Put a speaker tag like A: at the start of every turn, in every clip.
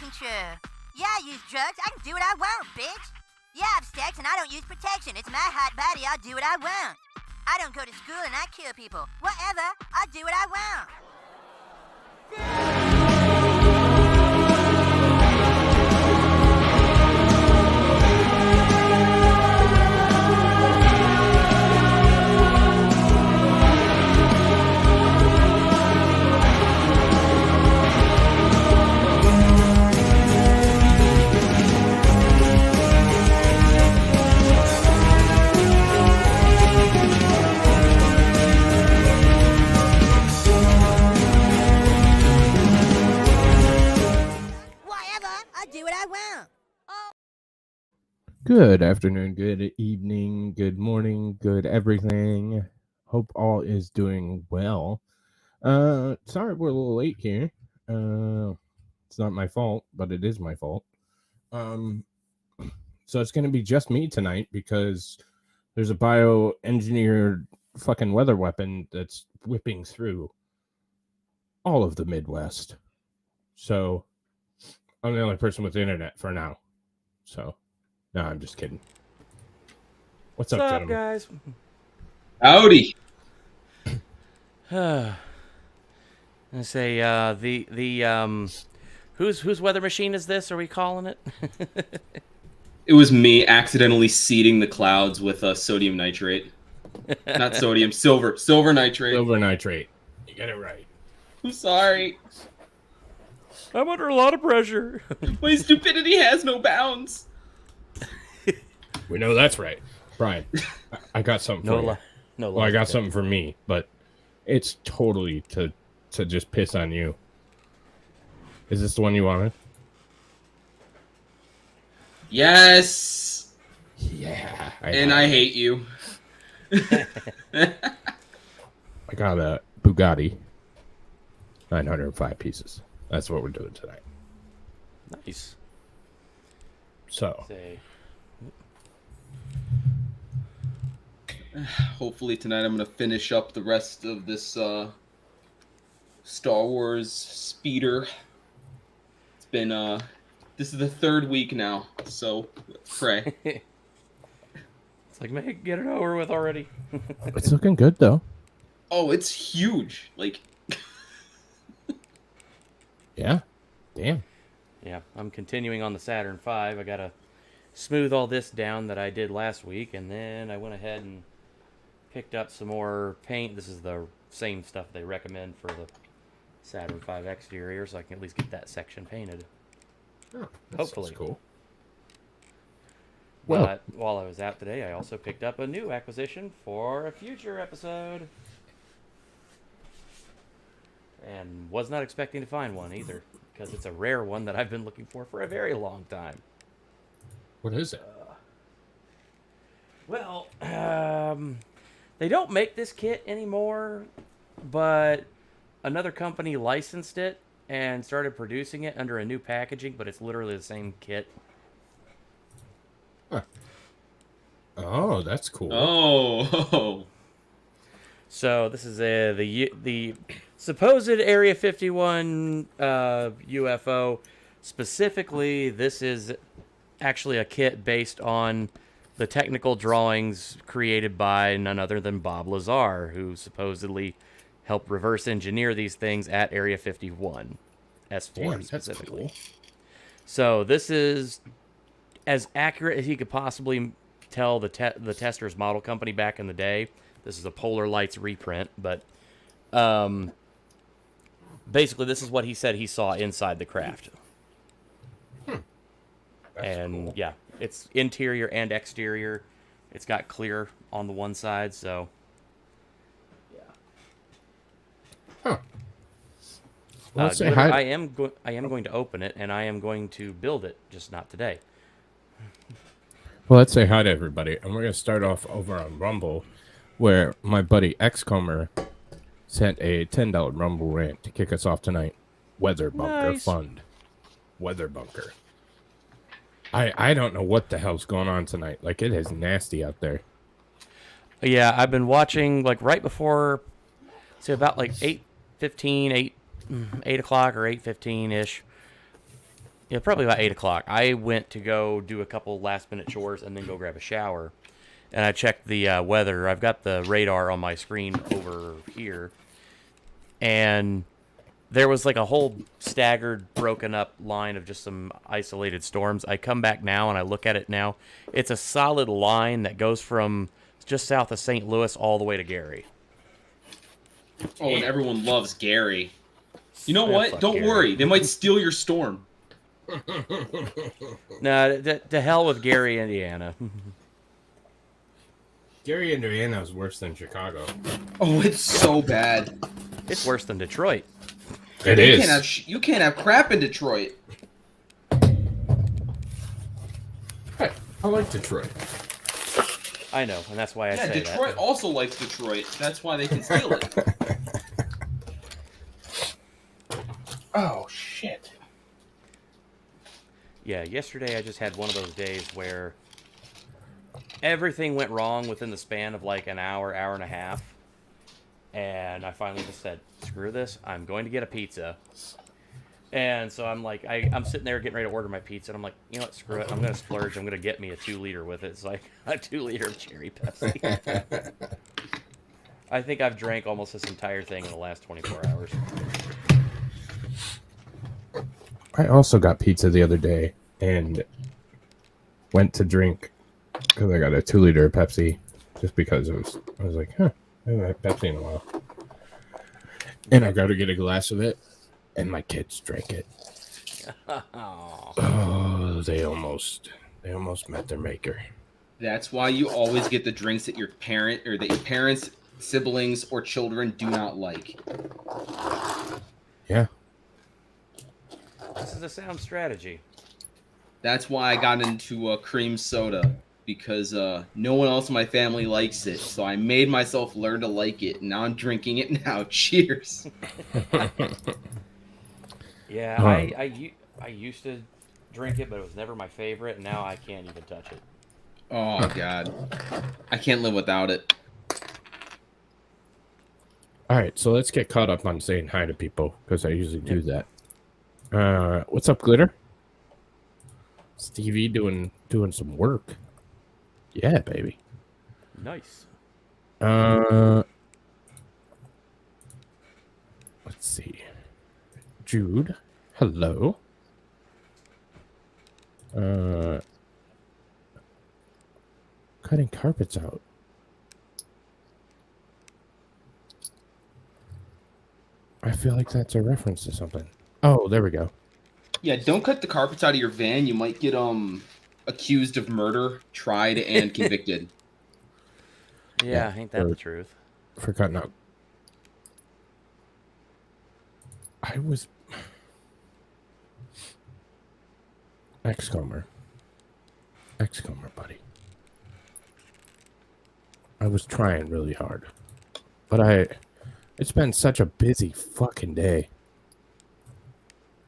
A: fucking true. Yeah, I use drugs. I can do what I want, bitch. Yeah, I have sex and I don't use protection. It's my hot body. I'll do what I want. I don't go to school and I kill people. Whatever. I'll do what I want.
B: Good afternoon, good evening, good morning, good everything. Hope all is doing well. Sorry we're a little late here. It's not my fault, but it is my fault. So it's gonna be just me tonight because there's a bioengineered fucking weather weapon that's whipping through all of the Midwest. So I'm the only person with the internet for now. So no, I'm just kidding. What's up, gentlemen?
C: Guys?
D: Howdy.
C: I say whose weather machine is this? Are we calling it?
D: It was me accidentally seeding the clouds with sodium nitrate. Not sodium, silver nitrate.
B: Silver nitrate. You get it right.
D: I'm sorry.
C: I'm under a lot of pressure.
D: My stupidity has no bounds.
B: We know that's right. Brian, I got something for you. Well, I got something for me, but it's totally to just piss on you. Is this the one you wanted?
D: Yes.
B: Yeah.
D: I hate you.
B: I got a Bugatti. 905 pieces. That's what we're doing tonight.
C: Nice.
B: So.
D: Hopefully tonight I'm going to finish up the rest of this Star Wars speeder. It's been, this is the third week now, so pray.
C: It's like, man, get it over with already.
B: It's looking good, though.
D: Oh, it's huge. Like,
B: yeah. Damn.
C: Yeah, I'm continuing on the Saturn V. I got to smooth all this down that I did last week, and then I went ahead and picked up some more paint. This is the same stuff they recommend for the Saturn V exterior, so I can at least get that section painted.
B: Oh,
C: hopefully.
B: Cool.
C: But while I was out today, I also picked up a new acquisition for a future episode. And was not expecting to find one either, because it's a rare one that I've been looking for a very long time.
B: What is it?
C: They don't make this kit anymore, but another company licensed it and started producing it under a new packaging, but it's literally the same kit.
B: Huh. Oh, that's cool.
D: Oh.
C: So this is the supposed Area 51 UFO. Specifically, this is actually a kit based on the technical drawings created by none other than Bob Lazar, who supposedly helped reverse engineer these things at Area 51, S4
B: Damn,
C: specifically.
B: that's cool.
C: So this is as accurate as he could possibly tell the tester's model company back in the day. This is a Polar Lights reprint, but basically this is what he said he saw inside the craft. And
B: cool.
C: Yeah, it's interior and exterior. It's got clear on the one side, so yeah.
B: Huh. Well, let's say
C: I
B: hi.
C: am going to open it, and I am going to build it, just not today.
B: Well, let's say hi to everybody. And we're going to start off over on Rumble, where my buddy Xcomer sent a $10 Rumble rant to kick us off tonight. Weather Bunker
C: Nice.
B: Fund. Weather Bunker. I don't know what the hell's going on tonight. Like, it is nasty out there.
C: Yeah, I've been watching, like, right before, say, about, like, 8:15, 8 o'clock or 8:15-ish. Yeah, probably about 8 o'clock. I went to go do a couple last-minute chores and then go grab a shower. And I checked the weather. I've got the radar on my screen over here. And there was like a whole staggered, broken up line of just some isolated storms. I come back now and I look at it now. It's a solid line that goes from just south of St. Louis all the way to Gary.
D: Oh, and everyone loves Gary. You know
C: Yeah,
D: what?
C: fuck
D: Don't
C: Gary.
D: worry. They might steal your storm.
C: No, to hell with Gary, Indiana.
B: Gary, Indiana is worse than Chicago.
D: Oh, it's so bad.
C: It's worse than Detroit.
B: It
D: You
B: is.
D: can't have you can't have crap in Detroit.
B: Hey, I like Detroit.
C: I know, and that's why I
D: Yeah,
C: say
D: Detroit
C: that.
D: also likes Detroit. That's why they can steal it.
B: Oh shit.
C: Yeah, yesterday I just had one of those days where everything went wrong within the span of like an hour, hour and a half. And I finally just said, screw this, I'm going to get a pizza. And so I'm like, I'm sitting there getting ready to order my pizza, and I'm like, you know what, screw it, I'm going to splurge, I'm going to get me a 2-liter with it. It's like a 2-liter of cherry Pepsi. I think I've drank almost this entire thing in the last 24 hours.
B: I also got pizza the other day and went to drink because I got a 2-liter of Pepsi just because I was like, huh, I haven't had Pepsi in a while. And I got to get a glass of it, and my kids drank it.
C: Oh.
B: Oh, they almost met their maker.
D: That's why you always get the drinks that your parents, siblings, or children do not like.
B: Yeah.
C: This is a sound strategy.
D: That's why I got into cream soda, because no one else in my family likes it. So I made myself learn to like it. And now I'm drinking it now. Cheers.
C: Yeah, I used to drink it, but it was never my favorite, and now I can't even touch it.
D: Oh, God. I can't live without it.
B: All right, so let's get caught up on saying hi to people because I usually do that. What's up, Glitter? Stevie doing some work. Yeah, baby.
C: Nice.
B: Let's see. Jude, hello. Cutting carpets out. I feel like that's a reference to something. Oh, there we go.
D: Yeah, don't cut the carpets out of your van. You might get accused of murder, tried, and convicted.
C: Yeah,
B: Yeah,
C: ain't that
B: or-
C: the truth?
B: For cutting out. I was XCOMer, buddy. I was trying really hard, but it's been such a busy fucking day.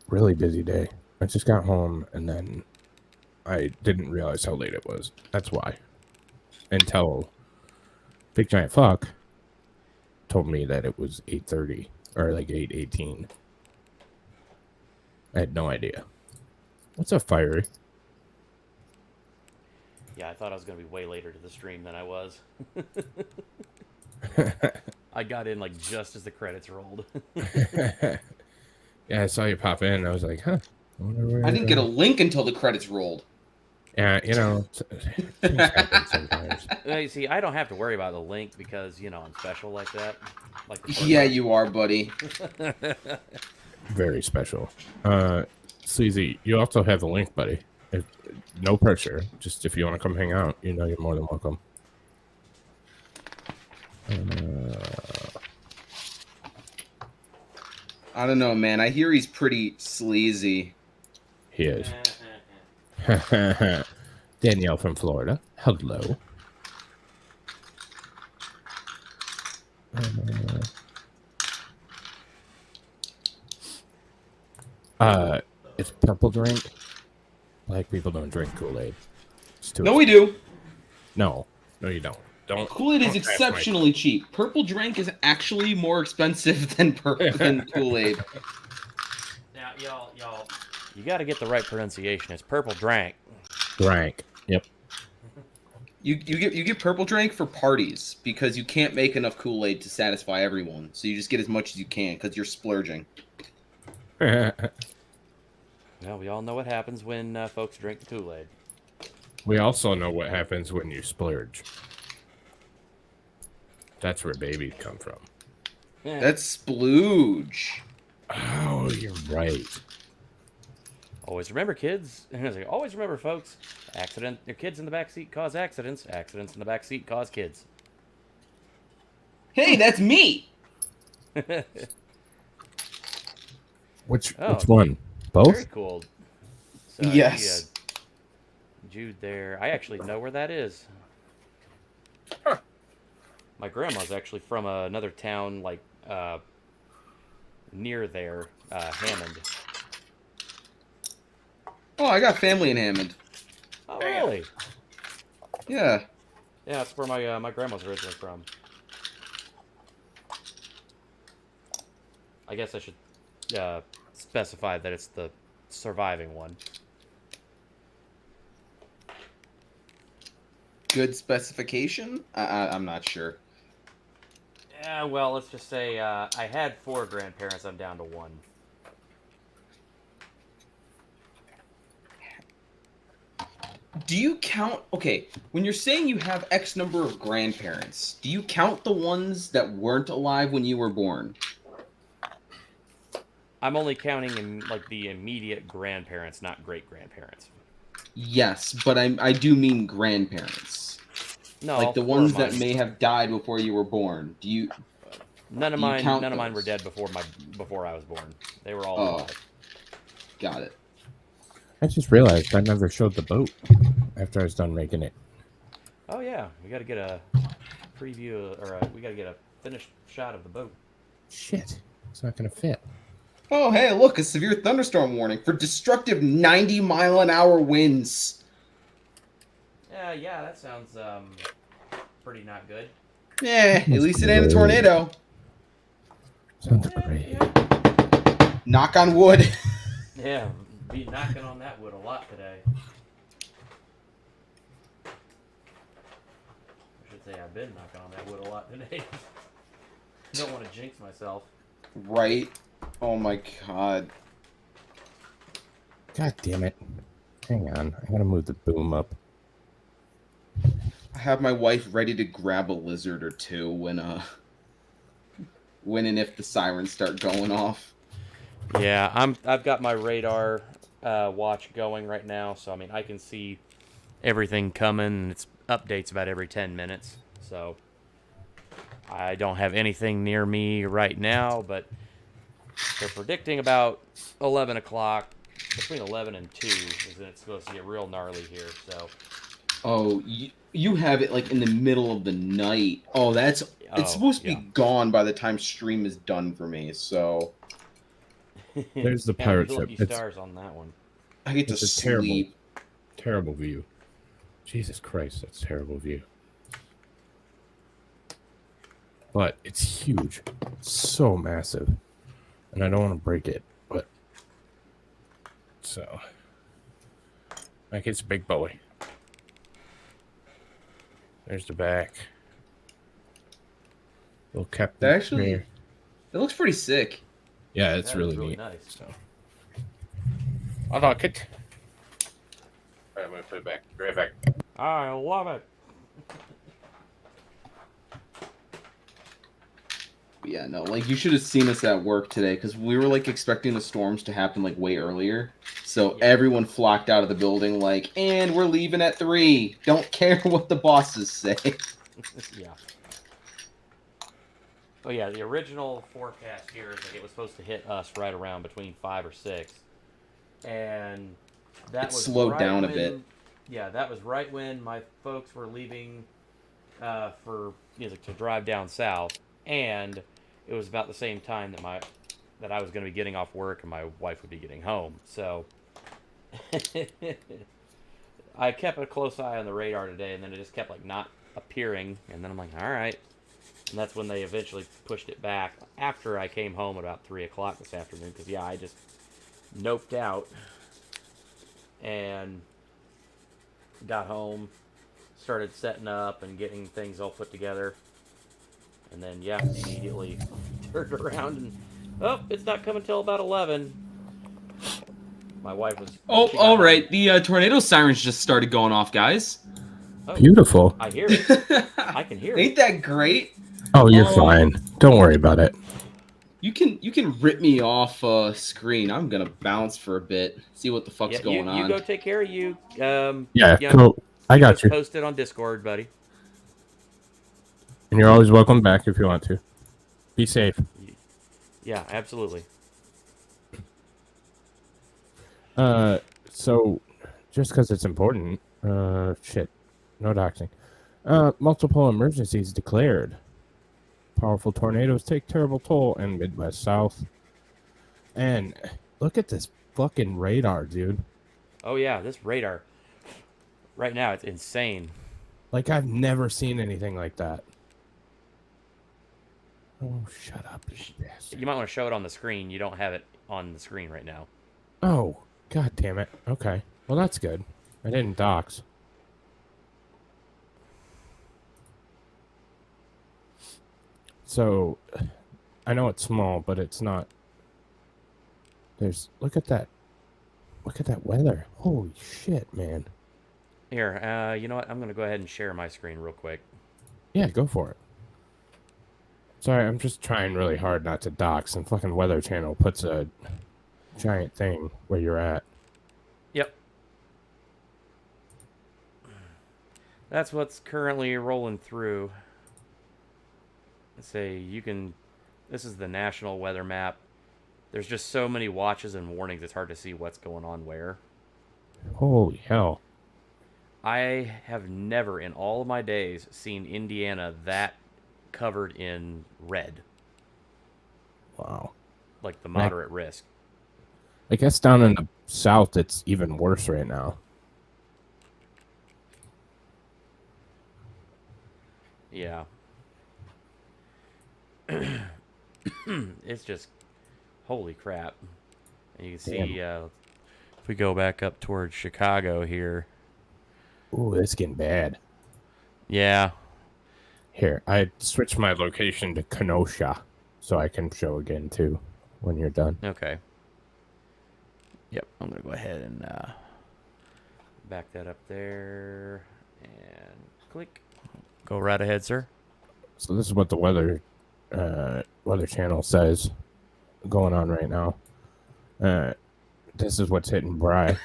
B: Really busy day. I just got home and then I didn't realize how late it was. That's why. Until Big Giant Fuck told me that it was 8:30 or like 8:18. I had no idea. What's up, Fiery?
C: Yeah, I thought I was going to be way later to the stream than I was. I got in like just as the credits rolled.
B: Yeah, I saw you pop in. I was like, huh.
D: I didn't get a link until the credits rolled.
B: Yeah, you know, things happen sometimes.
C: You see, I don't have to worry about the link because, you know, I'm special like that. Like the
D: Yeah, you are, buddy.
B: Very special. Sleazy, you also have a link, buddy. No pressure. Just if you want to come hang out, you know you're more than welcome.
D: I don't know, man. I hear he's pretty sleazy.
B: He is. Danielle from Florida. Hello. It's purple drink. Black people don't drink Kool-Aid. It's too
D: No, we do.
B: No, you don't. Don't.
D: Kool-Aid is
B: don't ask Mike.
D: exceptionally cheap. Purple drink is actually more expensive than Kool-Aid.
C: Now, y'all, You got to get the right pronunciation. It's purple drank.
B: Drank. Yep.
D: You get purple drink for parties because you can't make enough Kool-Aid to satisfy everyone. So you just get as much as you can because you're splurging.
C: Well, we all know what happens when folks drink the Kool-Aid.
B: We also know what happens when you splurge. That's where babies come from.
C: Yeah.
D: That's splooge.
B: Oh, you're right.
C: Always remember, kids. Always remember, folks. Your kids in the back seat cause accidents. Accidents in the back seat cause kids.
D: Hey, that's me.
B: Which
C: Oh,
B: one? Both?
C: Very cool. So
D: Yes.
C: Jude there. I actually know where that is.
B: Huh.
C: My grandma's actually from another town, like, near there, Hammond.
D: Oh, I got family in Hammond.
C: Oh, really?
D: Yeah.
C: Yeah, that's where my grandma's originally from. I guess I should specify that it's the surviving one.
D: Good specification? I'm not sure.
C: Yeah, well, let's just say I had 4 grandparents. I'm down to 1.
D: Do you count... Okay, when you're saying you have X number of grandparents, do you count the ones that weren't alive when you were born?
C: I'm only counting in like the immediate grandparents, not great grandparents.
D: Yes, but I do mean grandparents.
C: No,
D: Like the
C: 4
D: ones
C: of
D: that
C: mine-
D: may have died before you were born. Do you...
C: None of
D: do you
C: mine.
D: count
C: None of mine were
D: those?
C: dead before I was born. They were all
D: Oh.
C: alive.
D: Got it.
B: I just realized I never showed the boat after I was done making it.
C: Oh yeah, we got to get a preview, or we got to get a finished shot of the boat.
B: Shit. It's not going to fit.
D: Oh, hey, look, a severe thunderstorm warning for destructive 90-mile-an-hour winds.
C: Yeah, that sounds pretty not good.
D: Yeah, at least it ain't a tornado.
B: Sounds great.
D: Knock on wood.
C: Yeah, be knocking on that wood a lot today. I should say I've been knocking on that wood a lot today. Don't want to jinx myself.
D: Right? Oh my god.
B: God damn it. Hang on. I gotta move the boom up.
D: I have my wife ready to grab a lizard or two when and if the sirens start going off.
C: Yeah, I've got my radar watch going right now, so I mean I can see everything coming, and it's updates about every 10 minutes. So I don't have anything near me right now, but they're predicting about 11 o'clock, between 11 and 2 is when it's supposed to get real gnarly here. So
D: Oh, you have it like in the middle of the night. Oh, it's supposed to
C: yeah.
D: be gone by the time stream is done for me, so
B: There's the
C: Yeah,
B: pirate
C: lucky
B: ship. It's-
C: stars on that one.
D: I get to
B: It's a terrible-
D: sleep.
B: Terrible view. Jesus Christ, that's a terrible view. But it's huge. It's so massive. And I don't want to break it, but so like it's a big boy. There's the back. Little captain.
D: Actually-
B: here.
D: It looks pretty sick.
B: Yeah, it's
C: That is
B: really neat.
C: nice.
B: So I like it. Alright, I'm gonna put it back. Be right back.
C: I love it.
D: But yeah, no, like you should have seen us at work today because we were like expecting the storms to happen like way earlier. So
C: Yeah.
D: everyone flocked out of the building like, and we're leaving at 3. Don't care what the bosses say.
C: Yeah. Oh yeah, the original forecast here is like it was supposed to hit us right around between 5 or 6, and that
D: It
C: was
D: slowed
C: right
D: down a
C: when-
D: bit.
C: Yeah, that was right when my folks were leaving for to drive down south, and it was about the same time that I was going to be getting off work and my wife would be getting home. So I kept a close eye on the radar today, and then it just kept like not appearing, and then I'm like, all right. And that's when they eventually pushed it back after I came home at about 3 o'clock this afternoon. Because, yeah, I just noped out. and got home, started setting up and getting things all put together, and then yeah, immediately turned around and it's not coming till about 11. My wife was.
D: Oh,
C: she got
D: all
C: home.
D: right. The tornado sirens just started going off, guys.
C: Oh,
B: Beautiful.
C: I hear it. I can hear it.
D: Ain't that great?
B: Oh, you're fine. Don't worry about it.
D: You can rip me off screen. I'm gonna bounce for a bit, see what the fuck's
C: Yeah,
D: going on.
C: you go take care of you.
B: Yeah, cool. I got you.
C: Post it on Discord, buddy.
B: And you're always welcome back if you want to. Be safe.
C: Yeah, absolutely.
B: So just because it's important, shit, no doxing. Multiple emergencies declared. Powerful tornadoes take terrible toll in Midwest South. And look at this fucking radar, dude.
C: Oh yeah, this radar. Right now, it's insane.
B: Like, I've never seen anything like that. Oh, shut up, you bastard.
C: You might want to show it on the screen. You don't have it on the screen right now.
B: Oh, god damn it. Okay. Well, that's good. I didn't dox. So, I know it's small, but it's not. Look at that. Look at that weather. Holy shit, man.
C: Here, you know what? I'm going to go ahead and share my screen real quick.
B: Yeah, go for it. Sorry, I'm just trying really hard not to dox, and fucking Weather Channel puts a giant thing where you're at.
C: Yep. That's what's currently rolling through. Let's say you can. This is the national weather map. There's just so many watches and warnings, it's hard to see what's going on where.
B: Holy hell.
C: I have never in all of my days seen Indiana that covered in red.
B: Wow.
C: Like the moderate risk.
B: I guess down in the south, it's even worse right now.
C: Yeah. It's just holy crap. And you can see if we go back up towards Chicago here.
B: Ooh, it's getting bad.
C: Yeah.
B: Here, I switched my location to Kenosha, so I can show again too when you're done.
C: Okay. Yep, I'm gonna go ahead and back that up there and click. Go right ahead, sir.
B: So this is what the weather channel says going on right now. This is what's hitting Bry.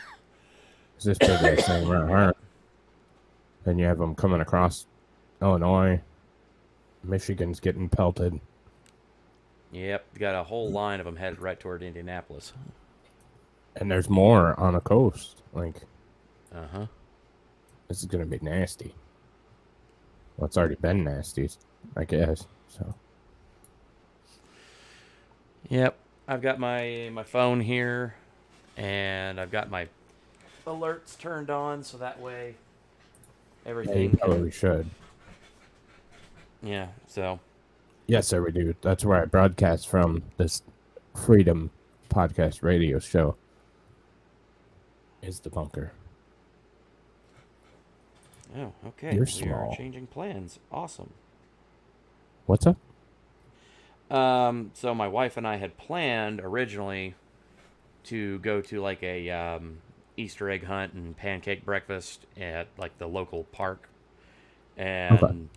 B: This big ass thing right here. Then you have them coming across Illinois. Michigan's getting pelted.
C: Yep, got a whole line of them headed right toward Indianapolis.
B: And there's more on the coast. Like, this is going to be nasty. Well, it's already been nasty, I guess. So.
C: Yep, I've got my phone here, and I've got my alerts turned on, so that way everything.
B: Yeah, you probably should.
C: Yeah, so.
B: Yes, sir, we do. That's where I broadcast from, this Freedom Podcast radio show. Is the bunker.
C: Oh, okay.
B: You're
C: we
B: small.
C: are changing plans. Awesome.
B: What's up?
C: So my wife and I had planned originally to go to like a Easter egg hunt and pancake breakfast at like the local park, and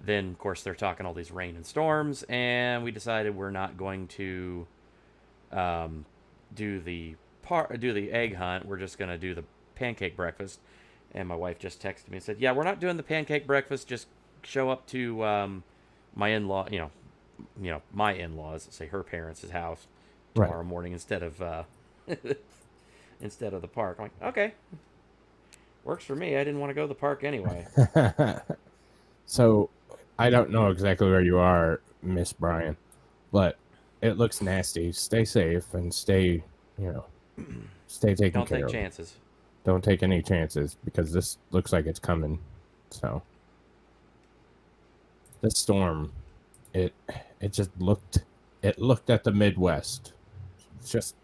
C: then of course they're talking all these rain and storms, and we decided we're not going to do the egg hunt. We're just gonna do the pancake breakfast. And my wife just texted me and said, "Yeah, we're not doing the pancake breakfast. Just show up to my in-law, my in-laws, say her parents' house tomorrow morning instead of instead of the park." I'm like, okay, works for me. I didn't want to go to the park anyway.
B: So, I don't know exactly where you are, Miss Brian, but it looks nasty. Stay safe and stay taken
C: Don't
B: care
C: take
B: of.
C: chances.
B: Don't take any chances because this looks like it's coming. So, this storm, it looked at the Midwest, just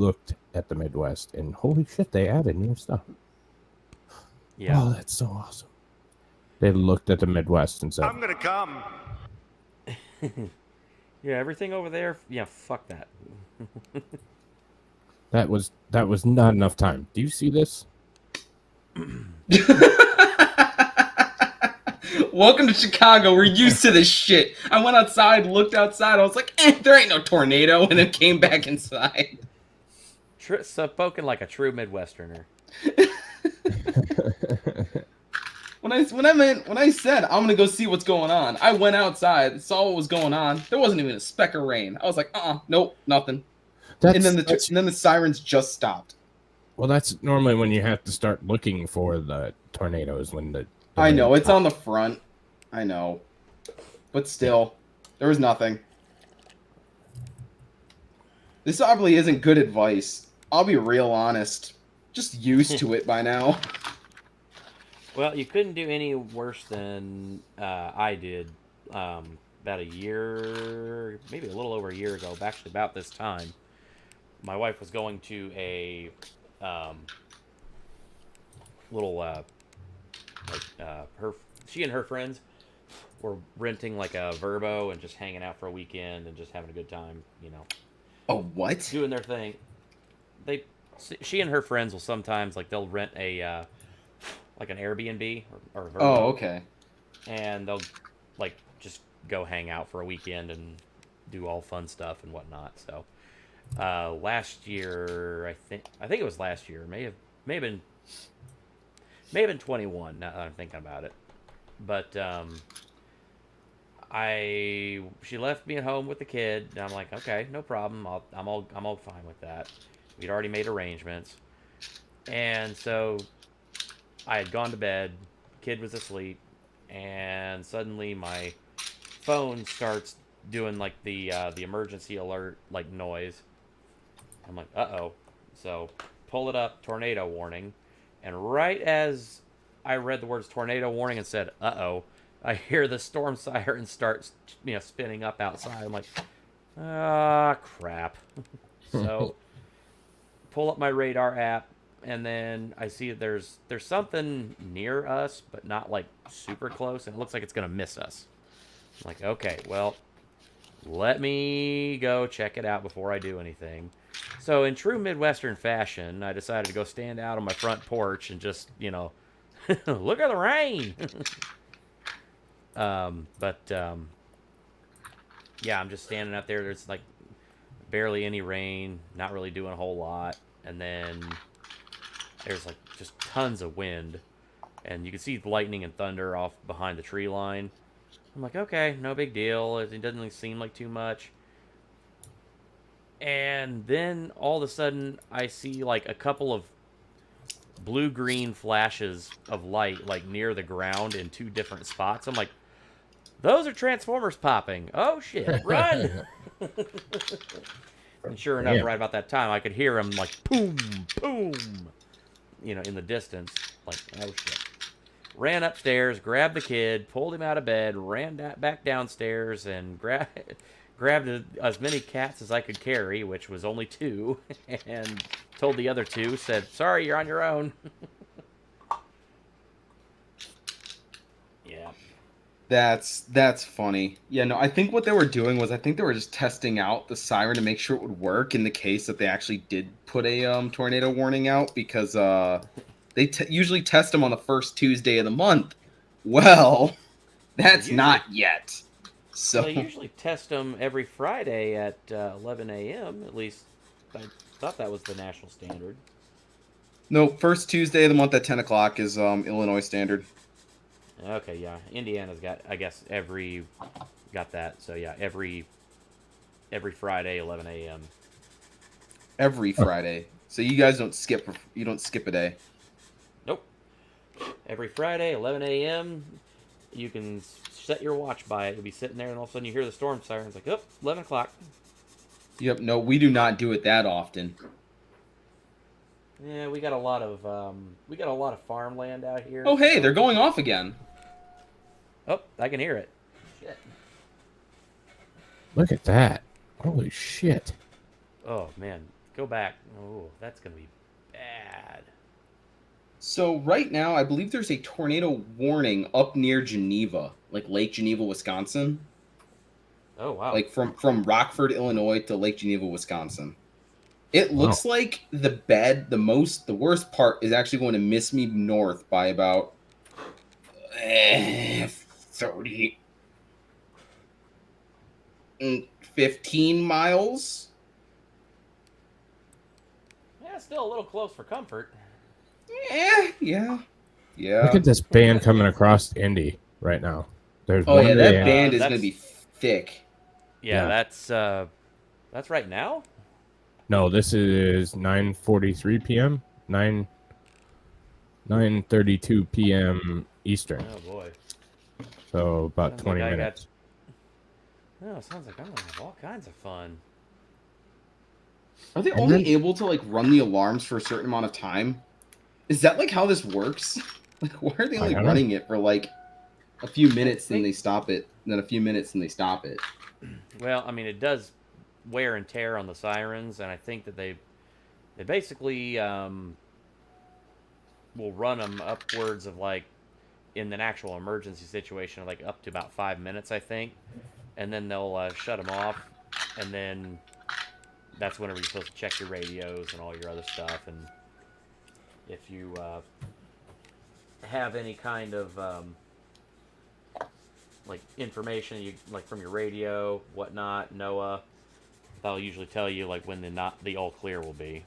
B: looked at the Midwest, and holy shit, they added new stuff.
C: Yeah.
B: Oh, that's so awesome. They looked at the Midwest and said,
E: I'm gonna come.
C: Yeah, everything over there. Yeah, fuck that.
B: that was not enough time. Do you see this?
D: Welcome to Chicago. We're used to this shit. I went outside, looked outside. I was like, there ain't no tornado, and then came back inside.
C: Spoken like a true Midwesterner.
D: When I said I'm gonna go see what's going on, I went outside, saw what was going on. There wasn't even a speck of rain. I was like, nope, nothing. And then the sirens just stopped.
B: Well, that's normally when you have to start looking for the tornadoes when the
D: I know it's on the front. I know, but still, there was nothing. This probably isn't good advice. I'll be real honest. Just used to it by now.
C: Well, you couldn't do any worse than I did about a year, maybe a little over a year ago, actually about this time. My wife was going to a little, she and her friends were renting like a Verbo and just hanging out for a weekend and just having a good time, you know.
D: Oh, what?
C: Doing their thing. She and her friends will sometimes, like, they'll rent a, like an Airbnb or a Verbo.
D: Oh, okay.
C: And they'll, like, just go hang out for a weekend and do all fun stuff and whatnot. So, last year, I think it was last year. May have been 21. Now that I'm thinking about it, but she left me at home with the kid, and I'm like, okay, no problem. I'm all fine with that. We'd already made arrangements, and so I had gone to bed. Kid was asleep, and suddenly my phone starts doing like the emergency alert like noise. I'm like, uh-oh. So pull it up, tornado warning, and right as I read the words tornado warning and said, uh-oh, I hear the storm siren starts, spinning up outside. I'm like, crap. So pull up my radar app, and then I see that there's something near us, but not like super close, and it looks like it's gonna miss us. I'm like, okay, well, let me go check it out before I do anything. So in true Midwestern fashion, I decided to go stand out on my front porch and just, look at the rain. Yeah, I'm just standing out there. There's like barely any rain, not really doing a whole lot. And then there's like just tons of wind. And you can see lightning and thunder off behind the tree line. I'm like, okay, no big deal. It doesn't really seem like too much. And then all of a sudden, I see like a couple of blue-green flashes of light like near the ground in two different spots. I'm like, those are Transformers popping. Oh shit, run! And sure enough, right about that time, I could hear them like boom, boom, in the distance. Like, oh shit. Ran upstairs, grabbed the kid, pulled him out of bed, ran back downstairs, and grabbed as many cats as I could carry, which was only 2, and told the other 2, said, sorry, you're on your own. Yeah.
D: That's funny. Yeah, no, I think what they were doing was they were just testing out the siren to make sure it would work in the case that they actually did put a tornado warning out, because they usually test them on the first Tuesday of the month. Well, that's not yet. So
C: they usually test them every Friday at 11 a.m. At least I thought that was the national standard.
D: No, first Tuesday of the month at 10 o'clock is Illinois standard.
C: Okay, yeah. Indiana's got, I guess, got that. So yeah, every Friday, 11 a.m.
D: Every Friday. So you guys don't skip a day.
C: Nope. Every Friday, 11 a.m. You can set your watch by it. You'll be sitting there, and all of a sudden you hear the storm sirens. Like, oh, 11 o'clock.
D: Yep. No, we do not do it that often.
C: Yeah, we got a lot of farmland out here.
D: Oh, hey, they're going off again.
C: Oh, I can hear it. Shit.
B: Look at that. Holy shit.
C: Oh man, Go back. Oh, that's gonna be bad.
D: So right now, I believe there's a tornado warning up near Geneva, like Lake Geneva, Wisconsin.
C: Oh wow.
D: Like from Rockford, Illinois to Lake Geneva, Wisconsin. It looks like the worst part is actually going to miss me north by about 30, 15 miles.
C: Yeah, still a little close for comfort.
D: Yeah.
B: Look at this band coming across Indy right now. There's
D: Oh
B: one
D: yeah, that
B: band.
D: band is
C: that's-
D: going to be thick.
C: Yeah,
B: Yeah.
C: that's right now.
B: No, this is 9:43 p.m. 9:32 p.m. Eastern.
C: Oh boy.
B: So about
C: Sounds
B: 20
C: like I
B: minutes.
C: No, it sounds like I'm gonna have all kinds of fun.
D: Are they
B: And
D: only
B: then-
D: able to like run the alarms for a certain amount of time? Is that like how this works? Like, why are they
B: I
D: only
B: don't know.
D: running it for like a few minutes, then
C: think-
D: they stop it, and then a few minutes, and they stop it?
C: Well, I mean, it does wear and tear on the sirens, and I think that they basically will run them upwards of like in an actual emergency situation, like up to about 5 minutes, I think, and then they'll shut them off, and then that's whenever you're supposed to check your radios and all your other stuff, and if you have any kind of like information you like from your radio, whatnot, NOAA, that'll usually tell you like when the all clear will be.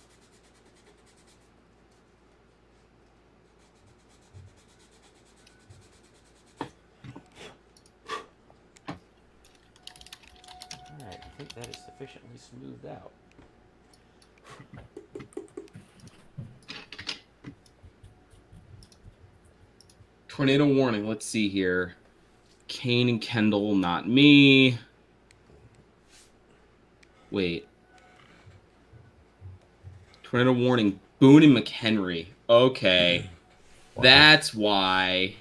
C: Alright, I think that is sufficiently smoothed out.
D: Tornado warning. Let's see here. Kane and Kendall, not me. Wait. Tornado warning. Boone and McHenry. Okay. That's why.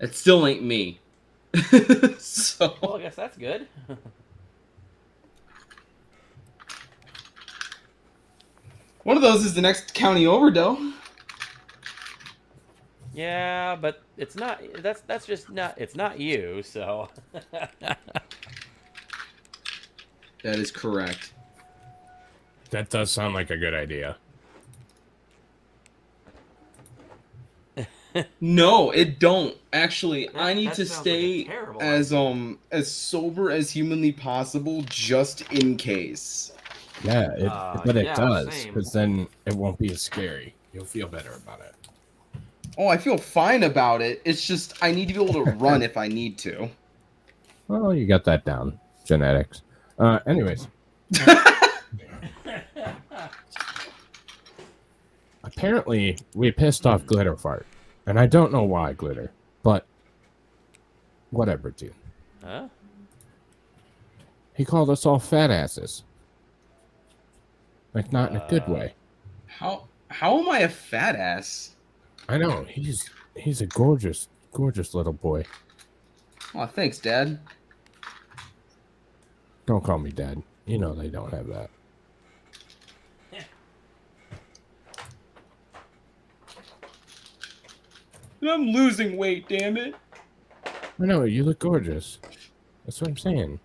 D: It still ain't me. So
C: Well, I guess that's good.
D: one of those is the next county over, though.
C: Yeah, but it's not. That's just not. It's not you. So.
D: That is correct.
B: That does sound like a good idea.
D: No, it don't. Actually, I need
C: that
D: to
C: sounds like a
D: stay
C: terrible
D: as sober as humanly possible, just in case.
B: Yeah, but it
C: yeah,
B: does,
C: same.
B: because then it won't be as scary. You'll feel better about it.
D: Oh, I feel fine about it. It's just I need to be able to run if I need to.
B: Well, you got that down. Genetics. Anyways. Apparently, we pissed off Glitter Fart. And I don't know why, Glitter. But, whatever, dude.
C: Huh?
B: He called us all fat asses. Like, not in a good way.
D: How am I a fat ass?
B: I know. He's a gorgeous, gorgeous little boy.
D: Oh, thanks, Dad.
B: Don't call me dad. You know they don't have that.
D: I'm losing weight, damn it.
B: I know, you look gorgeous. That's what I'm saying.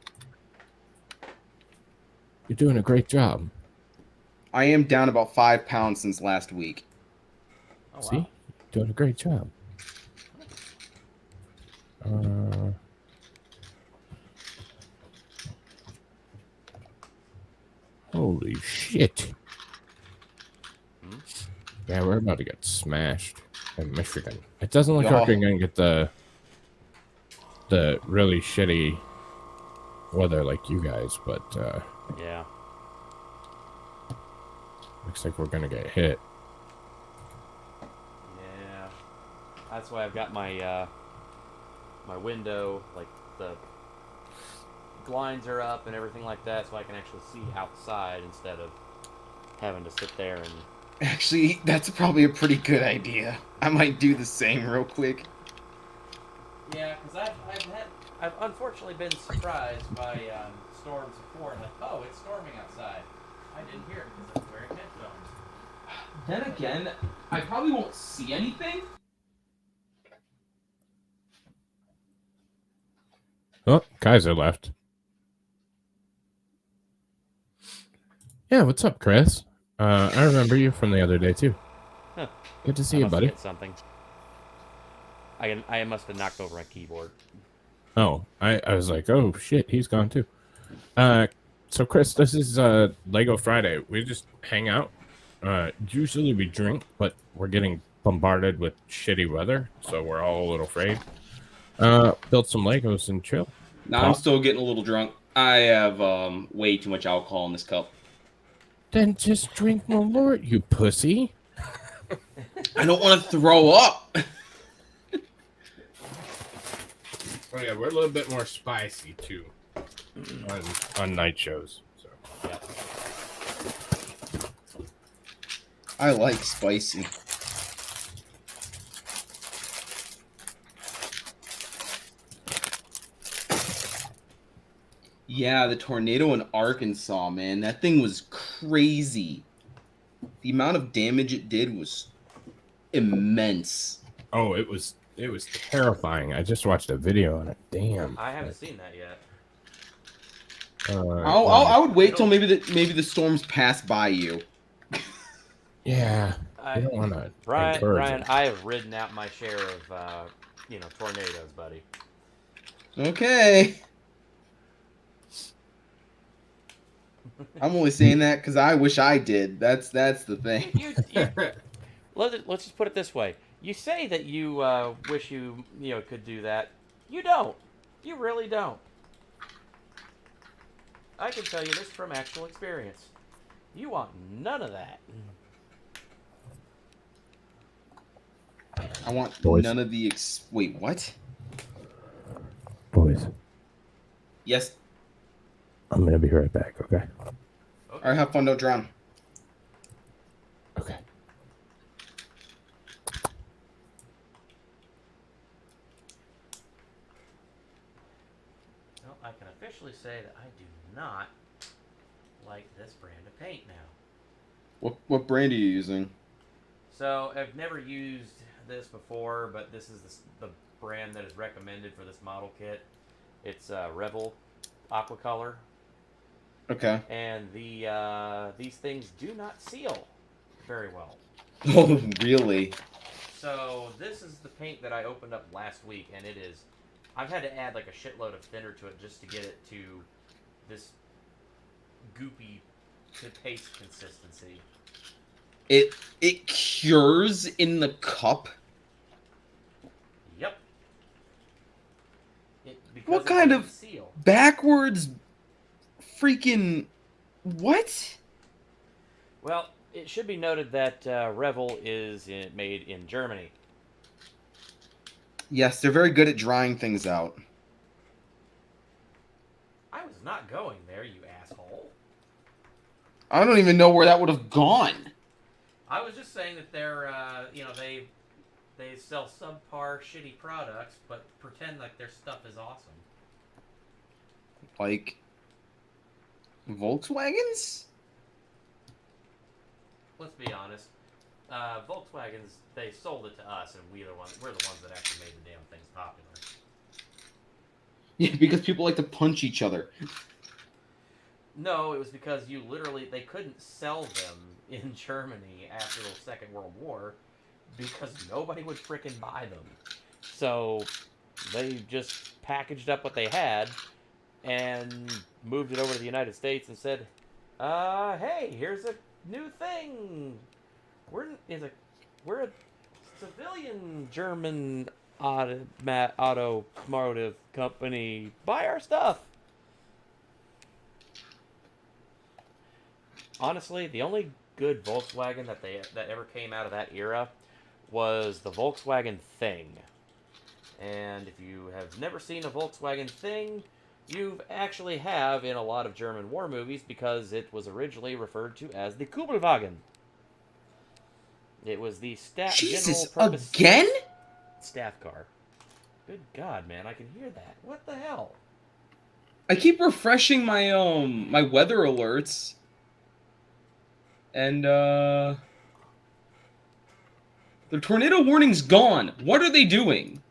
B: You're doing a great job.
D: I am down about 5 pounds since last week.
C: Oh,
B: See?
C: wow.
B: Doing a great job. Holy shit. Yeah, we're about to get smashed in Michigan. It doesn't look like we're going to get the really shitty weather like you guys, but
C: Yeah.
B: looks like we're going to get hit.
C: Yeah. That's why I've got my my window, like the blinds are up and everything like that, so I can actually see outside instead of having to sit there and.
D: Actually, that's probably a pretty good idea. I might do the same real quick.
C: Yeah, because I've unfortunately been surprised by storms before. Like, oh, it's storming outside. I didn't hear it because I was wearing headphones.
D: Then again, I probably won't see anything.
B: Oh, Kaiser left. Yeah, what's up, Chris? I remember you from the other day too.
C: Huh.
B: Good to see
C: I
B: you,
C: must
B: buddy.
C: hit something. I must have knocked over my keyboard.
B: Oh, I was like, oh shit, he's gone too. So Chris, this is Lego Friday. We just hang out. Usually we drink, but we're getting bombarded with shitty weather, so we're all a little afraid. Build some Legos and chill.
D: Nah, I'm still getting a little drunk. I have way too much alcohol in this cup.
B: Then just drink more, you pussy.
D: I don't want to throw up.
B: Oh yeah, we're a little bit more spicy too on night shows. So
C: Yeah.
D: I like spicy. Yeah, the tornado in Arkansas, man. That thing was crazy. The amount of damage it did was immense.
B: oh, it was terrifying. I just watched a video on it. Damn.
C: I haven't seen that yet.
D: I would wait till maybe the storms pass by you.
B: Yeah. You don't want to
C: Brian, I have ridden out my share of tornadoes, buddy.
D: Okay. I'm only saying that because I wish I did. That's the thing.
C: Let's just put it this way. You say that you wish you could do that. You don't. You really don't. I can tell you this from actual experience. You want none of that.
D: I want
B: Boys.
D: none of the wait, what?
B: Boys,
D: Yes.
B: I'm gonna be right back. Okay.
D: All right, have fun. Don't drown.
B: Okay.
C: Well, I can officially say that I do not like this brand of paint now.
D: What brand are you using?
C: So I've never used this before, but this is the brand that is recommended for this model kit. It's Rebel Aquacolor,
D: Okay.
C: and these things do not seal very well.
D: Oh, really?
C: So this is the paint that I opened up last week, and it is. I've had to add like a shitload of thinner to it just to get it to this goopy to paste consistency.
D: It cures in the cup.
C: Yep.
D: What kind of
C: seal?
D: backwards freaking what?
C: Well, it should be noted that Revel is made in Germany.
D: Yes, they're very good at drying things out.
C: I was not going there, you asshole.
D: I don't even know where that would have gone.
C: I was just saying that they're, they sell subpar, shitty products, but pretend like their stuff is awesome.
D: Like Volkswagens?
C: Let's be honest. Volkswagens, they sold it to us, and we're the ones that actually made the damn things popular.
D: Yeah, because people like to punch each other.
C: No, it was because they couldn't sell them in Germany after the Second World War because nobody would frickin' buy them. So they just packaged up what they had and moved it over to the United States and said, hey, here's a new thing. We're a civilian German automotive company. Buy our stuff. Honestly, the only good Volkswagen that ever came out of that era was the Volkswagen Thing. And if you have never seen a Volkswagen Thing, you actually have in a lot of German war movies because it was originally referred to as the Kubelwagen. It was the
D: Jesus,
C: general purpose
D: again?
C: staff car. Good God, man, I can hear that. What the hell?
D: I keep refreshing my my weather alerts, and the tornado warning's gone. What are they doing?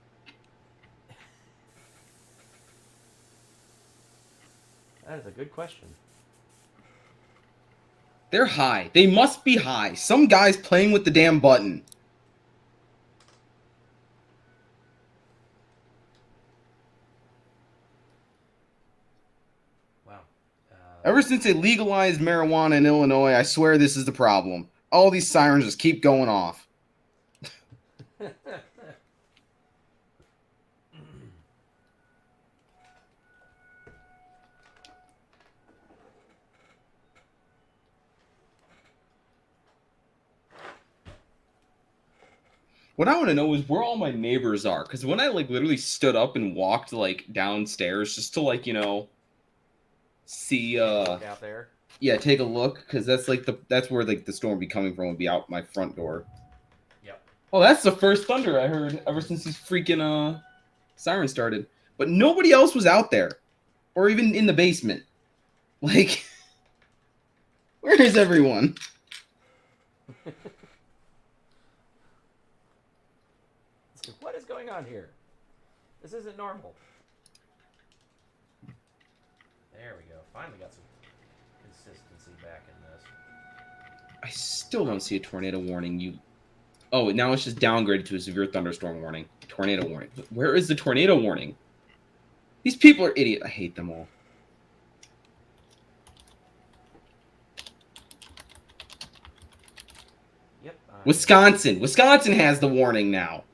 C: That is a good question.
D: They're high. They must be high. Some guy's playing with the damn button.
C: Wow.
D: Ever since they legalized marijuana in Illinois, I swear this is the problem. All these sirens just keep going off. What I want to know is where all my neighbors are, because when I like literally stood up and walked like downstairs just to like see
C: Look out there.
D: yeah, take a look, because that's where like the storm be coming from, would be out my front door.
C: Yep.
D: Oh, that's the first thunder I heard ever since these freaking sirens started. But nobody else was out there, or even in the basement. Like, where is everyone?
C: What is going on here? This isn't normal. There we go. Finally got some consistency back in this.
D: I still don't see a tornado warning. Oh, now it's just downgraded to a severe thunderstorm warning. Tornado warning. Where is the tornado warning? These people are idiots. I hate them all.
C: Yep.
D: Wisconsin. Wisconsin has the warning now.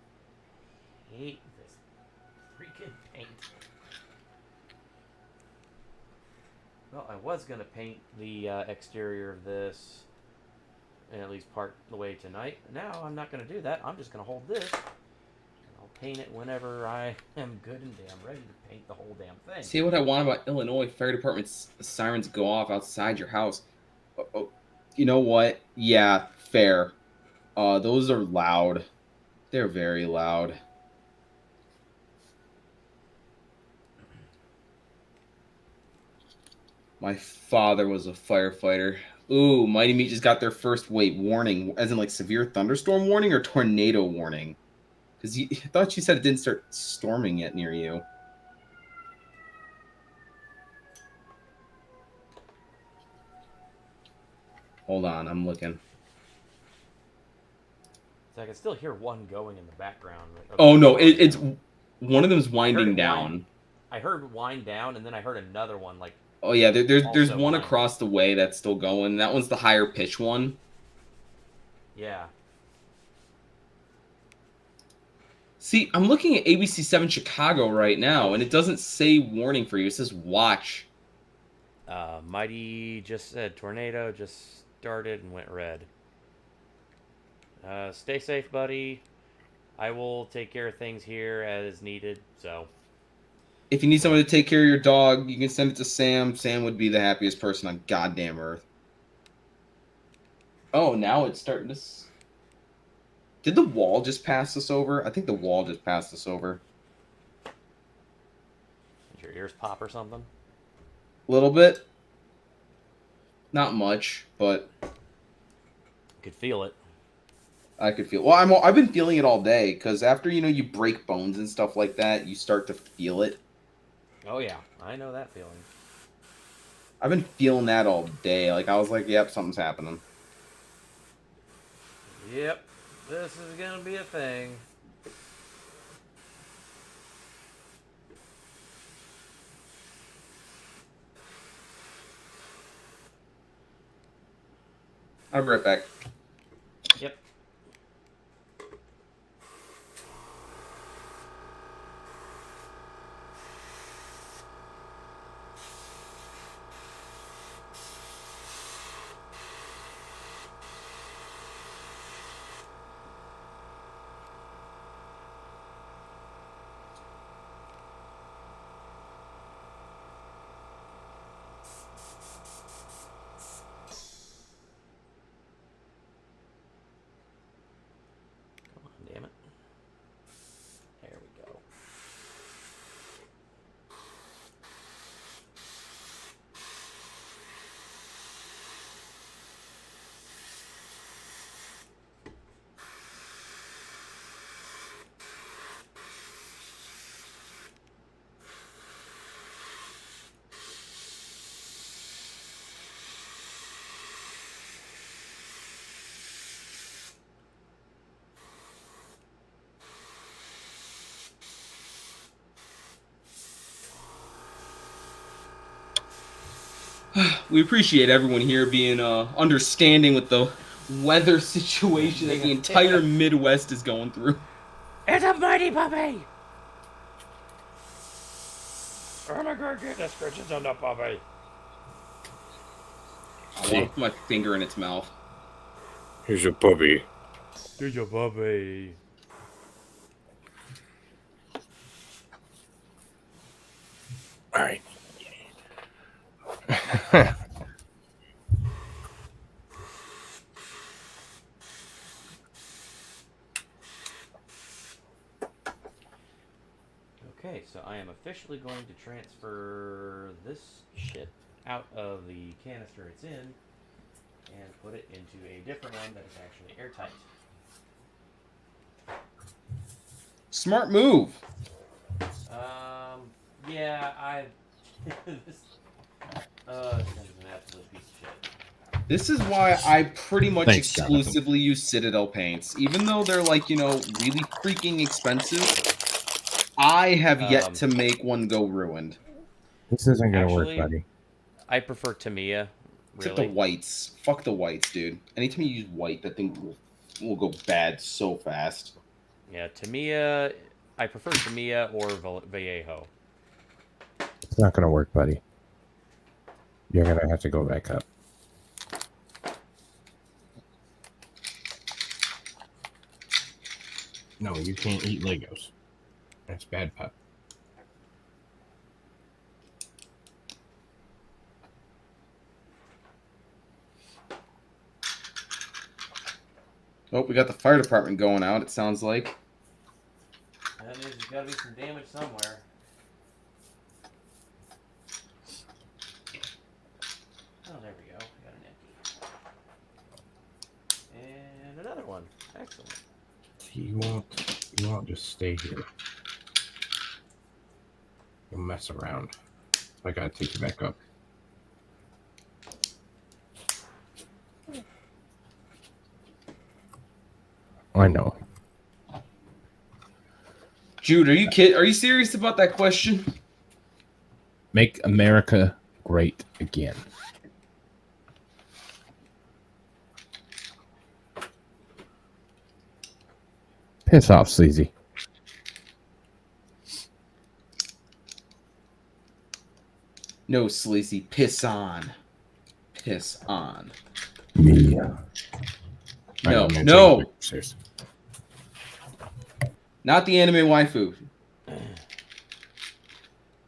C: Hate this freaking paint. Well, I was gonna paint the exterior of this, and at least part the way tonight. Now I'm not gonna do that. I'm just gonna hold this, and I'll paint it whenever I am good and damn ready to paint the whole damn thing.
D: See what I want about Illinois fire department's sirens go off outside your house. Oh, you know what? Yeah, fair. Those are loud. They're very loud. My father was a firefighter. Ooh, Mighty Meat just got their first, warning. As in, like, severe thunderstorm warning or tornado warning? Because I thought you said it didn't start storming yet near you. Hold on, I'm looking.
C: So I can still hear one going in the background.
D: Oh, no, it's... One of them's winding down.
C: I heard wind down, and then I heard another one, like...
D: Oh, yeah, there's one
C: winding.
D: across the way that's still going. That one's the higher pitch one.
C: Yeah.
D: See, I'm looking at ABC7 Chicago right now, and it doesn't say warning for you. It says watch.
C: Mighty just said tornado just started and went red. Stay safe, buddy. I will take care of things here as needed, so...
D: If you need someone to take care of your dog, you can send it to Sam. Sam would be the happiest person on goddamn earth. Oh, now it's starting to... Did the wall just pass us over? I think the wall just passed us over.
C: Did your ears pop or something?
D: A little bit. Not much, but...
C: You could feel it.
D: I could feel... Well, I've been feeling it all day, because after, you break bones and stuff like that, you start to feel it.
C: Oh, yeah. I know that feeling.
D: I've been feeling that all day. Like, I was like, yep, something's happening.
C: Yep. This is gonna be a thing.
D: I'll be right back.
C: Yep.
D: We appreciate everyone here being understanding with the weather situation that the entire Midwest is going through.
C: It's a mighty puppy! I'm gonna get the scratches on the puppy.
D: I want to put my finger in its mouth.
B: Here's your puppy.
C: Here's your puppy.
B: All right.
C: Okay, so I am officially going to transfer this shit out of the canister it's in and put it into a different one that is actually airtight.
D: Smart move.
C: Yeah, I. This is an absolute piece of shit.
D: This is why I pretty much
B: Thanks, Jonathan.
D: exclusively use Citadel paints. Even though they're like, really freaking expensive, I have yet to make one go ruined.
B: This isn't gonna work,
C: Actually,
B: buddy.
C: I prefer Tamiya.
D: Except
C: Really.
D: the whites. Fuck the whites, dude. Anytime you use white, that thing will go bad so fast.
C: Yeah, Tamiya. I prefer Tamiya or Vallejo.
B: It's not gonna work, buddy. You're gonna have to go back up. No, you can't eat Legos. That's bad, pup.
D: Oh, we got the fire department going out, it sounds like.
C: That means there's got to be some damage somewhere. Oh, there we go. We got an empty. And another one. Excellent.
B: You won't just stay here. You'll mess around. I gotta take you back up. I know.
D: Jude, are you serious about that question?
B: Make America great again. Piss off, sleazy.
D: No, sleazy. Piss on. Piss on.
B: Me.
D: No. Not the anime waifu.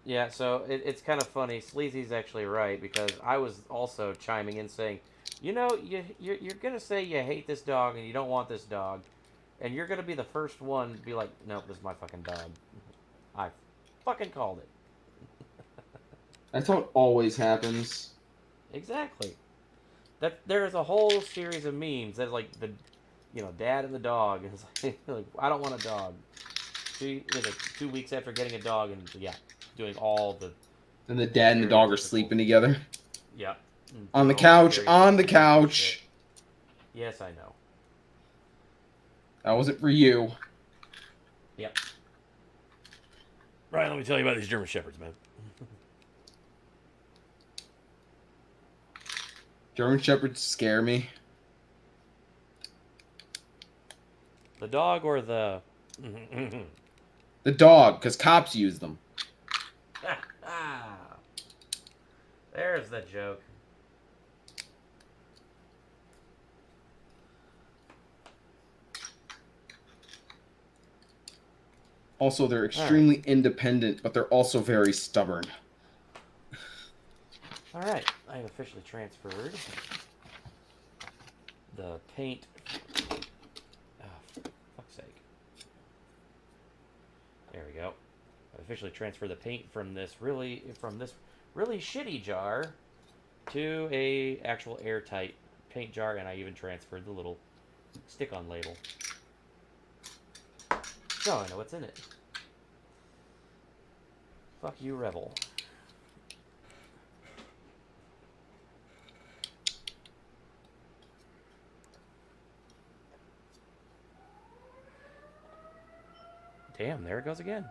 C: Yeah, so it's kind of funny. Sleazy's actually right, because I was also chiming in saying, you're going to say you hate this dog and you don't want this dog, and you're going to be the first one to be like, nope, this is my fucking dog. I fucking called it.
D: That's how it always happens.
C: Exactly. That there is a whole series of memes that's like the, dad and the dog, and it's like I don't want a dog. 2 weeks after getting a dog, and doing all the.
D: And the dad and the dog are sleeping together.
C: Yeah.
D: On the couch. On the couch.
C: Yes, I know.
D: That wasn't for you.
C: Yep. Right, let me tell you about these German Shepherds, man.
D: German Shepherds scare me.
C: The dog or the...
D: The dog, because cops use them.
C: There's the joke.
D: Also, they're extremely independent, but they're also very stubborn.
C: Alright, I have officially transferred the paint. Oh, for fuck's sake. There we go. I officially transferred the paint from this really shitty jar to a actual airtight paint jar, and I even transferred the little stick-on label. So I know what's in it. Fuck you, Rebel. Damn, there it goes again.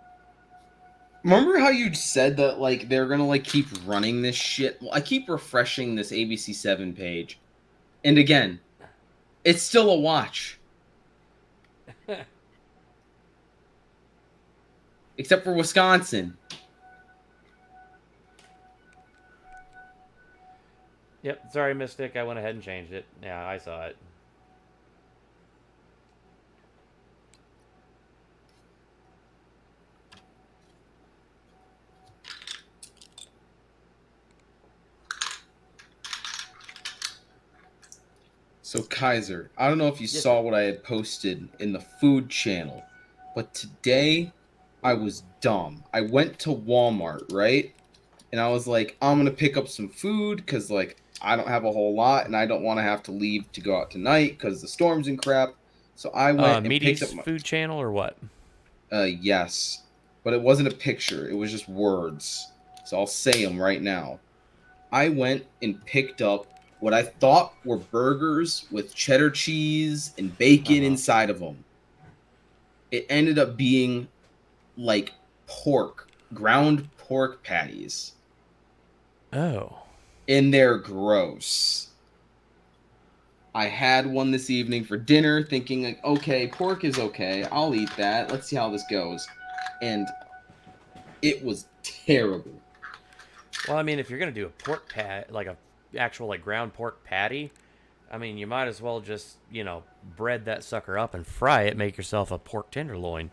D: Remember how you said that like they're gonna like keep running this shit? Well, I keep refreshing this ABC7 page, and again, it's still a watch, except for Wisconsin.
C: Yep, sorry, Mystic. I went ahead and changed it. Yeah, I saw it.
D: So Kaiser, I don't know if you
C: Yes,
D: saw
C: sir.
D: what I had posted in the food channel, but today I was dumb. I went to Walmart, right? And I was like, I'm gonna pick up some food because like I don't have a whole lot and I don't want to have to leave to go out tonight because the storms and crap. So I went and picked up
C: Meaty's
D: my
C: food channel or what?
D: yes, but it wasn't a picture. It was just words. So I'll say them right now. I went and picked up what I thought were burgers with cheddar cheese and bacon
C: Uh-huh.
D: inside of them. It ended up being like pork, ground pork patties,
C: Oh.
D: and they're gross. I had one this evening for dinner, thinking like, okay, pork is okay. I'll eat that. Let's see how this goes. And it was terrible.
C: Well, I mean, if you're gonna do a pork pat, like a actual like ground pork patty, I mean, you might as well just bread that sucker up and fry it. Make yourself a pork tenderloin.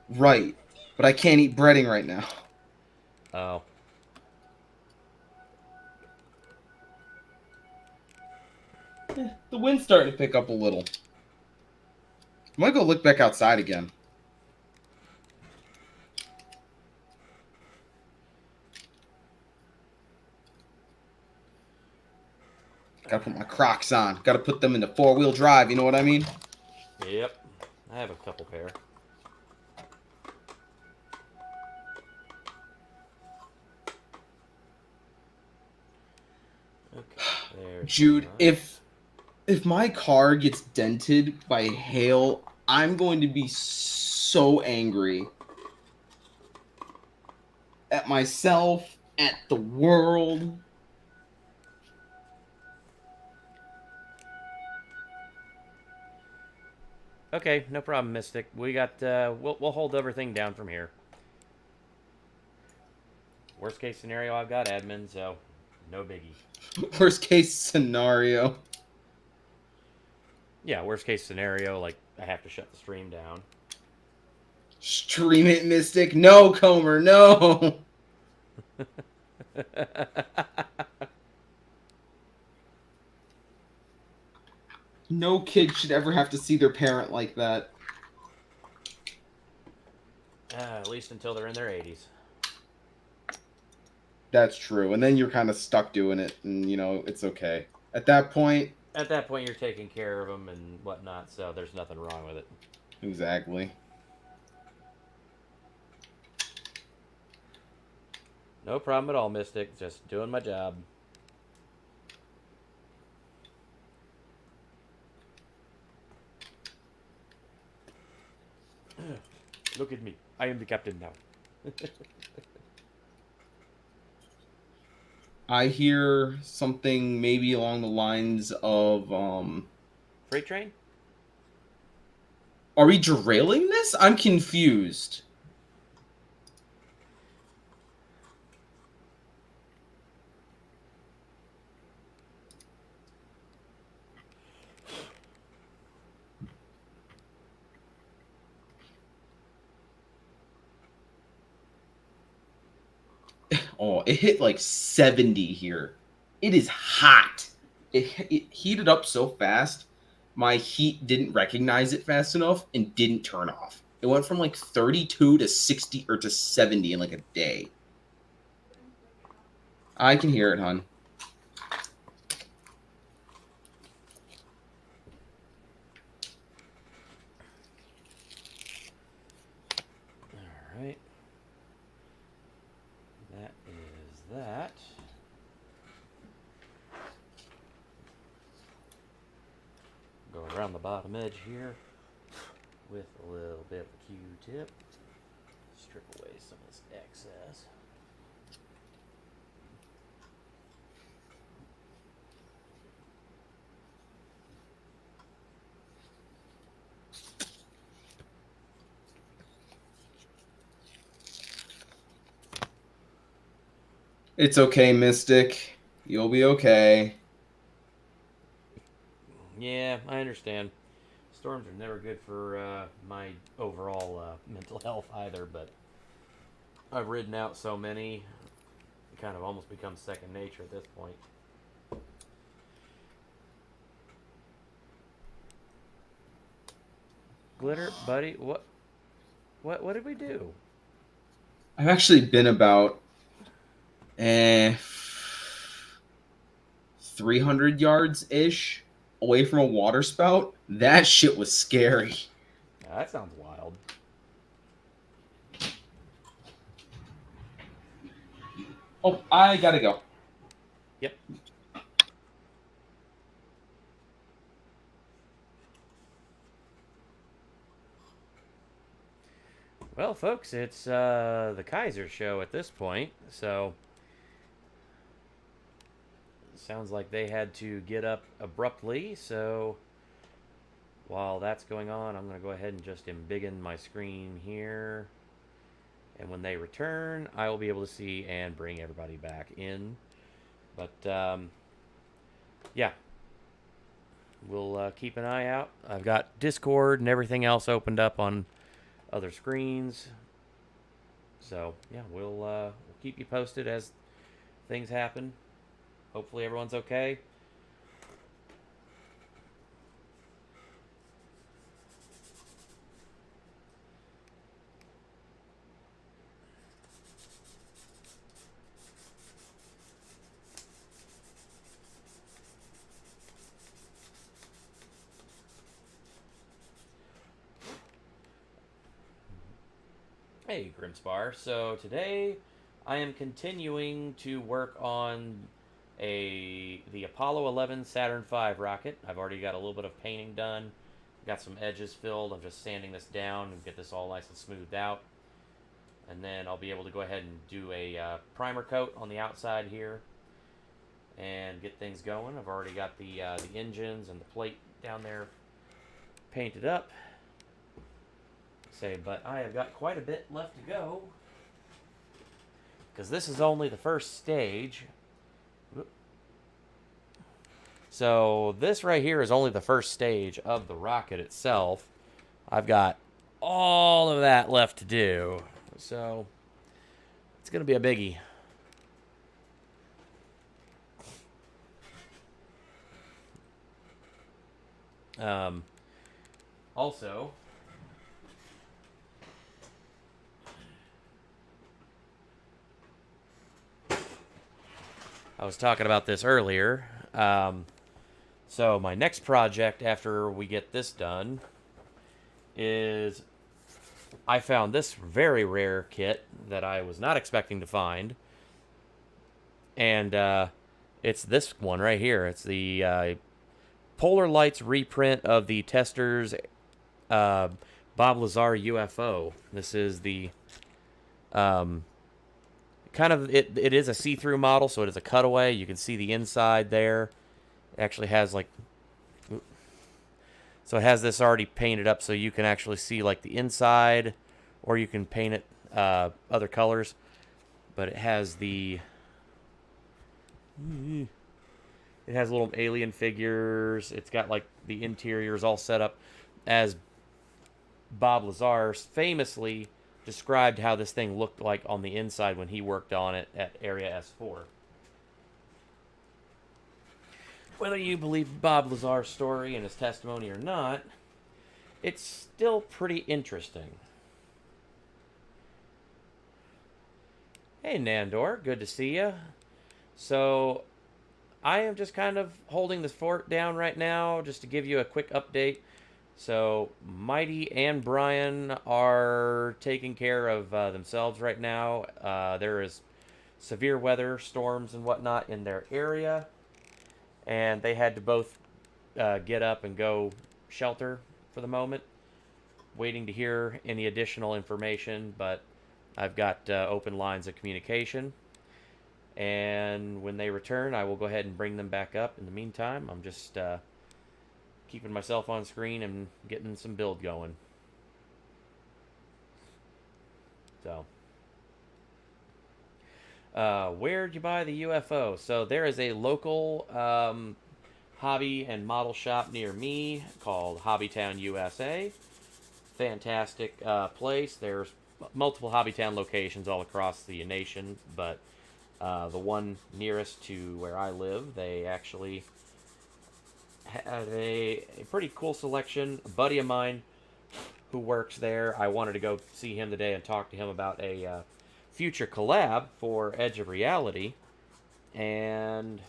D: Right. But I can't eat breading right now.
C: Oh.
D: The wind's starting to pick up a little. I'm gonna go look back outside again. Gotta put my Crocs on. Gotta put them into four-wheel drive, you know what I mean?
C: Yep. I have a couple pair. Okay. There's
D: Jude,
C: one.
D: if my car gets dented by hail, I'm going to be so angry at myself, at the world.
C: Okay, no problem, Mystic. We got we'll hold everything down from here. Worst case scenario, I've got admin, so no biggie.
D: Worst case scenario.
C: Yeah, worst case scenario, like I have to shut the stream down.
D: Stream it, Mystic. No, Comer, no. No kid should ever have to see their parent like that.
C: At least until they're in their 80s.
D: That's true. And then you're kind of stuck doing it, and it's okay. At that point,
C: At that point, you're taking care of them and whatnot, so there's nothing wrong with it.
D: exactly.
C: No problem at all, Mystic. Just doing my job. Look at me. I am the captain now.
D: I hear something maybe along the lines of,
C: Freight train?
D: are we derailing this? I'm confused. Oh, it hit like 70 here. It is hot. It heated up so fast, my heat didn't recognize it fast enough and didn't turn off. It went from like 32 to 60 or to 70 in like a day. I can hear it, hon.
C: Alright. That is that. Go around the bottom edge here with a little bit of a Q-tip. Strip away some of this excess.
D: It's okay, Mystic. You'll be okay.
C: Yeah, I understand. Storms are never good for my overall mental health either, but I've ridden out so many, it kind of almost becomes second nature at this point. Glitter, buddy, what did we do?
D: I've actually been about 300 yards ish away from a water spout. That shit was scary.
C: Yeah, that sounds wild.
D: Oh, I gotta go.
C: Yep. Well, folks, it's the Kaiser show at this point, so sounds like they had to get up abruptly, so while that's going on, I'm going to go ahead and just embiggen my screen here. And when they return, I will be able to see and bring everybody back in. But, yeah. We'll keep an eye out. I've got Discord and everything else opened up on other screens. So, yeah, we'll keep you posted as things happen. Hopefully everyone's okay. Hey, Grimspar. So today I am continuing to work on the Apollo 11 Saturn V rocket. I've already got a little bit of painting done. Got some edges filled. I'm just sanding this down and get this all nice and smoothed out. And then I'll be able to go ahead and do a primer coat on the outside here and get things going. I've already got the engines and the plate down there painted up. But I have got quite a bit left to go because this is only the first stage. So this right here is only the first stage of the rocket itself. I've got all of that left to do, so it's gonna be a biggie. Also, I was talking about this earlier. So my next project after we get this done is I found this very rare kit that I was not expecting to find. And it's this one right here. It's the Polar Lights reprint of the Testors Bob Lazar UFO. This is the kind of it is a see-through model, so it is a cutaway. You can see the inside there. It actually has like, so it has this already painted up, so you can actually see like the inside, or you can paint it other colors. But it has the it has little alien figures. It's got like the interiors all set up as Bob Lazar famously described how this thing looked like on the inside when he worked on it at Area S4. Whether you believe Bob Lazar's story and his testimony or not, it's still pretty interesting. Hey Nandor, good to see you. So, I am just kind of holding the fort down right now just to give you a quick update. So, Mighty and Brian are taking care of themselves right now. There is severe weather, storms and whatnot in their area. And they had to both get up and go shelter for the moment. Waiting to hear any additional information, but I've got open lines of communication. And when they return, I will go ahead and bring them back up. In the meantime, I'm just keeping myself on screen and getting some build going. So, where'd you buy the UFO? So there is a local hobby and model shop near me called Hobbytown USA. Fantastic place. There's multiple Hobbytown locations all across the nation, but the one nearest to where I live, they actually had a pretty cool selection. A buddy of mine who works there, I wanted to go see him today and talk to him about a future collab for Edge of Reality, and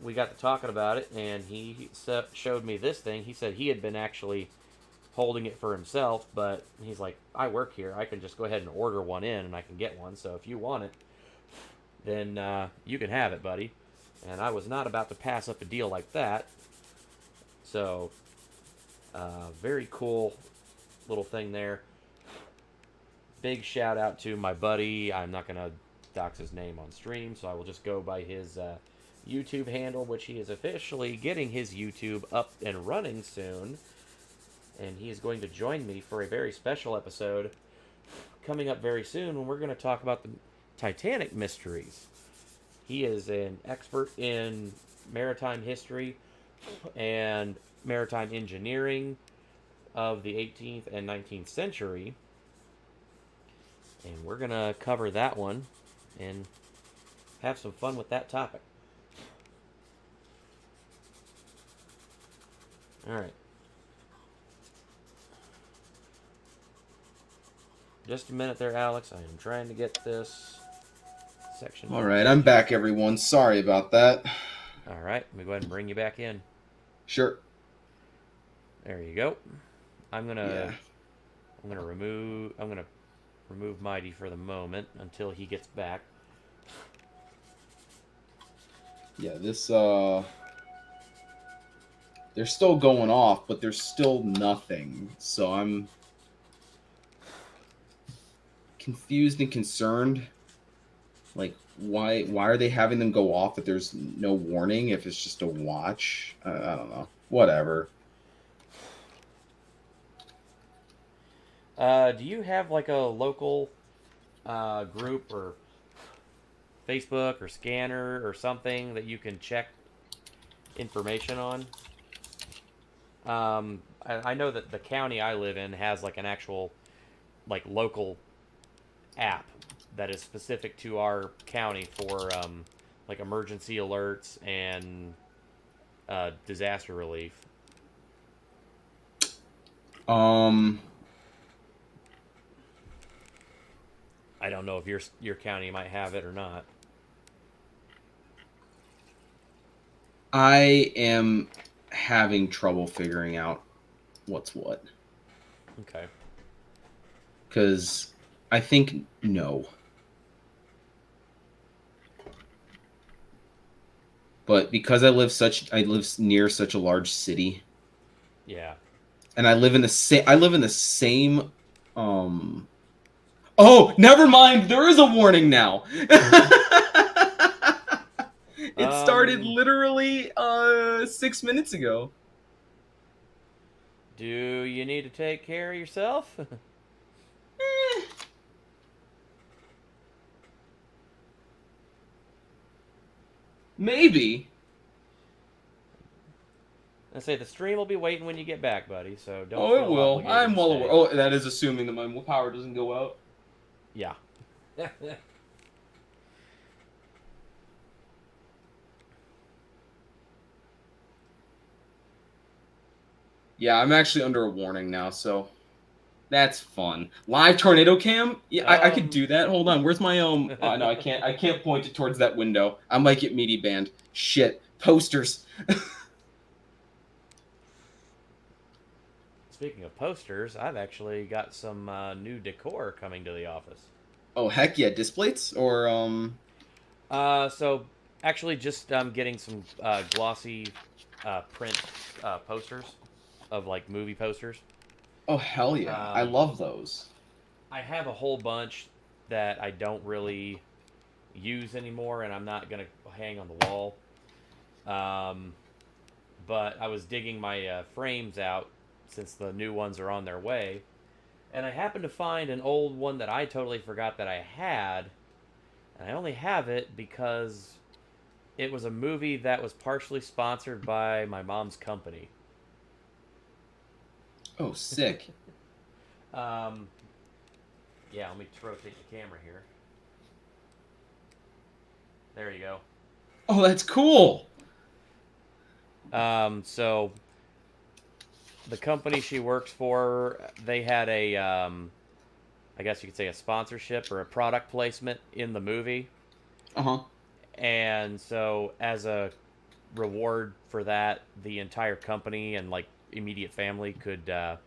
C: we got to talking about it, and he showed me this thing. He said he had been actually holding it for himself, but he's like, I work here, I can just go ahead and order one in and I can get one, so if you want it, then you can have it, buddy. And I was not about to pass up a deal like that. So very cool little thing there. Big shout out to my buddy. I'm not going to dox his name on stream, so I will just go by his YouTube handle, which he is officially getting his YouTube up and running soon. And he is going to join me for a very special episode coming up very soon when we're going to talk about the Titanic mysteries. He is an expert in maritime history and maritime engineering of the 18th and 19th century. And we're going to cover that one and have some fun with that topic. All right. Just a minute there, Alex. I am trying to get this section.
D: All right, I'm back, everyone. Sorry about that.
C: All right, let me go ahead and bring you back in.
D: Sure.
C: There you go. I'm gonna remove Mighty for the moment until he gets back.
D: Yeah, this they're still going off, but there's still nothing. So I'm confused and concerned. Like, why are they having them go off if there's no warning, if it's just a watch? I don't know. Whatever.
C: Do you have like a local group or Facebook or scanner or something that you can check information on? I know that the county I live in has like an actual like local app that is specific to our county for like emergency alerts and disaster relief. I don't know if your county might have it or not.
D: I am having trouble figuring out what's what.
C: Okay.
D: Because I think no. But because I live near such a large city.
C: Yeah.
D: And I live in the same Oh, never mind. There is a warning now. It started literally 6 minutes ago.
C: Do you need to take care of yourself?
D: Maybe.
C: I say the stream will be waiting when you get back, buddy. So don't.
D: Oh, it
C: feel
D: will.
C: obligated
D: I'm
C: to
D: well
C: stay.
D: aware. Oh, that is assuming that my power doesn't go out.
C: Yeah.
D: Yeah, I'm actually under a warning now, so that's fun. Live tornado cam? Yeah, I could do that. Hold on, where's my no, I can't. I can't point it towards that window. I might get meaty banned. Shit, posters.
C: Speaking of posters, I've actually got some new decor coming to the office.
D: Oh heck yeah, displays or
C: So actually, just getting some glossy print posters of like movie posters.
D: Oh hell yeah, I love those.
C: I have a whole bunch that I don't really use anymore, and I'm not gonna hang on the wall. Um, but I was digging my frames out since the new ones are on their way, and I happened to find an old one that I totally forgot that I had, and I only have it because it was a movie that was partially sponsored by my mom's company.
D: Oh, sick.
C: Um, yeah, let me rotate the camera here. There you go.
D: Oh, that's cool.
C: So the company she works for, they had a, I guess you could say a sponsorship or a product placement in the movie.
D: Uh-huh.
C: And so as a reward for that, the entire company and like immediate family could, oh,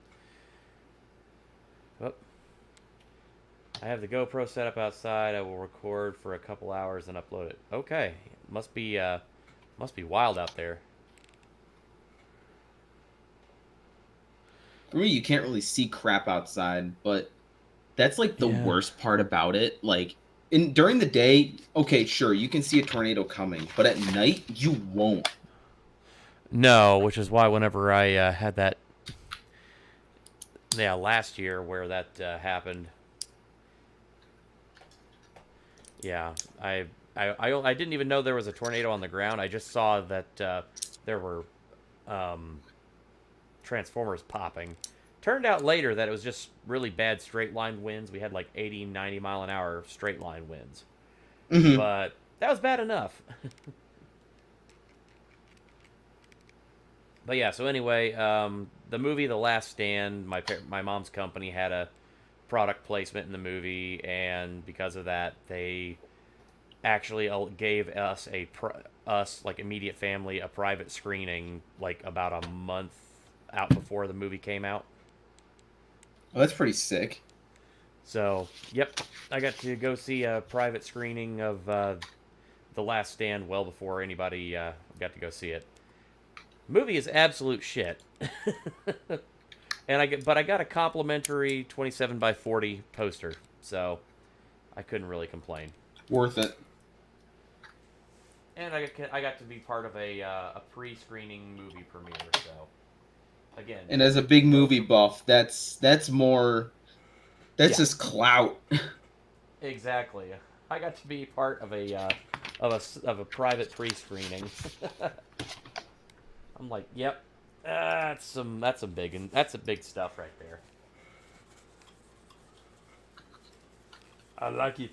C: I have the GoPro set up outside. I will record for a couple hours and upload it. Okay. Must be wild out there.
D: For me, you can't really see crap outside, but that's like the
C: Yeah.
D: worst part about it. Like during the day, okay, sure, you can see a tornado coming, but at night you won't.
C: No, which is why whenever I had that, yeah, last year where that happened, yeah, I didn't even know there was a tornado on the ground. I just saw that there were transformers popping. Turned out later that it was just really bad straight line winds. We had like 80, 90 mile an hour straight line winds.
D: Mhm.
C: But that was bad enough. But yeah, so anyway, the movie The Last Stand, my mom's company had a product placement in the movie, and because of that, they actually gave us us like immediate family a private screening like about a month out before the movie came out.
D: Oh, that's pretty sick.
C: So, yep, I got to go see a private screening of The Last Stand well before anybody got to go see it. Movie is absolute shit. And I got a complimentary 27 by 40 poster, so I couldn't really complain.
D: Worth it.
C: And I got to be part of a pre-screening movie premiere, so again.
D: And as a big movie buff, that's more. That's
C: Yeah.
D: just clout.
C: Exactly. I got to be part of a private pre-screening. I'm like, yep, that's some big stuff right there. I like it.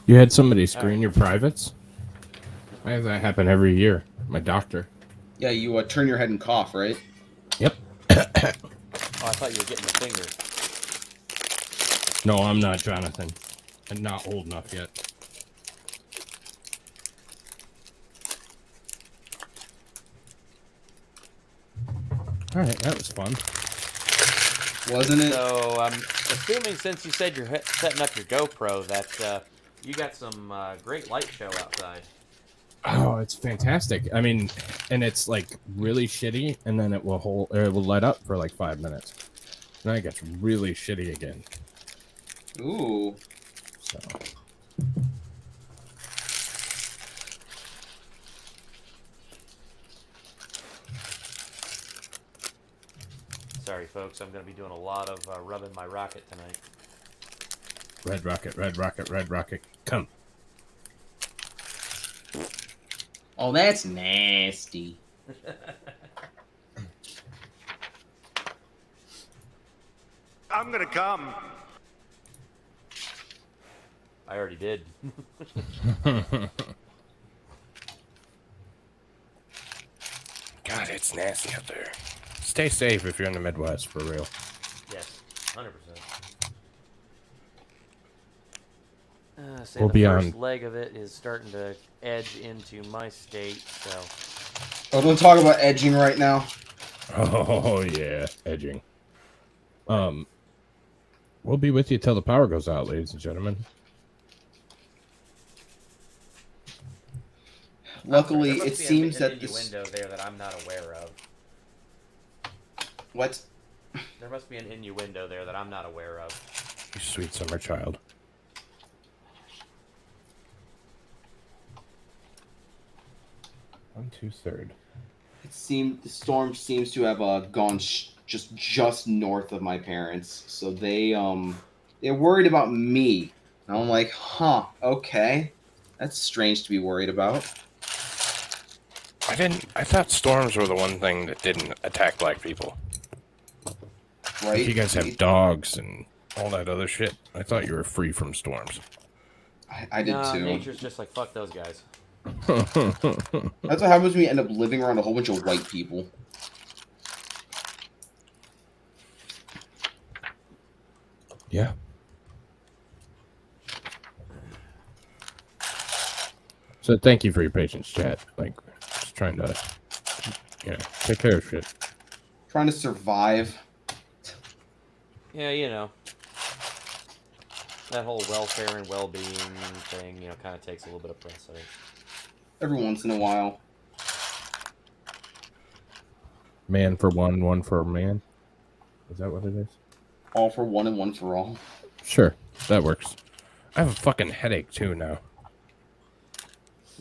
B: You had somebody screen your privates? I have that happen every year. My doctor.
D: Yeah, you turn your head and cough, right?
B: Yep.
C: Oh, I thought you were getting the finger.
B: No, I'm not Jonathan. I'm not old enough yet. All right, that was fun.
D: Wasn't it?
C: So I'm assuming since you said you're setting up your GoPro that you got some great light show outside.
B: Oh, it's fantastic. I mean, and it's like really shitty, and then it will light up for like 5 minutes. Then it gets really shitty again.
D: Ooh.
B: So
C: Sorry, folks. I'm going to be doing a lot of rubbing my rocket tonight.
B: red rocket, red rocket, red rocket, come.
D: Oh, that's nasty.
E: I'm gonna come.
C: I already did.
B: God, it's nasty out there. Stay safe if you're in the Midwest, for real.
C: Yes, 100%.
B: We'll
C: The
B: be
C: first
B: on-
C: leg of it is starting to edge into my state, so
D: Oh, don't talk about edging right now.
B: Oh yeah, edging. We'll be with you till the power goes out, ladies and gentlemen.
D: Luckily,
C: There must
D: it
C: be
D: seems
C: an
D: that this.
C: innuendo there that I'm not aware of.
D: What?
C: There must be an innuendo there that I'm not aware of.
B: You sweet summer child. One, two, third.
D: The storm seems to have gone just north of my parents, so they're worried about me. And I'm like, huh, okay, that's strange to be worried about.
B: I thought storms were the one thing that didn't attack black people.
D: Right?
B: You guys have dogs and all that other shit. I thought you were free from storms.
D: I did
C: Nah,
D: too.
C: nature's just like, fuck those guys.
D: That's what happens when you end up living around a whole bunch of white people.
B: Yeah. So thank you for your patience, chat. Like, just trying to, take care of shit.
D: Trying to survive.
C: Yeah, you know. That whole welfare and well-being thing, kind of takes a little bit of precedence.
D: Every once in a while.
B: Man for one for a man. Is that what it is?
D: All for one and one for all.
B: Sure, that works. I have a fucking headache too now.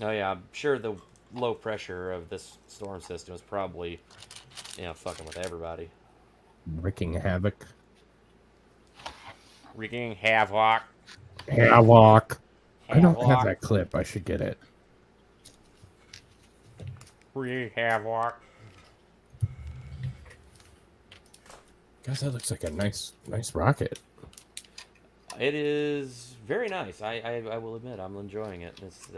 C: Oh yeah, I'm sure the low pressure of this storm system is probably, fucking with everybody.
B: Wreaking havoc.
C: Wreaking havoc.
B: Havoc. I don't have
C: Havoc.
B: that clip. I should get it.
C: Wreaking havoc.
B: Guys, that looks like a nice rocket.
C: It is very nice. I will admit I'm enjoying it. It's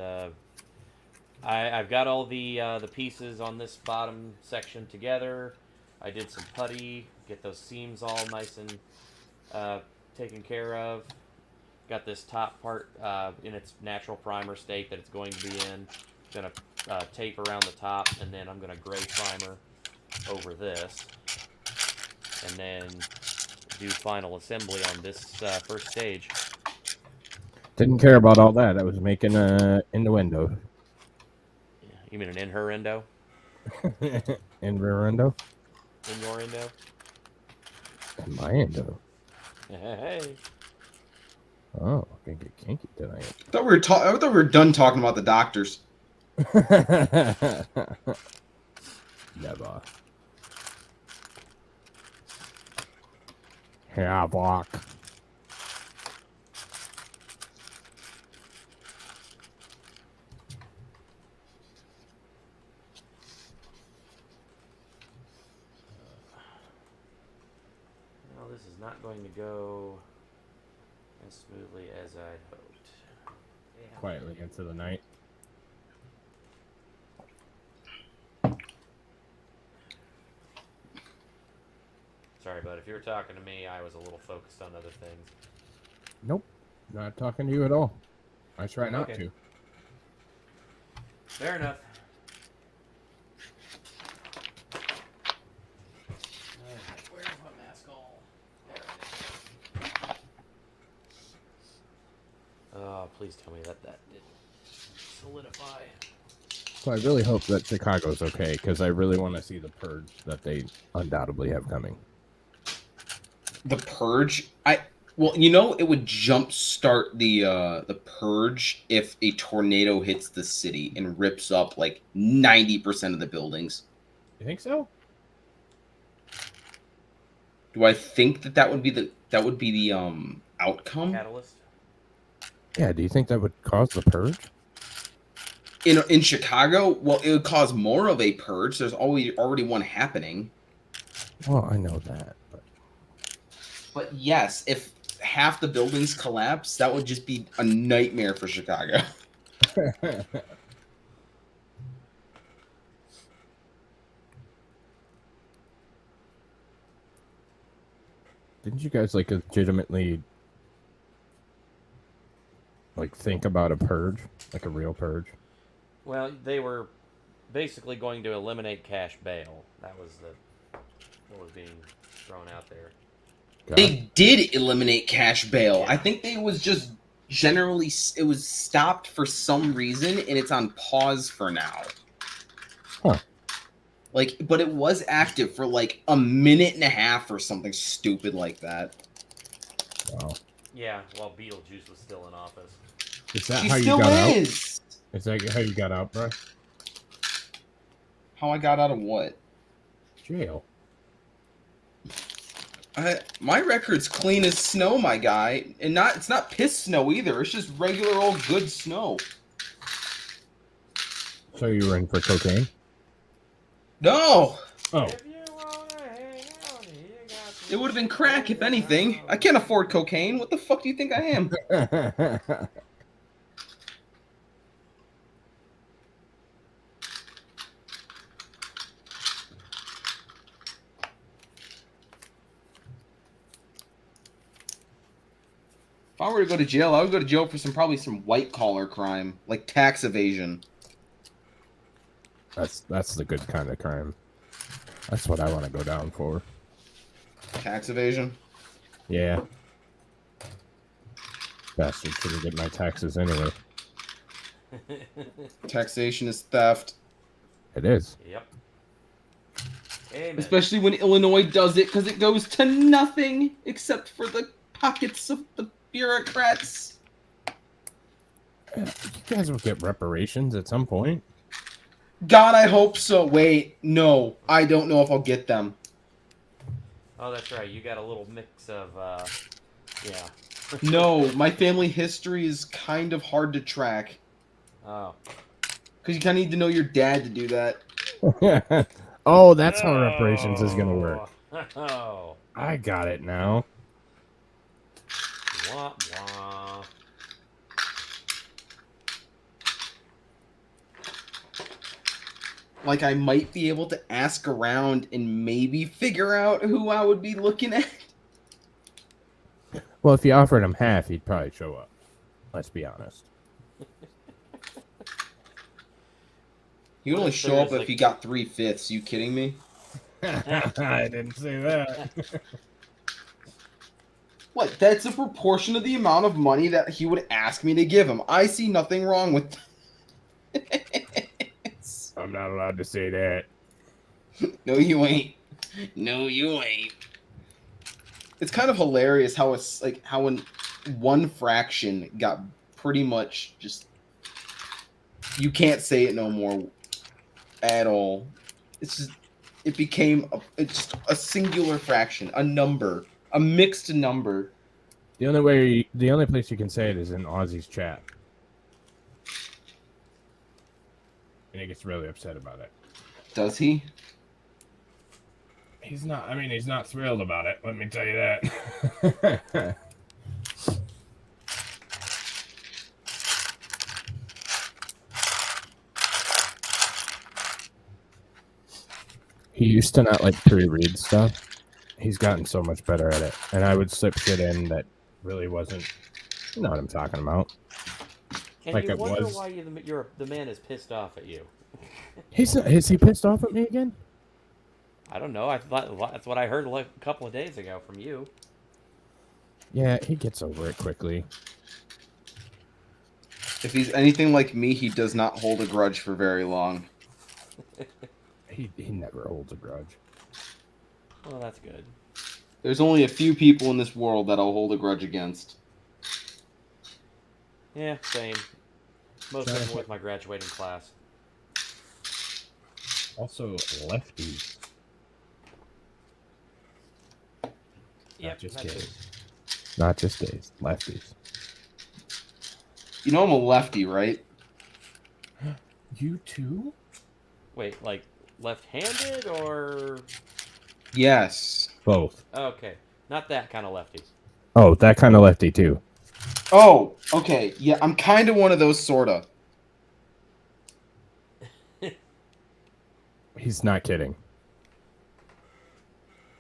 C: I've got all the pieces on this bottom section together. I did some putty, get those seams all nice and taken care of. Got this top part in its natural primer state that it's going to be in. Gonna tape around the top, and then I'm gonna gray primer over this, and then do final assembly on this first stage.
B: Didn't care about all that. I was making a innuendo.
C: You mean an in-her-endo?
B: Innuendo?
C: In your endo?
B: And my endo.
C: Hey.
B: Oh, gonna get kinky tonight.
D: I thought we were done talking about the doctors.
B: Never. Havoc.
C: Well, this is not going to go as smoothly as I'd hoped. Yeah.
B: Quietly into the night.
C: Sorry, bud. If you were talking to me, I was a little focused on other things.
B: Nope. Not talking to you at all. I try not
C: Okay.
B: to.
C: Fair enough. Alright, where's my mask all? There it is. Oh, please tell me that didn't solidify.
B: So I really hope that Chicago's okay, because I really want to see the purge that they undoubtedly have coming.
D: The Purge? It would jumpstart the Purge if a tornado hits the city and rips up like 90% of the buildings.
B: You think so?
D: Do I think that would be the outcome
C: Catalyst?
B: Yeah, do you think that would cause the purge?
D: in Chicago? Well, it would cause more of a purge. There's already one happening.
B: Well, I know that,
D: But yes, if half the buildings collapse, that would just be a nightmare for Chicago.
B: but... Didn't you guys legitimately think about a purge, like a real purge?
C: Well, they were basically going to eliminate cash bail. That was what was being thrown out there.
B: God.
D: They did eliminate cash bail. I think it was just it was stopped for some reason, and it's on pause for now.
B: Huh.
D: Like, but it was active for like a minute and a half or something stupid like that.
B: Wow.
C: Yeah, while Beetlejuice was still in office.
B: Is that
D: She
B: how you
D: still
B: got out?
D: is.
B: Is that how you got out, bro?
D: How I got out of what?
B: Jail.
D: My record's clean as snow, my guy, and it's not piss snow either. It's just regular old good snow.
B: So you were in for cocaine?
D: No,
B: Oh.
C: If you wanna hang out, you got to
D: it would have been crack if anything. I can't afford cocaine. What the fuck do you think I am? If I were to go to jail, I would go to jail for probably some white collar crime, like tax evasion.
B: That's the good kind of crime. That's what I want to go down for.
D: Tax evasion?
B: Yeah. Bastard shouldn't get my taxes anyway.
D: Taxation is theft.
B: It is.
C: Yep. Amen.
D: Especially when Illinois does it, because it goes to nothing except for the pockets of the bureaucrats.
B: You guys will get reparations at some point.
D: God, I hope so. Wait, no. I don't know if I'll get them.
C: Oh, that's right. You got a little mix of, yeah.
D: No, my family history is kind of hard to track.
C: Oh.
D: Because you kind of need to know your dad to do that.
B: Oh, that's how reparations is going to work.
C: Oh.
B: I got it now.
C: Wah, wah.
D: Like, I might be able to ask around and maybe figure out who I would be looking at.
B: Well, if you offered him half, he'd probably show up. Let's be honest.
D: He would only show up if he got 3/5. You kidding me?
B: I didn't say that.
D: What? That's a proportion of the amount of money that he would ask me to give him. I see nothing wrong with
B: I'm not allowed to say that.
D: No, you ain't. No, you ain't. It's kind of hilarious how it's like how in one fraction got pretty much just you can't say it no more at all. It's just it became it's a singular fraction, a number, a mixed number.
B: The only place you can say it is in Ozzy's chat. And he gets really upset about it.
D: Does he?
B: He's not thrilled about it, let me tell you that. He used to not like pre-read stuff. He's gotten so much better at it. And I would slip shit in that really wasn't, you know what I'm talking about.
C: Can
B: Like
C: you
B: it
C: wonder
B: was.
C: why the man is pissed off at you?
B: Is he pissed off at me again?
C: I don't know. I thought that's what I heard like a couple of days ago from you.
B: Yeah, he gets over it quickly.
D: If he's anything like me, he does not hold a grudge for very long.
B: He never holds a grudge.
C: Well, that's good.
D: There's only a few people in this world that I'll hold a grudge against.
C: Yeah, same. Most of them with my graduating class.
B: Also, lefties.
C: Yeah,
B: Not just
C: that too.
B: gays. Not just gays. Lefties.
D: You know I'm a lefty, right?
B: You too?
C: Wait, like left-handed or?
D: Yes.
B: Both.
C: Okay, not that kind of lefties.
B: Oh, that kind of lefty too.
D: Oh, okay. Yeah, I'm kind of one of those, sorta.
B: He's not kidding.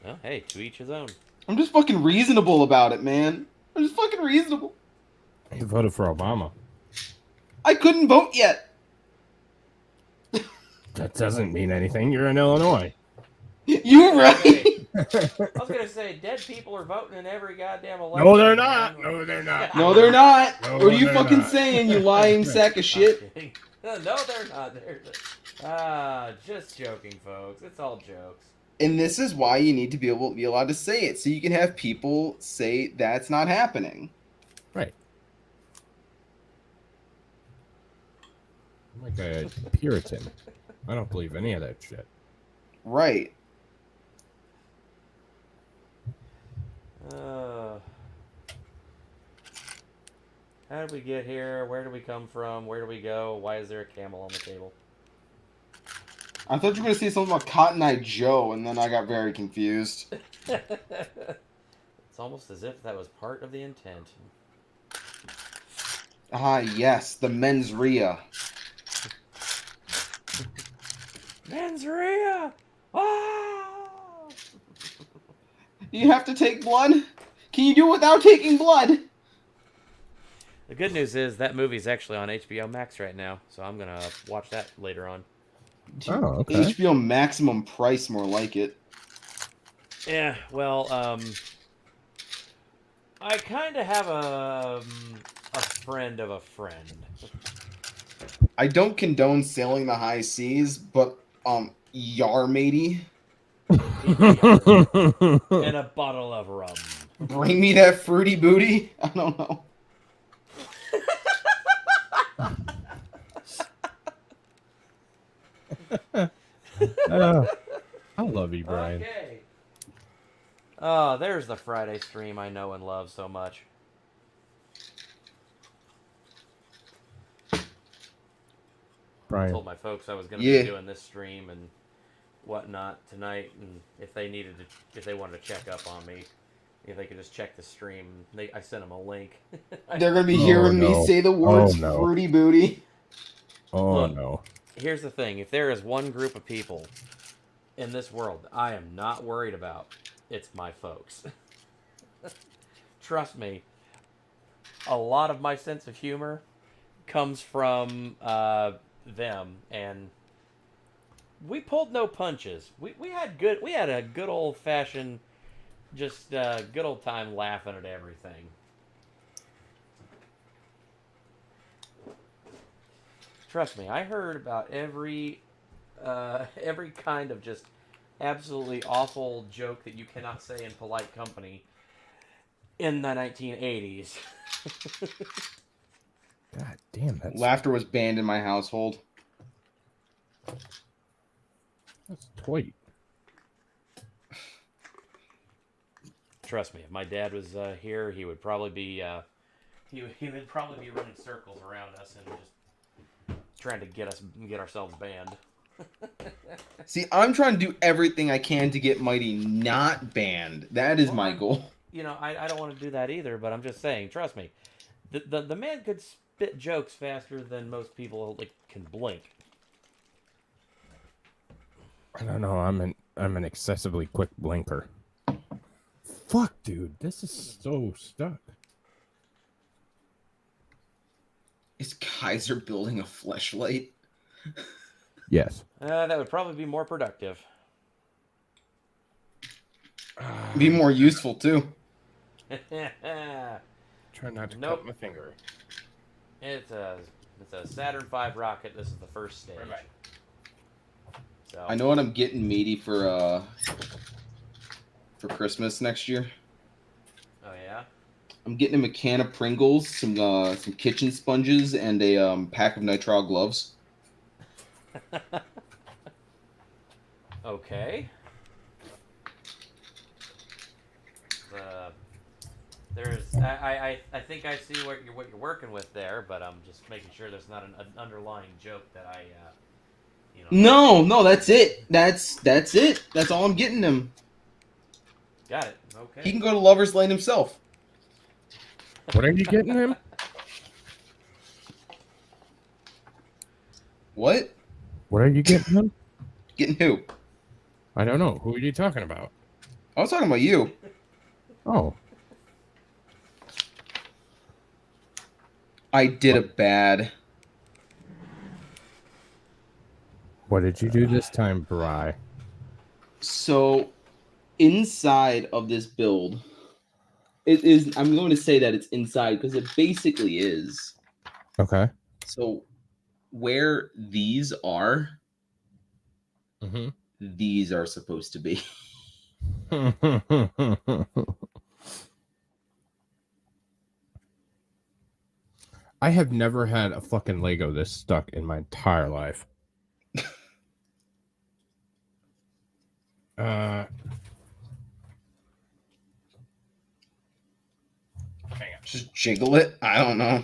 C: Well, hey, to each his own.
D: I'm just fucking reasonable about it, man. I'm just fucking reasonable.
B: He voted for Obama.
D: I couldn't vote yet.
B: That doesn't mean anything. You're in Illinois.
D: You're right.
C: Hey, I was gonna say, dead people are voting in every goddamn election.
B: No, they're not. No, they're not.
D: No, they're not.
B: No,
D: What are you
B: they're
D: fucking
B: not.
D: saying, you lying sack of shit?
C: No, they're not. Just joking, folks. It's all jokes.
D: And this is why you need to be allowed to say it, so you can have people say that's not happening.
B: Right. I'm like a Puritan. I don't believe any of that shit.
D: Right.
C: How did we get here? Where do we come from? Where do we go? Why is there a camel on the table?
D: I thought you were going to say something about Cotton Eye Joe, and then I got very confused.
C: It's almost as if that was part of the intent.
D: Ah, yes, the mens rea.
C: Manzaria! Ah!
D: You have to take blood? Can you do it without taking blood?
C: The good news is that movie's actually on HBO Max right now, so I'm gonna watch that later on.
B: Oh, okay.
D: HBO Maximum Price, more like it.
C: Yeah, well, I kind of have a friend of a friend.
D: I don't condone sailing the high seas, but yar matey,
C: And a bottle of rum.
D: bring me that fruity booty. I don't know.
B: I love you, Brian.
C: Okay. Oh, there's the Friday stream I know and love so much. I
B: Brian.
C: told my folks I was going to
D: Yeah.
C: be doing this stream and whatnot tonight, and if they wanted to check up on me, if they could just check the stream. I sent them a link.
D: They're gonna be
B: Oh,
D: hearing
B: no.
D: me say the words
B: Oh, no.
D: fruity booty.
B: Oh,
C: Look.
B: no.
C: Here's the thing: if there is one group of people in this world I am not worried about, it's my folks. Trust me, a lot of my sense of humor comes from them, and we pulled no punches. We had a good old fashioned, just good old time laughing at everything. Trust me, I heard about every kind of just absolutely awful joke that you cannot say in polite company in the 1980s.
B: God damn, that's
D: Laughter was banned in my household.
B: tight.
C: Trust me, if my dad was here, he would probably be he would probably be running circles around us and just trying to get ourselves banned.
D: See, I'm trying to do everything I can to get Mighty not banned. That is my goal.
C: You know, I don't want to do that either, but I'm just saying, trust me, the man could spit jokes faster than most people can blink.
B: I don't know. I'm an excessively quick blinker. Fuck, dude. This is so stuck.
D: Is Kaiser building a fleshlight?
B: Yes.
C: That would probably be more productive.
D: Be more useful too.
B: Try not to
C: Nope.
B: cut my finger.
C: It's a Saturn V rocket. This is the first stage.
B: Right.
C: So
D: I know what I'm getting Meaty for Christmas next year.
C: Oh yeah.
D: I'm getting him a can of Pringles, some kitchen sponges, and a pack of nitrile gloves.
C: Okay. I think I see what you're working with there, but I'm just making sure there's not an underlying joke that
D: No, that's it. That's it. That's all I'm getting him.
C: Got it. Okay.
D: He can go to Lover's Lane himself.
B: What are you getting him?
D: What?
B: What are you getting him?
D: Getting who?
B: I don't know. Who are you talking about?
D: I was talking about you.
B: Oh.
D: I did a bad.
B: What did you do this time, Bri?
D: So, inside of this build, it is. I'm going to say that it's inside because it basically is.
B: Okay.
D: So, where these are,
B: Mm-hmm.
D: These are supposed to be.
B: I have never had a fucking Lego this stuck in my entire life. Hang on.
D: Just jiggle it. I don't know.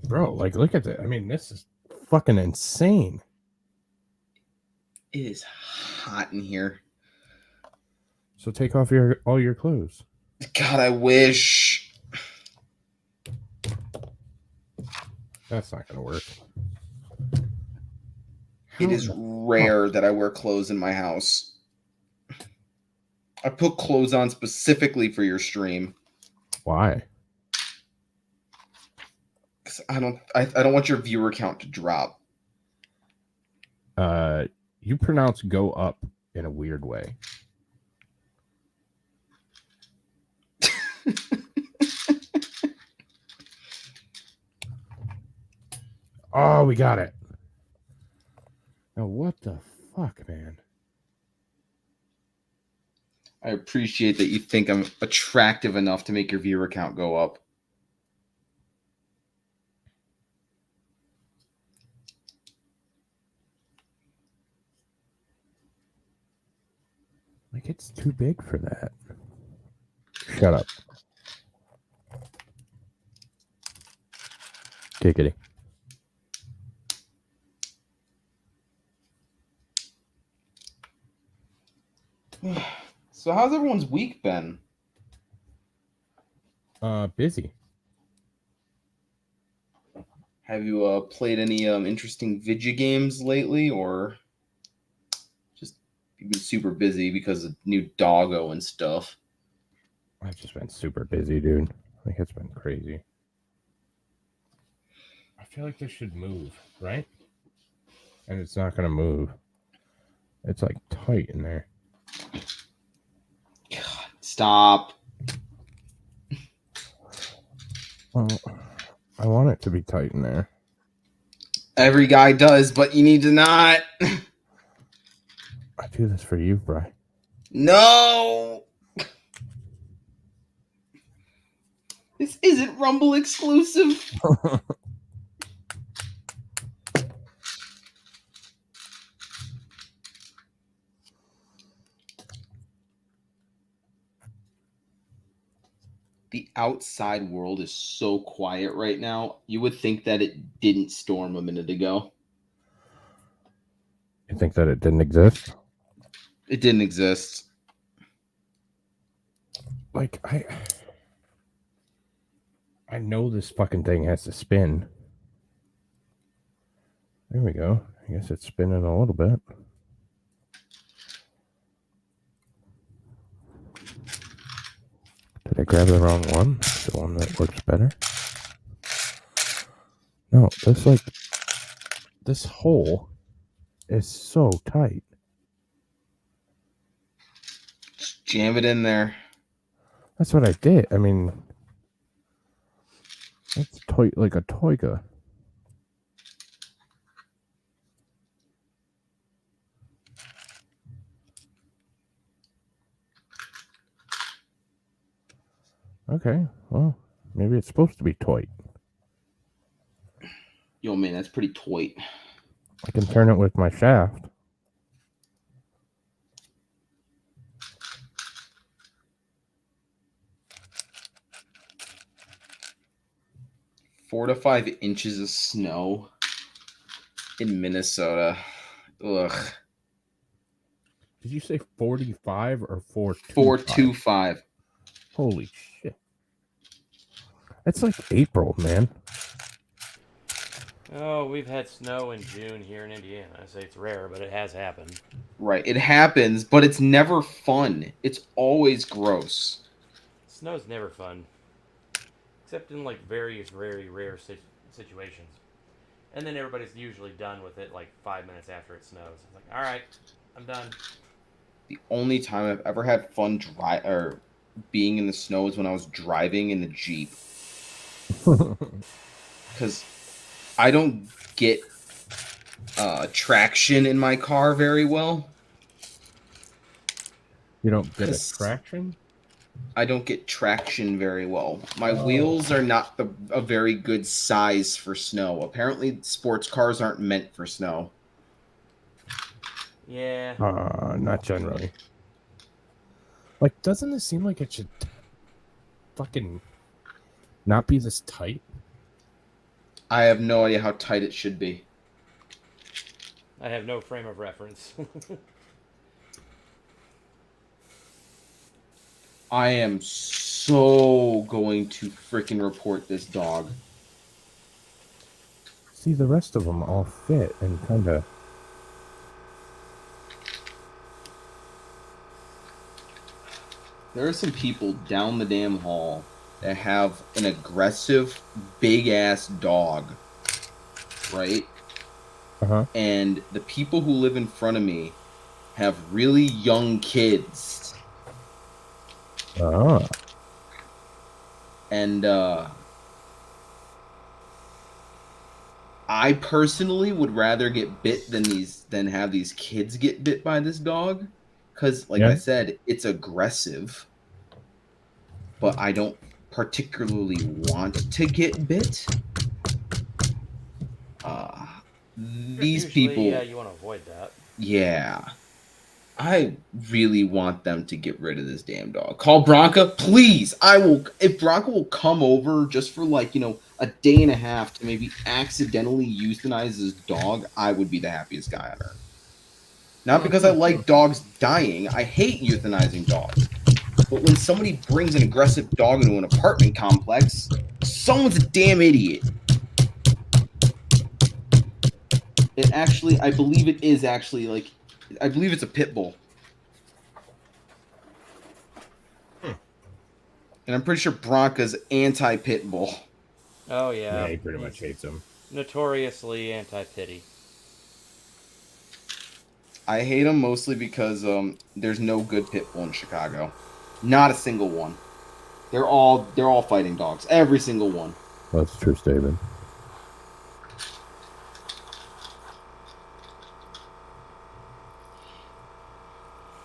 B: Bro, like, look at that. I mean, this is fucking insane.
D: It is hot in here.
B: So take off all your clothes.
D: God, I wish.
B: That's not gonna work.
D: It is rare that I wear clothes in my house. I put clothes on specifically for your stream.
B: Why?
D: Because I don't want your viewer count to drop.
B: You pronounce "go up" in a weird way. Oh, we got it. Now, what the fuck, man?
D: I appreciate that you think I'm attractive enough to make your viewer count go up.
B: Like, it's too big for that. Shut up. Giggity.
D: So how's everyone's week been?
B: Busy.
D: Have you played any interesting video games lately, or just you've been super busy because of new doggo and stuff?
B: I've just been super busy, dude. Like, it's been crazy. I feel like this should move, right? And it's not gonna move. It's like tight in there.
D: God, stop.
B: Well, I want it to be tight in there.
D: Every guy does, but you need to not.
B: I do this for you, Bri.
D: No. This isn't Rumble exclusive. The outside world is so quiet right now. You would think that it didn't storm a minute ago.
B: You think that it didn't exist?
D: It didn't exist.
B: Like, I know this fucking thing has to spin. There we go. I guess it's spinning a little bit. Did I grab the wrong one? The one that works better? No, this hole is so tight.
D: Just jam it in there.
B: That's what I did. I mean, it's tight like a toiga. Okay, well, maybe it's supposed to be tight.
D: Yo, man, that's pretty tight.
B: I can turn it with my shaft.
D: Four to 5 inches of snow in Minnesota. Ugh.
B: Did you say 45 or 425?
D: 425.
B: Holy shit. That's like April, man.
C: Oh, we've had snow in June here in Indiana. I say it's rare, but it has happened.
D: Right. It happens, but it's never fun. It's always gross.
C: Snow's never fun. except in like very rare situations. And then everybody's usually done with it like 5 minutes after it snows. It's like, all right, I'm done.
D: The only time I've ever had fun being in the snow is when I was driving in the Jeep. Because I don't get traction in my car very well.
B: You don't get a
D: 'Cause
B: traction?
D: I don't get traction very well. My wheels are not a very good size for snow. Apparently, sports cars aren't meant for snow.
C: Yeah.
B: Not generally. Like, doesn't it seem like it should fucking not be this tight?
D: I have no idea how tight it should be.
C: I have no frame of reference.
D: I am so going to freaking report this dog.
B: See, the rest of them all fit and kind of.
D: There are some people down the damn hall that have an aggressive, big-ass dog, right?
B: Uh-huh.
D: And the people who live in front of me have really young kids.
B: Ah.
D: And I personally would rather get bit than have these kids get bit by this dog, because like
B: Yeah.
D: I said, it's aggressive, but I don't particularly want to get bit. These
C: Usually,
D: people,
C: you want to avoid that.
D: yeah, I really want them to get rid of this damn dog. Call Bronca, please. I will. If Bronca will come over just for like, a day and a half to maybe accidentally euthanize his dog, I would be the happiest guy on earth. Not because I like dogs dying. I hate euthanizing dogs. But when somebody brings an aggressive dog into an apartment complex, someone's a damn idiot. I believe it is actually like, I believe it's a pit bull. And I'm pretty sure Bronca's anti-pit bull.
C: Oh yeah.
B: Yeah, he pretty much hates them.
C: Notoriously anti-pity.
D: I hate him mostly because there's no good pit bull in Chicago. Not a single one. They're all fighting dogs. Every single one.
B: That's a true statement.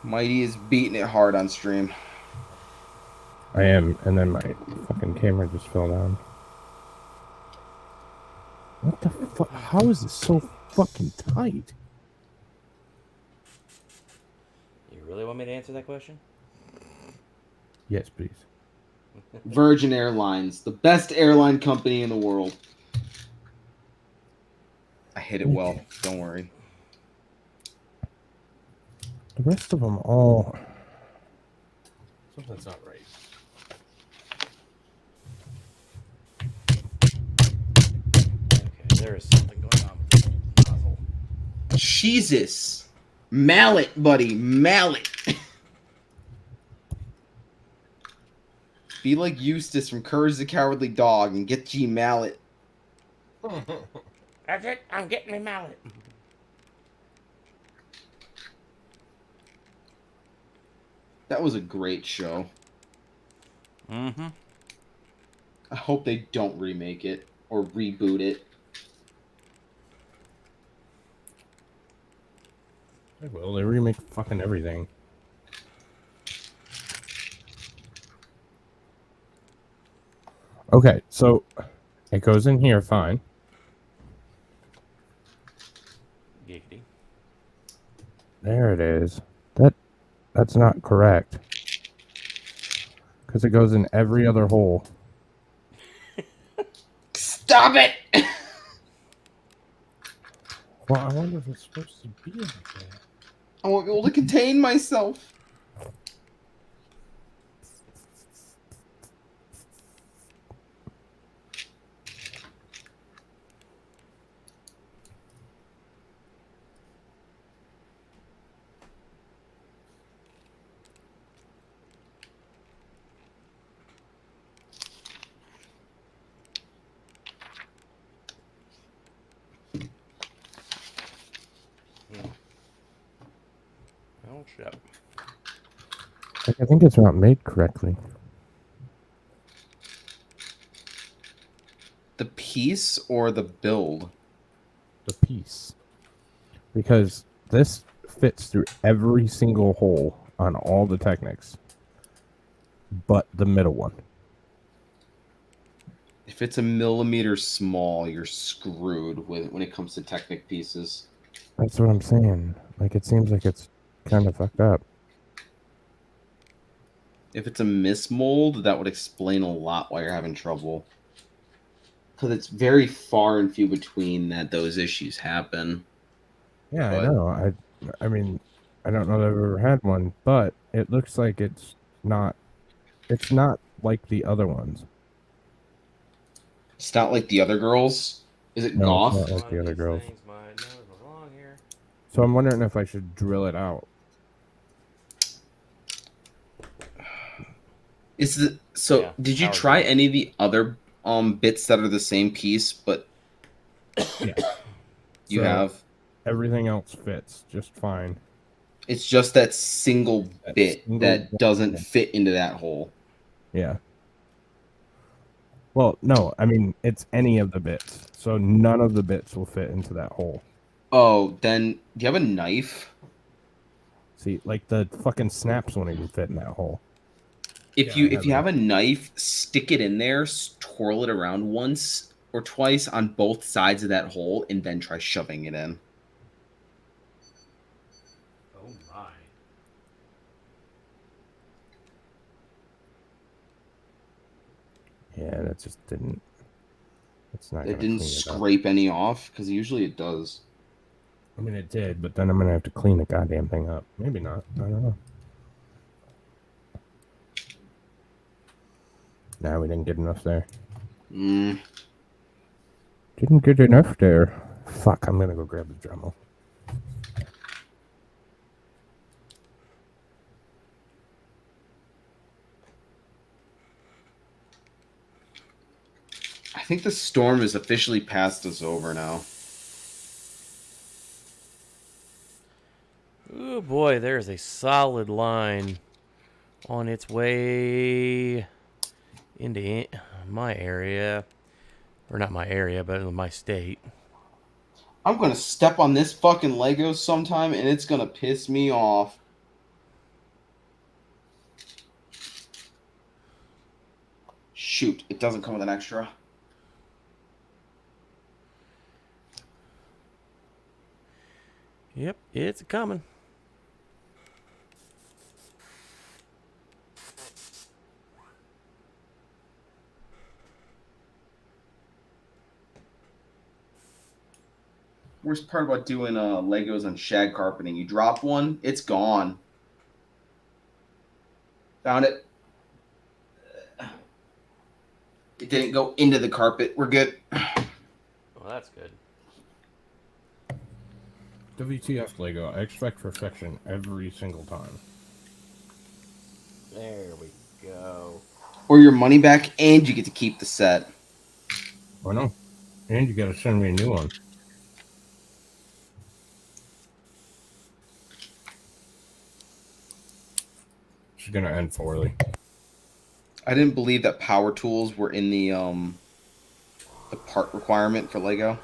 D: Mighty is beating it hard on stream.
B: I am, and then my fucking camera just fell down. What the fuck? How is this so fucking tight?
C: You really want me to answer that question?
B: Yes, please.
D: Virgin Airlines, the best airline company in the world. I hit it well. Don't worry.
B: The rest of them all. Something's not right.
C: Okay, there is something going on with this puzzle.
D: Jesus. Mallet, buddy. Mallet. Be like Eustace from Courage the Cowardly Dog and get G Mallet.
C: That's it. I'm getting my mallet.
D: That was a great show.
C: Mm-hmm.
D: I hope they don't remake it or reboot it.
B: They will. They remake fucking everything. Okay, so it goes in here fine.
C: Giggity.
B: There it is. That's not correct. Because it goes in every other hole.
D: Stop it!
B: Well, I wonder if it's supposed to be like that.
D: I won't be able to contain myself.
C: show.
B: Like, I think it's not made correctly.
D: The piece or the build?
B: The piece. Because this fits through every single hole on all the Technics, but the middle one.
D: If it's a millimeter small, you're screwed with when it comes to Technic pieces.
B: That's what I'm saying. Like, it seems like it's kind of fucked up.
D: If it's a mismold, that would explain a lot why you're having trouble. Because it's very far and few between that those issues happen.
B: Yeah,
D: But-
B: I know. I mean, I don't know that I've ever had one, but it looks like it's not like the other ones.
D: It's not like the other girls. Is it
B: No,
D: goth?
B: it's not like the other
C: These
B: girls.
C: things might not belong here.
B: So I'm wondering if I should drill it out.
D: Is the so?
C: Yeah,
D: did you
C: power
D: try
C: drill.
D: any of the other bits that are the same piece, but
B: Yeah.
D: you
B: So
D: have?
B: everything else fits just fine.
D: It's just that single
B: That
D: bit
B: single
D: that
B: bit,
D: doesn't
B: yeah.
D: fit into that hole.
B: Yeah. Well, no, I mean it's any of the bits. So none of the bits will fit into that hole.
D: Oh, then do you have a knife?
B: See, like the fucking snaps won't even fit in that hole.
D: If
B: Yeah, I
D: you
B: have
D: have a knife, stick it in there, twirl it around once or twice on both sides of that hole, and then try shoving it in.
C: Oh my.
B: Yeah, that just didn't. It's not.
D: It
B: gonna
D: didn't
B: clean it up.
D: scrape any off because usually it does.
B: I mean, it did, but then I'm gonna have to clean the goddamn thing up. Maybe not. I don't know. Nah, we didn't get enough there.
D: Mm.
B: Didn't get enough there. Fuck, I'm gonna go grab the Dremel.
D: I think the storm has officially passed us over now.
C: Oh boy, there's a solid line on its way into my area. Or not my area, but my state.
D: I'm gonna step on this fucking Lego sometime, and it's gonna piss me off. Shoot, it doesn't come with an extra.
C: Yep, it's coming.
D: Worst part about doing Legos on shag carpeting, you drop one, it's gone. Found it. It didn't go into the carpet. We're good.
C: Well, that's good.
B: WTF Lego, I expect perfection every single time.
C: There we go.
D: Or your money back, and you get to keep the set.
B: I know. And you gotta send me a new one. She's gonna end poorly.
D: I didn't believe that power tools were in the part requirement for Lego.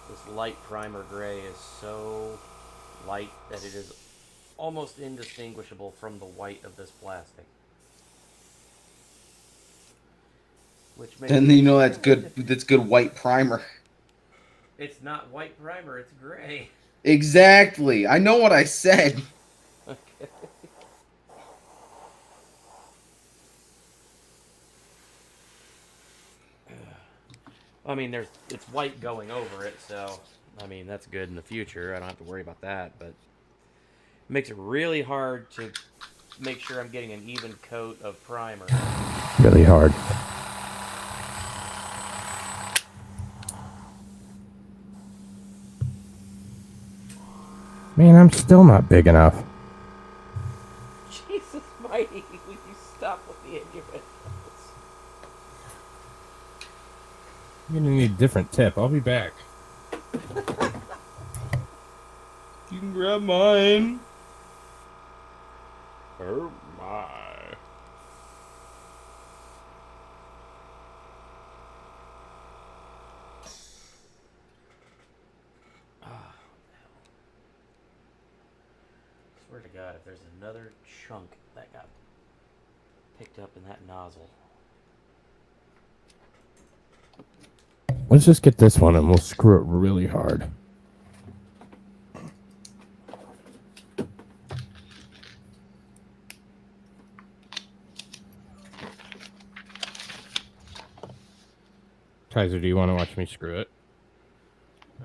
C: This light primer gray is so light that it is almost indistinguishable from the white of this plastic. Which makes
D: And
C: it
D: you know that's
C: extremely
D: good.
C: difficult.
D: That's good white primer.
C: It's not white primer, it's gray.
D: Exactly. I know what I said.
C: Okay. I mean, it's white going over it, so I mean that's good in the future. I don't have to worry about that, but it makes it really hard to make sure I'm getting an even coat of primer.
B: Really hard. Man, I'm still not big enough.
C: Jesus mighty, will you stop with the innuendos?
B: You're gonna need a different tip. I'll be back.
D: You can grab mine.
B: Oh my.
C: Swear to God, if there's another chunk that got picked up in that nozzle.
B: Let's just get this one and we'll screw it really hard. Kaiser, do you want to watch me screw it?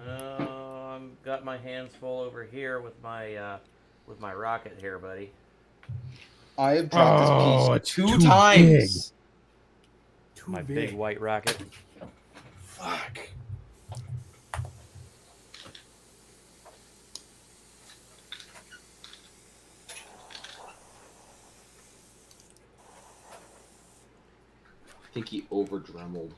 C: I've got my hands full over here with my rocket here, buddy.
D: I have dropped
B: Oh,
D: this
B: it's
D: piece two
B: too
D: times.
C: My big white rocket.
D: Fuck. I think he over dremeled.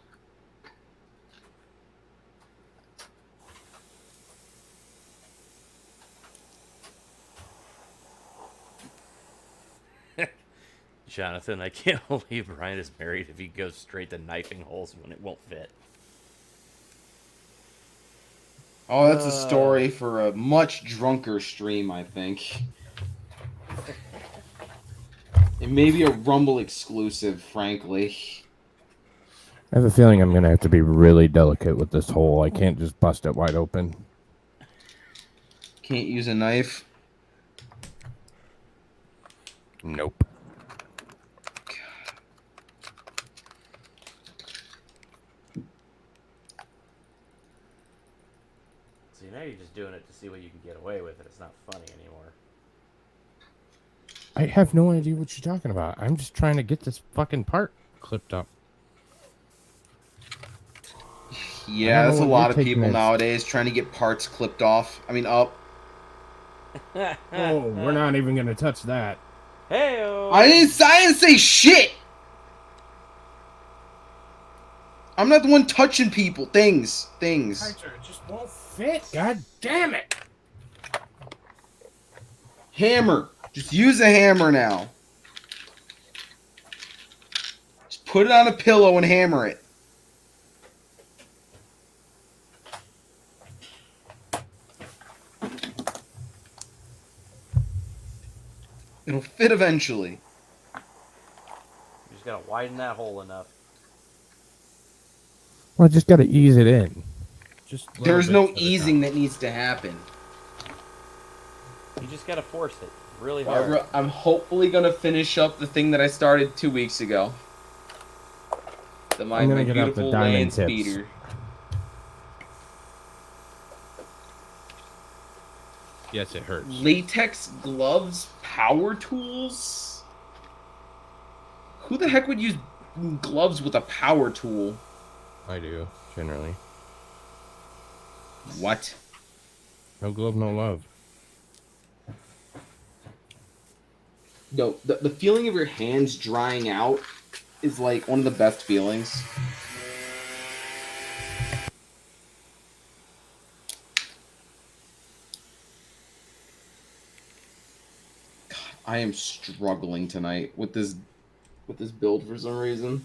C: Jonathan, I can't believe Brian is married if he goes straight to knifing holes when it won't fit.
D: Oh, that's a story for a much drunker stream, I think. It may be a Rumble exclusive, frankly.
B: I have a feeling I'm going to have to be really delicate with this hole. I can't just bust it wide open.
D: Can't use a knife.
B: Nope.
C: See, now you're just doing it to see what you can get away with, and it's not funny anymore.
B: I have no idea what you're talking about. I'm just trying to get this fucking part clipped up.
D: Yeah, that's a
B: what
D: lot
B: you're
D: of
B: taking
D: people
B: as-
D: nowadays trying to get parts clipped off. I mean, up.
B: Oh, we're not even going to touch that.
C: Hey-o!
D: I didn't say shit! I'm not the one touching people. Things.
B: Kaiser, it just won't fit. God damn it.
D: Hammer. Just use a hammer now. Just put it on a pillow and hammer it. It'll fit eventually.
C: You just gotta widen that hole enough.
B: Well, I just got to ease it in. Just little
D: There's no
B: bits at a
D: easing
B: time.
D: that needs to happen.
C: You just gotta force it really hard.
D: Barbara, I'm hopefully gonna finish up the thing that I started 2 weeks ago. My
B: I'm gonna get out the
D: beautiful
B: diamond
D: land
B: tips.
D: speeder.
B: Yes, it hurts.
D: Latex gloves, power tools. Who the heck would use gloves with a power tool?
B: I do, generally.
D: What?
B: No glove, no love.
D: No, the feeling of your hands drying out is like one of the best feelings. God, I am struggling tonight with this build for some reason.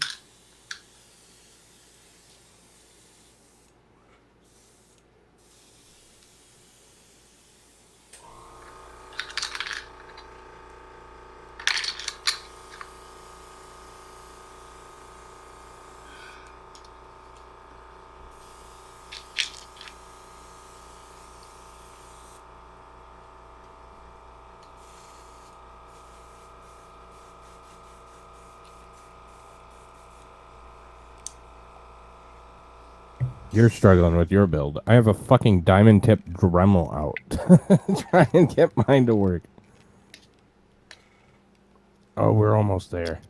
B: You're struggling with your build. I have a fucking diamond tip Dremel out. Try and get mine to work. Oh, we're almost there.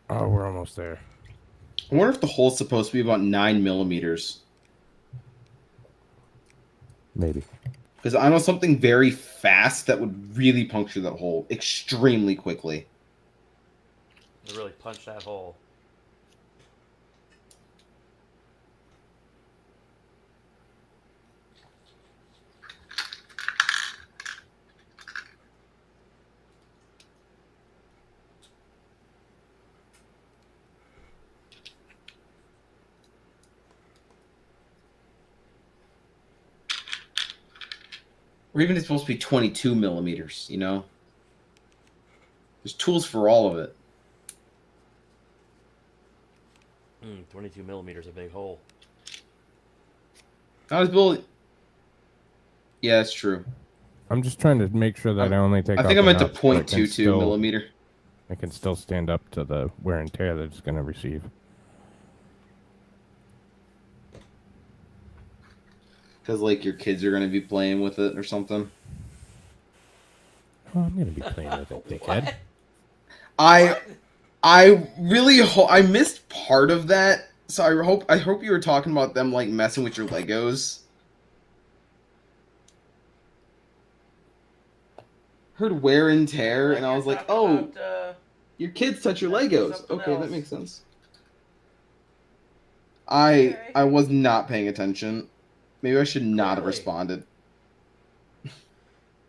B: Oh, we're almost there.
D: I wonder if the hole's supposed to be about 9 millimeters.
B: Maybe.
D: Because I know something very fast that would really puncture that hole extremely quickly.
C: To really punch that hole.
D: Or even it's supposed to be 22 millimeters, you know? There's tools for all of it.
C: 22 millimeters, a big hole.
D: I was building. Yeah, that's true.
B: I'm just trying to make sure that I only take
D: I
B: off
D: think I
B: the
D: meant to
B: nuts, but it can
D: 0.22
B: still-
D: millimeter.
B: It can still stand up to the wear and tear that it's going to receive.
D: Because, like, your kids are going to be playing with it or something.
B: Oh, I'm going to be playing with it, dickhead.
D: I really hope I missed part of that. So I hope you were talking about them like messing with your Legos. Heard wear and tear, and I was like, oh, your kids touch your Legos.
C: something
D: Okay, that
C: else.
D: makes sense. I was not paying attention. Maybe I should not have
C: Really?
D: responded.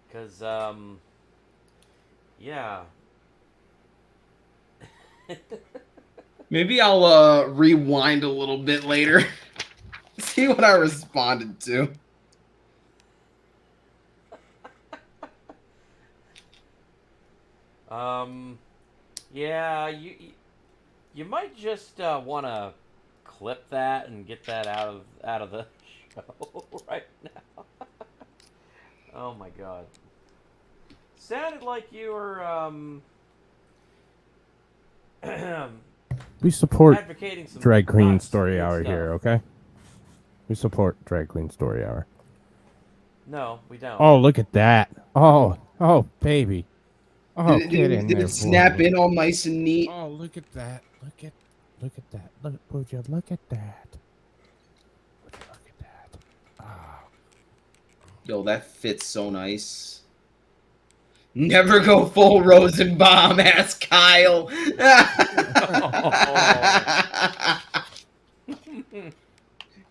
C: Because, yeah.
D: Maybe I'll rewind a little bit later. See what I responded to.
C: Yeah, you might just want to clip that and get that out of the show right now. Oh my god. Sounded like you were
B: We support
C: advocating some
B: Drag Queen
C: not
B: Story
C: good
B: Hour
C: stuff.
B: here, okay? We support Drag Queen Story Hour.
C: No, we don't.
B: Oh, look at that. Oh, baby. Oh, get in
D: Did
B: there,
D: it snap
B: boy.
D: in all nice and neat?
B: Oh, look at that. Look at that. Would you look at that? Would you look at that? Oh.
D: Yo, that fits so nice. Never go full Rosenbaum, ask Kyle.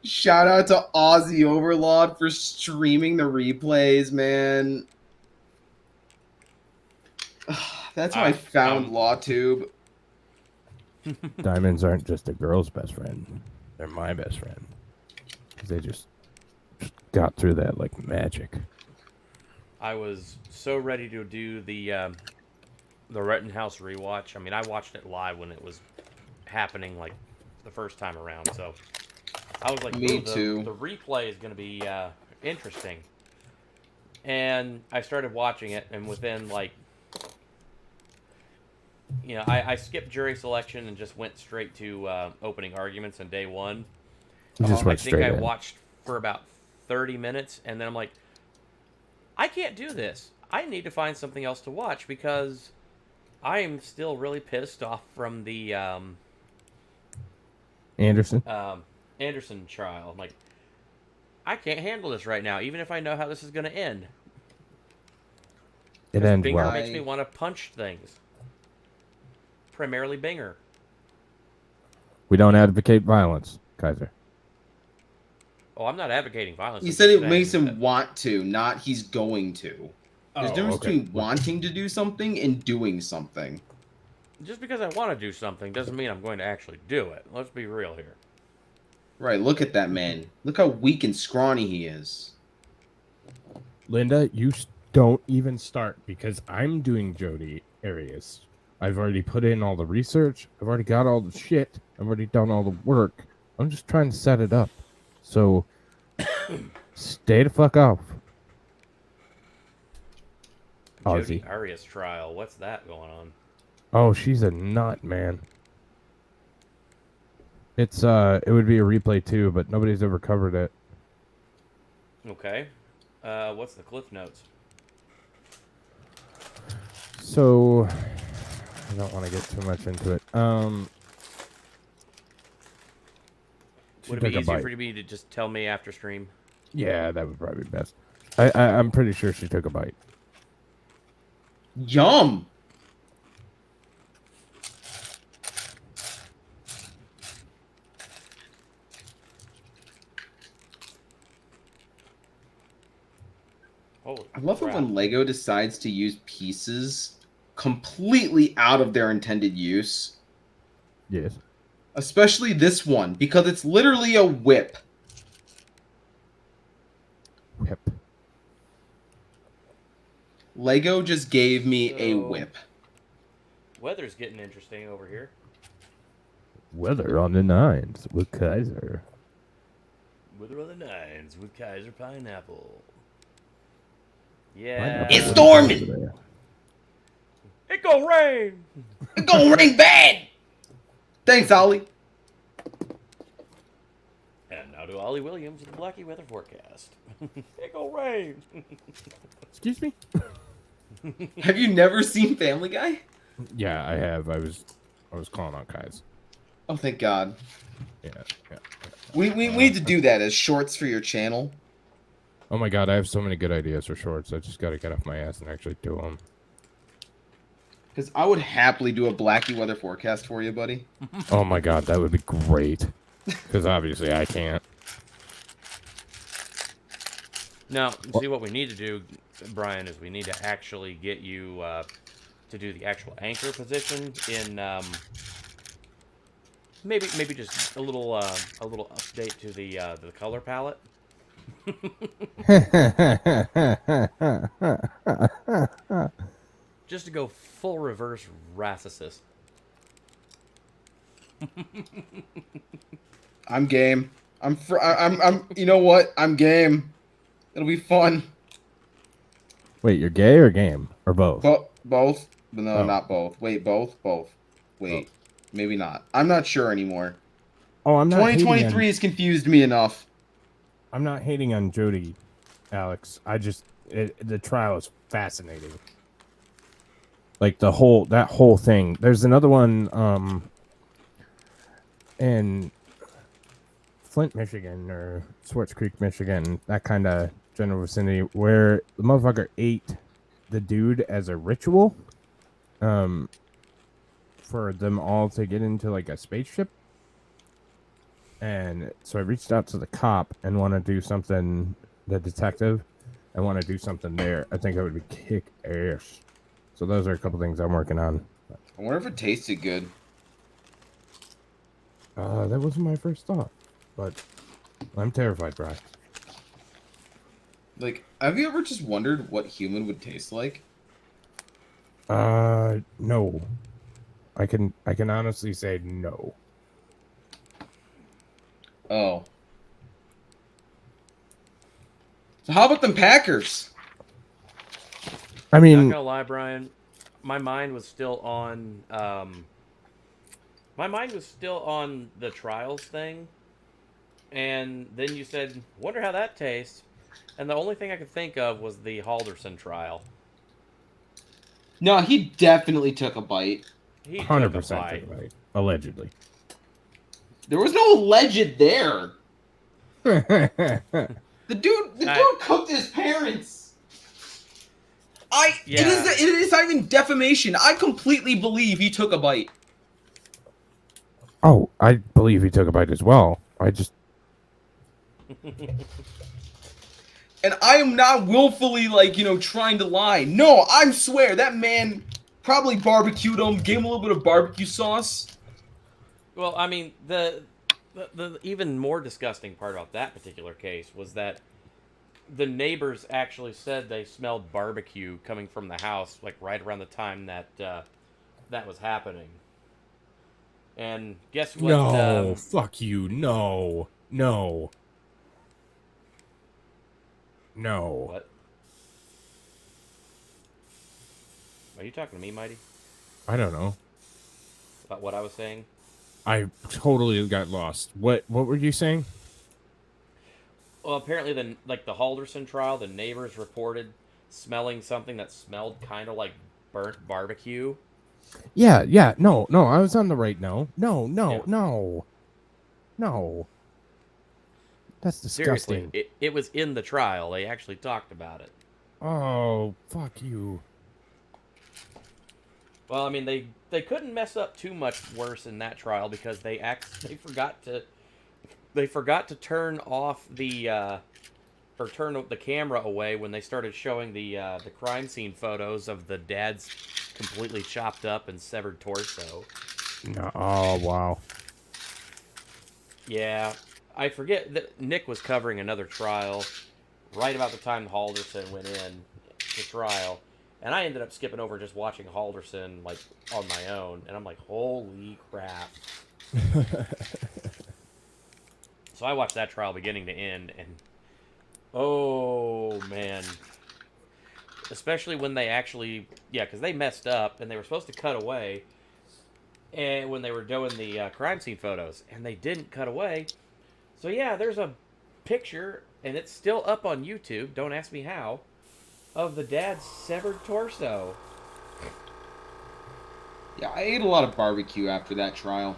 D: Shout out to Aussie Overlord for streaming the replays, man. That's how I found LawTube.
B: Diamonds aren't just a girl's best friend. They're my best friend. 'Cause they just got through that like magic.
C: I was so ready to do the Rittenhouse rewatch. I mean, I watched it live when it was happening, like the first time around. So I was like,
D: Me
C: "Ooh,
D: too.
C: The replay is going to be interesting." And I started watching it, and within like, I skipped jury selection and just went straight to opening arguments on day one.
B: You just
C: I
B: went
C: think
B: straight
C: I
B: in.
C: watched for about 30 minutes, and then I'm like, I can't do this. I need to find something else to watch because I am still really pissed off from the
B: Anderson.
C: Anderson trial. I'm like, I can't handle this right now, even if I know how this is going to end.
B: It ends
C: Binger
B: well.
C: makes me want to punch things. Primarily Binger.
B: We don't advocate violence, Kaiser.
C: Oh, I'm not advocating violence.
D: He
C: I'm
D: said
C: just
D: it makes
C: saying
D: him
C: that-
D: want to, not he's going to. There's a difference
B: okay.
D: between wanting to do something and doing something.
C: Just because I want to do something doesn't mean I'm going to actually do it. Let's be real here.
D: Right, look at that man. Look how weak and scrawny he is.
B: Linda, you don't even start because I'm doing Jody Arias. I've already put in all the research. I've already got all the shit. I've already done all the work. I'm just trying to set it up. So stay the fuck off.
C: Jodi
B: Ozzy.
C: Arias trial. What's that going on?
B: Oh, she's a nut, man. It's it would be a replay too, but nobody's ever covered it.
C: Okay. What's the cliff notes?
B: So I don't want to get too much into it. She
C: Would it be
B: took a
C: easier
B: bite.
C: for me to just tell me after stream?
B: Yeah, that would probably be best. I'm pretty sure she took a bite.
D: Yum.
C: Holy
D: I love it
C: crap.
D: when Lego decides to use pieces completely out of their intended use.
B: Yes.
D: Especially this one, because it's literally a whip.
B: Whip.
D: Lego just gave me a
C: So-
D: whip.
C: Weather's getting interesting over here.
B: Weather on the nines with Kaiser.
C: Weather on the nines with Kaiser Pineapple.
B: Pineapple
C: Yeah.
D: It's
B: with
D: storming!
B: Kaiser.
C: It gonna rain!
D: It's gonna rain bad! Thanks, Ollie.
C: And now to Ollie Williams with the Blackie weather forecast. It gonna rain!
B: Excuse me?
D: Have you never seen Family Guy?
B: Yeah, I have. I was calling out Kai's.
D: Oh, thank God.
B: Yeah, yeah.
D: We need to do that as shorts for your channel.
B: Oh my God, I have so many good ideas for shorts. I just got to get off my ass and actually do them.
D: Because I would happily do a Blackie weather forecast for you, buddy.
B: Oh my God, that would be great. Because obviously I can't.
C: Now, see what we need to do, Brian, is we need to actually get you to do the actual anchor position in maybe just a little update to the color palette. Just to go full reverse racist.
D: I'm game. I'm you know what? I'm game. It'll be fun.
B: Wait, you're gay or game? Or both?
D: Both? No,
B: Oh.
D: not both. Wait, both? Both. Wait. Maybe not. I'm not sure anymore.
B: Oh, I'm not
D: 2023 has confused me enough.
B: I'm not hating on Jody, Alex. The trial is fascinating. Like that whole thing. There's another one in Flint, Michigan, or Swartz Creek, Michigan, that kind of general vicinity, where the motherfucker ate the dude as a ritual, for them all to get into like a spaceship. And so I reached out to the cop and want to do something, the detective, and want to do something there. I think it would be kick ass. So those are a couple things I'm working on.
D: I wonder if it tasted good.
B: That wasn't my first thought, but I'm terrified, Brian.
D: Like, have you ever just wondered what human would taste like?
B: No. I can honestly say no.
D: Oh. So how about them Packers?
B: I
C: Not
B: mean,
C: gonna lie, Brian, my mind was still on the trials thing, and then you said, "Wonder how that tastes," and the only thing I could think of was the Halderson trial.
D: No, he definitely took a bite.
C: He took a
B: 100%
C: bite.
B: right. Allegedly.
D: There was no alleged there. The dude cooked his parents.
C: Yeah.
D: It is not even defamation. I completely believe he took a bite.
B: Oh, I believe he took a bite as well.
D: And I am not willfully, trying to lie. No, I swear, that man probably barbecued him, gave him a little bit of barbecue sauce.
C: Well, I mean, the even more disgusting part about that particular case was that the neighbors actually said they smelled barbecue coming from the house, like right around the time that that was happening. And guess what?
B: No, fuck you. No.
C: What? Are you talking to me, Mighty?
B: I don't know.
C: About what I was saying?
B: I totally got lost. What were you saying?
C: Well, apparently, the Halderson trial, the neighbors reported smelling something that smelled kind of like burnt barbecue.
B: Yeah, no, I was on the right. No. That's disgusting.
C: Seriously, it was in the trial. They actually talked about it.
B: Oh, fuck you.
C: Well, I mean, they couldn't mess up too much worse in that trial because they forgot to turn off the or turn the camera away when they started showing the crime scene photos of the dad's completely chopped up and severed torso.
B: No, oh, wow.
C: Yeah, I forget that Nick was covering another trial right about the time Halderson went in to trial. And I ended up skipping over just watching Halderson, like, on my own. And I'm like, holy crap. So I watched that trial beginning to end, and oh, man. Especially when they actually, yeah, because they messed up, and they were supposed to cut away and when they were doing the crime scene photos, and they didn't cut away. So yeah, there's a picture, and it's still up on YouTube, don't ask me how, of the dad's severed torso.
D: Yeah, I ate a lot of barbecue after that trial.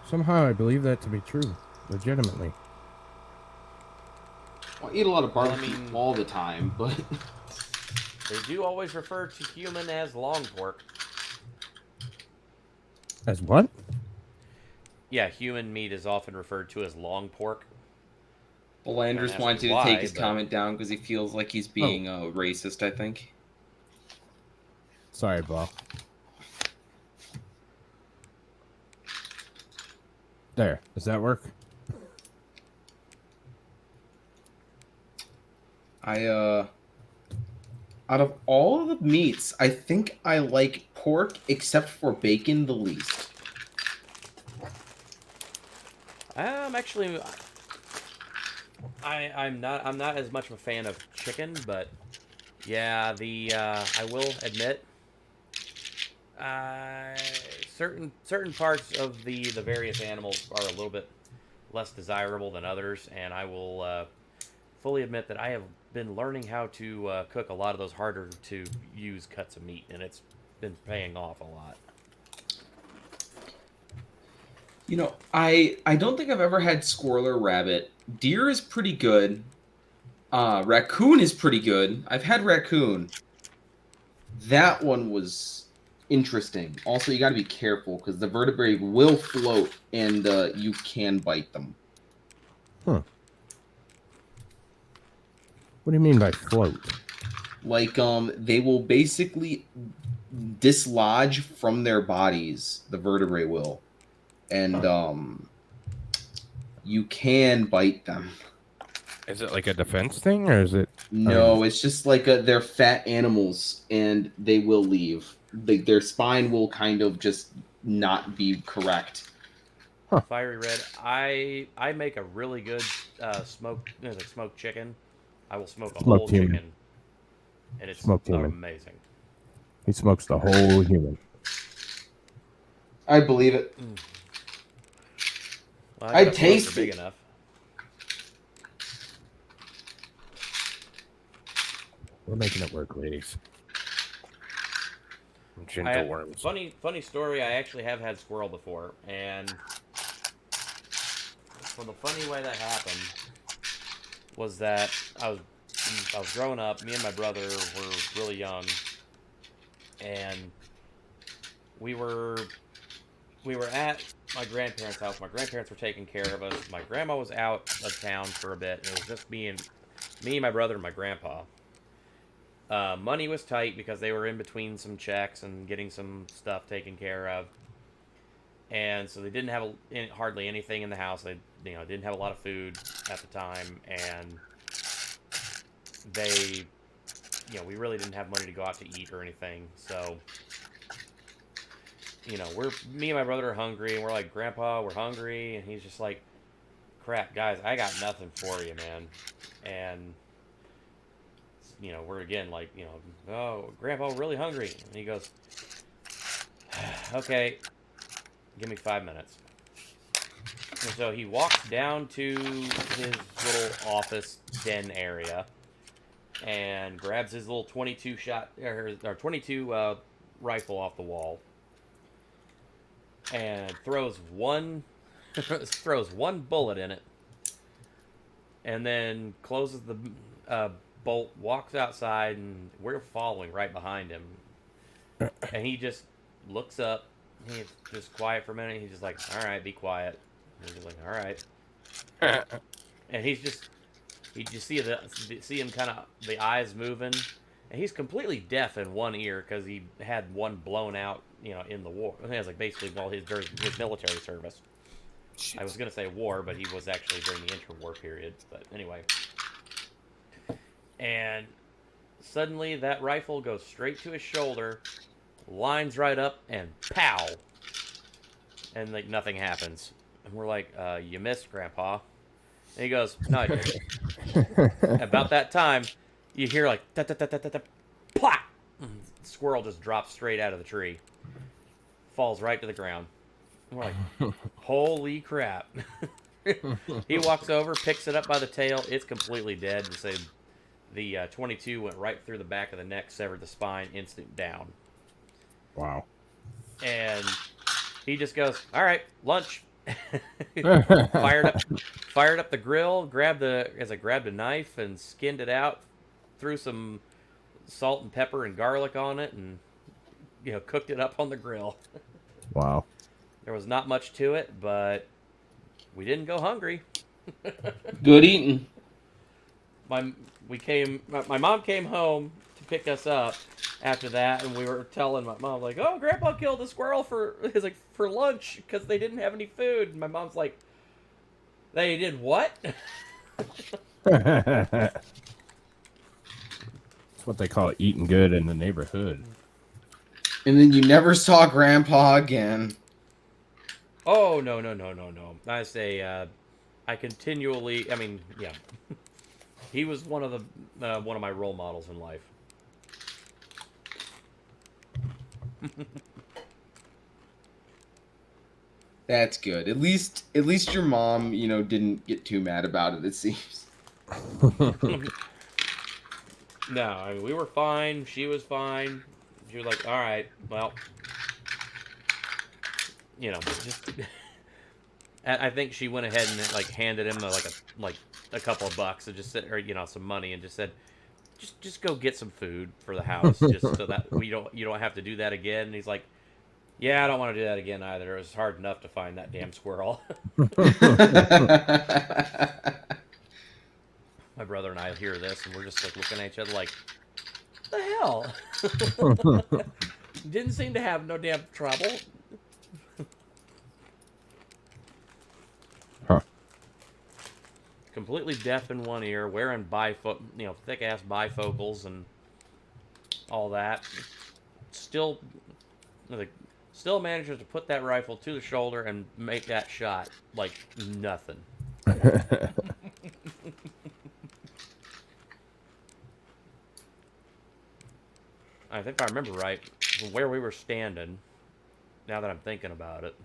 B: Somehow I believe that to be true. Legitimately.
D: Well, I eat a lot of barbecue
C: I mean-
D: all the time, but
C: They do always refer to human as long pork.
B: As what?
C: Yeah, human meat is often referred to as long pork.
D: well, Landers
C: Don't ask
D: wants
C: me
D: you to
C: why,
D: take his
C: but-
D: comment down because he feels like he's being racist, I think.
B: Sorry, Bob. There. Does that work?
D: Out of all of the meats, I think I like pork, except for bacon, the least.
C: Actually, I'm not as much of a fan of chicken, but yeah, I will admit, certain parts of the various animals are a little bit less desirable than others, and I will fully admit that I have been learning how to cook a lot of those harder to use cuts of meat, and it's been paying off a lot.
D: You know, I don't think I've ever had squirrel or rabbit. Deer is pretty good. Raccoon is pretty good. I've had raccoon. That one was interesting. Also, you got to be careful because the vertebrae will float and you can bite them.
B: Huh. What do you mean by float?
D: Like, they will basically dislodge from their bodies. The vertebrae will, and you can bite them.
B: Is it like a defense thing, or is it?
D: No, it's just like they're fat animals, and they will leave. Their spine will kind of just not be correct.
C: Fiery Red, I make a really good smoked chicken. I will smoke a
B: Smoked
C: whole
B: human.
C: chicken, and it's
B: Smoked human.
C: amazing.
B: He smokes the whole human.
D: I believe it.
C: Well,
D: I
C: got a smoker
D: taste
C: big
D: it.
C: enough.
B: We're making it work, ladies. Gentle worms.
C: Funny story. I actually have had squirrel before, and so the funny way that happened was that I was growing up. Me and my brother were really young, and we were at my grandparents' house. My grandparents were taking care of us. My grandma was out of town for a bit, and it was just me, my brother, and my grandpa. Money was tight because they were in between some checks and getting some stuff taken care of, and so they didn't have hardly anything in the house. They didn't have a lot of food at the time, and they we really didn't have money to go out to eat or anything. So me and my brother are hungry, and we're like, Grandpa, we're hungry, and he's just like, crap, guys, I got nothing for you, man. And we're again like, oh, Grandpa, we're really hungry. And he goes, okay, give me 5 minutes. And so he walks down to his little office den area, and grabs his little 22 shot or 22 rifle off the wall and throws one bullet in it, and then closes the bolt, walks outside, and we're following right behind him. And he just looks up. He's just quiet for a minute. He's just like, "All right, be quiet." And he's just like, "All right." And you see him kind of the eyes moving, and he's completely deaf in one ear because he had one blown out, in the war. He has like basically all his military service. I was gonna say war, but he was actually during the interwar period. But anyway, and suddenly that rifle goes straight to his shoulder, lines right up, and pow! And like nothing happens. And we're like, "You missed, Grandpa." And he goes, "No, I didn't." About that time, you hear like da da da da da da, plop! The squirrel just drops straight out of the tree, falls right to the ground. And we're like, "Holy crap!" He walks over, picks it up by the tail. It's completely dead. The 22 went right through the back of the neck, severed the spine, instant down.
B: Wow.
C: And he just goes, "All right, lunch." fired up the grill, grabbed a knife and skinned it out, threw some salt and pepper and garlic on it, and cooked it up on the grill.
B: Wow.
C: There was not much to it, but we didn't go hungry.
D: Good eating.
C: My mom came home to pick us up after that, and we were telling my mom like, "Oh, Grandpa killed a squirrel for lunch because they didn't have any food." And my mom's like, "They did what?"
B: That's what they call eating good in the neighborhood.
D: And then you never saw Grandpa again.
C: Oh, no. I say, I continually, yeah. He was one of my role models in life.
D: That's good. At least your mom, didn't get too mad about it, it seems.
C: No, we were fine. She was fine. She was like, "All right, well, just." I think she went ahead and like handed him a couple of bucks and just said, or some money, and just said, just go get some food for the house, just so that you don't have to do that again. And he's like, "Yeah, I don't want to do that again either. It was hard enough to find that damn squirrel." My brother and I hear this, and we're just like looking at each other like, "What the hell?" Didn't seem to have no damn trouble.
B: Huh.
C: Completely deaf in one ear, wearing thick ass bifocals and all that. Still manages to put that rifle to the shoulder and make that shot like nothing. I think if I remember right, from where we were standing, now that I'm thinking about it,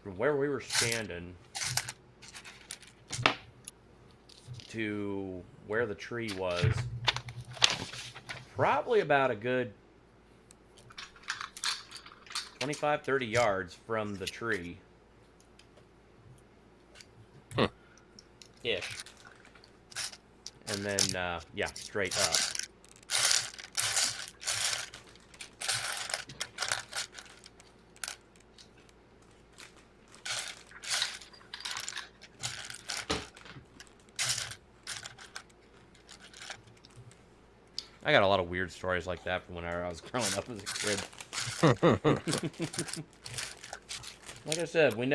C: from where we were standing to where the tree was, probably about a good 25, 30 yards from the tree. Ish. And then, straight up. I got a lot of weird stories like that from when I was growing up as a kid. Like I said, we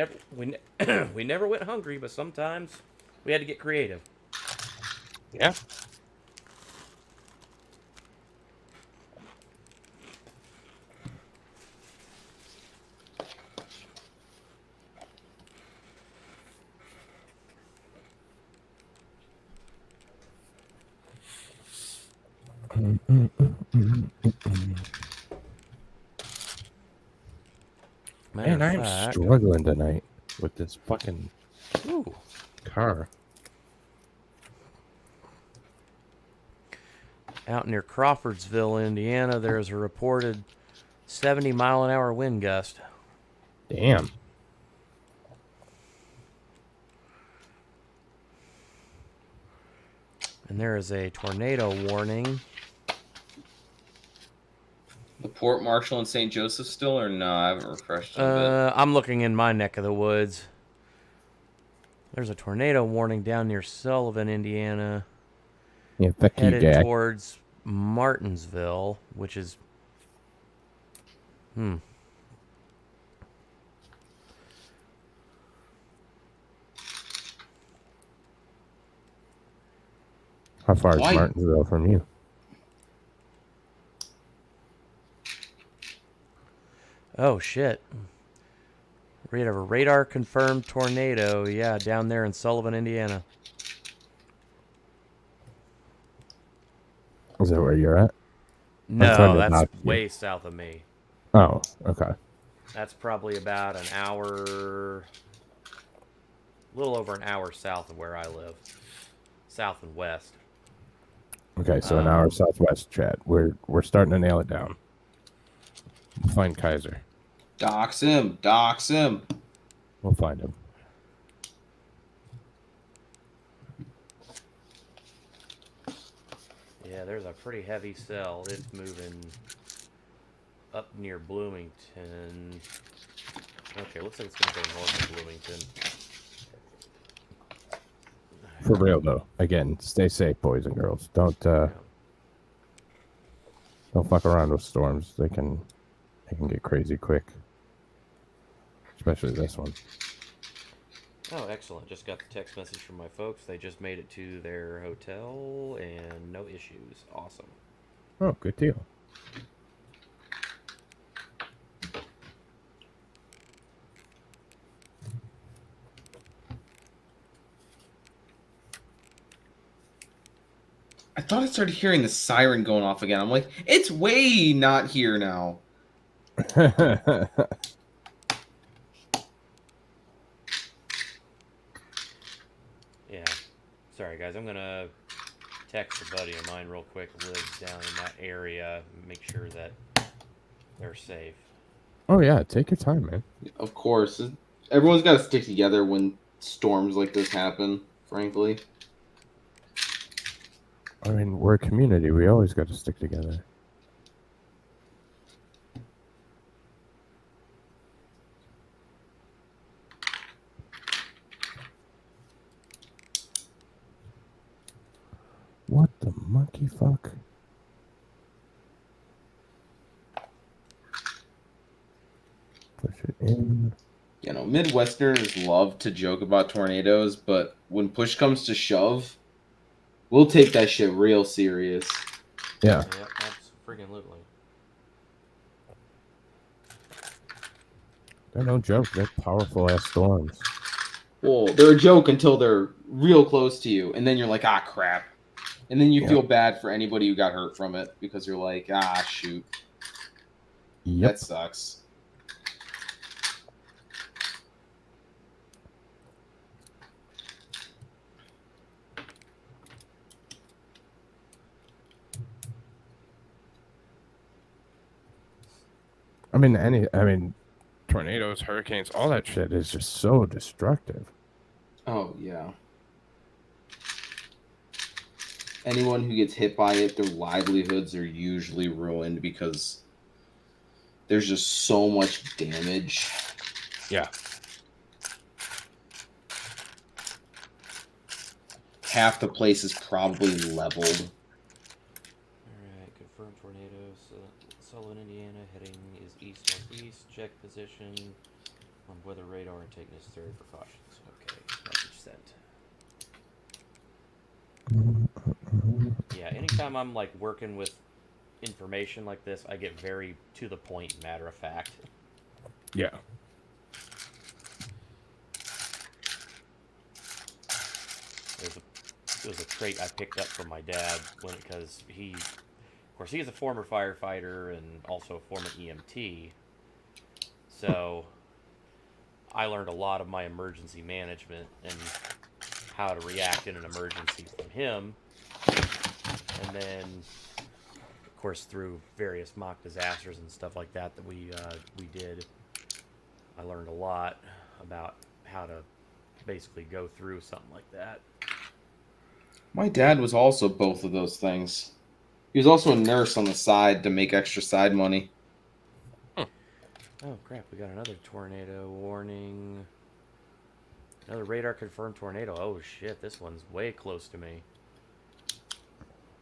C: never went hungry, but sometimes we had to get creative.
B: Yeah. Man, I'm struggling tonight with this fucking
C: Ooh.
B: car.
C: out near Crawfordsville, Indiana, there's a reported 70-mile-an-hour wind gust.
B: Damn.
C: And there is a tornado warning.
D: The Port Marshall and St. Joseph still, or no? I haven't refreshed it a bit.
C: I'm looking in my neck of the woods. There's a tornado warning down near Sullivan, Indiana,
B: Yeah, fuck you,
C: headed
B: Jack.
C: towards Martinsville, which is...
B: How far
D: Why?
B: is Martinsville from you?
C: Oh, shit. We have a radar-confirmed tornado, yeah, down there in Sullivan, Indiana.
B: Is that where you're at?
C: No,
B: further
C: that's
B: back, yeah.
C: way south of me.
B: Oh, okay.
C: That's probably about an hour, a little over an hour south of where I live. South and west.
B: Okay, so an hour southwest, Chad. We're starting to nail it down. We'll find Kaiser.
D: Dox him. Dox him.
B: We'll find him.
C: Yeah, there's a pretty heavy cell. It's moving up near Bloomington. Okay, looks like it's going to go north of Bloomington.
B: For real though. Again, stay safe, boys and girls. Don't fuck around with storms. They can get crazy quick. Especially this one.
C: Oh, excellent. Just got the text message from my folks. They just made it to their hotel and no issues. Awesome.
B: Oh, good deal.
D: I thought I started hearing the siren going off again. I'm like, it's way not here now.
C: Yeah. Sorry, guys. I'm going to text a buddy of mine real quick who lives down in that area. Make sure that they're safe.
B: Oh yeah, take your time, man.
D: Of course. Everyone's got to stick together when storms like this happen, frankly.
B: I mean, we're a community. We always got to stick together. What the monkey fuck? Push it in.
D: You know, Midwesterners love to joke about tornadoes, but when push comes to shove, we'll take that shit real serious.
B: Yeah.
C: Yep, absolutely.
B: They're no joke. They're powerful ass storms.
D: Well, they're a joke until they're real close to you, and then you're like, ah, crap. And then you
B: Yeah.
D: feel bad for anybody who got hurt from it because you're like, ah, shoot.
B: Yep.
D: That sucks.
B: I mean, tornadoes, hurricanes, all that shit is just so destructive.
D: Oh, yeah. Anyone who gets hit by it, their livelihoods are usually ruined because there's just so much damage.
B: Yeah.
D: Half the place is probably leveled.
C: Alright, confirmed tornadoes. Sullivan, Indiana, heading is east-northeast. Check position on weather radar and take necessary precautions. Okay, message sent. Yeah, anytime I'm like working with information like this, I get very to the point, matter of fact.
B: Yeah.
C: It was a trait I picked up from my dad because he, of course, he is a former firefighter and also a former EMT. So I learned a lot of my emergency management and how to react in an emergency from him. And then course, through various mock disasters and stuff like that we did, I learned a lot about how to basically go through something like that.
D: My dad was also both of those things. He was also a nurse on the side to make extra side money.
C: Oh crap, we got another tornado warning. Another radar confirmed tornado. Oh shit, this one's way close to me.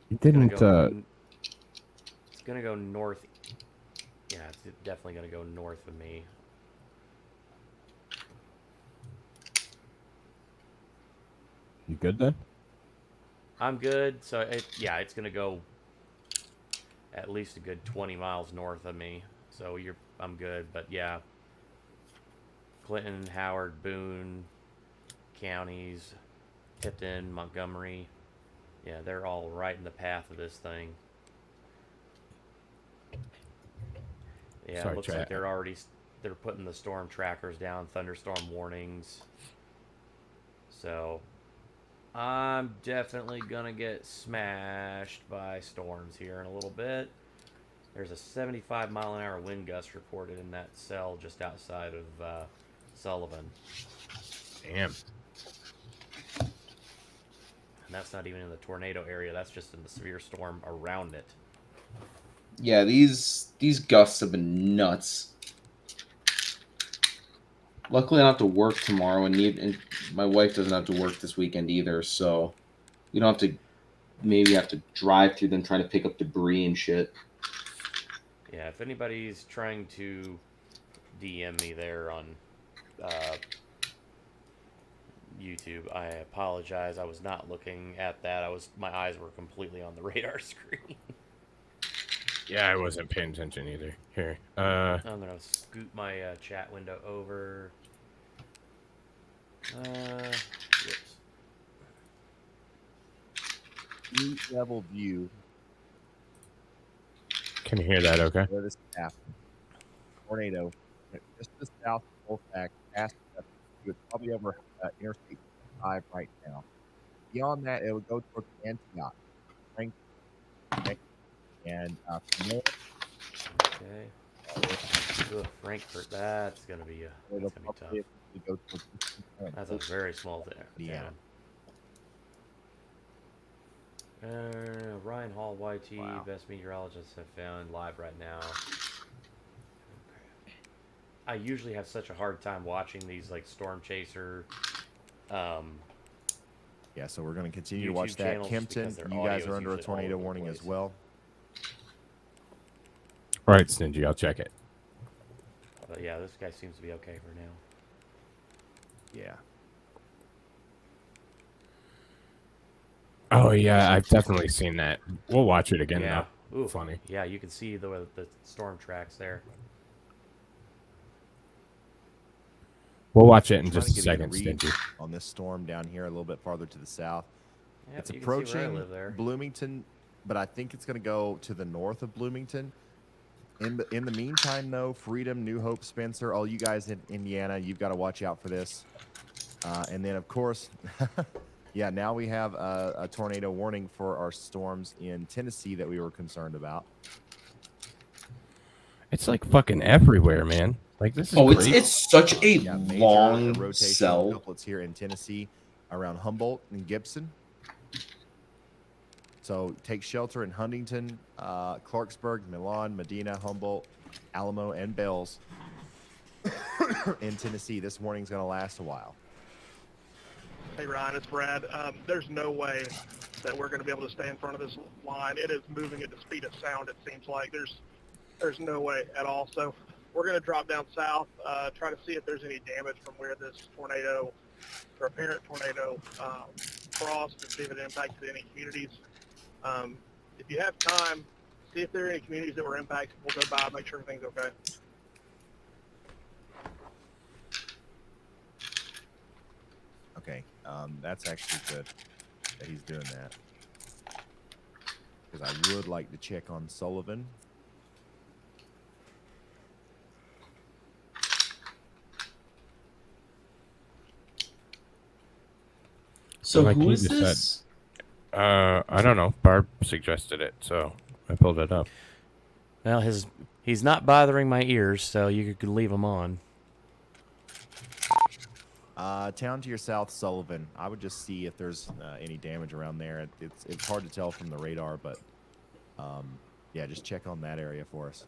B: You didn't.
C: It's gonna go north. Yeah, it's definitely gonna go north of me.
B: You good then?
C: I'm good. So it's gonna go at least a good 20 miles north of me. So I'm good. But yeah, Clinton, Howard, Boone counties, Tipton, Montgomery. Yeah, they're all right in the path of this thing. Yeah,
B: Sorry,
C: it looks like they're putting the storm trackers down, thunderstorm warnings. So I'm definitely gonna get smashed by storms here in a little bit. There's a 75-mile-an-hour wind gust reported in that cell just outside of Sullivan.
B: Damn.
C: And that's not even in the tornado area. That's just in the severe storm around it.
D: Yeah, these gusts have been nuts. Luckily, I don't have to work tomorrow, and my wife doesn't have to work this weekend either, so we don't have to maybe have to drive through them trying to pick up debris and shit.
C: Yeah, if anybody's trying to DM me there on YouTube, I apologize. I was not looking at that. My eyes were completely on the radar screen.
B: Yeah, I wasn't paying attention either. Here.
C: I'm gonna scoot my chat window over. Whoops.
F: Sea level view.
B: Can you hear that? Okay.
F: Where this happened. Tornado, just to the south of Colfax, past it's probably over Interstate 5 right now. Beyond that, it would go towards Antioch, Frankfurt, and from there,
C: Okay. Ugh, Frankfurt. That's gonna be
F: it'll
C: tough.
F: probably go towards
C: That's a very small
F: Yeah.
C: Ryan Hall, YT,
F: Wow.
C: best meteorologists have found live right now. I usually have such a hard time watching these like Storm Chaser.
F: Yeah, so we're going to continue to
C: YouTube
F: watch that.
C: channels
F: Kempton,
C: because their
F: you guys
C: audio
F: are
C: is
F: under a
C: usually all
F: tornado
C: over the
F: warning as
C: place.
F: well.
B: All right, Stingy. I'll check it.
C: But yeah, this guy seems to be okay for now.
F: Yeah.
B: Oh yeah, I've definitely seen that. We'll watch it again
C: Yeah.
B: now.
C: Ooh,
B: Funny.
C: Yeah, you can see the storm tracks there.
B: We'll watch it in
F: Trying
B: just
F: to
B: a
F: get
B: second,
F: a read
B: Stingy.
F: on this storm down here a little bit farther to the south.
C: Yep,
F: It's
C: you can see where I
F: approaching
C: live there.
F: Bloomington, but I think it's going to go to the north of Bloomington. In the meantime, though, Freedom, New Hope, Spencer, all you guys in Indiana, you've got to watch out for this. And then, of course, yeah, now we have a tornado warning for our storms in Tennessee that we were concerned about.
B: It's like fucking everywhere, man. Like this is
D: Oh,
B: great.
D: it's such a
F: Yeah, major
D: long
F: rotation
D: cell.
F: couplets here in Tennessee around Humboldt and Gibson. So take shelter in Huntington, Clarksburg, Milan, Medina, Humboldt, Alamo, and Bells in Tennessee. This warning's going to last a while.
G: Hey Ryan, it's Brad. There's no way that we're going to be able to stay in front of this line. It is moving at the speed of sound. It seems like there's no way at all. So we're going to drop down south, try to see if there's any damage from where this tornado or apparent tornado crossed, and see if it impacted any communities. If you have time, see if there are any communities that were impacted. We'll go by, make sure everything's okay.
F: Okay, that's actually good that he's doing that. Because I would like to check on Sullivan.
D: So
B: Like
D: who
B: he
D: is
B: just said.
D: this?
B: I don't know. Barb suggested it, so I pulled it up.
C: Well, he's not bothering my ears, so you could leave him on.
F: Town to your south, Sullivan. I would just see if there's any damage around there. It's hard to tell from the radar, but yeah, just check on that area for us.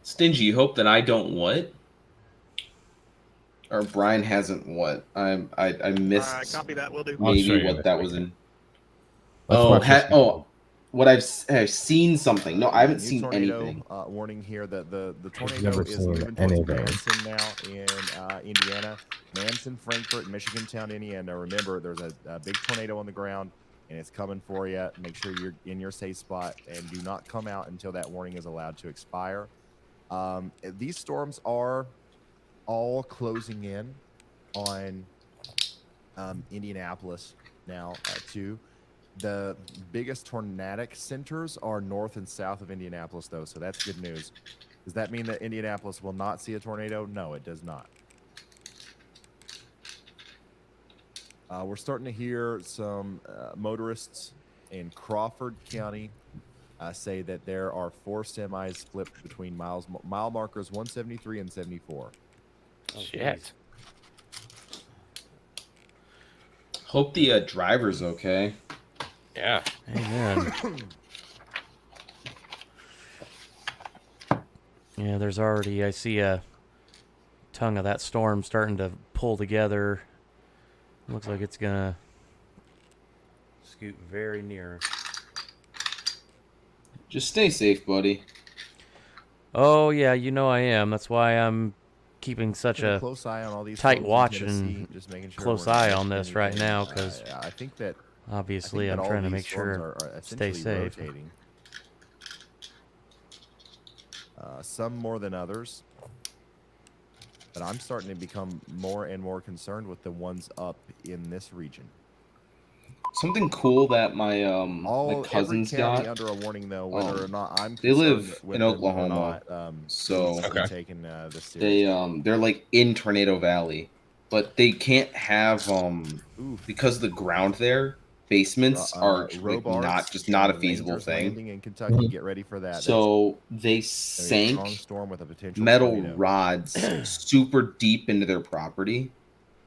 D: Stingy, you hope that I don't what? Or Brian hasn't what? I missed
G: All right, copy that. We'll do.
B: I'll show
D: maybe
B: you
D: what
B: this
D: that
B: weekend.
D: was in.
B: Let's
D: Oh,
B: watch this weekend.
D: what I've seen something. No, I haven't
F: New
D: seen
F: tornado,
D: anything.
F: Warning here that the tornado
B: never
F: is
B: seen
F: moving towards
B: anything.
F: Manson now in Indiana. Manson, Frankfort, Michigan Town, Indiana. Remember, there's a big tornado on the ground, and it's coming for you. Make sure you're in your safe spot, and do not come out until that warning is allowed to expire. These storms are all closing in on Indianapolis now, too. The biggest tornadic centers are north and south of Indianapolis, though, so that's good news. Does that mean that Indianapolis will not see a tornado? No, it does not. We're starting to hear some motorists in Crawford County say that there are 4 semis flipped between mile markers 173 and 74.
C: Oh,
B: Shit.
D: Hope the driver's okay.
B: Yeah.
C: Amen. Yeah, there's already, I see a tongue of that storm starting to pull together. Looks like it's gonna scoot very near.
D: Just stay safe, buddy.
C: Oh yeah, you know I am. That's why I'm keeping such
F: Keeping
C: a
F: close eye on all these
C: tight
F: folks in
C: watch
F: Tennessee,
C: and
F: just making sure
C: close
F: we're not
C: eye on
F: missing
C: this right
F: anything.
C: now, 'cause
F: I think that
C: obviously I'm
F: all
C: trying to
F: these
C: make
F: storms
C: sure
F: are
C: stay
F: essentially
C: safe.
F: rotating. Some more than others, but I'm starting to become more and more concerned with the ones up in this region.
D: Something cool that my
F: All
D: cousins
F: every county
D: got.
F: under a warning, though, whether or not I'm
D: They live
F: concerned with
D: in
F: them or
D: Oklahoma,
F: not,
D: so-
F: needs to be
B: Okay.
F: taken this
D: They
F: seriously.
D: they're like in Tornado Valley, but they can't have
F: Oof.
D: because of the ground there. Basements are like,
F: Robards
D: not a
F: and
D: feasible
F: Rangers
D: thing.
F: Landing in Kentucky.
B: Mhm.
F: Get ready for that.
D: So they
F: That's gonna be a strong
D: sank
F: storm with a potential
D: metal
F: tornado.
D: rods super deep into their property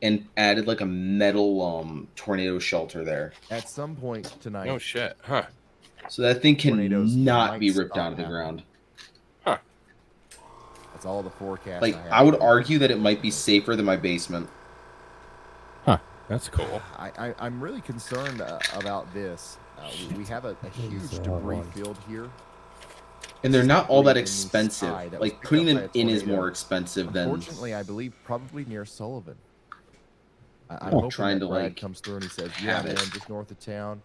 D: and added like a metal tornado shelter there.
F: At some point tonight,
B: Oh shit. Huh.
D: So that thing
F: Tornadoes
D: cannot
F: might
D: be ripped
F: stop
D: out of the
F: happening.
D: ground.
F: that's all the forecast.
D: Like
F: have.
D: I would argue that it might be safer than my basement.
B: That's cool.
F: I'm really concerned about this. We have a huge
B: These are
F: debris
B: ones.
F: field here.
D: And they're not all that
F: Debris in the sky
D: expensive.
F: that was
D: Like
F: picked
D: putting
F: up by
D: them
F: a
D: in is
F: tornado.
D: more expensive than
F: Unfortunately, I believe probably near Sullivan. I'm
B: Oh,
F: hoping
D: trying
F: that
D: to,
F: Brad
D: like,
F: comes through and he says, "Yeah,
D: have
F: man,
D: it.
F: just north of town,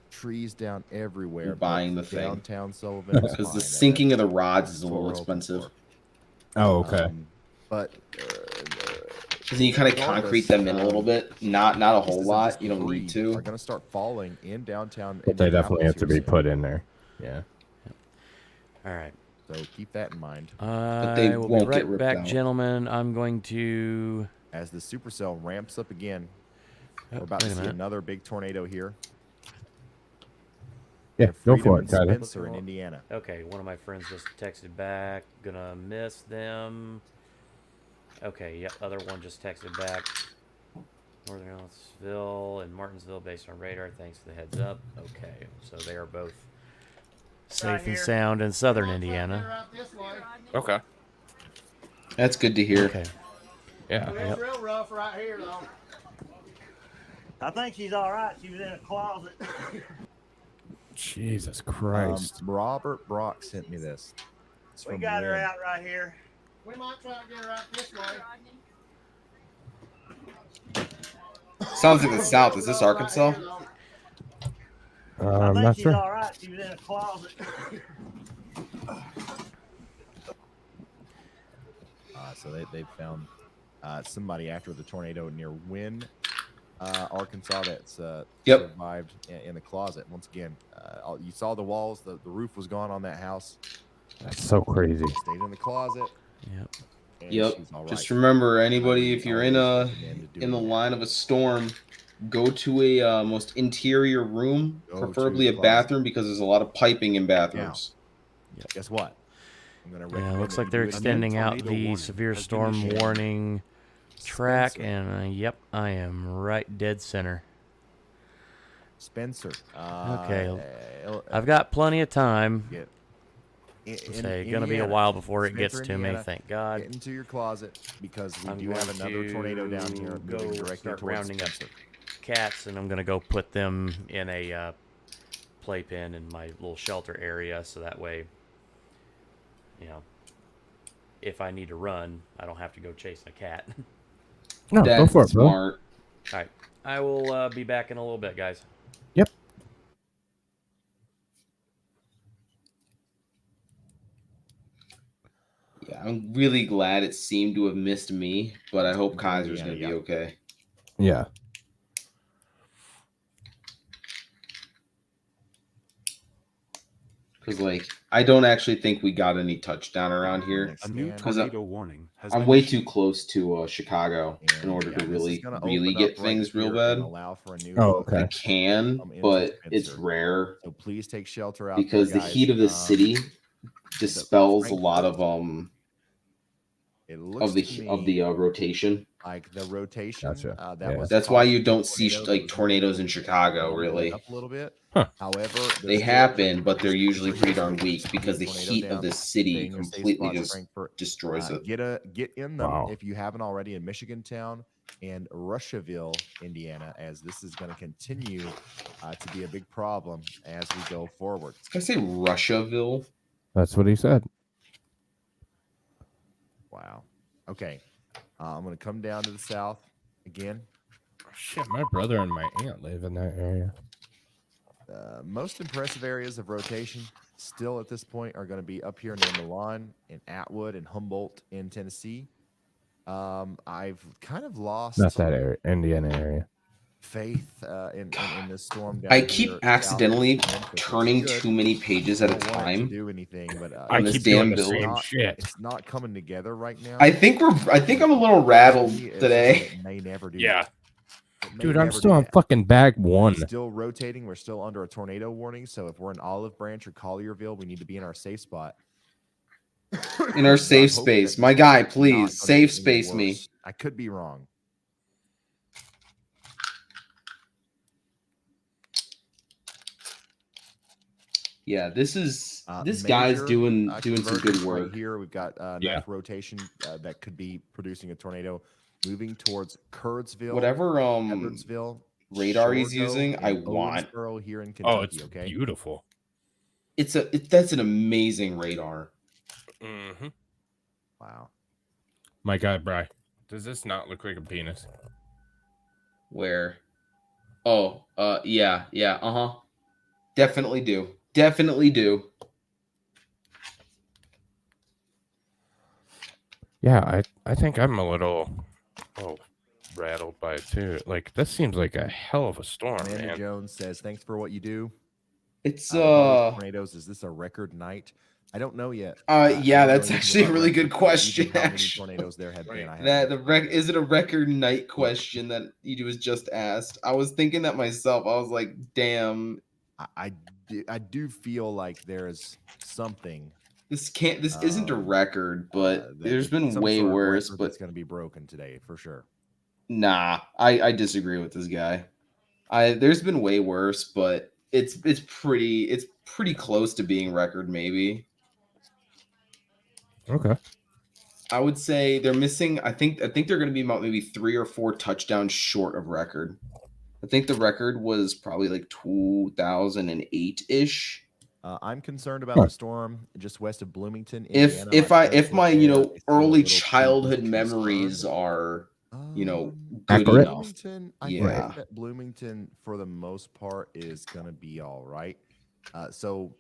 F: trees down everywhere.
D: You're
F: but
D: buying the thing.
F: downtown Sullivan is
D: because
F: fine.
D: the sinking of the rods is a
F: That's what
D: little
F: we're hoping
D: expensive.
F: for.
B: Oh, okay.
F: But
D: Because then you kind of concrete them in a little bit, not a whole
F: pieces of
D: lot.
F: this
D: You don't
F: debris
D: need
F: Are
D: to.
F: going to start falling in downtown.
B: But they definitely have to be
F: Indianapolis
B: put in there. Yeah.
C: All right.
F: here soon. So keep that in mind.
D: they
C: I will
D: won't
C: be
D: get
C: right
D: ripped
C: back,
D: out.
C: gentlemen. I'm going to.
F: As the supercell ramps up again,
C: Oh,
F: we're about to
C: wait a
F: see
C: minute.
F: another big tornado here.
B: Yeah,
F: Near
B: go
F: Freedom
B: for it,
F: and
B: Tyler.
F: Spencer in Indiana.
C: Okay, one of my friends just texted back. Gonna miss them. Okay, yep, other one just texted back. Northern Ellisville and Martinsville based on radar. Thanks for the heads up. Okay, so they are both safe and sound in southern Indiana.
B: Okay.
D: That's good to hear.
C: Okay.
B: Yeah.
C: Yep.
H: Real rough right here, though.
I: I think she's all right. She was in a closet.
B: Jesus Christ.
F: Robert Brock sent me this. It's
I: We
F: from
I: got her
F: Lynn.
I: out right here.
H: We might try to get her out this way.
D: Sounds like the South. Is this Arkansas?
I: I
B: I'm
I: think
B: not
I: she's
B: sure.
I: all right. She was in a closet.
F: So they found somebody after the tornado near Wynne, Arkansas, that's
D: Yep.
F: survived in the closet. Once again, you saw the walls, the roof was gone on that house.
B: That's so crazy.
F: Stayed in the closet.
C: Yep.
F: And
D: Yep.
F: she's all
D: Just
F: right.
D: remember,
F: I
D: anybody,
F: would
D: if you're in
F: always
D: a
F: recommend
D: in the
F: doing
D: line of a storm, go to a most interior room,
F: Go to
D: preferably
F: the
D: a
F: closet.
D: bathroom, because there's a lot of piping in bathrooms.
F: Guess what? I'm gonna
C: Yeah,
F: recommend
C: looks
F: that
C: like
F: you
C: they're
F: do it
C: extending out
J: tornado
C: the
J: warning
C: severe
J: has been
C: storm
J: issued.
C: warning track,
F: Spencer.
C: and yep, I am right dead center.
F: Spencer.
C: Okay, I've got plenty of time.
F: Get
C: It's gonna be a while before it gets to me. Thank God.
F: Get into your closet because we
C: I'm
F: do have
C: going
F: another tornado down here
C: to
F: moving
C: go
F: directly
C: start
F: towards
C: rounding up
F: Spencer.
C: cats, and I'm gonna go put them in a playpen in my little shelter area, so that way, you know, if I need to run, I don't have to go chasing a cat.
B: No, go
D: That's
B: for it, bro.
D: smart.
C: All right, I will be back in a little bit, guys.
B: Yep.
D: Yeah, I'm really glad it seemed to have missed me, but I hope
F: Into
D: Kaiser's
F: Indiana,
D: gonna be okay.
B: Yeah.
D: Because like I don't actually think we got any touchdown around here.
F: Next
J: A new
F: scan.
J: tornado warning has
D: I'm
J: been
D: way
J: issued.
D: too close to Chicago
F: And,
D: in order
F: yeah,
D: to
F: this is
D: really,
F: gonna
D: really
F: open
D: get
F: up right
D: things real
F: here
D: bad.
F: and allow for a new
B: Oh,
F: hook
B: okay.
D: I can,
F: into
D: but it's
F: Spencer.
D: rare
F: So please take shelter out
D: because
F: there,
D: the
F: guys.
D: heat of the city dispels a lot of
F: It looks to
D: the
F: me
D: rotation.
F: like the rotation.
B: Gotcha.
F: That
B: Yeah.
F: was
D: That's why you
F: causing
D: don't see
F: tornadoes.
D: like
F: It was
D: tornadoes in
F: moving
D: Chicago,
F: it
D: really.
F: up a little bit.
B: Huh.
F: However,
D: They happen, but they're usually pretty darn weak because the heat of the city completely just destroys it.
F: Get in them
B: Wow.
F: if you haven't already in Michigan Town and Russiaville, Indiana, as this is going to continue to be a big problem as we go forward.
D: Did I say Russiaville?
B: That's what he said.
F: Wow. Okay. I'm going to come down to the south again.
B: Shit, my brother and my aunt live in that area.
F: Most impressive areas of rotation still at this point are going to be up here near Milan, in Atwood, and Humboldt in Tennessee. I've kind of lost
B: Not that area, Indiana area.
F: faith in this storm. Down
D: I
F: here
D: keep
F: south of
D: accidentally
F: Memphis, which is
D: turning
F: good.
D: too many pages at a
F: Don't want it to
D: time.
F: do anything, but
B: I
D: on this
B: keep doing
D: damn
B: the
D: build.
B: same shit.
F: It's not coming together right now.
D: I think I'm a little rattled
F: To me, it's
D: today.
F: something it may never do.
B: Yeah.
F: It may
B: Dude, I'm
F: never
B: still
F: do
B: on
F: that.
B: fucking bag one.
F: Still rotating. We're still under a tornado warning. So if we're in Olive Branch or Collierville, we need to be in our safe spot.
D: In our
F: I
D: safe
F: hope
D: space.
F: that
D: My
F: it's
D: guy,
F: not
D: please,
F: gonna
D: safe
F: get any
D: space me.
F: worse. I could be wrong.
D: Yeah, this guy's
F: Major,
D: doing some good
F: convergence
D: work.
F: Right here, we've got
B: Yeah.
F: nice rotation that could be producing a tornado moving towards Curdsville,
D: Whatever
F: Edwardsville,
D: radar he's
F: Shorgo,
D: using, I
F: and
D: want.
F: Owensboro here in
B: Oh,
F: Kentucky.
B: it's
F: Okay.
B: beautiful.
D: That's an amazing radar.
B: Mm-hmm.
F: Wow.
B: My God, Bri, does this not look like a penis?
D: Where? Oh, yeah, uh-huh. Definitely do. Definitely do.
B: Yeah, I think I'm a little rattled by it too. Like this seems like a hell of a storm,
F: Amanda
B: man.
F: Jones says, "Thanks for what you do."
D: It's
F: tornadoes. Is this a record night? I don't know yet.
D: yeah,
F: I don't know
D: that's
F: anything
D: actually a
F: about
D: really
F: records,
D: good
F: but
D: question.
F: even how many
D: Actually,
F: tornadoes there have been? I have
D: that
F: no
D: is it a record night question that you was just asked? I was thinking that myself. I was like, damn,
F: I do feel like there's something.
D: this isn't a record, but there's been
F: some
D: way
F: sort of
D: worse.
F: record
D: But
F: that's going to be broken today for sure.
D: nah, I disagree with this guy. There's been way worse, but it's pretty close to being record maybe.
B: Okay.
D: I would say they're missing. I think they're going to be about maybe 3 or 4 touchdowns short of record. I think the record was probably like 2008 ish.
F: I'm concerned about the storm just west of Bloomington.
D: If
F: Indiana.
D: if my
F: I feel a
D: early
F: little too
D: childhood
F: concerned.
D: memories are good
B: Accurate.
D: enough.
F: Bloomington, I
D: Yeah.
F: think that Bloomington, for the most part, is going to be all right. So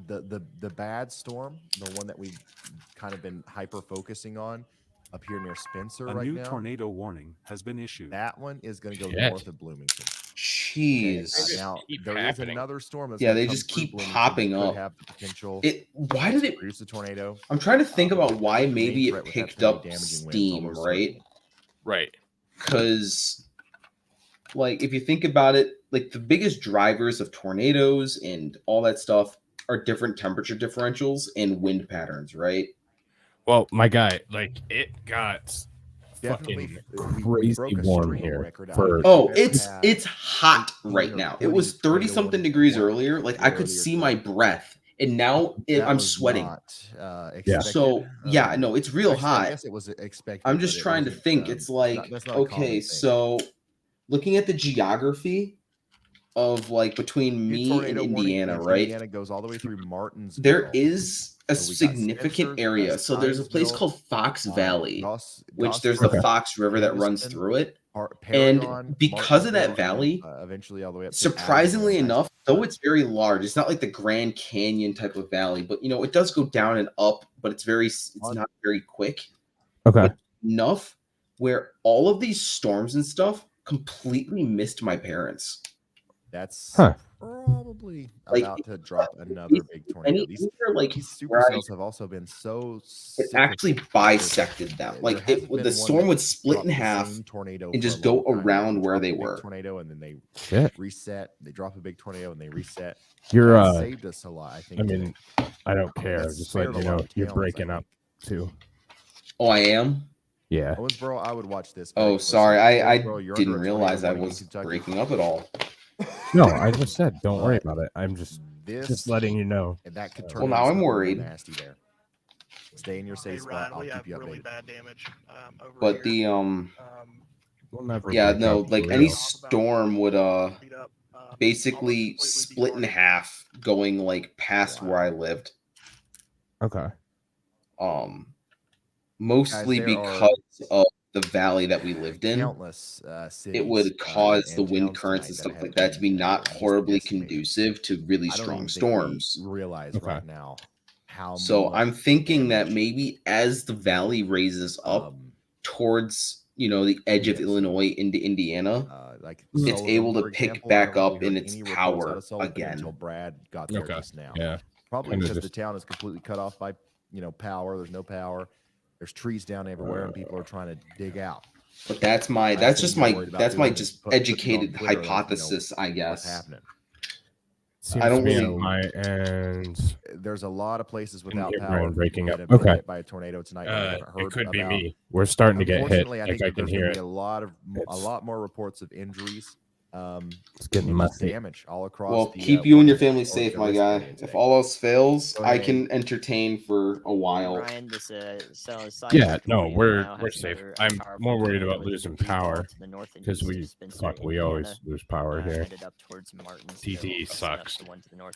F: the bad storm, the one that we've kind of been hyper focusing on up here near Spencer
J: A
F: right
J: new
F: now,
J: tornado warning has been issued.
F: that one is going to go
B: Shit.
F: north of Bloomington.
D: Jeez.
F: Now
B: keep
F: there is
B: happening.
F: another storm that's
D: Yeah,
F: gonna
D: they
F: come
D: just
F: through
D: keep
F: Bloomington
D: popping
F: that could
D: up.
F: have the potential
D: Why did
F: to
D: it?
F: produce a tornado.
D: I'm trying to think about why
F: The main
D: maybe
F: threat
D: it
F: with that
D: picked
F: pretty
D: up
F: damaging winds
D: steam,
F: almost
D: right?
F: certainly.
B: Right.
D: Because like if you think about it, like the biggest drivers of tornadoes and all that stuff are different temperature differentials and wind patterns, right?
B: Well, my guy, like it got
F: Definitely,
B: fucking
F: we
B: crazy
F: broke a
B: warm
F: stream
B: here.
F: record out
B: For
F: of
D: Oh,
F: Bear
D: it's
F: had
D: it's hot
F: 18
D: right
F: or
D: now. It
F: 20
D: was 30
F: tornado
D: something
F: warnings
D: degrees
F: warned
D: earlier. Like I could
F: earlier
D: see my
F: today.
D: breath, and now
F: That
D: I'm
F: was
D: sweating.
F: not,
B: Yeah.
F: expected.
D: So yeah, no, it's real
F: actually, I
D: hot.
F: guess it was expected.
D: I'm
F: but
D: just
F: it
D: trying to
F: wasn't,
D: think. It's like,
F: that's not a common
D: okay,
F: thing.
D: so looking at the geography of like between
F: New
D: me and
F: tornado warning
D: Indiana,
F: in
D: right?
F: Indiana goes all the way through Martinsville.
D: There is a
F: So we got
D: significant
F: Spencer,
D: area. So there's a place
F: Steinsville,
D: called Fox Valley, which there's
F: Gossboro,
D: the Fox River that runs
F: Henderson,
D: through it.
F: Paragon,
D: And because of that
F: Martinsville, and then,
D: valley,
F: eventually all the way up to
D: surprisingly
F: Adamsville.
D: enough, though it's very large, it's not like the Grand Canyon type of valley, but you know, it does go down and up, but it's not very quick.
B: Okay.
D: But enough where all of these storms and stuff completely missed my parents.
F: That's
B: Huh.
F: probably
D: Like,
F: about to drop another big tornado. These
D: like where
F: supercells have also been so
D: it actually
F: cyclical.
D: bisected them.
F: There
D: Like
F: hasn't
D: the
F: been
D: storm
F: one
D: would
F: that
D: split in
F: dropped the
D: half
F: same tornado
D: and
F: for a
D: just go
F: long time.
D: around where
F: drop
D: they
F: a big
D: were.
F: tornado and then they
B: Shit.
F: reset. They drop a big tornado and they reset.
B: You're
F: That saved us a lot, I think.
B: I mean, I don't care.
F: That's
B: Just
F: spared
B: letting you
F: a lot
B: know
F: of
B: you're
F: towns, I
B: breaking up
F: think.
B: too.
D: Oh, I am?
B: Yeah.
F: Owensboro, I would watch this. very
D: Oh,
F: closely.
D: sorry. I
F: Owensboro, you're
D: didn't
F: under a tornado
D: realize I
F: warning in
D: was
F: Kentucky.
D: breaking up at all.
B: No, I just said don't worry about it. I'm just
F: This
B: letting you know.
F: and that could turn.
D: Well, now
F: into
D: I'm
F: something real
D: worried.
F: Nasty there. Stay in your
G: Hey,
F: safe spot.
G: Ryan,
F: I'll
G: we
F: keep
G: have
F: you
G: really
F: updated.
G: bad damage over
D: But
G: here.
D: the
B: We'll never
D: yeah,
B: break
D: no,
B: up
D: like
B: for
D: any
B: real.
D: storm would
G: Beat up, almost
D: basically
G: completely
D: split in
G: deformed.
D: half going like past where I lived.
B: Okay.
D: Mostly
F: Guys, there are
D: because of the valley that we lived in.
F: Countless cities.
D: It would cause the
F: and
D: wind
F: towns
D: currents and
F: tonight
D: stuff
F: have
D: like that to be
F: been,
D: not
F: just
D: horribly
F: decimated.
D: conducive to really
F: I don't
D: strong
F: even think
D: storms.
F: we realize
B: Okay.
F: right now how.
D: So
F: much
D: I'm thinking that
F: damage,
D: maybe as the valley raises up
F: um,
D: towards, you know, the edge of
F: yes.
D: Illinois into Indiana,
F: like
D: it's
F: Sullivan,
D: able to
F: for
D: pick
F: example, I
D: back
F: don't
D: up
F: think we
D: in
F: heard
D: its
F: any reports out
D: power
F: of Sullivan
D: again.
F: until Brad got there
B: Okay.
F: just now.
B: Yeah.
F: Probably
B: Kinda
F: because
B: just-
F: the town is completely cut off by power. There's no power. There's trees down everywhere, and people are trying to dig out.
D: But that's my
F: Last
D: that's
F: thing
D: just
F: you're
D: my
F: worried about
D: that's my
F: doing is
D: just
F: putting it on
D: educated
F: Twitter,
D: hypothesis, I
F: what's
D: guess.
F: happening.
B: Seems
D: I don't
B: to be
D: really-
B: on my end.
F: There's a lot of places without
B: hear
F: power
B: Brian breaking
F: that
B: up.
F: have been
B: Okay.
F: hit by a tornado tonight. We haven't
B: It
F: heard
B: could be
F: about.
B: me. We're starting to get hit.
F: Unfortunately, I
B: Like
F: think
B: I
F: that
B: can
F: there's
B: hear
F: gonna
B: it.
F: be a
B: It's-
F: lot more reports of injuries.
B: It's getting
F: and just
B: messy.
F: damage all across.
D: Well,
F: the,
D: keep you and your
F: Washington
D: family
F: or
D: safe,
F: the
D: my
F: risk
D: guy.
F: area
D: If
F: today.
D: all else fails,
F: Go
D: I
F: ahead.
D: can entertain for a while.
K: Ryan, this
B: Yeah, no, we're safe. I'm more worried about losing power because we always lose power here. TT sucks.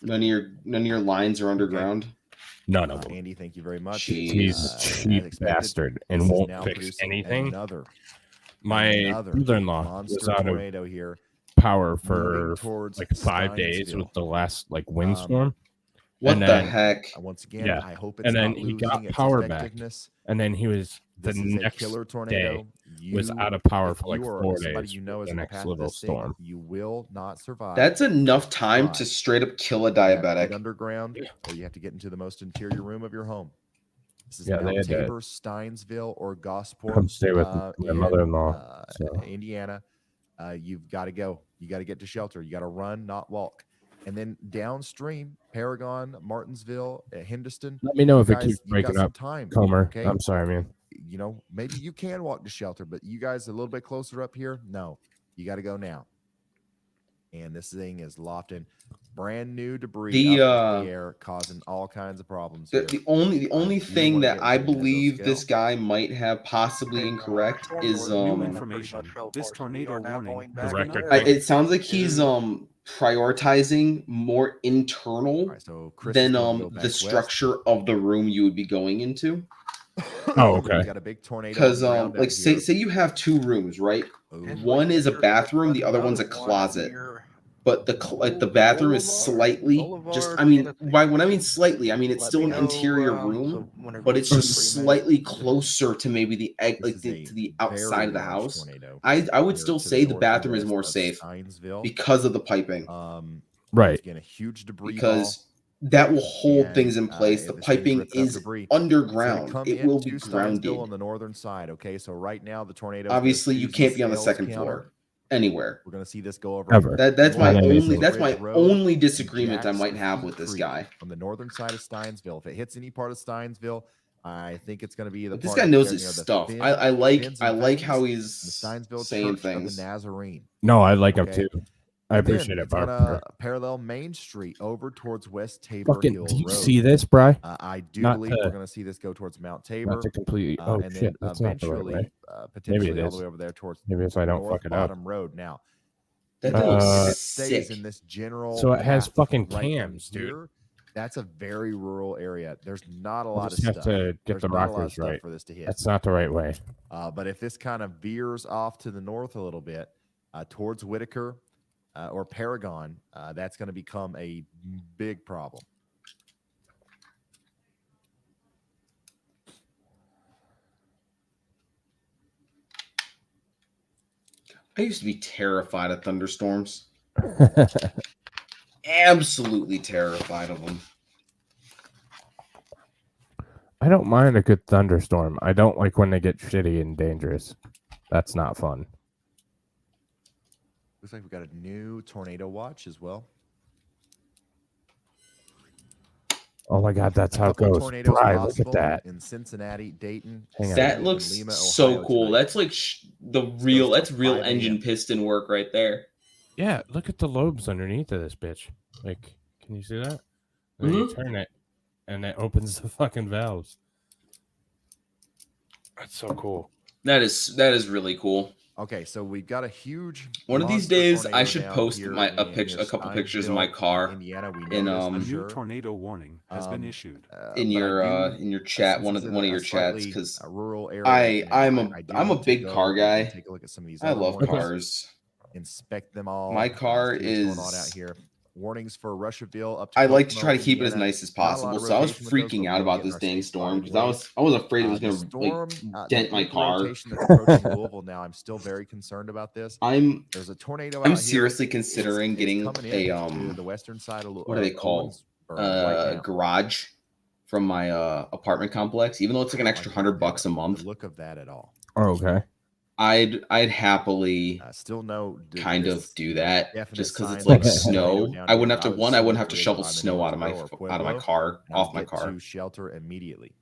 D: None of your lines are underground.
B: None of them.
F: Andy, thank you very much.
B: He's a
F: As
B: cheap
F: expected,
B: bastard and
F: this is
B: won't
F: now
B: fix
F: producing
B: anything.
F: Another
B: My brother-in-law was
F: monster
B: out of
F: tornado here.
B: power
F: moving
B: for
F: towards
B: like 5 days
F: Steinsville.
B: with the last like windstorm.
D: What
B: And
D: the
B: then-
D: heck?
F: Once again,
B: Yeah.
F: I hope it's
B: And then
F: not
B: he got
F: losing its
B: power back.
F: effectiveness.
B: And then he was the
F: This is a
B: next
F: killer tornado.
B: was
F: You-
B: out of power
F: if
B: for like
F: you or
B: 4
F: somebody
B: days.
F: you know
B: with
F: is
B: the
F: in the path
B: next
F: of
B: little
F: this thing,
B: storm.
F: you will not survive.
D: That's enough time
F: But
D: to straight up kill a
F: you have to get
D: diabetic.
F: underground, or you have to get into the most interior room of your home. This is
B: Yeah,
F: Mount
B: they had to
F: Tabor, Steinsville, or Gosport.
B: come stay with my
F: in,
B: mother-in-law. So
F: Indiana. You've got to go. You got to get to shelter. You got to run, not walk. And then downstream, Paragon, Martinsville, Henderson.
B: let me know if it
F: guys,
B: keeps
F: you've got
B: breaking
F: some
B: up,
F: time,
B: Comer.
F: okay?
B: I'm sorry, man.
F: You know, maybe you can walk to shelter, but you guys a little bit closer up here. No, you got to go now. And this thing is lofting brand new debris up in the air, causing all kinds of problems.
D: The,
F: here.
D: the only the only
F: You
D: thing
F: wanna
D: that
F: get
D: I
F: into the
D: believe this
F: mesoscale?
D: guy might have possibly incorrect is
J: New information. This tornado warning has been
B: record
J: updated.
D: it sounds like he's prioritizing more internal
F: All right, so Chris is
D: than
F: gonna go back
D: the
F: west.
D: structure of the room you would be going into.
B: Oh,
F: We
B: okay.
F: got a big tornado.
D: Because
F: on the ground
D: like
F: out
D: say
F: here.
D: you have two rooms, right?
F: Ooh.
D: One is a bathroom, the other one's a closet. But the bathroom is slightly just I mean when I mean slightly, I mean it's still an interior room, but it's just slightly closer to maybe the egg
F: This
D: like
F: is
D: to the
F: a
D: outside of the
F: very large
D: house.
F: tornado
D: I would
F: here
D: still
F: to
D: say the
F: north and
D: bathroom is
F: west
D: more
F: of
D: safe
F: Steinsville.
D: because of the piping.
B: Right.
F: Again, a huge debris
D: Because
F: ball.
D: that will hold
F: And,
D: things in place. The
F: this thing
D: piping
F: ripped up
D: is
F: debris. It's gonna
D: underground.
F: come
D: It will be
F: into Steinsville
D: grounded.
F: on the northern side. Okay, so right now the tornado.
D: Obviously, you can't be on the second floor. anywhere.
F: We're going to see this go over.
B: Ever.
D: That's my
B: Not
D: only
B: anything.
D: that's my
F: Ridge Road
D: only
F: to
D: disagreement I
F: Jack's
D: might have
F: Feet
D: with this
F: Creek
D: guy.
F: on the northern side of Steinsville. If it hits any part of Steinsville, I think it's going to be the.
D: But this
F: part
D: guy
F: of
D: knows
F: the,
D: his
F: you know, the
D: stuff.
F: Finn-
D: I like
F: Fins
D: I
F: and
D: like
F: Vettins,
D: how
F: the
D: he's
F: Steinsville
D: saying
F: Church
D: things.
F: of the Nazarene.
B: No, I like him
F: Okay.
B: too. I
F: Then
B: appreciate it,
F: it's
B: Barb.
F: gonna parallel Main Street over towards West Tabor
B: Fucking,
F: Hill
B: do you
F: Road.
B: see this, Bry?
F: I do
B: Not
F: believe
B: to-
F: we're going to see this go towards Mount Tabor.
B: Not to completely. Oh
F: and
B: shit,
F: then
B: that's not the right
F: eventually,
B: way.
F: potentially
B: it
F: all
B: is.
F: the way over there towards
B: Maybe if I don't
F: North
B: fuck it up.
F: Bottom Road. Now,
D: That
F: if
D: thing
F: it
D: looks
F: stays
D: sick.
F: in this general.
B: So it has
F: path
B: fucking
F: right from
B: cams, dude.
F: here, that's a very rural area. There's not a
B: I
F: lot of
B: just have
F: stuff.
B: to get
F: There's
B: the
F: not a lot of
B: rockers
F: stuff
B: right.
F: for this to hit.
B: That's not the right way.
F: But if this kind of veers off to the north a little bit, towards Whitaker or Paragon, that's going to become a big problem.
D: I used to be terrified of thunderstorms. Absolutely terrified of them.
B: I don't mind a good thunderstorm. I don't like when they get shitty and dangerous. That's not fun.
F: Looks like we got a new tornado watch as well.
B: Oh my god, that's
F: A
B: how it
F: couple
B: goes.
F: tornadoes
B: Bry, look
F: possible
B: at that.
F: in Cincinnati, Dayton.
B: Hang on.
D: That
F: and
D: looks
F: Lima,
D: so
F: Ohio
D: cool.
F: tonight.
D: That's like the real.
F: till
D: That's real
F: 5 a.m.
D: engine piston work right there.
B: Yeah, look at the lobes underneath of this bitch. Like, can you see that? And then you turn it, and it opens the fucking valves. That's so cool.
D: That is really cool.
F: Okay, so we've got a huge.
D: One of these
F: monster
D: days, I
F: tornado
D: should
F: down
D: post
F: here
D: a
F: near
D: couple pictures of my
F: Steinsville,
D: car
F: Indiana. We
D: in,
F: know
J: A
F: this for
J: new
F: sure.
J: tornado warning has been issued.
D: in your chat, one of your chats, because
F: rural area.
D: I'm
F: do
D: a
F: want to
D: big
F: go
D: car
F: and
D: guy.
F: Take a look at some of these.
D: I
F: other
D: love
F: warnings,
D: cars.
F: Inspect them all.
D: My car
F: see what's going on
D: is-
F: out here. Warnings for Russiaville up to
D: I like to
F: Kokomo,
D: try to keep it as
F: Indiana.
D: nice as
F: Not a lot
D: possible.
F: of
D: So I was
F: rotation with those,
D: freaking
F: but
D: out
F: we're
D: about
F: getting
D: this
F: our
D: dang
F: safe
D: storm because
F: ways.
D: I was afraid it was
F: The
D: gonna
F: storm,
D: like dent my
F: big
D: car.
F: rotation that's approaching Louisville now. I'm still very concerned about this. There's a tornado.
D: I'm
F: out here.
D: seriously considering
F: It's
D: getting
F: coming
D: a
F: in to the western side of
D: what are they called?
F: right now.
D: Garage from my apartment complex. Even though it's like an extra $100 a month,
F: The look of that at all.
B: Oh, okay.
D: I'd happily
F: Still no
D: kind of do that
F: definite
D: just because it's
F: signs
D: like
F: of a tornado
D: snow.
F: down
D: I wouldn't
F: here.
D: have to
F: I would
D: I
F: see
D: wouldn't
F: if
D: have to
F: it is
D: shovel
F: on
D: snow out of my
F: Louisville or
D: out of my
F: Pueblo,
D: car,
F: and I
D: off
F: would
D: my
F: get
D: car,
F: to shelter immediately.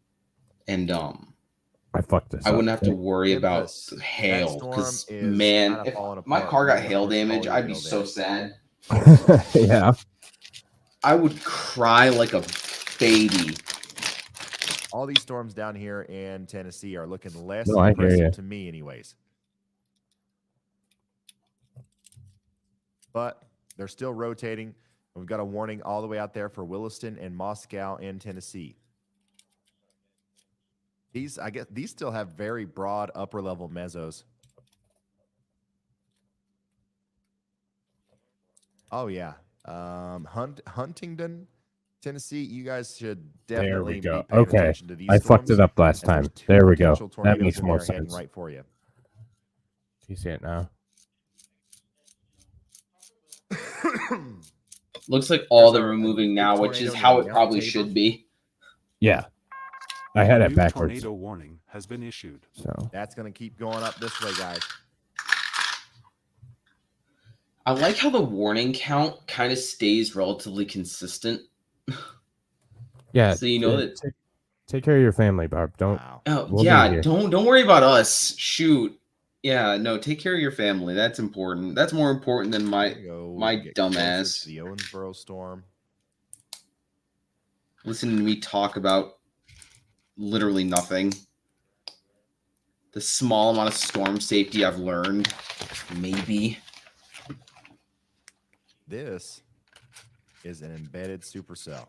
D: and
B: I fucked this.
D: I
B: up.
D: wouldn't have to worry about
F: Memphis, that
D: hail
F: storm
D: because
F: is
D: man,
F: kinda
D: if
F: falling
D: my
F: apart.
D: car got
F: Maybe
D: hail
F: towards
D: damage, I'd be
F: Collierville
D: so
F: there.
D: sad.
B: Yeah.
D: I would cry like a baby.
F: All these storms down here in Tennessee are looking less
B: No, I hear
F: impressive
B: ya.
F: to me, anyways. But they're still rotating. We've got a warning all the way out there for Williston and Moscow in Tennessee. I guess these still have very broad upper level mesos. Oh yeah. Huntingdon, Tennessee, you guys should definitely
B: There we
F: be
B: go.
F: paying
B: Okay.
F: attention to these
B: I fucked it
F: storms,
B: up last
F: as there's
B: time.
F: 2
B: There we go.
F: potential
B: That
F: tornadoes
B: makes
F: in
B: more
F: there heading
B: sense.
F: right for you.
B: Do you see it now?
D: Looks like all
F: There's
D: they're
F: a
D: removing
F: big
D: now, which is
F: tornado
D: how
F: near
D: it
F: Mount
D: probably
F: Tabor.
D: should be.
B: Yeah. I had
J: A
B: it
J: new
B: backwards.
J: tornado warning has been issued.
B: So
F: That's going to keep going up this way, guys.
D: I like how the warning count kind of stays relatively consistent.
B: yeah.
D: So you know
B: yeah,
D: that.
B: Take care of your family, Barb. Don't.
F: Wow.
D: Oh
B: We'll be
D: yeah,
B: here.
D: don't worry about us. Shoot. Yeah, no, take care of your family. That's important. That's more important than my
F: There we go.
D: my
F: Get closer
D: dumbass.
F: to the Owensboro storm.
D: listening to me talk about literally nothing. The small amount of storm safety I've learned, maybe.
F: This is an embedded supercell,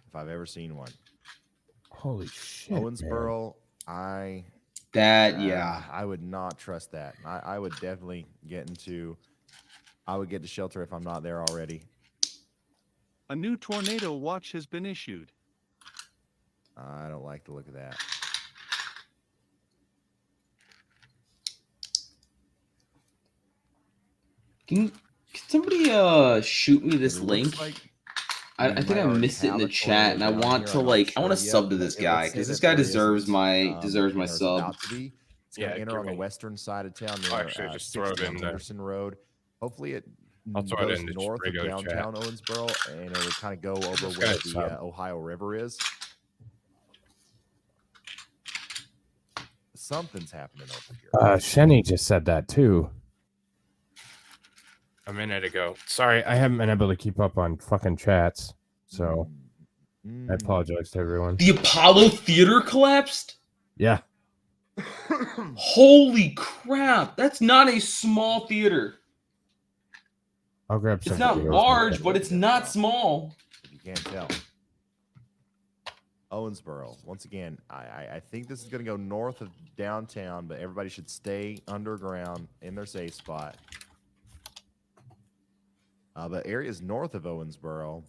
F: if I've ever seen one.
B: Holy shit. man.
F: Owensboro, I would not trust that. I would definitely get to shelter if I'm not there already.
J: A new tornado watch has been issued.
F: I don't like the look of that.
D: Can somebody shoot me this
F: It
D: link?
F: looks like
D: I
F: we
D: think
F: might
D: I
F: already
D: missed it in
F: have
D: the
F: a
D: chat, and I
F: tornado down
D: want
F: here.
D: to
F: I'm not
D: I want to
F: sure
D: sub
F: yet,
D: to
F: but
D: this
F: it would
D: guy
F: say
D: because this
F: that
D: guy
F: there
D: deserves
F: isn't,
D: my
F: and
D: deserves my
F: there's
D: sub.
F: about to be. It's going to enter
B: give
F: on the
B: me-
F: western side of town
B: I'll
F: near
B: actually just throw it
F: 60
B: in there.
F: Henderson Road. Hopefully it
B: I'll throw it
F: goes
B: in the
F: north of
B: regular
F: downtown Owensboro, and it would kind of go over
B: This
F: where
B: guy's
F: the Ohio River is. Something's happening over here.
B: Shenny just said that too. A minute ago. Sorry, I haven't been able to keep up on fucking chats, so I apologize to everyone.
D: The Apollo Theater collapsed?
B: Yeah.
D: Holy crap. That's not a small theater.
B: I'll grab some.
D: It's not
B: videos
D: large,
B: later.
D: but it's not small.
F: If you can't tell. Owensboro. Once again, I think this is going to go north of downtown, but everybody should stay underground in their safe spot. The areas north of Owensboro,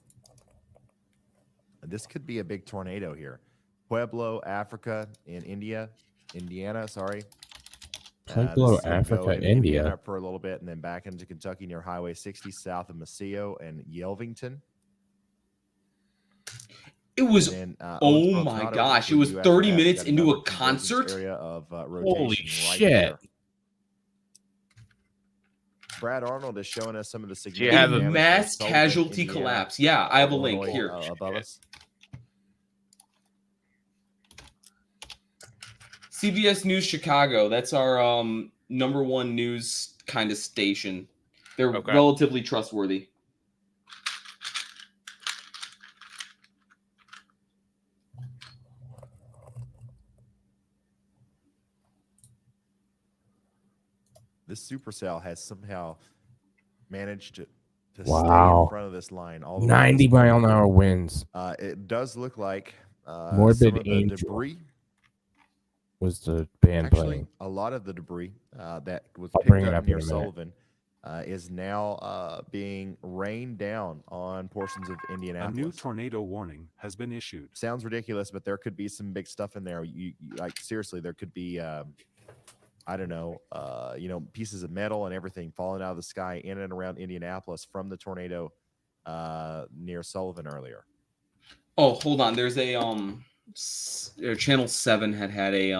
F: this could be a big tornado here. Pueblo, Africa, in Indiana, sorry.
B: Pueblo,
F: This is gonna go
B: Africa,
F: into
B: India.
F: Indiana for a little bit, and then back into Kentucky near Highway 60 south of Maceo and Yelvington.
D: It was,
F: And,
D: oh
F: Owensboro,
D: my
F: Colorado,
D: gosh, it
F: which
D: was
F: we do after
D: 30
F: that.
D: minutes
F: Got
D: into
F: another
D: a
F: convergence
D: concert?
F: area of rotation
B: Holy
F: right
B: shit.
F: there. Brad Arnold is showing us some of the
B: you
F: significant
B: have
D: A
B: a
F: damage
D: mass
F: to Sullivan,
D: casualty
F: Indiana,
D: collapse. Yeah, I have a link
F: Illinois,
D: here.
F: above us.
D: CBS News Chicago. That's our #1 news kind of station. They're
B: Okay.
D: relatively trustworthy.
F: This supercell has somehow managed to stay
B: Wow.
F: in front of this line all the way to this
B: 90
F: point.
B: mile an hour winds
F: It does look like
B: Morbid
F: some of the
B: Angel.
F: debris.
B: was the band
F: Actually,
B: playing.
F: a lot of the debris that was
B: I'll
F: picked
B: bring it
F: up
B: up in
F: near
B: a minute.
F: Sullivan is now being rained down on portions of
J: A
F: Indianapolis.
J: new tornado warning has been issued.
F: Sounds ridiculous, but there could be some big stuff in there. Like seriously, there could be I don't know, pieces of metal and everything falling out of the sky in and around Indianapolis from the tornado near Sullivan earlier.
D: Oh, hold on. There's a Channel 7 had a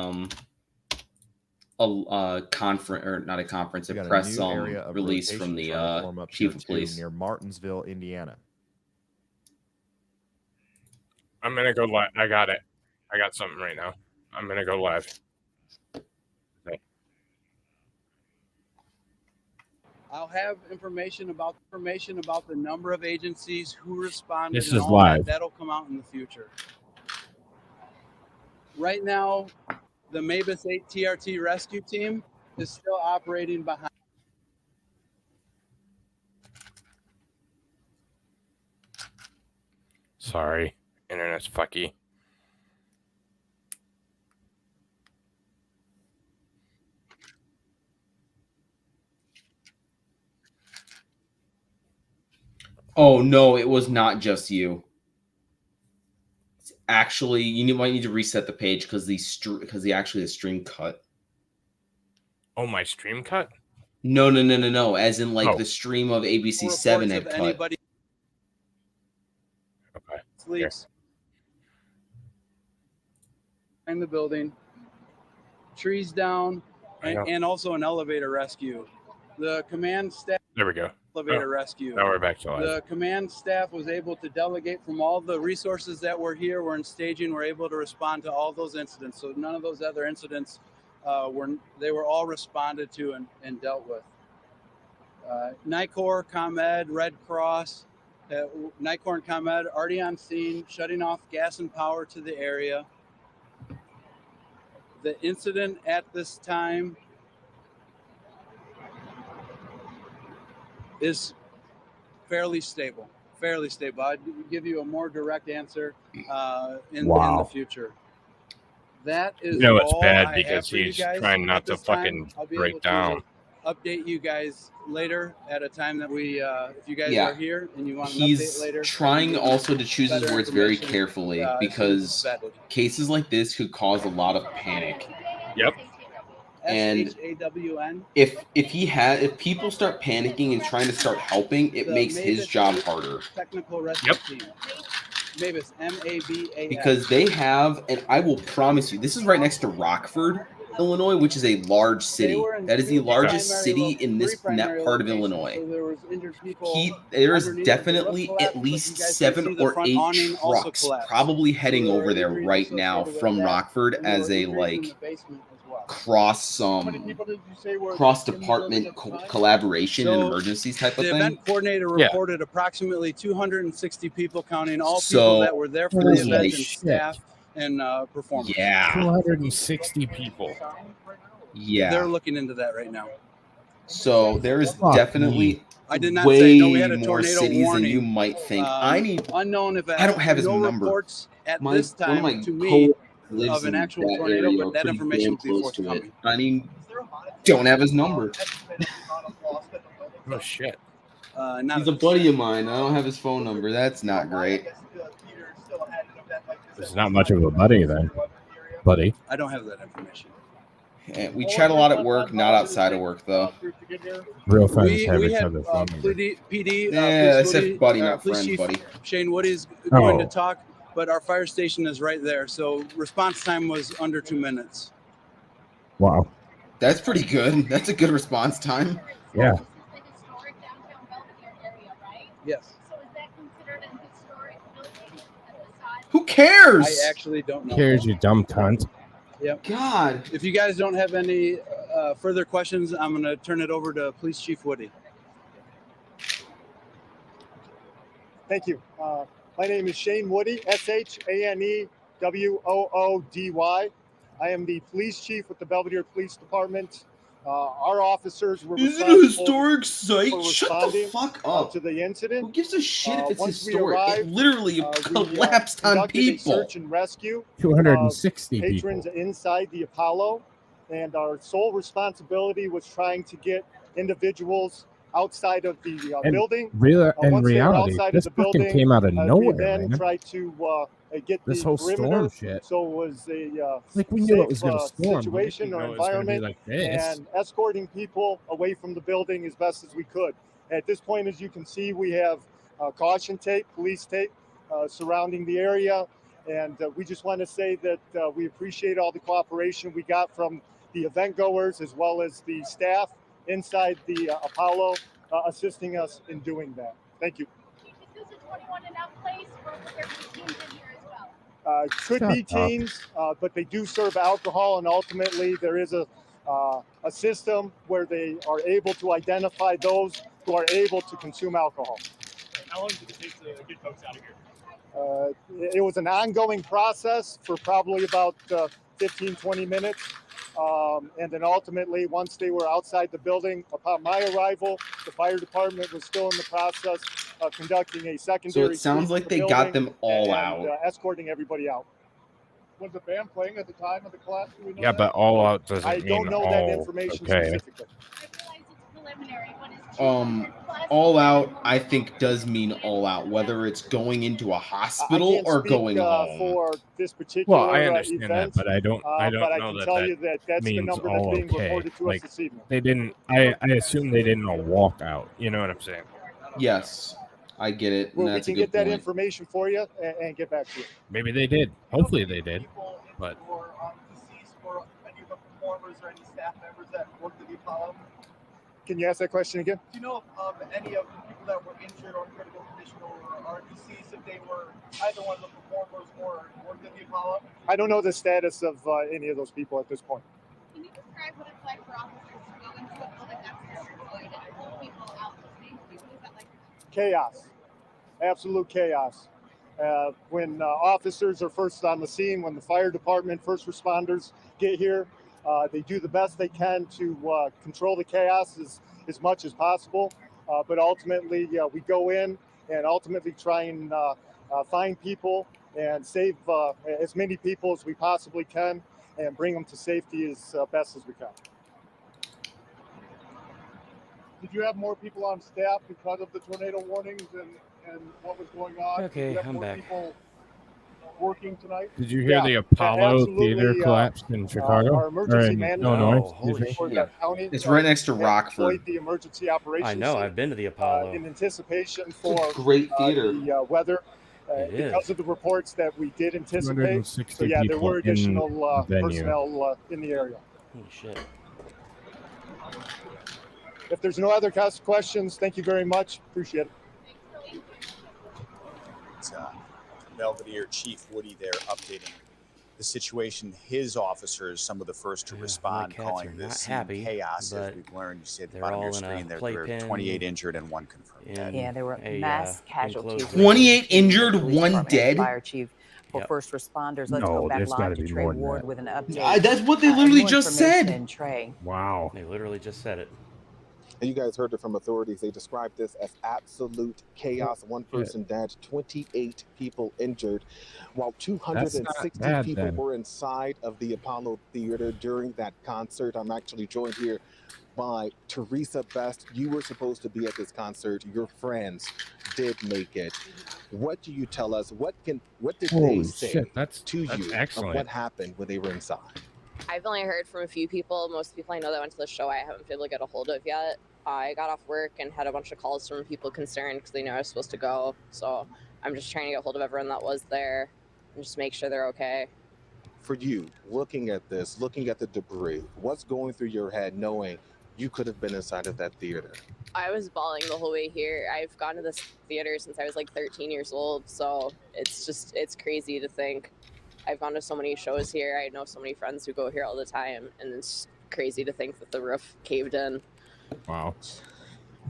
D: conference, or not a conference,
F: We
D: a
F: got
D: press
F: new area of
D: release from
F: rotation
D: the
F: trying to form up
D: chief
F: here,
D: of
F: too,
D: police.
F: near Martinsville, Indiana.
B: I'm gonna go live. I got it. I got something right now. I'm gonna go live.
K: I'll have information about the number of agencies who responded.
B: This
K: and
B: is
K: all that.
B: live.
K: That'll come out in the future. Right now, the Mavis 8 TRT rescue team is still operating behind.
B: Sorry, internet's fucky.
D: Oh no, it was not just you. It's actually, might need to reset the page because the stream cut.
B: Oh, my stream cut?
D: No. As in, like
B: Oh.
D: the stream of ABC
K: Reports
D: 7
K: of
D: had cut.
K: anybody
B: Okay.
K: leaks in the building, trees down,
B: I know.
K: and also an elevator rescue. The command staff
B: There we go.
K: elevator rescue.
B: Now we're back to live.
K: The command staff was able to delegate from all the resources that were here. We're in staging. We're able to respond to all those incidents. So none of those other incidents were all responded to and dealt with. NICOR, ComEd, Red Cross, NICOR and ComEd already on scene, shutting off gas and power to the area. The incident at this time is fairly stable. I'd give you a more direct answer in the future. That is
B: You know it's
K: all
B: bad
K: I
B: because
K: have for you
B: he's
K: guys
B: trying
K: at
B: not to
K: this time.
B: fucking
K: I'll be
B: break
K: able to
B: down.
K: update you guys later at a time that we, if you guys
D: Yeah.
K: are here and you want an
D: He's
K: update later.
D: trying also to choose his
K: better
D: words very
K: information,
D: carefully
K: as soon as
D: because
K: it's vetted.
D: cases like this could cause a lot of panic.
B: Yep.
D: And
K: SHAWN.
D: if people start panicking and trying to start helping, it
K: The
D: makes his
K: Mavis
D: job harder.
K: Technical rescue team. Mavis, MAVAS.
D: Because they have, and I will promise you, this is right next to Rockford. Illinois, which is a large
K: They
D: city.
K: were in
D: That is the
K: three
D: largest
K: primary
D: city
K: lo-
D: in
K: three
D: this in that
K: primary
D: part of
K: locations,
D: Illinois.
K: So there was injured people.
D: There is
K: underneath. The roof
D: definitely
K: collapsed,
D: at
K: but
D: least
K: you guys can
D: 7
K: see the
D: or
K: front
D: 8
K: awning also
D: trucks
K: collapsed.
D: probably
K: So
D: heading
K: there were
D: over there
K: injuries
D: right now
K: associated with
D: from
K: that,
D: Rockford
K: and there
D: as
K: were
D: a
K: injuries in
D: like
K: the basement as well.
D: cross
H: How many people did you say were
D: cross
H: in the building
D: department
H: at the time?
D: collaboration and
K: So,
D: emergencies type of
K: The
D: thing.
K: event coordinator
B: Yeah.
K: reported approximately 260 people, counting all
D: So,
K: people that were there for the
D: holy
K: event and
D: shit.
K: staff and performers.
D: Yeah,
B: 260 people.
D: yeah.
K: They're looking into that right now.
D: So there is
B: Fuck
D: definitely
B: me.
K: I did not
D: way
K: say no. We had a
D: more
K: tornado
D: cities
K: warning.
D: than you might think. I need.
K: Unknown event.
D: I don't have his
K: no
D: number.
K: reports at
D: My
K: this
D: one of
K: time
D: my
K: to me
D: coworkers lives
K: of an
D: in
K: actual
D: that
K: tornado,
D: area,
K: but
D: or
K: that
D: pretty
K: information
D: damn
K: will be
D: close to it.
K: forthcoming.
D: I mean, don't have his number.
B: Oh shit.
K: Not
D: He's
K: at
D: a
K: this
D: buddy
K: time.
D: of mine. I don't have his phone number. That's not great.
B: It's not much of a buddy then. Buddy.
K: I don't have that information.
D: Yeah, we chat a lot at work, not outside of work though.
B: Real friends
K: We,
B: have
K: we
B: each
K: had
B: other's phone number.
K: PD,
D: Yeah,
K: Police
D: that's
K: Woody,
D: buddy, not
K: Police
D: friend,
K: Chief
D: buddy.
K: Shane Woody's going to
B: Oh.
K: talk, but our fire station is right there, so response time was under 2 minutes.
B: Wow.
D: That's pretty good. That's a good response time.
B: Yeah.
K: Yes.
D: Who cares?
K: I actually don't know.
B: Here's you dumb cunt.
K: Yep.
D: God.
K: If you guys don't have any further questions, I'm going to turn it over to Police Chief Woody.
L: Thank you. My name is Shane Woody, ShaneWoody. I am the police chief with the Belvedere Police Department. Our officers were
D: Is it a
L: responsible
D: historic site?
L: for
D: Shut the
L: responding,
D: fuck up.
L: to the incident.
D: Who gives a shit if it's
L: Once we
D: historic?
L: arrived,
D: It literally
L: we,
D: collapsed on
L: conducted a
D: people.
L: search and rescue
B: 260
L: of patrons
B: people.
L: inside the Apollo, and our sole responsibility was trying to get individuals outside of the
B: And
L: building.
B: Real in
L: Once they were
B: reality,
L: outside
B: this
L: of the
B: fucking
L: building,
B: came out of
L: we
B: nowhere,
L: then
B: man.
L: tried to get
B: This
L: the
B: whole
L: perimeter,
B: storm shit.
L: so it was a
B: Like we knew
L: safe
B: it was gonna storm. but we
L: situation
B: didn't
L: or
B: know it was gonna be
L: environment,
B: like this.
L: and escorting people away from the building as best as we could. At this point, as you can see, we have caution tape, police tape surrounding the area, and we just want to say that we appreciate all the cooperation we got from the event goers as well as the staff inside the Apollo assisting us in doing that. Thank you. Could be teens, but they do serve alcohol, and ultimately there is a system where they are able to identify those who are able to consume alcohol.
M: How long did it take to get folks out of here?
L: It was an ongoing process for probably about 15, 20 minutes. And then ultimately, once they were outside the building, upon my arrival, the fire department was still in the process of conducting a secondary.
D: So it sounds
L: sweep
D: like
L: of the
D: they got
L: building
D: them all
L: and,
D: out.
L: escorting everybody out.
H: Was the band playing at the time of the collapse? Do we know
B: Yeah,
H: that?
B: but all out doesn't
L: I
B: mean
L: don't know that
B: all.
L: information
B: Okay.
L: specifically.
D: All out, I think, does mean all out, whether it's going into a
L: I
D: hospital
L: can't
D: or
L: speak,
D: going home.
L: for this particular
B: Well, I understand
L: event,
B: that, but I don't. I
L: but
B: don't
L: I
B: know
L: can
B: that
L: tell
B: that
L: you that that's the
B: means
L: number that's
B: all
L: being
B: okay.
L: reported to
B: Like
L: us this evening.
B: they didn't. I assume they didn't all walk out. You know what I'm saying?
D: Yes, I get it.
L: Well,
D: And
L: we
D: that's a
L: can
D: good
L: get that
D: point.
L: information for you and get back to you.
B: Maybe they did. Hopefully they did. But
H: Or deceased for any of the performers or any staff members that worked at the Apollo?
L: Can you ask that question again?
H: Do you know if any of the people that were injured or in critical condition or are deceased, if they were either one of the performers or worked at the Apollo?
L: I don't know the status of any of those people at this point.
N: Can you describe what it's like for officers to go into a building that's destroyed and pull people out safely? What is that like?
L: Chaos, absolute chaos. When officers are first on the scene, when the fire department, first responders get here, they do the best they can to control the chaos as much as possible. But ultimately, we go in and ultimately try and find people and save as many people as we possibly can and bring them to safety as best as we can.
H: Did you have more people on staff because of the tornado warnings and what was going on?
C: Okay,
H: Did you have
C: I'm
H: more
C: back.
H: people working tonight?
B: did you hear
L: Yeah,
B: the Apollo
L: absolutely,
B: Theater collapsed in Chicago
L: our
B: or
L: emergency
B: in
L: management-
B: Illinois?
C: Oh, holy
B: Excuse me.
C: shit.
L: For the county,
D: It's right next to
L: have
D: Rockford.
L: deployed the emergency operations
C: I know.
L: center,
C: I've been to the Apollo.
L: in anticipation
D: It's
L: for
D: a great theater.
L: the weather.
C: It
L: Because
C: is.
L: of the reports that we did anticipate.
B: 260
L: So yeah, there
B: people
L: were
B: in
L: additional
B: the venue.
L: personnel in the area.
C: Holy shit.
L: If there's no other questions, thank you very much. Appreciate it.
O: It's Belvedere Chief Woody there updating the situation. His officers, some of the first to respond,
C: cats
O: calling
C: are
O: this
C: not
O: scene
C: happy,
O: chaos. As
C: but
O: we've learned, you see at the
C: they're
O: bottom of your
C: all in a
O: screen, there were
C: playpen
O: 28 injured and 1 confirmed dead.
P: Yeah, there were
C: a,
P: mass casualties.
C: enclosed
D: 28
P: The
D: injured,
P: police
D: 1
P: department and
D: dead.
P: Fire chief for
C: Yep.
P: first responders. Let's
B: No,
P: go back
B: there's gotta
P: live to
B: be
P: Trey
B: more than
P: Ward
B: that.
P: with an update.
D: That's what they
P: and
D: literally
P: more
D: just
P: information,
D: said.
P: Trey.
B: Wow.
C: They literally just said it.
Q: And you guys heard it from authorities. They described this as absolute chaos. 1 person dead, 28 people injured, while 260
B: bad,
Q: people
B: then.
Q: were inside of the Apollo Theater during that concert. I'm actually joined here by Teresa Best. You were supposed to be at this concert. Your friends did make it. What do you tell us? What did they
B: Holy
Q: say
B: shit, that's
Q: to you of
B: excellent.
Q: what happened when they were inside?
R: I've only heard from a few people. Most people I know that went to the show I haven't been able to get a hold of yet. I got off work and had a bunch of calls from people concerned because they knew I was supposed to go. So I'm just trying to get a hold of everyone that was there and just make sure they're okay.
Q: For you, looking at this, looking at the debris, what's going through your head knowing you could have been inside of that theater?
R: I was bawling the whole way here. I've gone to this theater since I was like 13 years old. So it's crazy to think. I've gone to so many shows here. I know so many friends who go here all the time. And it's crazy to think that the roof caved in.
B: Wow.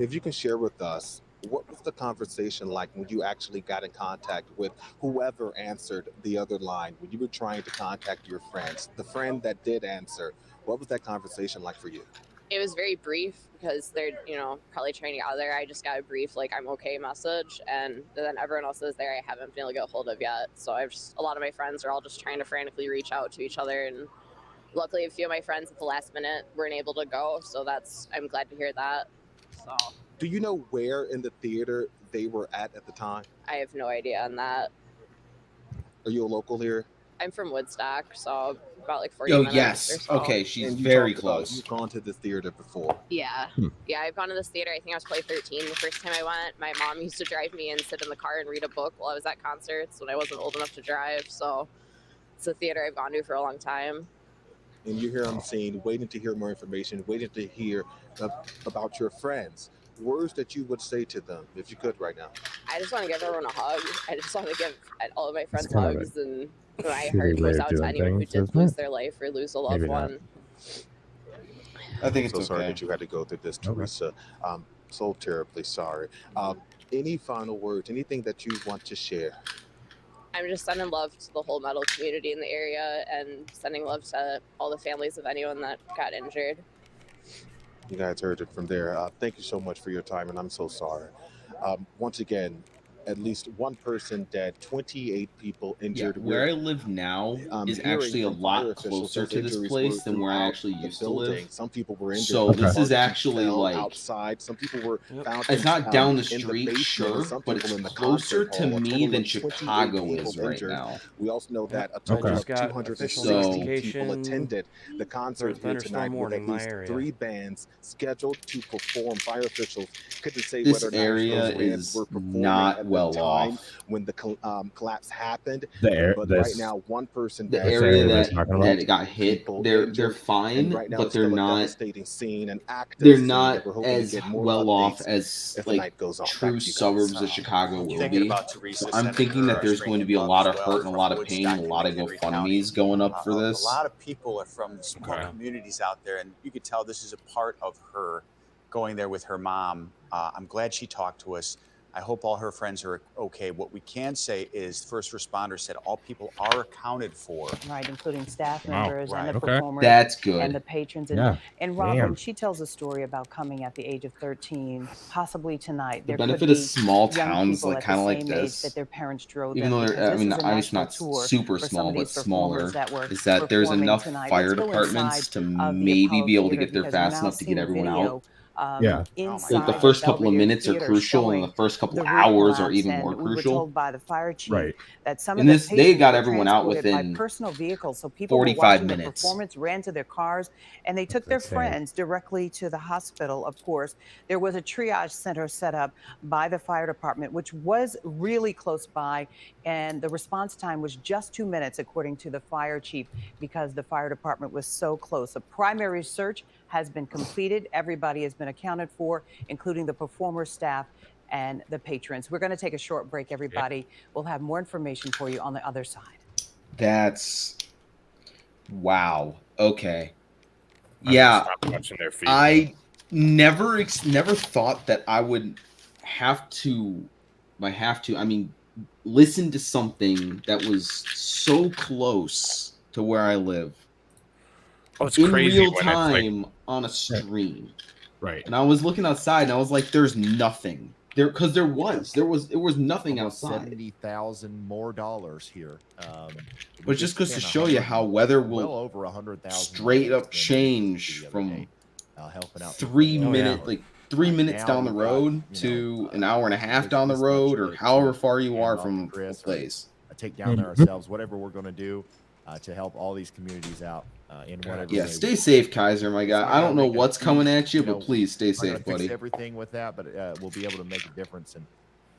Q: If you can share with us, what was the conversation like when you actually got in contact with whoever answered the other line, when you were trying to contact your friends, the friend that did answer? What was that conversation like for you?
R: It was very brief because they're, probably trying to get out of there. I just got a brief, like, I'm okay message. And then everyone else is there I haven't been able to get a hold of yet. So a lot of my friends are all just trying to frantically reach out to each other. And luckily, a few of my friends at the last minute weren't able to go. So I'm glad to hear that. So
Q: Do you know where in the theater they were at the time?
R: I have no idea on that.
Q: Are you a local here?
R: I'm from Woodstock, so about like 40
D: Oh,
R: minutes or
D: yes.
R: so.
D: Okay, she's
Q: And you
D: very
Q: talked about
D: close.
Q: You've gone to this theater before.
R: Yeah. Yeah, I've gone to this theater. I think I was probably 13 the first time I went. My mom used to drive me and sit in the car and read a book while I was at concerts when I wasn't old enough to drive. So it's a theater I've gone to for a long time.
Q: And you hear them saying, waiting to hear more information, waiting to hear about your friends. Words that you would say to them, if you could right now.
R: I just want to give everyone a hug. I just want to give all of my friends
B: kind of a
R: hugs, and my
B: shitty
R: heart
B: way
R: goes
B: of
R: out to
B: doing
R: anyone who
B: things,
R: did
B: isn't
R: lose
B: it?
R: their life or lose a loved
B: Maybe not.
R: one.
D: I think
Q: I'm so
D: it's
Q: sorry
D: okay.
Q: that you had to go through this,
B: Okay.
Q: Teresa. So terribly sorry. Any final words, anything that you want to share?
R: I'm just sending love to the whole metal community in the area and sending love to all the families of anyone that got injured.
Q: You guys heard it from there. Thank you so much for your time, and I'm so sorry. Once again, at least 1 person dead, 28 people
D: Yeah,
Q: injured.
D: where I live now is
Q: hearing
D: actually a
Q: from fire
D: lot
Q: officials
D: closer
Q: that
D: to this
Q: injuries
D: place
Q: were
D: than where I
Q: throughout
D: actually
Q: the
D: used to
Q: building.
D: live.
Q: Some people were injured.
D: So this is actually
Q: fell
D: like
Q: outside. Some people were found.
D: it's not
Q: in,
D: down the
Q: in
D: street,
Q: basement,
D: sure,
Q: some
D: but
Q: people
D: it's
Q: in the
D: closer
Q: concert
D: to
Q: hall. A
D: me
Q: total
D: than
Q: of 28
D: Chicago
Q: people
D: is right
Q: injured.
D: now.
Q: We also know that a
C: I
Q: total
C: just
Q: of
C: got
Q: 260
C: official
Q: people
C: notification
Q: attended the concert
C: for a
Q: here tonight,
C: thunderstorm
Q: with
C: warning
Q: at
C: in my
Q: least
C: area.
Q: 3 bands scheduled to perform. Fire officials couldn't say
D: This
Q: whether or not
D: area
Q: those bands
D: is
Q: were performing
D: not
Q: at
D: well
Q: the time
D: off.
Q: when the collapse happened.
B: The
Q: Right now, 1 person
D: The
Q: dead,
D: area
B: we're
D: that
B: talking about?
D: that got hit,
Q: people
D: they're
Q: injured,
D: fine,
Q: and right now
D: but
Q: it's
D: they're
Q: still a
D: not
Q: devastating scene, an active
D: they're
Q: scene
D: not
Q: that we're hoping
D: as
Q: to get more
D: well off
Q: updates
D: as
Q: as the
D: like
Q: night goes on. Back
D: true
Q: to you guys.
D: suburbs of Chicago will
O: Thinking
D: be.
O: about Teresa,
D: So I'm
O: sending
D: thinking
O: her
D: that
O: our
D: there's going to be a
O: stringent
D: lot
O: love
D: of
O: as
D: hurt
O: well
D: and a
O: from
D: lot of pain and a
O: Woodstock
D: lot
O: and
D: of
O: McHenry County.
D: GoFundMe's going up for
O: A
D: this.
O: lot of people are from small
C: Okay.
O: communities out there, and you could tell this is a part of her going there with her mom. I'm glad she talked to us. I hope all her friends are okay. What we can say is first responders said all people are accounted for.
P: Right, including staff
B: Wow.
P: members and the
B: Okay.
P: performers
D: That's
P: and
D: good.
P: the patrons.
B: Yeah.
P: And Rob,
B: Damn.
P: when she tells a story about coming at the age of 13, possibly tonight,
D: The
P: there could
D: benefit
P: be
D: of small
P: young
D: towns
P: people
D: like
P: at the
D: kind of like
P: same age
D: this,
P: that their parents drove
D: even
P: them,
D: though
P: because
D: they're, I
P: this
D: mean,
P: is a
D: obviously
P: national
D: not
P: tour
D: super
P: for some
D: small,
P: of
D: but
P: these performers
D: smaller,
P: that were
D: is that there's
P: performing
D: enough
P: tonight.
D: fire
P: Let's go
D: departments
P: inside
D: to
P: of the
D: maybe
P: Apollo
D: be able to
P: Theater,
D: get there
P: because we're
D: fast
P: now
D: enough to get
P: seeing
D: everyone
P: video
D: out.
B: Yeah.
P: inside
D: Like the first
P: the
D: couple of
P: Belvedere
D: minutes are
P: Theater
D: crucial, and
P: showing
D: the first couple
P: the
D: of
P: roof
D: hours are
P: collapse,
D: even
P: and
D: more
P: we were
D: crucial.
P: told by the fire chief
B: Right.
P: that some
D: And
P: of the
D: this, they
P: patients
D: got
P: were
D: everyone out
P: transported by
D: within
P: personal vehicles. So people were
D: 45
P: watching the
D: minutes.
P: performance, ran to their cars, and they took their
B: insane.
P: friends directly to the hospital, of course. There was a triage center set up by the fire department, which was really close by, and the response time was just 2 minutes, according to the fire chief, because the fire department was so close. A primary search has been completed. Everybody has been accounted for, including the performer staff and the patrons. We're going to take a short break, everybody. We'll have more information for you on the other side.
D: That's wow. Okay.
B: I'm gonna
D: Yeah,
B: stop watching their feet.
D: I never thought that I would have to. I mean, listen to something that was so close to where I live
B: Oh, it's
D: in
B: crazy
D: real
B: when it's like-
D: time on a stream.
B: Right.
D: And I was looking outside, and I was like, "There's nothing there," because there was nothing
F: Almost
D: outside.
F: $70,000 more here.
D: But it just goes to show you how weather will
F: well over 100,000
D: straight up change from
F: helping out
D: 3
C: Oh,
D: minute
C: yeah.
D: like 3 minutes
F: now
D: down the
F: we've got,
D: road to an hour and a half
F: this-
D: down the
F: this
D: road,
F: much
D: or
F: to
D: however far you
F: hand
D: are
F: off
D: from
F: to Chris
D: the
F: or
D: place.
F: take down there ourselves, whatever we're going to do to help all these communities out in whatever
D: Yeah,
F: way
D: stay
F: we-
D: safe, Kaiser, my
F: It's
D: guy.
F: not
D: I
F: gonna
D: don't know
F: make a
D: what's
F: huge,
D: coming at you,
F: you know,
D: but please stay
F: not gonna
D: safe,
F: fix
D: buddy.
F: everything with that, but we'll be able to make a difference and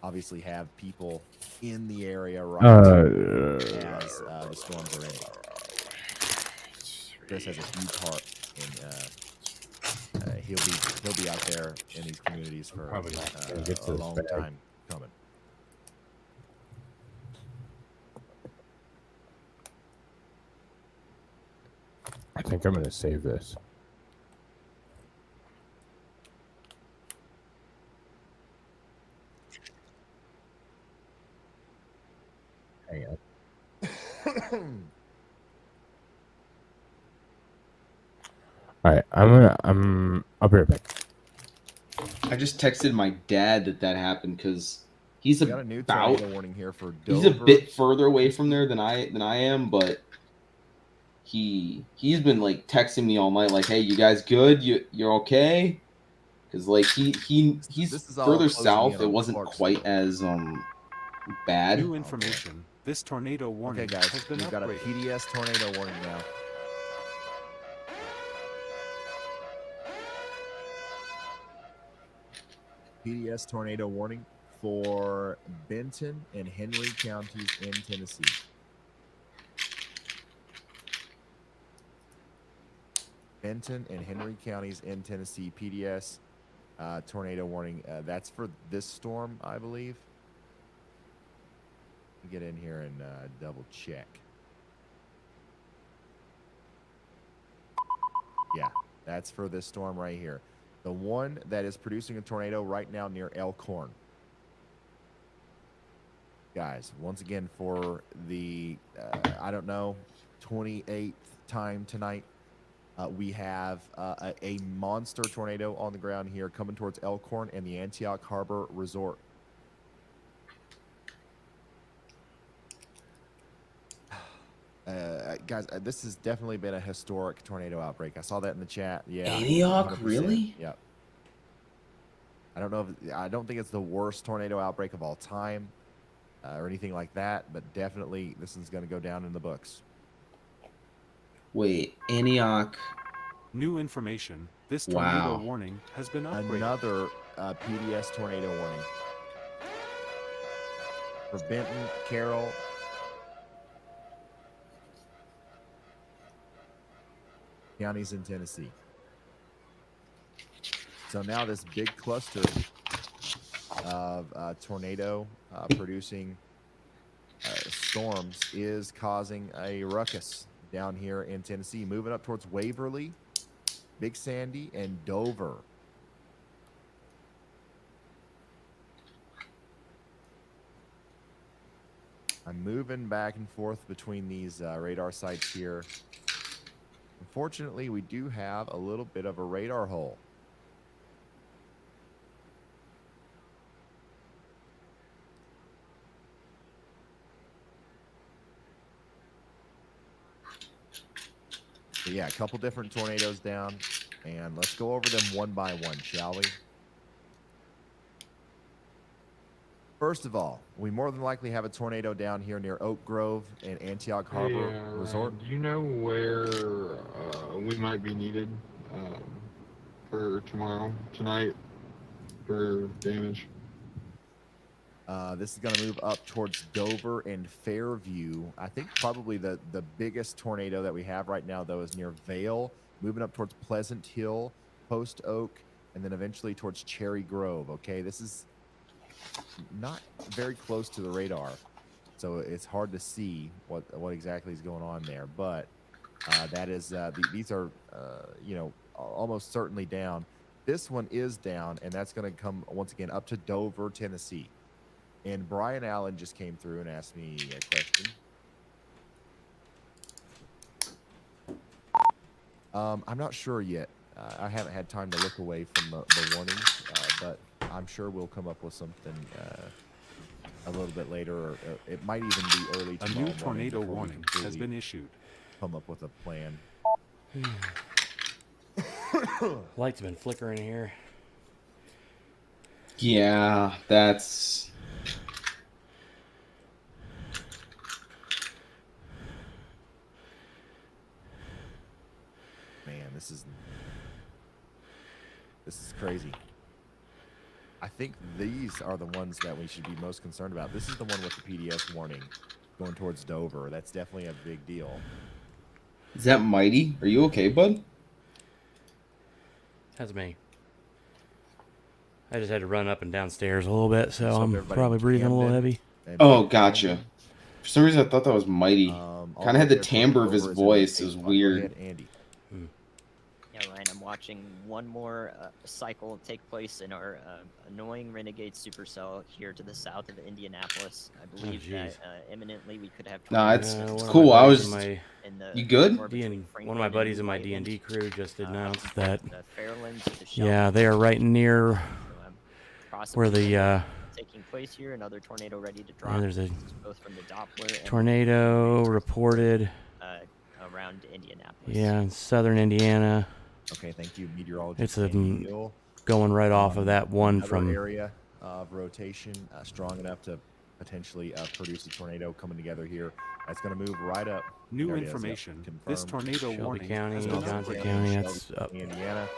F: obviously have people in the area right as the storms are ending. Chris has a huge heart, and he'll be out there in these communities for
B: probably not gonna get to
F: a
B: this
F: long
B: bag.
F: time coming.
B: I think I'm gonna save this. Hang on. All right, I'll be right back.
D: I just texted my dad that happened because he's
F: We got a new
D: about
F: tornado warning here for
D: he's a
F: Dover.
D: bit further away from there than I am, but he's been like texting me all night, like, "Hey, you guys good? You're okay?" Because like he's
F: This is all
D: further
F: closing
D: south.
F: in
D: It
F: on
D: wasn't
F: Clarksville.
D: quite as bad.
J: New information. This tornado warning
F: Okay, guys,
J: has been
F: we've got a
J: upgraded.
F: PDS tornado warning now. PDS tornado warning for Benton and Henry counties in Tennessee. Benton and Henry counties in Tennessee, PDS tornado warning. That's for this storm, I believe. Get in here and double check. Yeah, that's for this storm right here. The one that is producing a tornado right now near Elkhorn. Guys, once again, for the, I don't know, 28th time tonight, we have a monster tornado on the ground here coming towards Elkhorn and the Antioch Harbor Resort. Guys, this has definitely been a historic tornado outbreak. I saw that in the chat. Yeah,
D: Antioch,
F: 100%.
D: really?
F: Yep. I don't know. I don't think it's the worst tornado outbreak of all time, or anything like that. But definitely, this is going to go down in the books.
D: Wait, Antioch.
J: New information. This
D: Wow.
J: tornado warning has been upgraded.
F: Another PDS tornado warning for Benton, Carroll, counties in Tennessee. So now this big cluster of tornado producing storms is causing a ruckus down here in Tennessee, moving up towards Waverly, Big Sandy, and Dover. I'm moving back and forth between these radar sites here. Unfortunately, we do have a little bit of a radar hole. So yeah, a couple different tornadoes down. And let's go over them one by one, shall we? First of all, we more than likely have a tornado down here near Oak Grove and Antioch Harbor Resort.
S: Do you know where we might be needed for tonight, for damage?
F: This is going to move up towards Dover and Fairview. I think probably the biggest tornado that we have right now, though, is near Vale, moving up towards Pleasant Hill, Post Oak, and then eventually towards Cherry Grove. Okay, this is not very close to the radar, so it's hard to see what exactly is going on there. But that is these are almost certainly down. This one is down, and that's going to come once again up to Dover, Tennessee. And Brian Allen just came through and asked me a question. I'm not sure yet. I haven't had time to look away from the warnings, but I'm sure we'll come up with something a little bit later, or it might even be early tomorrow.
J: A new tornado warning has been issued.
F: Come up with a plan.
C: Light's been flickering here.
D: Yeah, that's...
F: Man, this is crazy. I think these are the ones that we should be most concerned about. This is the one with the PDS warning going towards Dover. That's definitely a big deal.
D: Is that Mighty? Are you okay, bud?
C: That's me. I just had to run up and downstairs a little bit, so I'm
F: everybody
C: probably breathing a little
F: Camden,
C: heavy.
D: Oh, gotcha. For some reason, I thought that was Mighty. Kind of had the timbre of his voice. It was weird.
F: Andy.
T: Yeah, Ryan, I'm watching one more cycle take place in our annoying Renegade Supercell here to the south of Indianapolis. I believe that imminently we could have...
D: Nah, it's cool. I was... You good?
C: One of my buddies in my D&D crew just announced that,
T: Fairlands,
C: yeah, they are right near where the...
T: taking place here, another tornado ready to drop.
C: there's a
T: both from the Doppler and
C: tornado reported
T: around Indianapolis.
C: Yeah, in southern Indiana.
F: Okay, thank you, meteorologist.
C: It's going right off of that one
F: Another
C: from
F: area of rotation, strong enough to potentially produce a tornado coming together here. That's going to move right up.
J: New
F: There it is, yep,
J: information.
F: confirmed.
J: This tornado
C: Shelby
J: warning
C: County,
J: has been
C: Johnson
J: upgraded.
C: County, that's up
F: Indiana.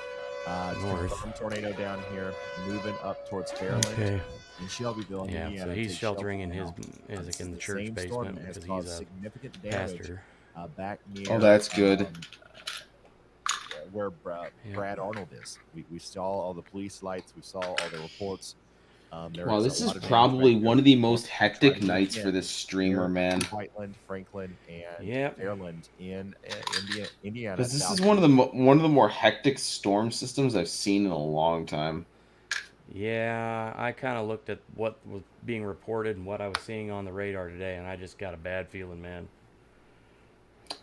C: north.
F: Some tornado down here, moving up towards Fairland.
C: Okay.
F: In Shelbyville,
C: Yeah,
F: Indiana.
C: so he's
F: Take
C: sheltering in
F: Shelby
C: his
F: now.
C: in
F: This
C: the
F: is
C: church
F: same storm
C: basement
F: that has
C: because
F: caused
C: he's a
F: significant damage
C: pastor.
F: back near.
D: Oh, that's good.
F: Where Brad Arnold is. We saw all the police lights. We saw all the reports.
D: Wow, this is probably one of the most hectic nights for this streamer, man.
F: Whiteland, Franklin, and Fairland in Indiana.
D: Because this
F: South
D: is one of the more hectic storm systems I've seen in a long time.
C: Yeah, I kind of looked at what was being reported and what I was seeing on the radar today, and I just got a bad feeling, man.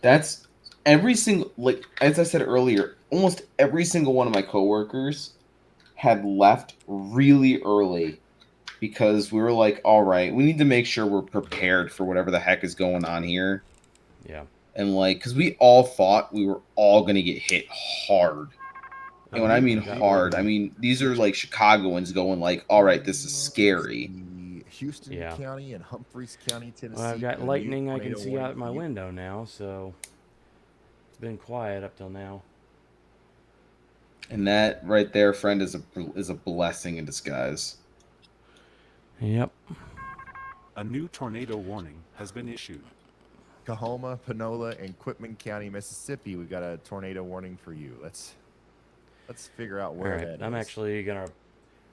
D: That's every single, like, as I said earlier, almost every single one of my coworkers had left really early because we were like, all right, we need to make sure we're prepared for whatever the heck is going on here.
C: Yeah.
D: And like, because we all thought we were all going to get hit hard. And when I mean hard, I mean, these are like Chicagoans going like, all right, this is scary.
F: Houston County and Humphreys County, Tennessee.
C: Well, I've got lightning I can see out my window now, so it's been quiet up till now.
D: And that right there, friend, is a blessing in disguise.
C: Yep.
J: A new tornado warning has been issued.
F: Coahoma, Panola, and Quitman County, Mississippi. We've got a tornado warning for you. Let's figure out where that is.
C: I'm actually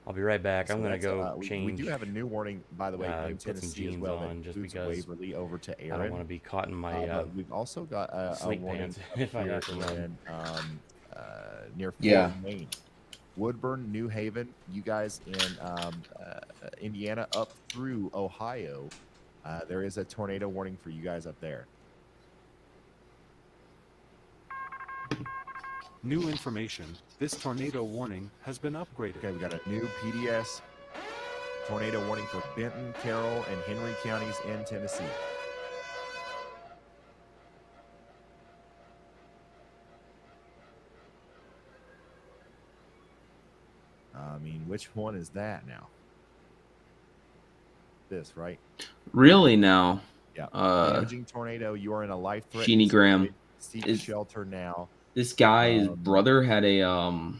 C: I'll be right back. I'm gonna go change.
F: We do have a new warning, by the way, in
C: put some
F: Tennessee as
C: jeans
F: well.
C: on just
F: Boots
C: because
F: Waverly over to Aaron.
C: I don't want to be caught in my
F: but we've also got a
C: sleep
F: warning
C: pants if I
F: here
C: have to run.
F: near Fort
D: Yeah.
F: Wayne. Woodburn, New Haven, you guys in Indiana up through Ohio. There is a tornado warning for you guys up there.
J: New information. This tornado warning has been upgraded.
F: Okay, we got a new PDS tornado warning for Benton, Carroll, and Henry counties in Tennessee. mean, which one is that now? This, right?
D: Really now?
F: Yeah. Damaging tornado. You are in a life-threatening
D: Jeannie Graham
F: situation. Seek shelter now.
D: This guy's brother had a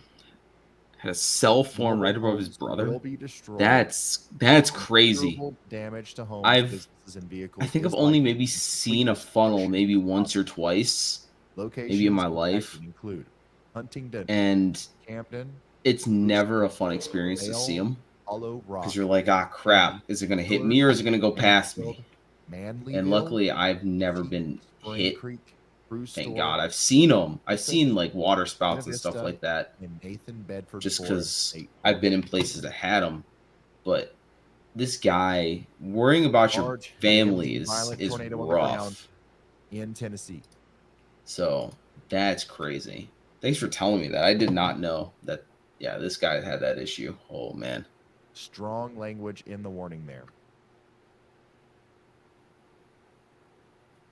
D: cell phone right above his brother.
F: Will be destroyed.
D: That's crazy.
F: Considerable damage to homes, businesses, and vehicles.
D: I think I've
F: is
D: only
F: likely
D: maybe
F: to
D: seen a funnel maybe once or twice, maybe in my life,
F: include Huntington
D: and
F: Camden.
D: it's never a fun experience to see them because you're like, ah, crap, is it gonna hit me or is it gonna go past me? And luckily, I've never been hit. Thank God. I've seen them. I've seen like water spouts and stuff like that. Just because I've been in places that had them. But this guy worrying about your family is rough
F: in Tennessee.
D: So that's crazy. Thanks for telling me that. I did not know that. Yeah, this guy had that issue. Oh man.
F: Strong language in the warning there.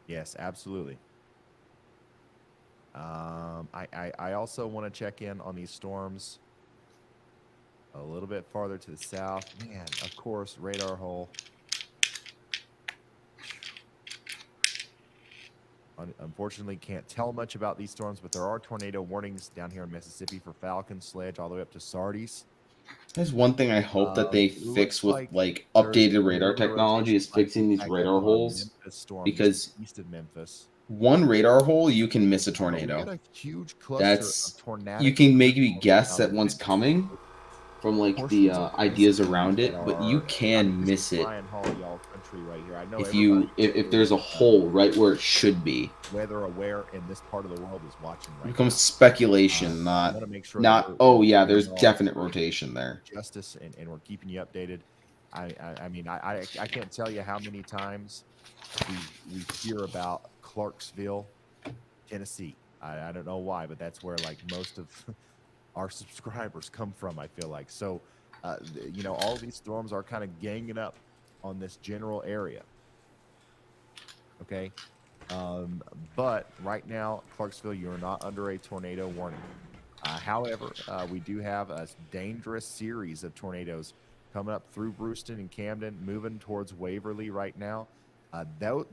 F: Yes, absolutely. I also want to check in on these storms a little bit farther to the south. Man, of course, radar hole. Unfortunately, can't tell much about these storms, but there are tornado warnings down here in Mississippi for Falcon, Sledge, all the way up to Sardis.
D: There's one thing I hope that they fix with like updated radar technology is fixing these radar holes, because
F: east of Memphis,
D: one radar hole you can miss a tornado. That's you can maybe guess that one's coming from like the ideas around it, but you can miss it if there's a hole right where it should be.
F: Weather aware in this part of the world is watching right
D: It becomes speculation, not oh yeah, there's definite rotation there.
F: Justice, and we're keeping you updated. I mean, I can't tell you how many times we hear about Clarksville, Tennessee. I don't know why, but that's where like most of our subscribers come from, I feel like. So, you know, all these storms are kind of ganging up on this general area. Okay. But right now, Clarksville, you're not under a tornado warning. However, we do have a dangerous series of tornadoes coming up through Brewston and Camden, moving towards Waverly right now.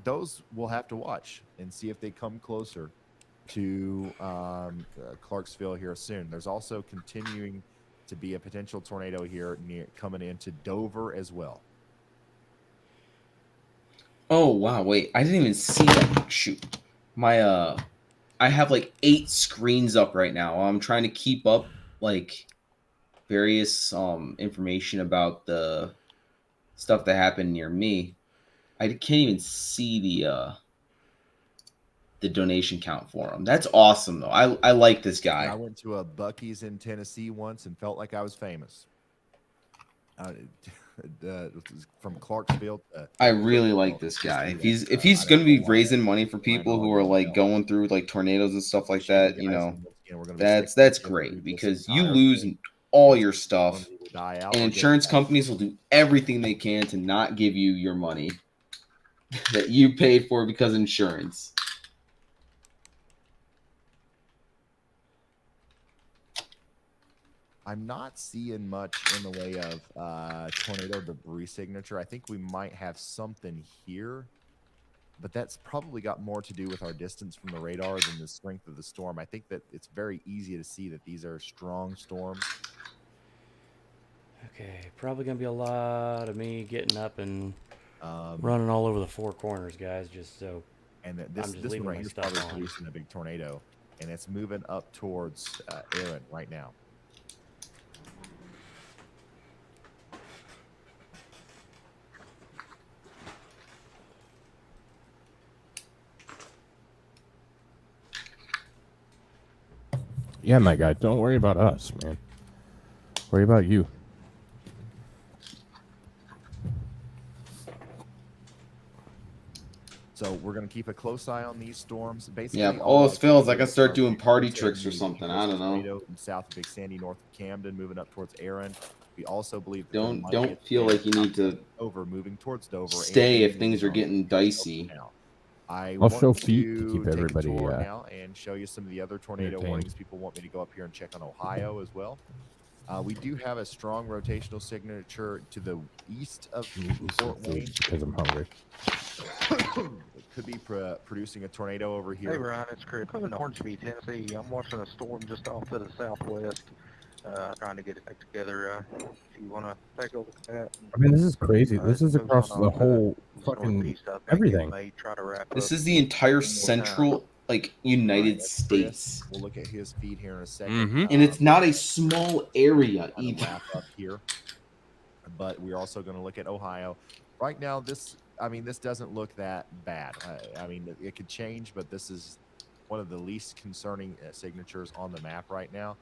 F: Those we'll have to watch and see if they come closer to Clarksville here soon. There's also continuing to be a potential tornado here coming into Dover as well.
D: Oh wow, wait, I didn't even see that. Shoot. My I have like 8 screens up right now. I'm trying to keep up like various information about the stuff that happened near me. I can't even see the donation count for him. That's awesome though. I like this guy.
F: I went to a Buc-ee's in Tennessee once and felt like I was famous. From Clarksville.
D: I really like this guy. If he's going to be raising money for people who are like going through like tornadoes and stuff like that, you know, that's great, because you lose all your stuff, and insurance companies will do everything they can to not give you your money that you paid for because of insurance.
F: I'm not seeing much in the way of tornado debris signature. I think we might have something here, but that's probably got more to do with our distance from the radar than the strength of the storm. I think that it's very easy to see that these are strong storms.
C: Okay, probably gonna be a lot of me getting up and running all over the 4 corners, guys. Just so,
F: and this one right here is probably producing a big tornado, and it's moving up towards Aaron right now.
B: Yeah, my guy, don't worry about us, man. Worry about you.
F: So we're going to keep a close eye on these storms. Basically,
D: yeah, all it feels like I start doing party tricks or something. I don't know.
F: South of Big Sandy, north of Camden, moving up towards Aaron. We also believe that
D: don't feel like you need to
F: moving towards Dover.
D: Stay if things are getting dicey.
B: I'll show feet to keep everybody
F: now and show you some of the other tornado warnings. People want me to go up here and check on Ohio as well. We do have a strong rotational signature to the east of Fort Wayne.
B: Because I'm hungry.
F: It could be producing a tornado over here.
U: Hey Ryan, it's Chris. I'm in Hornsby, Tennessee. I'm watching a storm just off to the southwest. Trying to get it back together. If you want to take a look at that.
B: I mean, this is crazy. This is across the whole fucking everything.
D: This is the entire central, like, United States.
F: We'll look at his feed here in a second.
D: And it's not a small area either.
F: Wrap up here. But we're also going to look at Ohio. Right now, this doesn't look that bad. I mean, it could change, but this is one of the least concerning signatures on the map right now.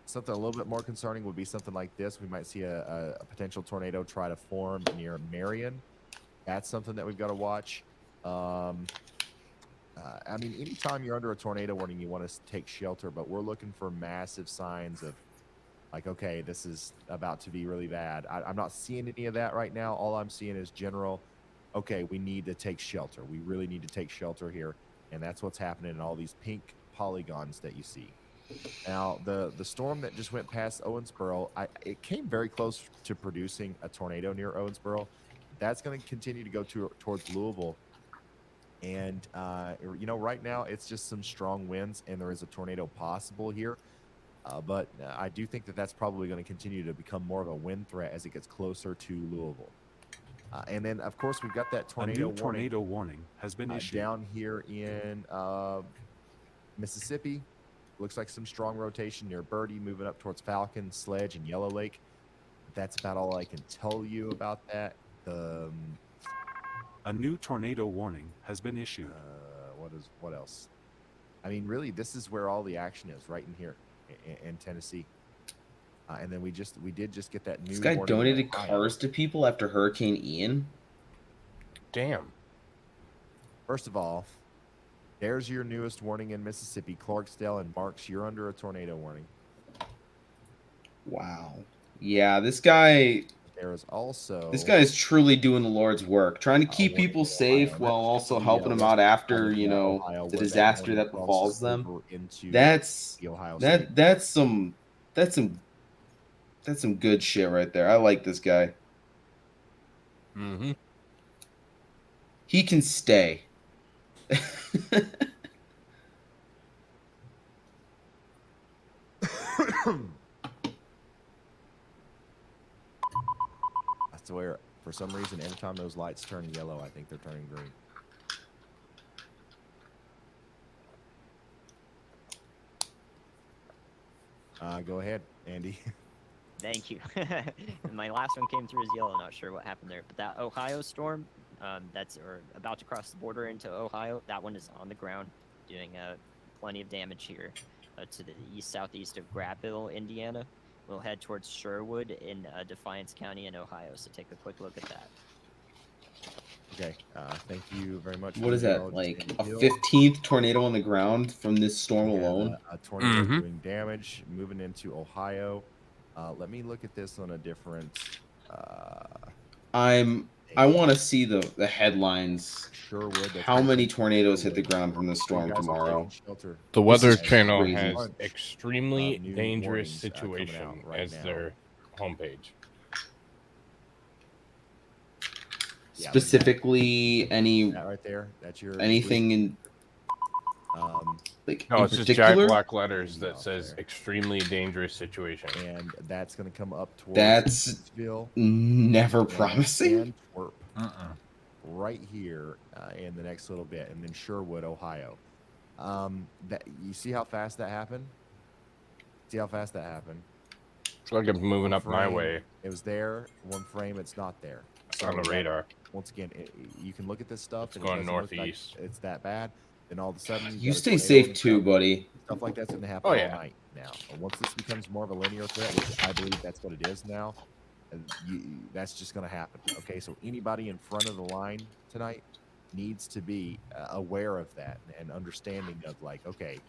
F: Something a little bit more concerning would be something like this. We might see a potential tornado try to form near Marion. That's something that we've got to watch. I mean, anytime you're under a tornado warning, you want to take shelter, but we're looking for massive signs of, like, okay, this is about to be really bad. I'm not seeing any of that right now. All I'm seeing is general, okay, we need to take shelter. We really need to take shelter here. And that's what's happening in all these pink polygons that you see. Now, the storm that just went past Owensboro, it came very close to producing a tornado near Owensboro. That's going to continue to go towards Louisville. And, right now it's just some strong winds and there is a tornado possible here. But I do think that that's probably going to continue to become more of a wind threat as it gets closer to Louisville. And then, of course, we've got that tornado
J: warning has been issued
F: down here in Mississippi. Looks like some strong rotation near Birdie, moving up towards Falcon, Sledge, and Yellow Lake. That's about all I can tell you about that.
J: A new tornado warning has been issued.
F: What else? I mean, really, this is where all the action is, right in here in Tennessee. And then we did just get that new.
D: This guy donated cars to people after Hurricane Ian.
B: Damn.
F: First of all, there's your newest warning in Mississippi. Clarksdale and Marks, you're under a tornado warning.
D: Wow. Yeah, this guy.
F: There is also.
D: This guy is truly doing the Lord's work, trying to keep people safe while also helping them out after, the disaster that befalls them. That's some good shit right there. I like this guy.
B: Mm-hmm.
D: He can stay.
F: That's where, for some reason, every time those lights turn yellow, I think they're turning green. Go ahead, Andy.
T: Thank you. My last one came through as yellow. Not sure what happened there, but that Ohio storm, that's about to cross the border into Ohio. That one is on the ground, doing plenty of damage here to the southeast of Grabville, Indiana. We'll head towards Sherwood in Defiance County in Ohio. So take a quick look at that.
F: Okay. Thank you very much.
D: What is that? Like a 15th tornado on the ground from this storm alone?
F: A tornado doing damage, moving into Ohio. Let me look at this on a different.
D: I want to see the headlines.
F: Sherwood.
D: How many tornadoes hit the ground from the storm tomorrow?
B: The Weather Channel has extremely dangerous situation as their homepage.
D: Specifically, any
F: that right there. That's your
D: anything in
B: no, it's just giant black letters that says extremely dangerous situation,
F: and that's going to come up towards.
D: That's never promising.
F: Right here in the next little bit, and then Sherwood, Ohio. That you see how fast that happened? See how fast that happened?
B: It's like it's moving up my way.
F: It was there. One frame, it's not there.
B: It's on the radar.
F: Once again, you can look at this stuff.
B: It's going northeast.
F: Like it's that bad. Then all of a sudden,
D: you stay safe too, buddy.
F: Stuff like that's going to happen all night now. And once this becomes more of a linear threat, which I believe that's what it is now, that's just going to happen. Okay, so anybody in front of the line tonight needs to be aware of that and understanding of, like, okay,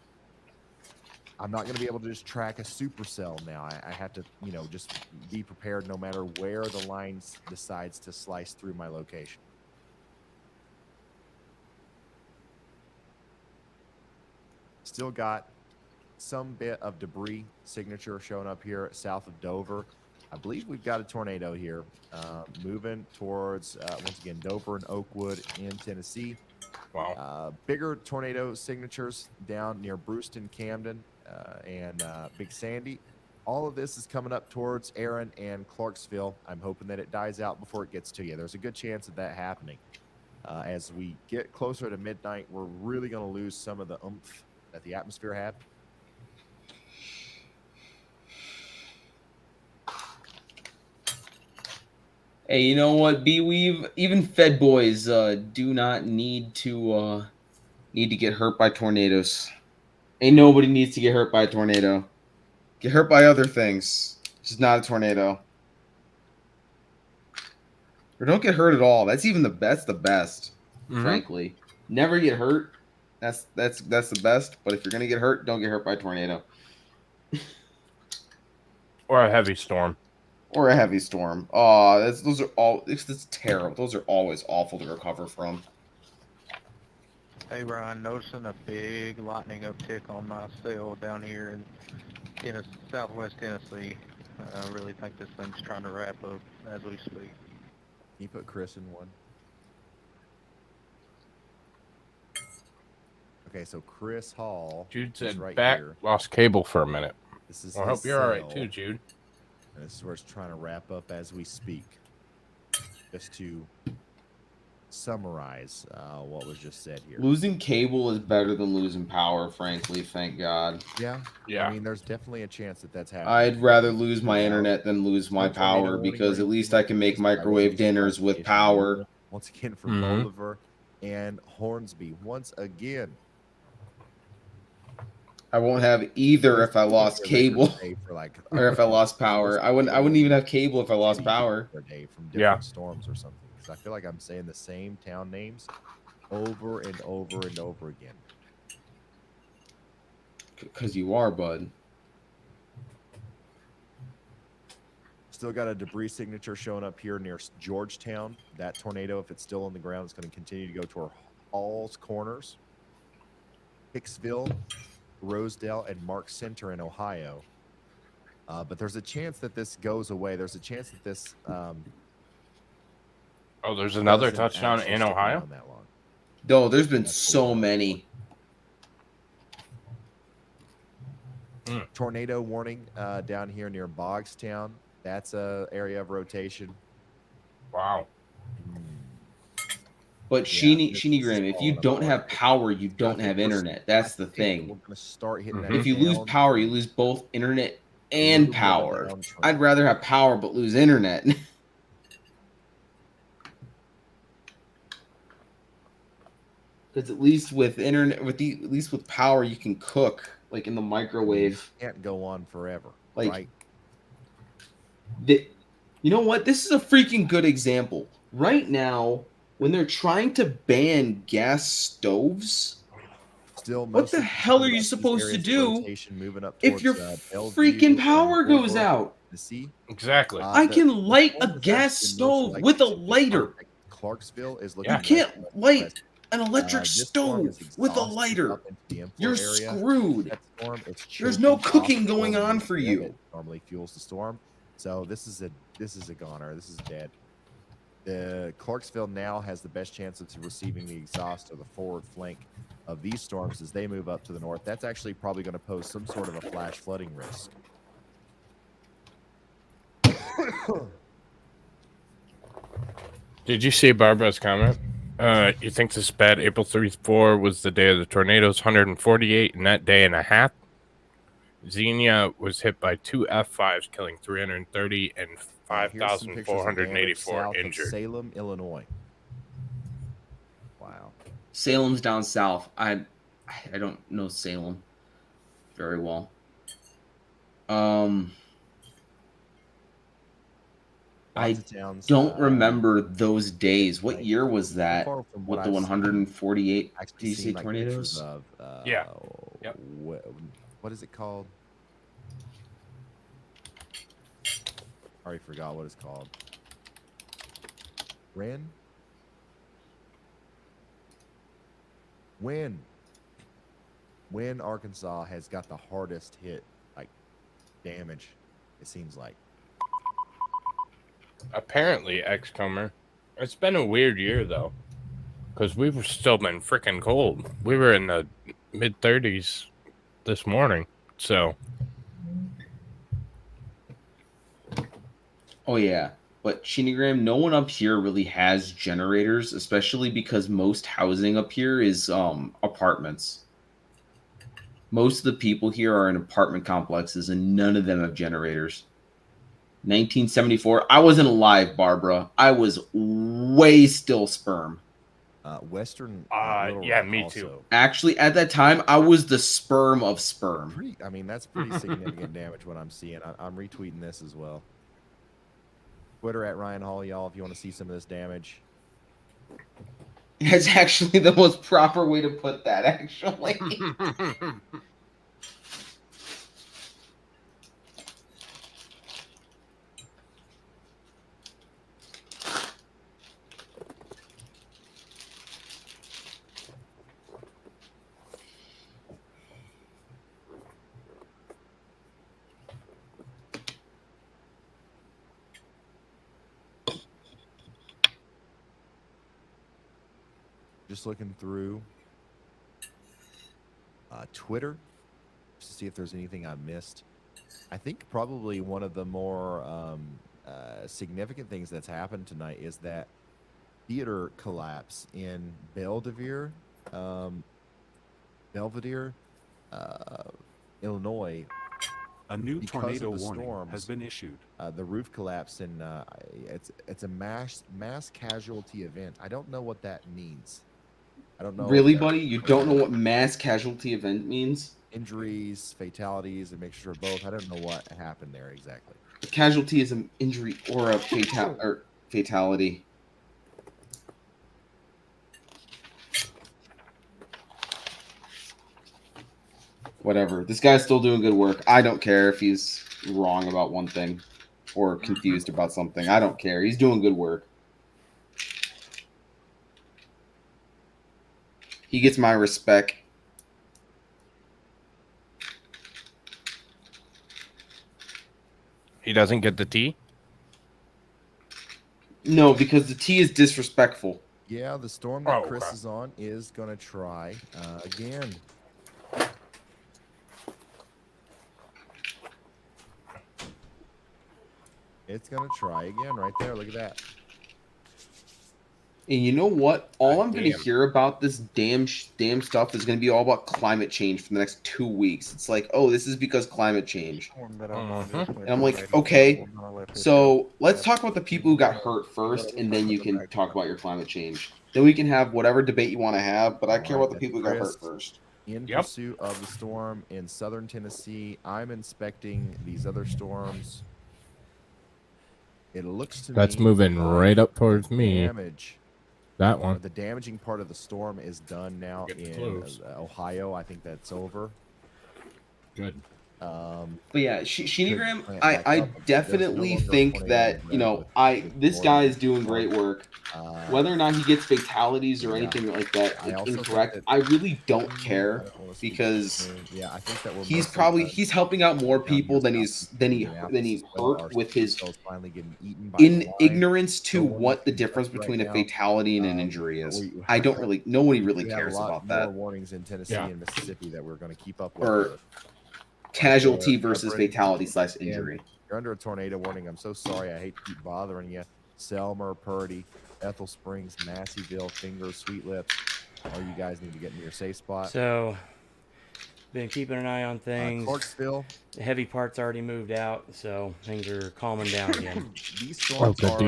F: I'm not going to be able to just track a supercell now. I have to, just be prepared no matter where the line decides to slice through my location. Still got some bit of debris signature showing up here south of Dover. I believe we've got a tornado here moving towards, once again, Dover and Oakwood in Tennessee.
B: Wow.
F: Bigger tornado signatures down near Brewston, Camden, and Big Sandy. All of this is coming up towards Aaron and Clarksville. I'm hoping that it dies out before it gets to you. There's a good chance of that happening. As we get closer to midnight, we're really going to lose some of the oomph that the atmosphere had.
D: Hey, you know what, B-Weave? Even Fed boys do not need to get hurt by tornadoes. Ain't nobody needs to get hurt by a tornado. Get hurt by other things. Just not a tornado. Or don't get hurt at all. That's even the best. Frankly, never get hurt. That's the best. But if you're gonna get hurt, don't get hurt by a tornado
B: Or a heavy storm.
D: or a heavy storm. Oh, those are all. It's terrible. Those are always awful to recover from.
U: Hey, Ryan, noticing a big lightning uptick on my cell down here in southwest Tennessee. I really think this thing's trying to wrap up as we speak.
F: Can you put Chris in one? Okay, so Chris Hall.
B: Jude
F: is
B: said
F: right
B: back
F: here.
B: lost cable for a minute.
F: This is
B: Well, I
F: his
B: hope you're all right
F: cell,
B: too, Jude.
F: And this is where it's trying to wrap up as we speak. Just to summarize what was just said here.
D: Losing cable is better than losing power, frankly. Thank God.
F: Yeah.
B: Yeah.
F: I mean, there's definitely a chance that that's happening.
D: I'd rather lose my internet than lose my
F: No tornado
D: power
F: warning
D: because
F: or
D: at least I can make
F: anything. Just
D: microwave
F: by
D: dinners with
F: release
D: power.
F: Once again from
B: Mhm.
F: Bolivar and Hornsby. Once again.
D: I won't have either if I lost cable
F: For like,
D: or if I lost power. I wouldn't even have cable if I lost power.
F: per day from different
B: Yeah.
F: storms or something. Because I feel like I'm saying the same town names over and over and over again.
D: Because you are, bud.
F: Still got a debris signature showing up here near Georgetown. That tornado, if it's still on the ground, is going to continue to go toward Halls Corners, Hicksville, Rosedale, and Mark Center in Ohio. But there's a chance that this goes away. There's a chance that this
B: Oh, there's another
F: doesn't
B: touchdown
F: actually
B: in
F: stick
B: Ohio?
F: around that long.
D: No, there's been so many.
F: Tornado warning down here near Bogstown. That's a area of rotation.
B: Wow.
D: But
F: Yeah,
D: Sheeny Graham, if you don't have power, you don't have internet. That's the
F: We're
D: thing.
F: going to start hitting that
D: If you lose
F: down.
D: power, you lose both internet and
F: Little bit of
D: power.
F: downtrend.
D: I'd rather have power but lose internet. Because at least with internet, at least with power, you can cook like in the microwave.
F: Can't go on forever.
D: Like,
F: right?
D: You know what? This is a freaking good example. Right now, when they're trying to ban gas stoves,
F: Still,
D: what
F: most
D: the
F: of
D: hell are you
F: these
D: supposed to
F: areas of
D: do
F: rotation moving up
D: if
F: towards,
D: your
F: Bellevue
D: freaking
F: and
D: power goes
F: Woodward,
D: out?
F: Tennessee.
B: Exactly.
D: I
F: The
D: can light a
F: storm that's
D: gas
F: been most
D: stove
F: likely
D: with a
F: to be
D: lighter.
F: contact Clarksville is looking
B: Yeah.
D: You can't
F: less and less
D: light
F: present.
D: an electric
F: This storm
D: stove
F: is
D: with a
F: exhausting
D: lighter.
F: up into the inflow
D: You're
F: area.
D: screwed.
F: That storm, it's
D: There's no
F: choking off
D: cooking
F: the
D: going
F: storm
D: on
F: wind
D: for
F: air
D: you.
F: that normally fuels the storm. So this is a goner. This is dead. The Clarksville now has the best chance of receiving the exhaust of the forward flank of these storms as they move up to the north. That's actually probably going to pose some sort of a flash flooding risk.
B: Did you see Barbara's comment? You think this bad April 34 was the day of the tornadoes, 148 in that day and a half? Xenia was hit by two F5s, killing 330 and
F: Here's some pictures of damage
B: 5,484
F: south of
B: injured.
F: Salem, Illinois. Wow.
D: Salem's down south. I don't know Salem very well. I
F: Lots of towns,
D: don't remember those days. What year was that?
F: far from
D: With
F: what
D: the
F: I've
D: 148
F: actually
D: DC
F: seen, like, pictures
D: tornadoes?
F: of,
B: Yeah. Yep.
F: What is it called? Already forgot what it's called. Ren? When? Wynn, Arkansas has got the hardest hit, like, damage, it seems like.
B: Apparently, XComer. It's been a weird year, though. Because we've still been freaking cold. We were in the mid-30s this morning. So.
D: Oh, yeah. But Shinigram, no one up here really has generators, especially because most housing up here is apartments. Most of the people here are in apartment complexes, and none of them have generators. 1974. I wasn't alive, Barbara. I was way still sperm.
F: Western.
B: Yeah, me too.
F: Actually,
D: at that time, I was the sperm of sperm.
F: That's pretty significant damage what I'm seeing. I'm retweeting this as well. Twitter at Ryan Hall, y'all, if you want to see some of this damage.
D: That's actually the most proper way to put that, actually.
F: Just looking through Twitter to see if there's anything I missed. I think probably one of the more significant things that's happened tonight is that theater collapse in Belvedere, Illinois.
A: A new
F: Because
A: tornado
F: of the
A: warning
F: storms,
A: has been issued.
F: The roof collapse and it's a mass casualty event. I don't know what that means. I don't know.
D: Really, buddy? You don't know what mass casualty event means?
F: Injuries, fatalities, a mixture of both. I don't know what happened there exactly.
D: A casualty is an injury or a fatality. Whatever. This guy's still doing good work. I don't care if he's wrong about one thing or confused about something. I don't care. He's doing good work. He gets my respect.
B: He doesn't get the tea?
D: No, because the tea is disrespectful.
F: Yeah, the storm that Chris is on is going to try again. It's going to try again right there. Look at that.
D: And you know what? All I'm going to hear about this damn stuff is going to be all about climate change for the next 2 weeks. It's like, oh, this is because climate change. And I'm like, okay, so let's talk about the people who got hurt first, and then you can talk about your climate change. Then we can have whatever debate you want to have, but I care about the people who got hurt first.
F: In pursuit of the storm in southern Tennessee, I'm inspecting these other storms. It looks to me
B: That's moving right up towards me.
F: damage.
B: That one.
F: The damaging part of the storm is done now in Ohio. I think that's over.
B: Good.
D: But yeah, Shinigram, I definitely think that, you know, this guy is doing great work. Whether or not he gets fatalities or anything like that, like, incorrect, I really don't care, because
F: I think that
D: he's helping out more people than he hurt with his ignorance to what the difference between a fatality and an injury is. I don't really, nobody really cares about that.
F: More warnings in Tennessee and Mississippi that we're going to keep up with.
D: Or casualty versus fatality / injury.
F: You're under a tornado warning. I'm so sorry. I hate to keep bothering you. Selmer, Purdy, Ethel Springs, Masseyville, Fingers, Sweet Lips. All you guys need to get in your safe spot.
C: So, been keeping an eye on things.
F: Clarksville.
C: The heavy parts already moved out, so things are calming down again.
F: These storms are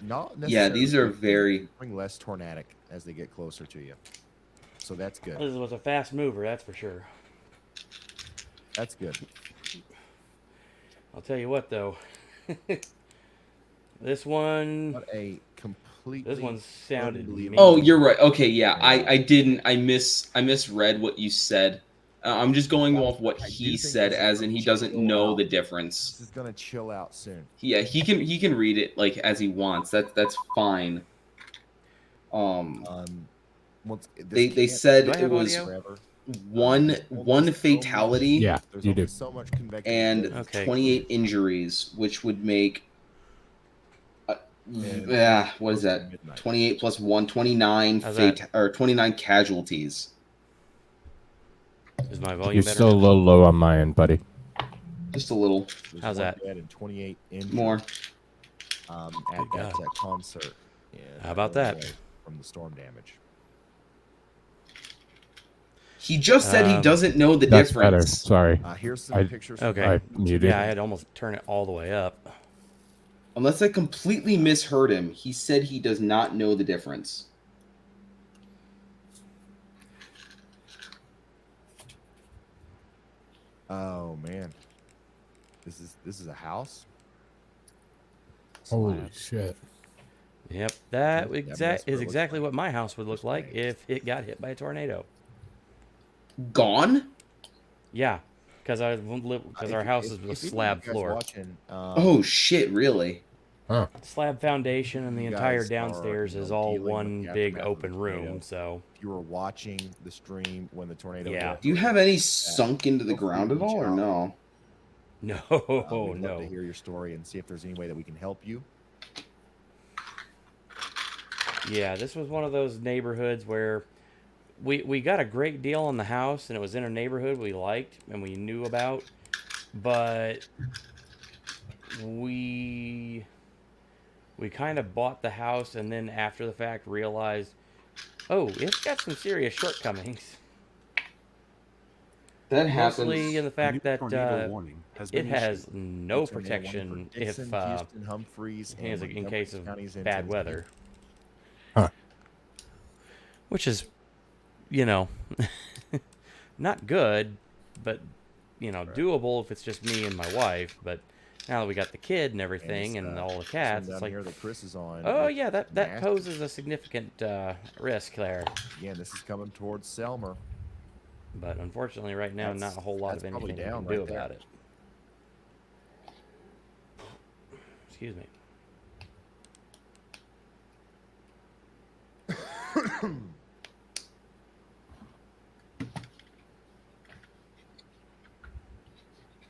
F: not necessarily.
D: Yeah, these are very
F: less tornadic as they get closer to you. So that's good.
C: This was a fast mover, that's for sure.
F: That's good.
C: I'll tell you what, though. This one.
F: What a complete.
C: This one sounded.
D: Oh, you're right. Okay, yeah. I misread what you said. I'm just going off what he said, as in he doesn't know the difference.
F: This is gonna chill out soon.
D: Yeah, he can read it like as he wants. That's fine. They said it was. one fatality.
B: Yeah,
F: There's
B: you
F: only
B: do.
F: so much convective
D: And
F: fluid.
C: Okay.
D: 28 injuries, which would make.
F: And
D: What is
F: close to
D: that?
F: midnight.
D: 28 plus 1, 29
C: How's that?
D: or 29 casualties.
C: Is my volume
B: You're
C: better?
B: still a little low on my end, buddy.
D: Just a little.
F: There's
C: How's
F: one
C: that?
F: dead and 28 injured,
D: More.
F: at
C: Good God.
F: that concert. in
C: How about that?
F: Illinois from the storm damage?
D: He just said he doesn't know the
B: That's better.
D: difference.
B: Sorry.
F: Here's some
B: I-
F: pictures. from
C: Okay.
B: I muted.
C: Yeah, I had to almost turn it all the way up.
D: Unless I completely misheard him, he said he does not know the difference.
F: Oh man, this is a house.
B: Holy
F: Slab.
B: shit.
C: Yep,
F: That
C: that
F: must what it
C: is
F: looks
C: exactly
F: like.
C: what my house would look like if it got hit by a tornado.
D: Gone?
C: Yeah, because our house is with a slab floor,
F: Watching,
D: Oh shit! Really?
B: Huh.
C: slab foundation, and the
F: You
C: entire
F: guys are,
C: downstairs
F: you
C: is
F: know,
C: all
F: dealing with
C: one
F: the
C: big
F: aftermath of the
C: open
F: tornado.
C: room. So
F: if you were watching the stream when the tornado
C: Yeah.
F: hit,
D: Do you have any sunk into the
F: feel free to
D: ground at
F: reach
D: all, or
F: out.
D: no?
C: no,
F: we'd love
C: no.
F: to hear your story and see if there's any way that we can help you.
C: Yeah, this was one of those neighborhoods where we got a great deal on the house, and it was in a neighborhood we liked and we knew about, but we kind of bought the house and then after the fact realized, oh, it's got some serious shortcomings.
D: That happens.
C: Mostly in the fact that
A: tornado warning has
C: it
A: been
C: has
A: issued.
C: no
F: Tornado warning
C: protection
F: for Dixon,
C: if
F: Houston, Humphreys, and
C: in
F: Montgomery
C: case of
F: counties in
C: bad
F: Tennessee.
C: weather.
B: Huh.
C: Which is, you know, not good, but, you know, doable if it's just me and my wife. But now that we got the kid and everything and all the
F: this
C: cats,
F: one
C: it's
F: down
C: like,
F: here that Chris is on.
C: oh
F: is
C: yeah, that
F: nasty.
C: poses a significant risk there.
F: Again, this is coming towards Selmer.
C: But unfortunately, right now,
F: That's-
C: not a whole lot of
F: that's probably
C: anything we
F: down
C: can do
F: right there.
C: about it. Excuse me.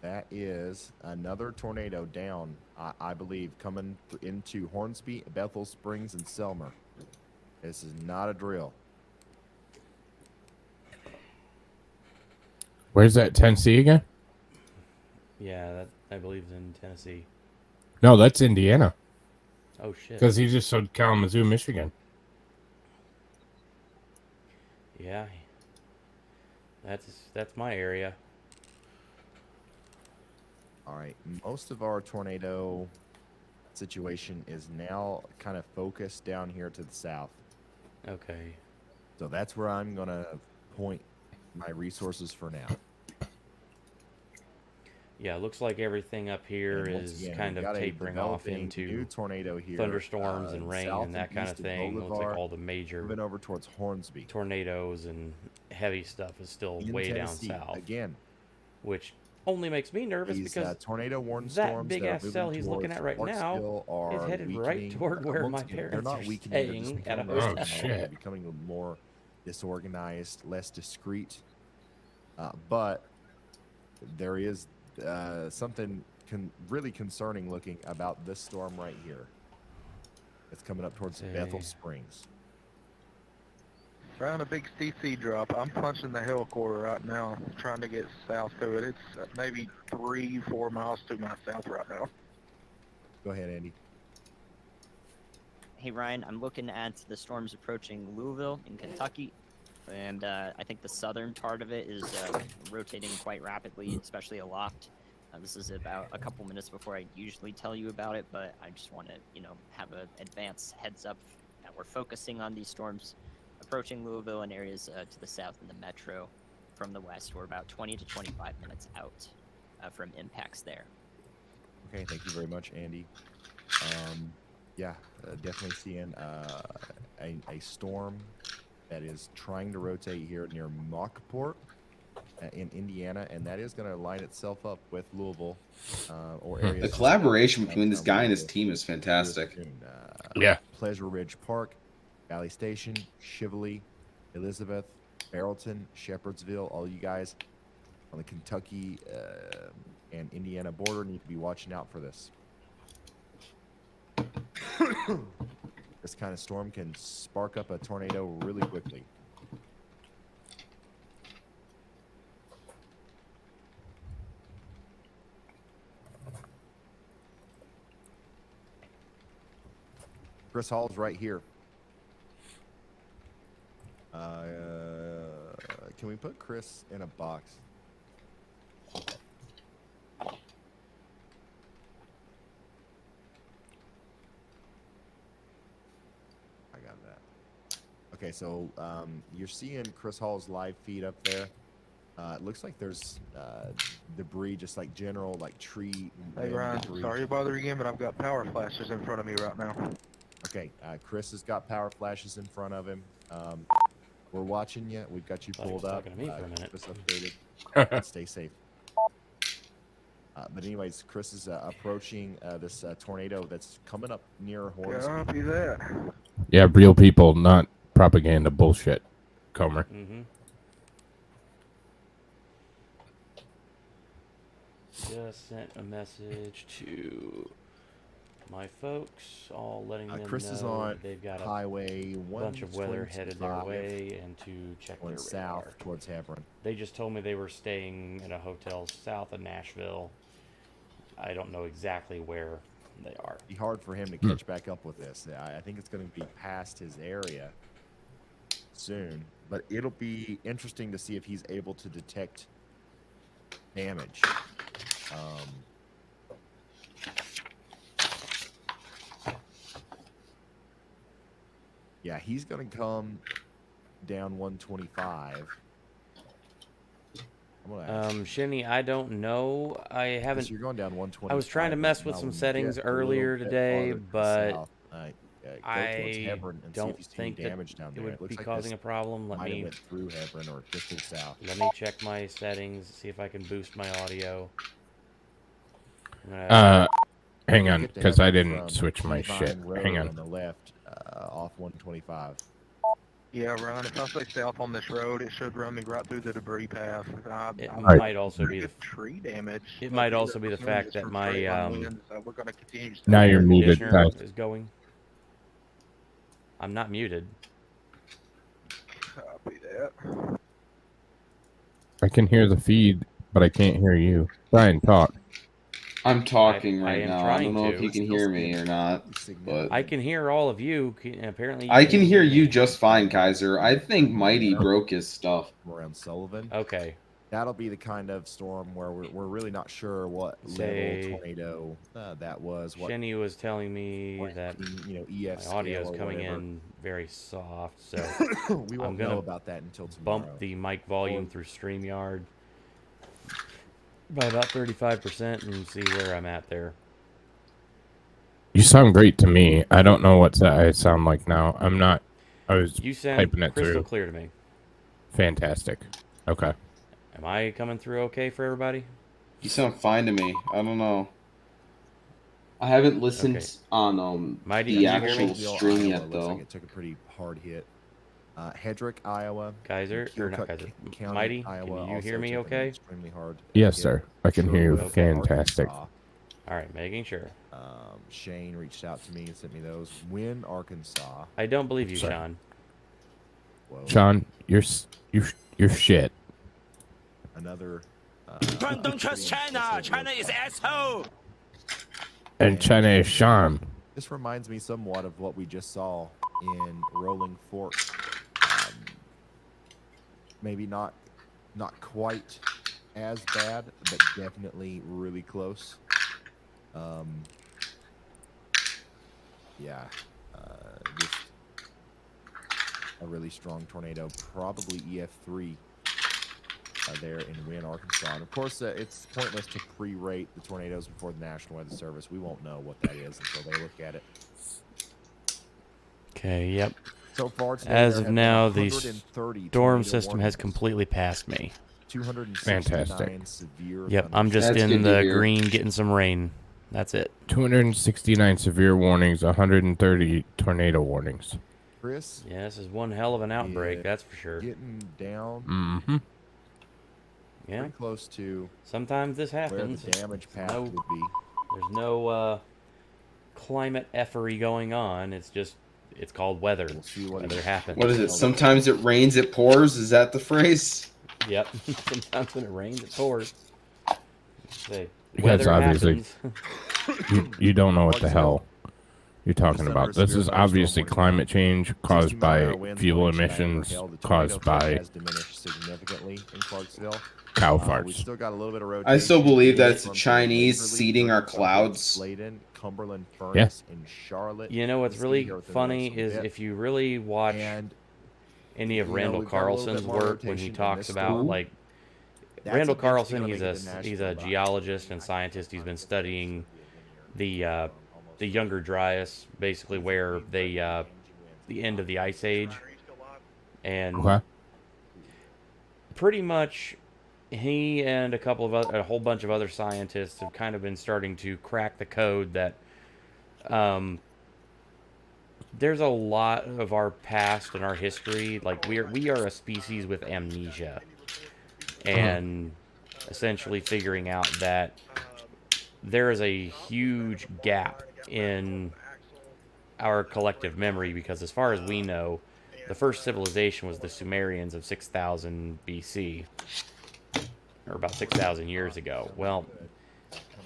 F: That is another tornado down, I believe, coming into Hornsby, Bethel Springs, and Selmer. This is not a drill.
B: Where's that? Tennessee again?
C: Yeah, that I believe is in Tennessee.
B: No, that's Indiana.
C: Oh shit.
B: Because he just said Kalamazoo, Michigan.
C: Yeah. That's my area.
F: All right, most of our tornado situation is now kind of focused down here to the south.
C: Okay.
F: So that's where I'm going to point my resources for now.
C: Yeah, it looks like everything up here
F: And once
C: is
F: again,
C: kind
F: we've
C: of
F: got a
C: tapering off
F: developing
C: into
F: new tornado here,
C: thunderstorms and rain
F: south
C: and that
F: and
C: kind of
F: east of
C: thing. Looks like
F: Bolivar,
C: all the major
F: moving over towards Hornsby.
C: tornadoes and heavy stuff is still
F: In
C: way
F: Tennessee,
C: down south.
F: again.
C: Which only makes me nervous
F: These
C: because
F: tornado warning
C: that
F: storms
C: big
F: that are
C: ass
F: moving
C: cell he's looking
F: towards
C: at right now
F: Clarksville
C: is
F: are
C: headed right
F: weakening.
C: toward where
F: Once
C: my
F: again, they're
C: parents
F: not
C: are
F: weakening, they're just
C: staying at a
F: becoming
B: Oh,
F: less
C: hotel.
F: powerful,
B: shit.
F: becoming more disorganized, less discreet. But there is something really concerning looking about this storm right here. It's coming up towards Bethel Springs.
U: Around a big CC drop. I'm punching the hill quarter right now, trying to get south to it. It's maybe 3-4 miles to my south right now.
F: Go ahead, Andy.
T: Hey Ryan, I'm looking at the storms approaching Louisville in Kentucky, and I think the southern part of it is rotating quite rapidly, especially aloft. This is about a couple minutes before I usually tell you about it, but I just want to, have an advance heads up that we're focusing on these storms approaching Louisville and areas to the south in the metro. From the west, we're about 20 to 25 minutes out from impacts there.
F: Okay, thank you very much, Andy. Yeah, definitely seeing a storm that is trying to rotate here near Mockport in Indiana, and that is going to line itself up with Louisville or areas.
D: The collaboration between this guy and his team is fantastic.
B: Yeah.
F: Pleasure Ridge Park, Valley Station, Chivoli, Elizabeth, Barrelton, Shepherdsville, all you guys on the Kentucky and Indiana border need to be watching out for this. This kind of storm can spark up a tornado really quickly. Chris Hall's right here. Can we put Chris in a box? I got that. Okay, so you're seeing Chris Hall's live feed up there. It looks like there's debris, just like general like tree.
U: Hey Ryan, sorry to bother you again, but I've got power flashes in front of me right now.
F: Okay, Chris has got power flashes in front of him. We're watching you. We've got you
C: Thought he was
F: pulled up.
C: talking to me for a minute.
F: Keep us updated. Stay safe. But anyways, Chris is approaching this tornado that's coming up near Hornsby.
U: Copy that.
B: Yeah, real people, not propaganda bullshit, Comer.
C: Mm-hmm. Just sent a message to my folks, all letting them
F: Chris
C: know
F: is on
C: that they've got a
F: Highway
C: bunch of weather headed their
F: 125
C: way and to check their
F: going
C: radar.
F: south towards Hebron.
C: They just told me they were staying at a hotel south of Nashville. I don't know exactly where they are.
F: Be hard for him to catch back up with this. I think it's going to be past his area soon, but it'll be interesting to see if he's able to detect damage. Yeah, he's going to come down 125. I'm gonna ask.
C: Shinny, I don't know. I haven't.
F: You're going down 120.
C: I was trying to mess with some settings earlier today, but I don't think that it would be causing a problem. Let me
F: went through Hebron or just to the south.
C: Let me check my settings, see if I can boost my audio.
B: Hang on, because I didn't switch my shit. Hang
F: On
B: on.
F: the left, off 125.
U: Yeah, Ryan, if I stay south on this road, it should run me right through the debris path.
C: It
U: I
C: might also be the
U: tree damage.
C: It might also be the fact that my
U: we're going to continue.
B: Now you're muted,
C: conditioner
B: guys.
C: is going. I'm not muted.
U: Copy that.
B: I can hear the feed, but I can't hear you. Brian, talk.
D: I'm talking
C: I
D: right
C: am
D: now. I
C: trying
D: don't know if
C: to.
D: you can hear me or not, but
C: I can hear all of you. Apparently, you
D: I can hear you just fine, Kaiser. I think Mighty broke his stuff.
F: Around Sullivan.
C: Okay.
F: That'll be the kind of storm where we're really not sure what
C: Say-
F: level tornado that was. What
C: Shenny was telling me that
F: EF
C: my audio is
F: scale or
C: coming
F: whatever.
C: in very soft, so
F: We won't
C: I'm gonna
F: know about that until tomorrow.
C: bump the mic volume through StreamYard by about 35% and see where I'm at there.
B: You sound great to me. I don't know what I sound like now. I'm not. I was
C: You sound
B: typing it
C: crystal
B: through.
C: clear to me.
B: Fantastic. Okay.
C: Am I coming through okay for everybody?
D: You sound fine to me. I don't know. I haven't listened
C: Okay.
D: on
C: Mighty,
D: the
C: can you hear me?
D: actual stream
F: Iowa
D: yet,
F: looks
D: though.
F: like it took a pretty hard hit. Hedrick, Iowa.
C: Kaiser, or not
F: Keokuk
C: Kaiser,
F: County,
C: Mighty,
F: Iowa
C: can you
F: also
C: hear me
F: took an
C: okay?
F: Extremely hard
B: Yes,
F: hit.
B: sir. I can hear you
F: Sherwood,
B: fantastic.
F: Arkansas.
C: All right, making sure.
F: Shane reached out to me and sent me those. Wynn, Arkansas.
C: I don't believe you,
B: Sorry.
C: Sean.
F: Whoa.
B: Sean, you're shit.
F: Another.
M: Don't trust China. China is asshole.
B: And China is Sean.
F: This reminds me somewhat of what we just saw in Rolling Fork. Maybe not quite as bad, but definitely really close. Yeah, just a really strong tornado, probably EF3 there in Wynn, Arkansas. And of course, it's pointless to pre-rate the tornadoes before the National Weather Service. We won't know what that is until they look at it.
C: Okay, yep.
F: So far today,
C: As
F: there
C: of
F: have
C: now,
F: been
C: the
F: 130
C: storm
F: tornado
C: system has
F: warnings.
C: completely passed me.
F: 269
B: Fantastic.
F: severe
C: Yep, I'm just
D: That's
C: in
D: good to
C: the
D: hear.
C: green getting some rain. That's it.
B: 269 severe warnings, 130 tornado warnings.
F: Chris.
C: Yeah, this is one hell of an outbreak, that's for sure.
F: Getting down.
B: Mm-hmm.
C: Yeah.
F: Pretty close to.
C: Sometimes this
F: Where
C: happens.
F: the damage path would be.
C: There's no climate effery going on. It's just it's called weather. Weather happens.
D: What is it? Sometimes it rains, it pours. Is that the phrase?
C: Yep. Sometimes when it rains, it pours. Say,
B: You guys
C: weather
B: obviously
C: happens.
B: you don't know what the hell you're talking about. This is obviously climate change caused by fuel emissions, caused by
F: has diminished significantly in Clarksville.
B: cow
F: We
B: farts.
F: still got a little bit of road.
D: I still believe that it's the Chinese seeding our clouds.
F: Sladen, Cumberland, Furnace, and Charlotte.
C: You know what's
F: Let's
C: really
F: see here with the
C: funny
F: next
C: is
F: bit.
C: if you really watch any of
F: you know,
C: Randall
F: we've got a little
C: Carlson's
F: bit more
C: work when he
F: rotation in
C: talks
F: this
C: about
F: story.
C: like
F: That's
C: Randall
F: eventually
C: Carlson,
F: gonna
C: he's
F: make it to
C: he's a
F: Nashville,
C: geologist and scientist. He's been studying the Younger Dryas, basically where they the end of the Ice Age, and
B: Okay.
C: pretty much he and a whole bunch of other scientists have kind of been starting to crack the code that there's a lot of our past and our history, like we are a species with amnesia, and essentially figuring out that there is a huge gap in our collective memory, because as far as we know, the first civilization was the Sumerians of 6000 BC, or about 6,000 years ago. Well,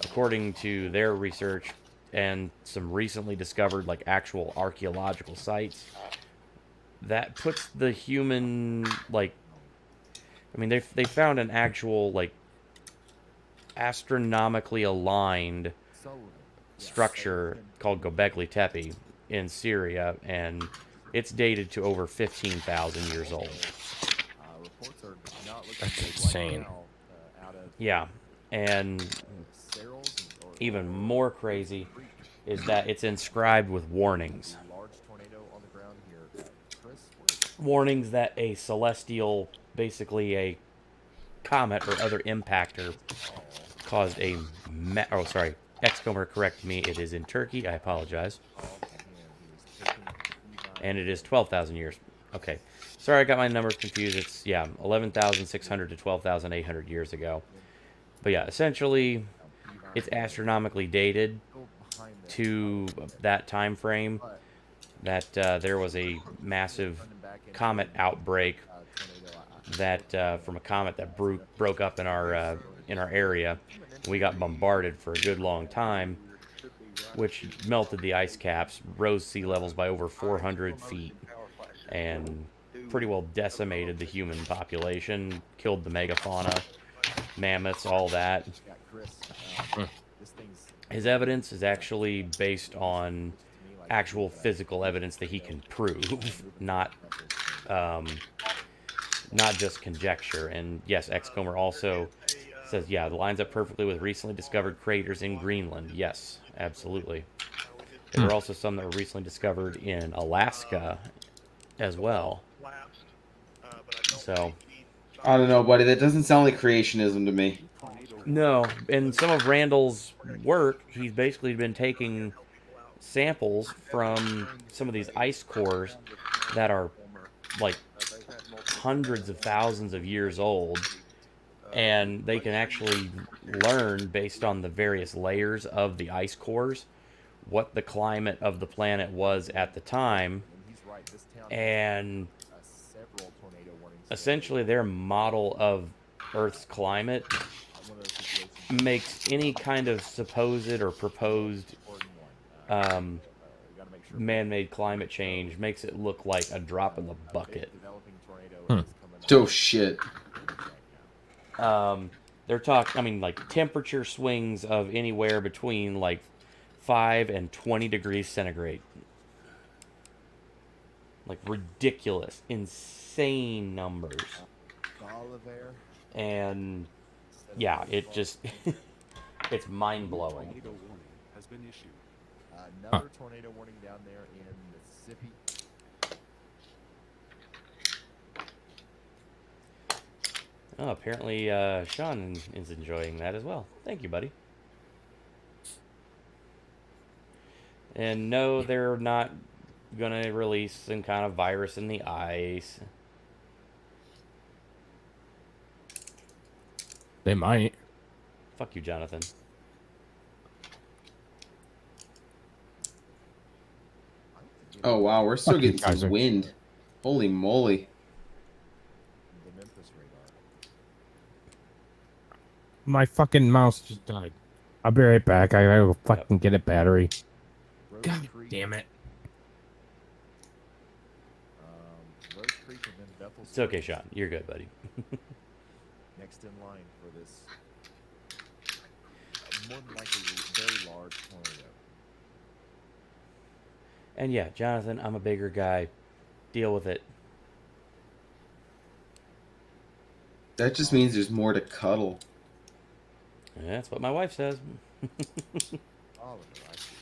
C: according to their research and some recently discovered like actual archaeological sites, that puts the human like, I mean, they found an actual like astronomically aligned structure called Göbekli Tepe in Syria, and it's dated to over 15,000 years old.
B: That's insane.
C: Yeah, and even more crazy is that it's inscribed with warnings. Warnings that a celestial, basically a comet or other impactor, caused a oh sorry, Xcomer corrected me, it is in Turkey, I apologize. And it is 12,000 years. Okay. Sorry, I got my numbers confused. It's, yeah, 11,600 to 12,800 years ago. But yeah, essentially, it's astronomically dated to that time frame that there was a massive comet outbreak that from a comet that broke up in our area. We got bombarded for a good long time, which melted the ice caps, rose sea levels by over 400 feet, and pretty well decimated the human population, killed the megafauna, mammoths, all that. His evidence is actually based on actual physical evidence that he can prove, not just conjecture. And yes, Xcomer also says, yeah, it lines up perfectly with recently discovered craters in Greenland. Yes, absolutely. There were also some that were recently discovered in Alaska as well. So,
D: I don't know, buddy. That doesn't sound like creationism to me.
C: no, in some of Randall's work, he's basically been taking samples from some of these ice cores that are like hundreds of thousands of years old, and they can actually learn based on the various layers of the ice cores what the climate of the planet was at the time, and essentially their model of Earth's climate makes any kind of supposed or proposed man-made climate change, makes it look like a drop in the bucket.
D: Oh shit.
C: They're talking, I mean, like temperature swings of anywhere between like 5 and 20 degrees centigrade. Like ridiculous, insane numbers. And yeah, it just it's mind-blowing.
F: Has been issued. Another tornado warning down there in Mississippi.
C: Oh, apparently Sean is enjoying that as well. Thank you, buddy. And no, they're not gonna release some kind of virus in the ice.
B: They might.
C: Fuck you, Jonathan.
D: Oh wow, we're still
B: Fuck you,
D: getting some
B: Kaiser.
D: wind. Holy moly!
F: The Memphis radar.
B: My fucking mouse just died. I'll be right back. I gotta go fucking get a battery.
F: Rose
B: God
F: Creek,
B: damn it.
F: Rose Creek and then Bethel
C: It's okay,
F: Springs
C: Sean. You're good, buddy.
F: next in line for this more than likely very large tornado.
C: And yeah, Jonathan, I'm a bigger guy. Deal with it.
D: That just means there's more to cuddle.
C: Yeah, that's what my wife says.
F: Oliver, I see.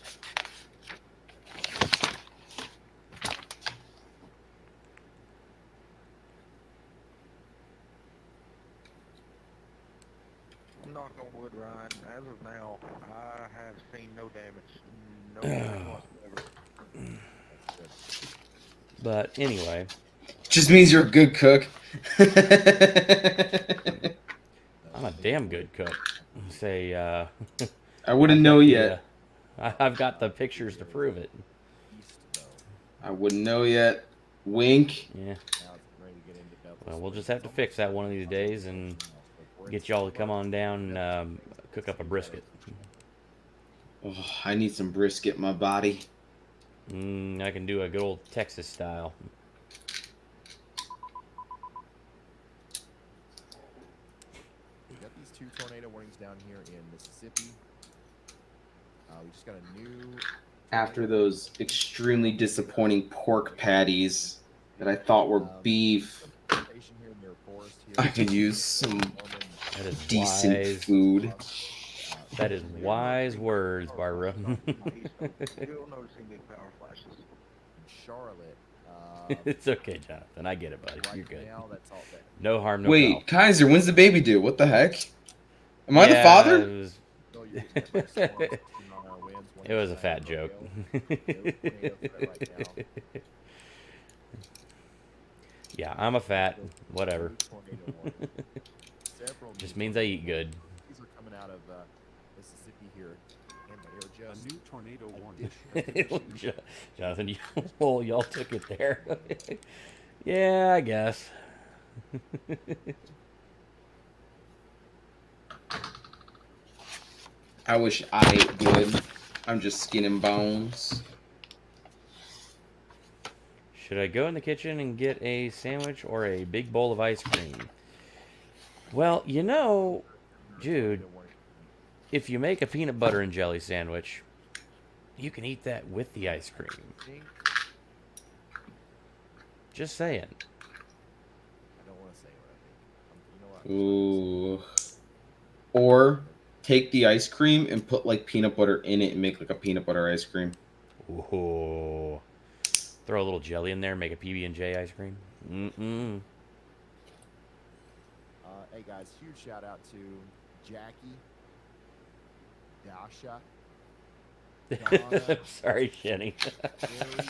U: Knock on wood, Ryan. As of now, I have seen no damage. No damage whatsoever.
C: But anyway,
D: Just means you're a good cook.
C: I'm a damn good cook. Say,
D: I wouldn't know yet.
C: I've got the pictures to prove it.
D: I wouldn't know yet. Wink.
C: Yeah. Well, we'll just have to fix that one of these days and get y'all to come on down and cook up a brisket.
D: Oh, I need some brisket in my body.
C: I can do a good old Texas style.
F: We got these 2 tornado warnings down here in Mississippi. We just got a new.
D: After those extremely disappointing pork patties that I thought were beef,
F: Station here near Forest here.
D: I could use some
C: That is
D: decent
C: wise.
D: food.
C: That is wise words, Barbara.
U: Still noticing big power flashes.
F: In Charlotte.
C: It's okay, Jonathan. I get it, buddy.
F: Right
C: You're good.
F: now, that's all that.
C: No harm, no
D: Wait,
C: foul.
D: Kaiser, when's the baby due? What the heck? Am I the
C: Yeah,
D: father?
C: It was, it was a fat joke. Yeah, I'm a fat. Whatever. Just means I eat good.
F: These are coming out of Mississippi here, and they are
J: A
F: just
J: new tornado warning.
C: Jonathan, y'all took it there. Yeah, I guess.
D: I wish I ate good. I'm just skin and bones.
C: Should I go in the kitchen and get a sandwich or a big bowl of ice cream? Well, you know, Jude, if you make a peanut butter and jelly sandwich, you can eat that with the ice cream. Just saying.
F: I don't want to say what I think. You know what?
D: Ooh. Or take the ice cream and put like peanut butter in it and make like a peanut butter ice cream.
C: Ooh. Throw a little jelly in there, make a PB&J ice cream. Mm-mm.
F: Hey guys, huge shout out to Jackie, Dasha, Donna,
C: Sorry, Shenny.
F: Jerry.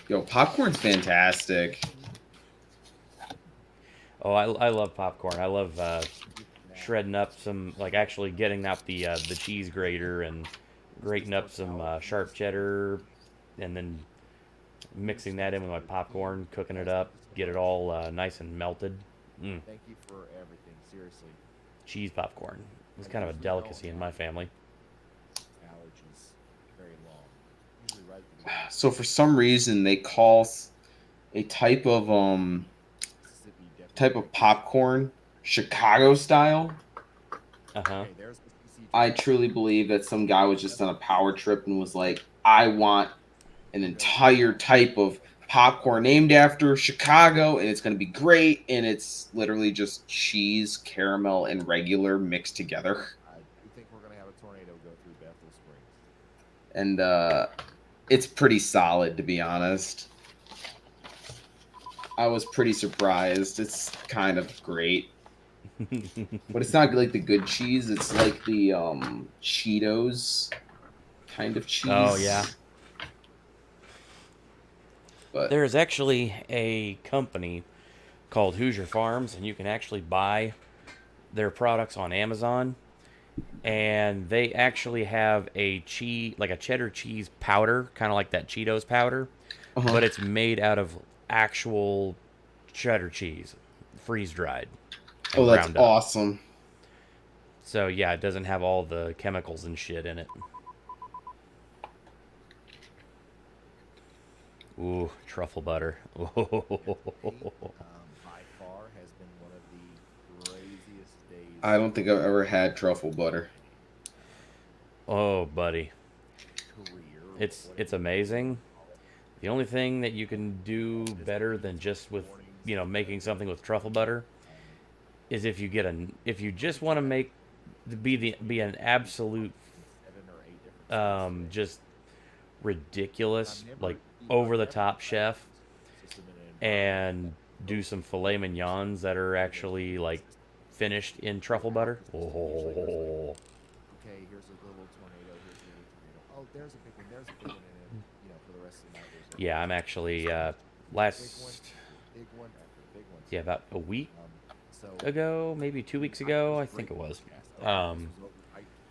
D: Yo, popcorn's fantastic.
C: Oh, I love popcorn. I love shredding up some, like actually getting out the cheese grater and grating up some sharp cheddar, and then mixing that in with my popcorn, cooking it up, get it all nice and melted.
F: Thank you for everything, seriously.
C: Cheese popcorn. It's kind of a delicacy in my family.
F: Allergies, very long. Usually right at the beginning.
D: So for some reason they call a type of popcorn Chicago style.
C: Uh-huh.
D: I truly believe that some guy was just on a power trip and was like, I want an entire type of popcorn named after Chicago, and it's going to be great, and it's literally just cheese, caramel, and regular mixed together.
F: I do think we're going to have a tornado go through Bethel Springs.
D: And it's pretty solid, to be honest. I was pretty surprised. It's kind of great. But it's not like the good cheese. It's like the Cheetos kind of cheese.
C: Oh, yeah.
D: But
C: there's actually a company called Hoosier Farms, and you can actually buy their products on Amazon. And they actually have a cheese, like a cheddar cheese powder, kind of like that Cheetos powder, but it's made out of actual cheddar cheese, freeze dried.
D: Oh, that's awesome.
C: So yeah, it doesn't have all the chemicals and shit in it. Ooh, truffle butter.
F: By far has been one of the craziest days.
D: I don't think I've ever had truffle butter.
C: Oh, buddy. It's amazing. The only thing that you can do better than just with, you know, making something with truffle butter is if you just want to be an absolute just ridiculous, like over the top chef, and do some filet mignons that are actually like finished in truffle butter. Oh.
F: Okay, here's a little tornado. Here's a little tornado. Oh, there's a big one. There's a big one. And then, you know, for the rest of the night, there's a
C: Yeah, I'm actually
F: big one
C: last
F: after big one.
C: yeah, about a week ago, maybe 2 weeks ago, I think it was.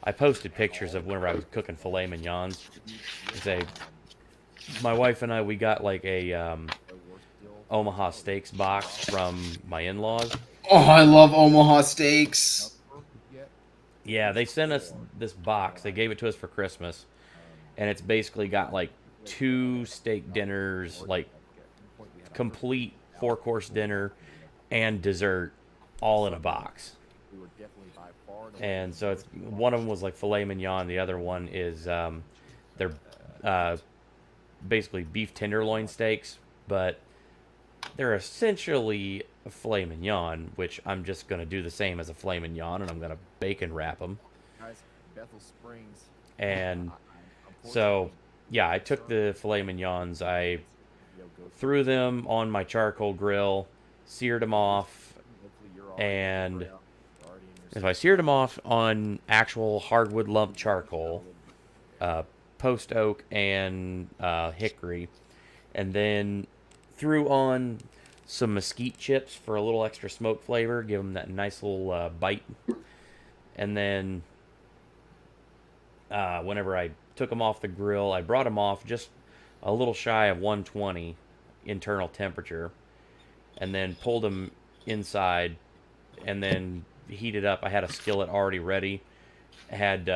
C: I posted pictures of whenever I was cooking filet mignons. My wife and I, we got like a Omaha Steaks box from my in-laws.
D: Oh, I love Omaha Steaks.
C: Yeah, they sent us this box. They gave it to us for Christmas, and it's basically got like 2 steak dinners, like complete 4-course dinner and dessert, all in a box. And so it's one of them was like filet mignon. The other one is they're basically beef tenderloin steaks, but they're essentially a filet mignon, which I'm just going to do the same as a filet mignon, and I'm going to bacon wrap them.
F: Guys, Bethel Springs.
C: And so, yeah, I took the filet mignons, I threw them on my charcoal grill, seared them off, and if I seared them off on actual hardwood lump charcoal, post oak and hickory, and then threw on some mesquite chips for a little extra smoke flavor, give them that nice little bite. And then whenever I took them off the grill, I brought them off just a little shy of 120 internal temperature, and then pulled them inside and then heated up. I had a skillet already ready. I had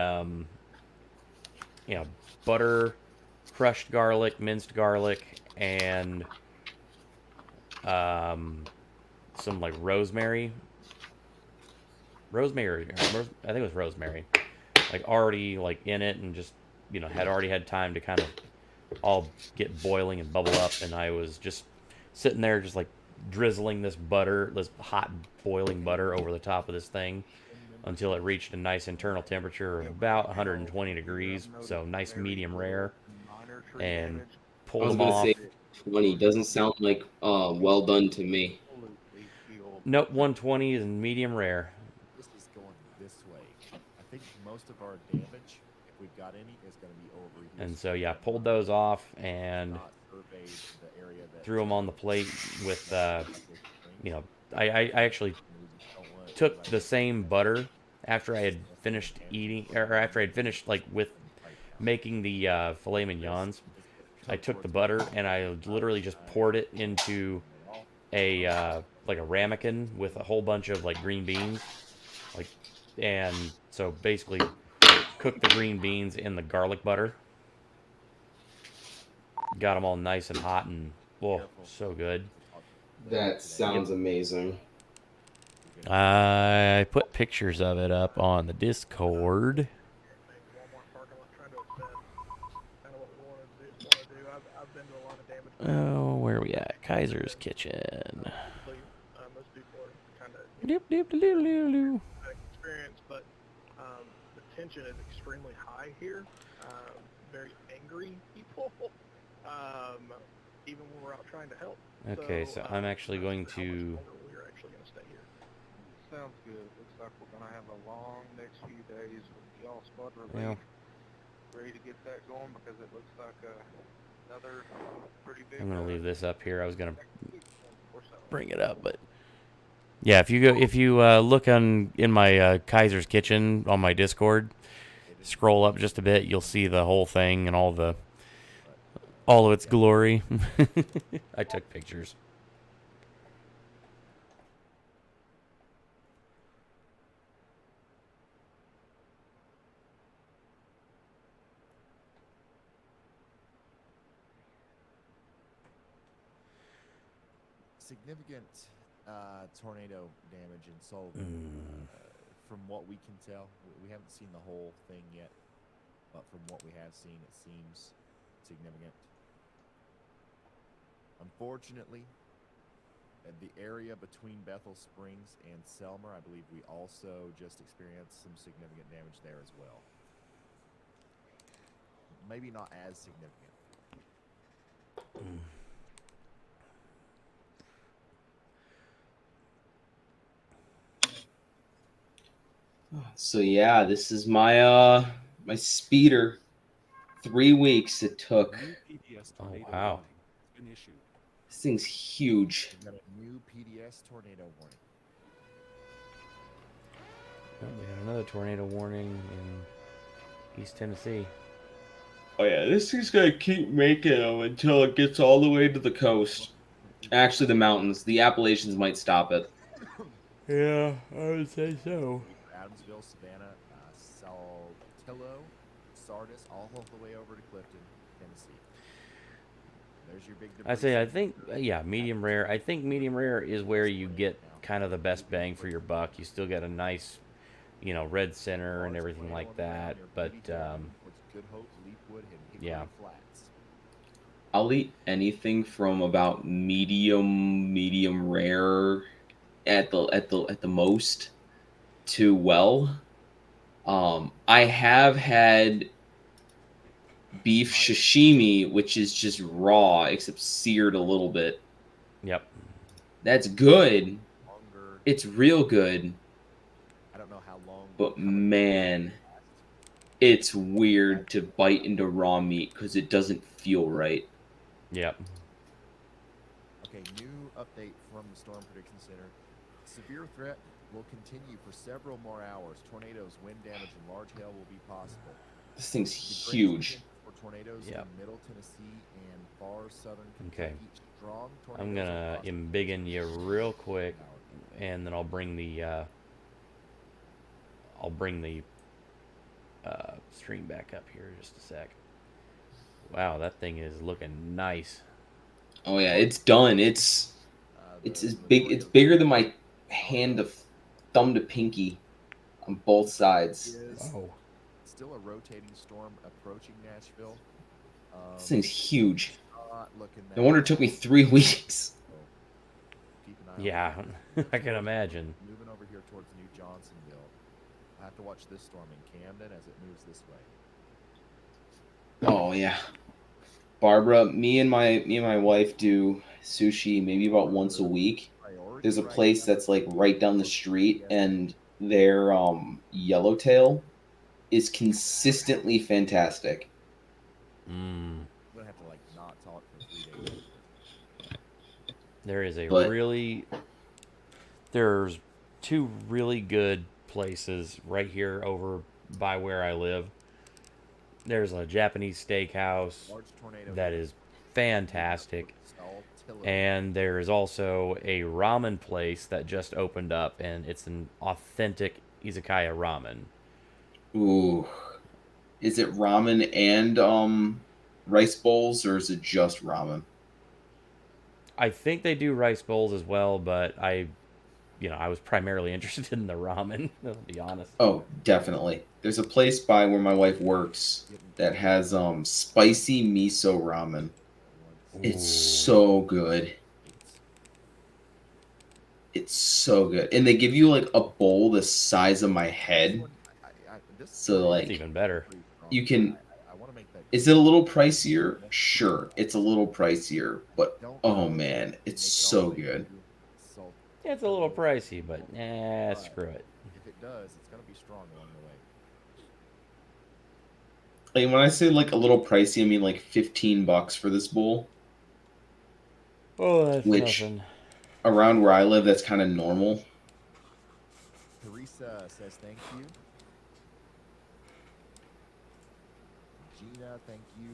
C: butter, crushed garlic, minced garlic, and some like rosemary. I think it was rosemary. Like already like in it, and just had already had time to kind of all get boiling and bubble up, and I was just sitting there just like drizzling this hot boiling butter over the top of this thing until it reached a nice internal temperature of about 120 degrees, so nice medium rare, and pulled them off.
A: 20 doesn't sound like well done to me.
C: Nope, 120 is medium rare.
F: This is going this way. I think most of our damage, if we've got any, is going to be over here.
C: And so yeah, pulled those off and threw them on the plate with I actually took the same butter after I had finished with making the filet mignons. I took the butter and I literally just poured it into a like a ramekin with a whole bunch of like green beans, and so basically cooked the green beans in the garlic butter. Got them all nice and hot, and whoa, so good.
A: That sounds amazing.
C: I put pictures of it up on the Discord. Oh, where are we at? Kaiser's Kitchen.
G: Experience, but the tension is extremely high here. Very angry people, even when we're out trying to help.
C: Okay, so I'm actually going to.
G: We're actually going to stay here.
U: Sounds good. Looks like we're going to have a long next few days with y'all spot relief.
C: Yeah.
U: Ready to get that going because it looks like Another pretty big.
C: I'm gonna leave this up here. I was gonna bring it up, but yeah, if you look in my Kaiser's Kitchen on my Discord, scroll up just a bit, you'll see the whole thing and all of its glory. I took pictures.
F: Significant tornado damage in Sullivan. From what we can tell, we haven't seen the whole thing yet, but from what we have seen, it seems significant. Unfortunately, at the area between Bethel Springs and Selmer, I believe we also just experienced some significant damage there as well. Maybe not as significant.
A: So yeah, this is my my speeder. 3 weeks it took.
C: Oh wow.
A: This thing's huge.
F: We've got a new PDS tornado warning.
C: Oh, we got another tornado warning in East Tennessee.
A: Oh yeah, this thing's gonna keep making them until it gets all the way to the coast. Actually, the mountains. The Appalachians might stop it.
C: Yeah, I would say so.
F: Adamsville, Savannah, Saltillo, Sardis, all the way over to Clifton, Tennessee. There's your big
C: I think, yeah, medium rare. I think medium rare is where you get kind of the best bang for your buck. You still get a nice, red center and everything like that. But, yeah.
A: I'll eat anything from about medium rare at the most to well. I have had beef sashimi, which is just raw except seared a little bit.
C: Yep.
A: That's good. It's real good.
F: I don't know how long.
A: But man, it's weird to bite into raw meat because it doesn't feel right.
C: Yep.
F: Okay, new update from the Storm Prediction Center. Severe threat will continue for several more hours. Tornadoes, wind damage, and large hail will be possible.
A: This thing's huge.
F: For tornadoes in Middle Tennessee and far southern
C: Okay.
F: Kentucky. Strong tornadoes
C: I'm gonna embiggen you real quick, and then I'll bring the stream back up here just a sec. Wow, that thing is looking nice.
A: Oh yeah, it's done. It's as big. It's bigger than my hand of thumb to pinky on both sides.
C: Oh.
F: Still a rotating storm approaching Nashville.
A: This thing's huge.
F: Not looking
A: No wonder it took me 3 weeks.
F: Keep an eye on
C: Yeah,
F: that.
C: I can imagine.
F: Moving over here towards New Johnsonville. I have to watch this storm in Camden as it moves this way.
A: Oh yeah, Barbara, me and my wife do sushi maybe about once a week. There's a place that's like right down the street, and their yellowtail is consistently fantastic.
F: I'm gonna have to like not talk for 3 days.
C: There is
A: But-
C: there's two really good places right here over by where I live. There's a Japanese steakhouse that is fantastic. And there is also a ramen place that just opened up, and it's an authentic izakaya ramen.
A: Ooh, is it ramen and rice bowls, or is it just ramen?
C: I think they do rice bowls as well, but I was primarily interested in the ramen, to be honest.
A: Oh, definitely. There's a place by where my wife works that has spicy miso ramen. It's so good. It's so good. And they give you like a bowl the size of my head. So like
C: It's even better.
A: you can is it a little pricier? Sure, it's a little pricier, but oh man, it's so good.
C: Yeah, it's a little pricey, but screw it.
F: If it does, it's gonna be strong along the way.
A: Like when I say like a little pricey, I mean like $15 for this bowl.
C: Oh, that's
A: Which
C: nothing.
A: around where I live, that's kind of normal.
F: Teresa says thank you. Gina, thank you.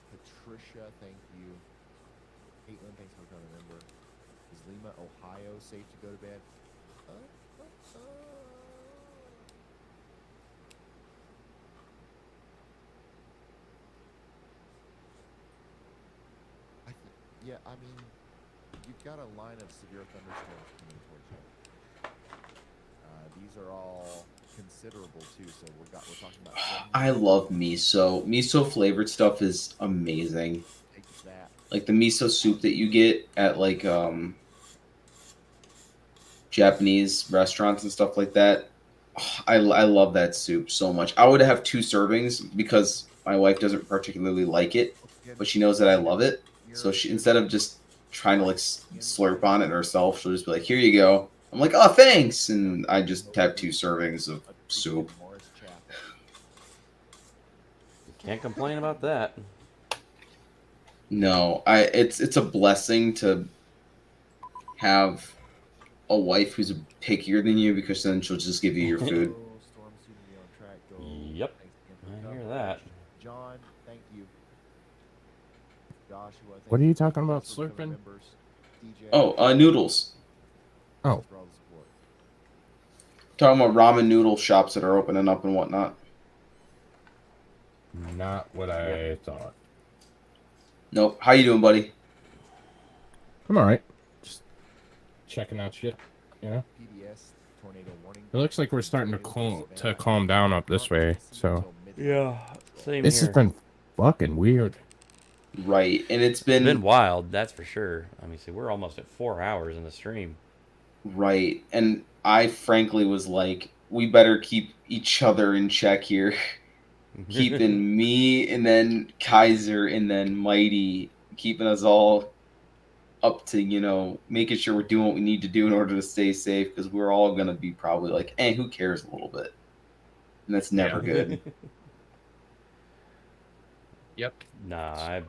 F: Patricia, thank you. Caitlin, thanks for becoming a member. Is Lima, Ohio safe to go to bed? Yeah, I mean, you've got a line of severe thunderstorms coming towards you. These are all considerable too, so we're talking about.
A: I love miso. Miso flavored stuff is amazing. Like the miso soup that you get at like Japanese restaurants and stuff like that. I love that soup so much. I would have 2 servings because my wife doesn't particularly like it, but she knows that I love it. So she, instead of just trying to like slurp on it herself, she'll just be like, "Here you go." I'm like, "Oh, thanks," and I just have 2 servings of soup.
C: Can't complain about that.
A: No, it's a blessing to have a wife who's pickier than you because then she'll just give you your food.
C: Yep. I hear that.
F: John, thank you. Joshua, thank
B: What are
F: you
B: you talking about,
F: for becoming
B: slurping?
F: members. DJ,
A: Oh, noodles.
B: Oh,
F: for all the support.
A: Talking about ramen noodle shops that are opening up and whatnot.
B: not what I thought.
A: Nope. How you doing, buddy?
B: I'm all right. Just checking out shit. You know.
F: PBS tornado warning.
B: It looks like we're starting to calm down up this way. So
C: Yeah, same
B: this
C: here.
B: has been fucking weird.
A: Right, and it's
C: It's been
A: been
C: wild, that's for sure. I mean, see, we're almost at 4 hours in the stream.
A: right, and I frankly was like, we better keep each other in check here. Keeping me and then Kaiser and then Mighty, keeping us all up to, you know, making sure we're doing what we need to do in order to stay safe, because we're all gonna be probably like, who cares a little bit, and that's never good.
B: Yep.
C: Nah,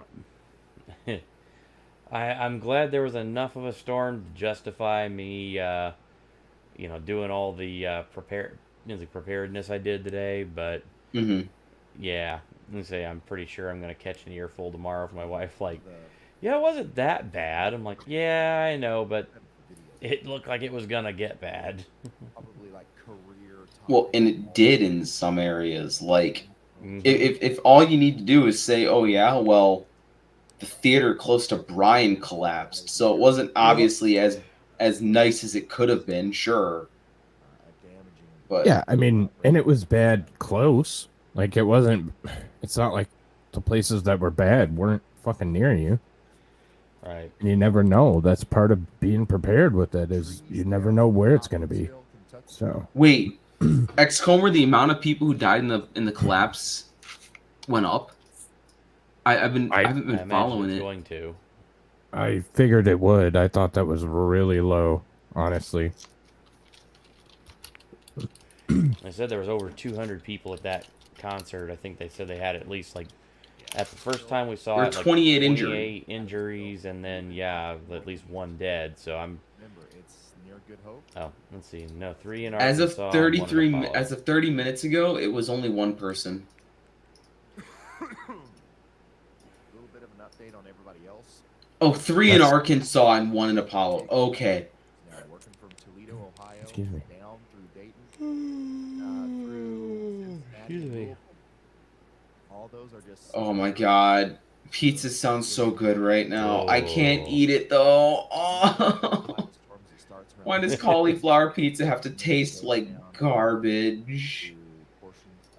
C: I'm glad there was enough of a storm to justify me, you know, doing all the preparedness I did today. But yeah, let me say I'm pretty sure I'm gonna catch an earful tomorrow from my wife. Like, yeah, it wasn't that bad. I'm like, yeah, I know, but it looked like it was gonna get bad.
F: Probably like career.
A: Well, and it did in some areas. Like, if all you need to do is say, "Oh yeah, well, the theater close to Bryan collapsed," so it wasn't obviously as nice as it could have been, sure. But
B: Yeah, I mean, and it was bad close. Like it wasn't. It's not like the places that were bad weren't fucking near you.
C: Right.
B: And you never know. That's part of being prepared with it. Is you never know where it's going to be. So
A: wait, XCOMer, the amount of people who died in the collapse went up. I haven't
C: I
A: been
C: imagine
A: following
C: it's
A: it.
C: going to.
B: I figured it would. I thought that was really low, honestly.
C: They said there was over 200 people at that concert. I think they said they had at least, like, at the first time we saw
A: There
C: it,
A: were
C: like
A: 28
C: 28 injuries, and then yeah, at least 1 dead. So I'm.
F: Remember, it's near Good Hope.
C: Oh, let's see. No, 3 in
A: As
C: Arkansas.
A: of
C: and 1 in Apollo.
A: as of 30 minutes ago, it was only 1 person.
F: A little bit of an update on everybody else.
A: Oh, 3 in Arkansas and 1 in Apollo. Okay.
F: Now working from Toledo, Ohio,
B: Excuse me.
F: down through Dayton, through Cincinnati. All those are just.
A: Oh my god. Pizza sounds so good right now. I can't eat it though. Oh. Why does cauliflower pizza have to taste like garbage?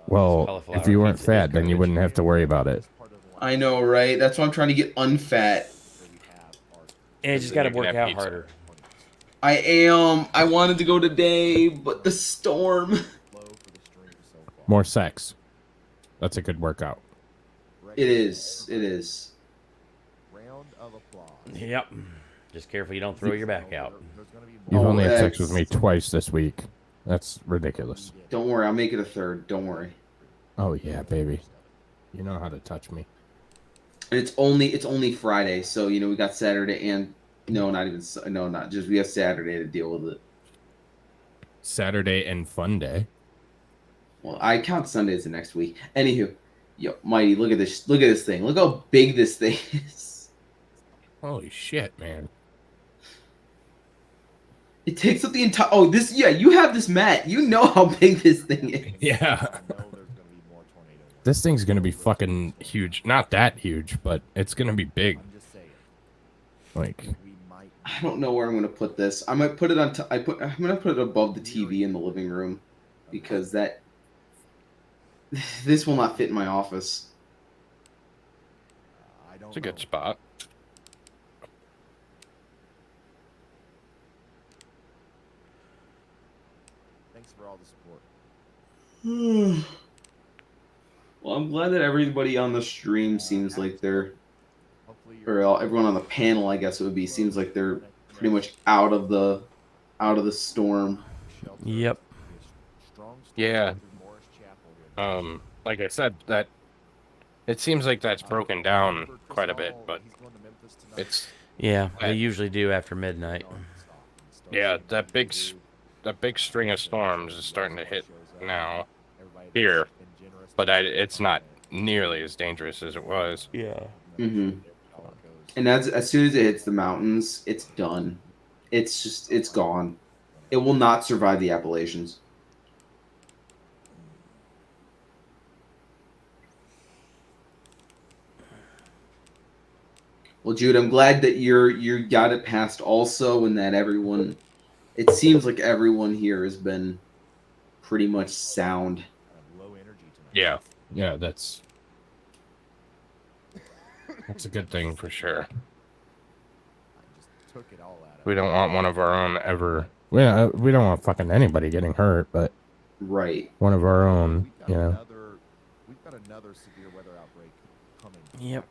B: Well, if you weren't fat, then you wouldn't have to worry about it.
A: I know, right? That's why I'm trying to get unfat.
C: And it just got to work out harder.
A: I am. I wanted to go today, but the storm.
B: More sex. That's a good workout.
A: It is. It is.
F: Round of applause.
C: Yep. Just careful you don't throw your back out.
B: You've only had sex
A: that's-
B: with me twice this week. That's ridiculous.
A: Don't worry, I'll make it a third. Don't worry.
B: Oh yeah, baby. You know how to touch me.
A: And it's only Friday, so you know we got Saturday and not just we have Saturday to deal with it.
B: Saturday and fun day.
A: Well, I count Sunday as the next week. Anywho, yo, Mighty, look at this. Look at this thing. Look how big this thing is.
B: Holy shit, man.
A: It takes up the entire. Oh, this. Yeah, you have this mat. You know how big this thing is.
B: Yeah. This thing's gonna be fucking huge. Not that huge, but it's gonna be big. Like,
A: I don't know where I'm gonna put this. I might put it on. I'm gonna put it above the TV in the living room, because this will not fit in my office.
B: it's a good spot.
F: Thanks for all the support.
A: Well, I'm glad that everybody on the stream seems like they're, everyone on the panel, I guess it would be, seems like they're pretty much out of the storm.
C: Yep.
B: Yeah. Like I said, that it seems like that's broken down quite a bit, but it's
C: Yeah, they usually do after midnight.
B: yeah, that big string of storms is starting to hit now here, but it's not nearly as dangerous as it was.
C: Yeah.
A: Mm-hmm. And as soon as it hits the mountains, it's done. It's gone. It will not survive the Appalachians. Well, Jude, I'm glad that you got it past also, and that everyone. It seems like everyone here has been pretty much sound.
B: Yeah, that's a good thing for sure. We don't want one of our own ever. We don't want fucking anybody getting hurt, but
A: right,
B: one of our own, you know.
F: We've got another severe weather outbreak coming.
C: Yep.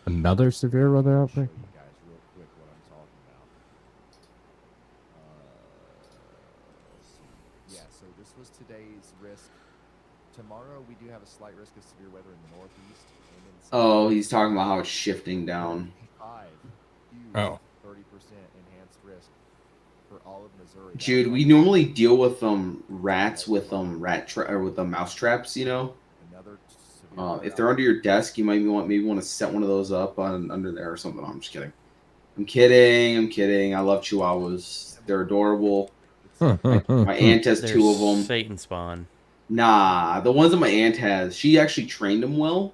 B: Another severe weather outbreak?
F: Show you guys real quick what I'm talking about. Yeah, so this was today's risk. Tomorrow we do have a slight risk of severe weather in the northeast. And in
A: Oh, he's talking about how it's shifting down.
F: huge 30% enhanced risk for all of Missouri.
A: Jude, we normally deal with rats with mouse traps, you know. If they're under your desk, you might want to set one of those up under there or something. I'm just kidding. I'm kidding. I love Chihuahuas. They're adorable. My aunt has
C: They're
A: 2 of them.
C: Satan spawn.
A: Nah, the ones that my aunt has, she actually trained them well.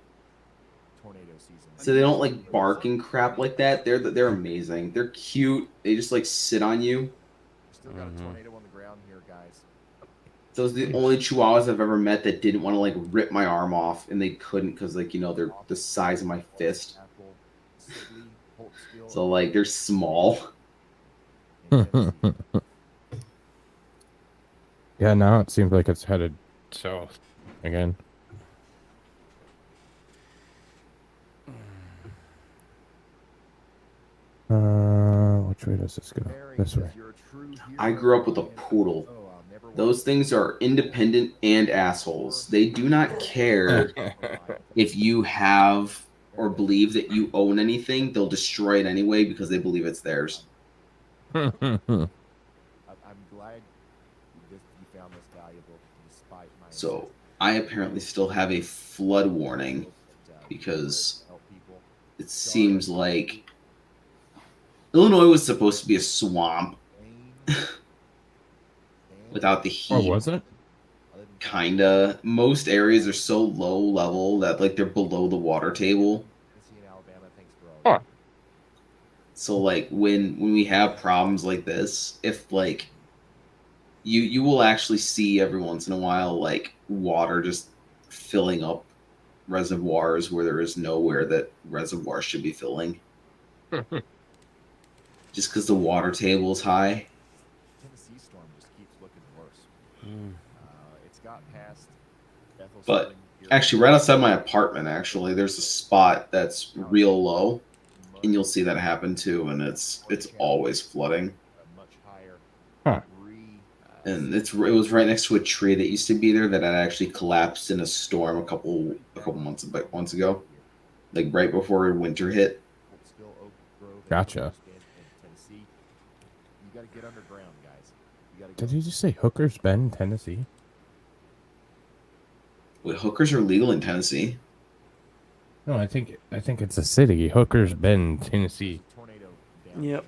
A: So they don't like bark and crap like that. They're amazing. They're cute. They just like sit on you.
F: Still got a tornado on the ground here, guys.
A: Those are the only Chihuahuas I've ever met that didn't want to like rip my arm off, and they couldn't because like they're the size of my fist. So like they're small.
B: Yeah, now it seems like it's headed south again. Which way does this go? This way.
A: I grew up with a poodle. Those things are independent and assholes. They do not care if you have or believe that you own anything. They'll destroy it anyway because they believe it's theirs.
F: I'm glad you found this valuable despite my
A: So I apparently still have a flood warning because it seems like Illinois was supposed to be a swamp without the heat.
B: Oh, was it?
A: Kinda. Most areas are so low level that like they're below the water table.
B: Huh.
A: So like when we have problems like this, if like you will actually see every once in a while like water just filling up reservoirs where there is nowhere that reservoirs should be filling. Just because the water table is high.
F: Tennessee storm just keeps looking worse. It's got past Bethel
A: But
F: Spring here.
A: actually, right outside my apartment, actually, there's a spot that's real low, and you'll see that happen too. And it's always flooding.
F: Much higher
B: Huh.
A: and it was right next to a tree that used to be there that had actually collapsed in a storm a couple months ago, like right before winter hit.
B: Gotcha.
F: You got to get underground, guys. You got
B: Did you just say Hooker's Bend, Tennessee?
A: Wait, hookers are legal in Tennessee?
B: No, I think it's a city. Hooker's Bend, Tennessee.
C: Yep.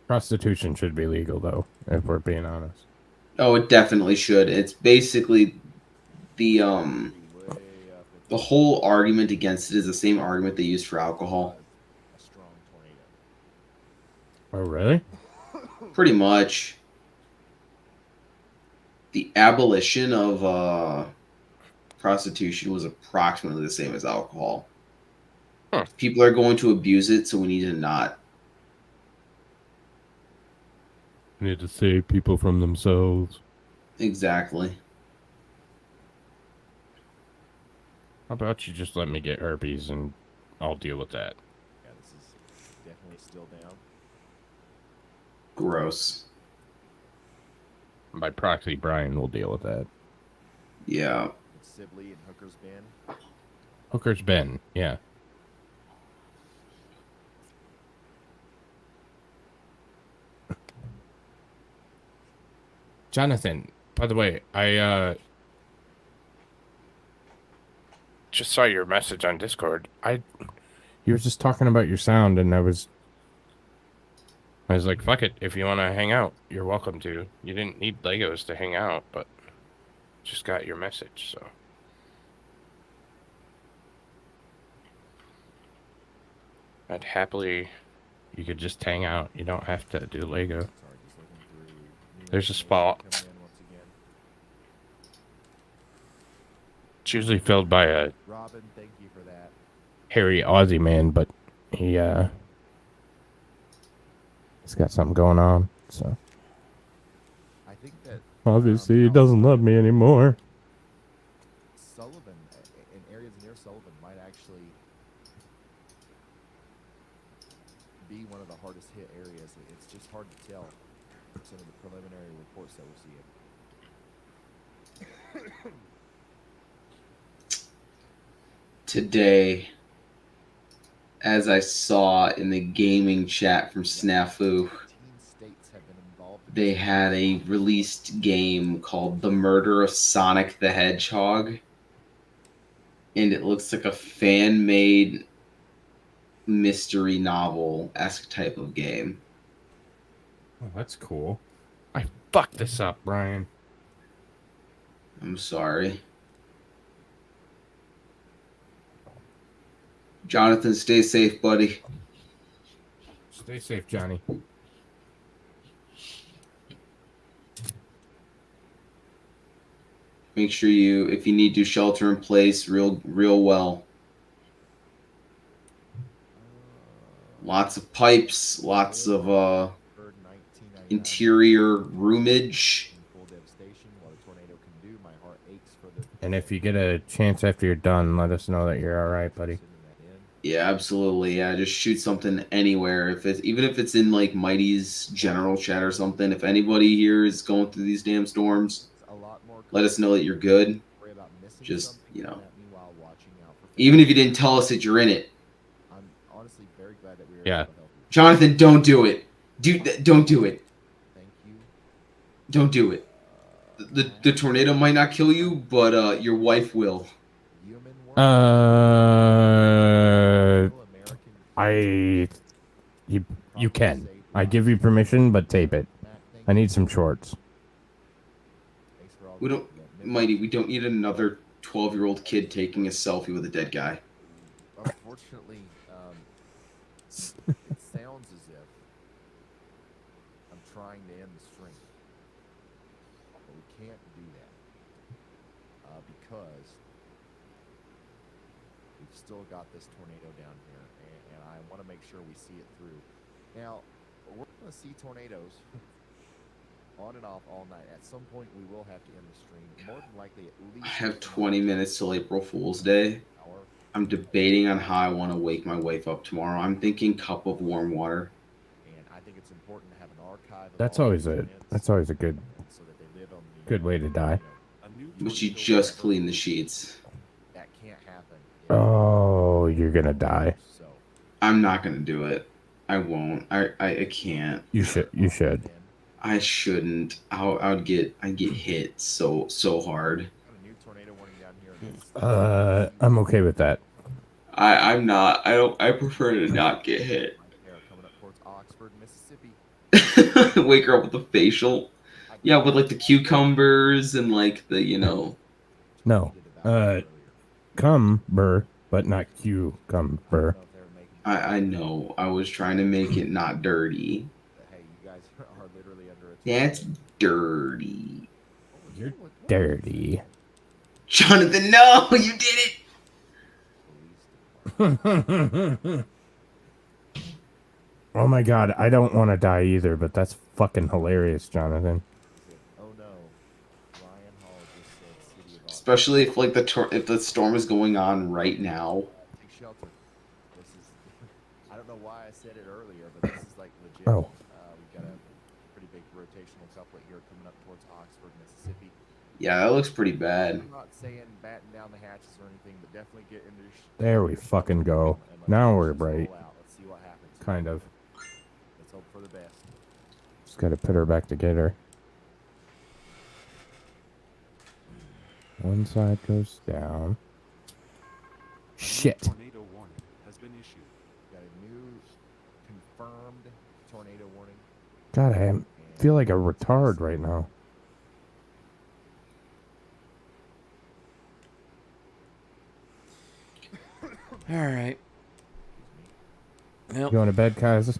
B: Prostitution should be legal, though, if we're being honest.
A: Oh, it definitely should. It's basically the whole argument against it is the same argument they use for alcohol.
B: Oh, really?
A: Pretty much. The abolition of prostitution was approximately the same as alcohol. People are going to abuse it, so we need to not.
B: We need to save people from themselves.
A: Exactly.
B: How about you just let me get herpes and I'll deal with that?
F: Yeah, this is definitely still down.
A: Gross.
B: By proxy, Brian will deal with that.
A: Yeah.
F: Sibley and Hooker's Bend.
B: Hooker's Bend, yeah. Jonathan, by the way, I just saw your message on Discord. You were just talking about your sound, and I was like, fuck it, if you want to hang out, you're welcome to. You didn't need Legos to hang out, but just got your message, so. I'd happily, you could just hang out. You don't have to do Lego. There's a spot. It's usually filled by a
F: Robin, thank you for that.
B: hairy Aussie man, but he's got something going on, so.
F: I think that
B: Obviously, he doesn't love me anymore.
F: Sullivan, in areas near Sullivan, might actually be one of the hardest hit areas. It's just hard to tell from some of the preliminary reports that we're seeing.
A: Today, as I saw in the gaming chat from Snafu, they had a released game called The Murder of Sonic the Hedgehog, and it looks like a fan-made mystery novel-esque type of game.
B: Oh, that's cool. I fucked this up, Brian.
A: I'm sorry. Jonathan, stay safe, buddy.
B: Stay safe, Johnny.
A: Make sure you, if you need to, shelter in place real well. Lots of pipes, lots of interior roomage.
B: And if you get a chance after you're done, let us know that you're all right, buddy.
A: Yeah, absolutely. Yeah, just shoot something anywhere. Even if it's in like Mighty's general chat or something. If anybody here is going through these damn storms, let us know that you're good. Just, even if you didn't tell us that you're in it.
F: I'm honestly very glad that we were
B: Yeah.
F: able to help you.
A: Jonathan, don't do it. Don't do it.
F: Thank you.
A: Don't do it. The tornado might not kill you, but your wife will.
B: You can. I give you permission, but tape it. I need some shorts.
A: We don't, Mighty. We don't need another 12-year-old kid taking a selfie with a dead guy.
F: Unfortunately, it sounds as if I'm trying to end the stream. But we can't do that. Because we've still got this tornado down here, and I want to make sure we see it through. Now, we're going to see tornadoes on and off all night. At some point, we will have to end the stream. More than likely, at least
A: I have 20 minutes till April Fool's Day. I'm debating on how I want to wake my wife up tomorrow. I'm thinking cup of warm water.
F: And I think it's important to have an archive. Of
B: That's
F: all
B: always
F: these
B: a
F: events
B: that's always a good
F: so that they live on the,
B: good way to die.
A: But she just cleaned the sheets.
F: That can't happen.
B: Oh, you're gonna die.
A: I'm not gonna do it. I won't. I can't.
B: You should. You should.
A: I shouldn't. I'd get hit so hard.
B: I'm okay with that.
A: I'm not. I prefer to not get hit.
F: Coming up towards Oxford, Mississippi.
A: Wake her up with the facial. Yeah, with like the cucumbers and like the
B: No. Cumber, but not cucumber.
A: I know. I was trying to make it not dirty.
F: Hey, you guys are literally under a
A: That's dirty.
B: You're dirty.
A: Jonathan, no, you did it.
B: Oh my god, I don't want to die either, but that's fucking hilarious, Jonathan.
F: Oh no. Ryan Hall just said City of
A: Especially if like if the storm is going on right now.
F: Take shelter. This is I don't know why I said it earlier, but this is like legit.
B: Oh.
F: We've got a pretty big rotational couplet here coming up towards Oxford, Mississippi.
A: Yeah, that looks pretty bad.
F: I'm not saying batten down the hatches or anything, but definitely get into
B: There we fucking go. Now we're right.
F: Let's see what happens.
B: Kind of.
F: Let's hope for the best.
B: Just gotta put her back together. One side goes down. Shit.
Q: Tornado warning has been issued.
F: Got a new confirmed tornado warning.
B: God, I feel like a retard right now.
C: All right. Well,
B: Going to bed, guys?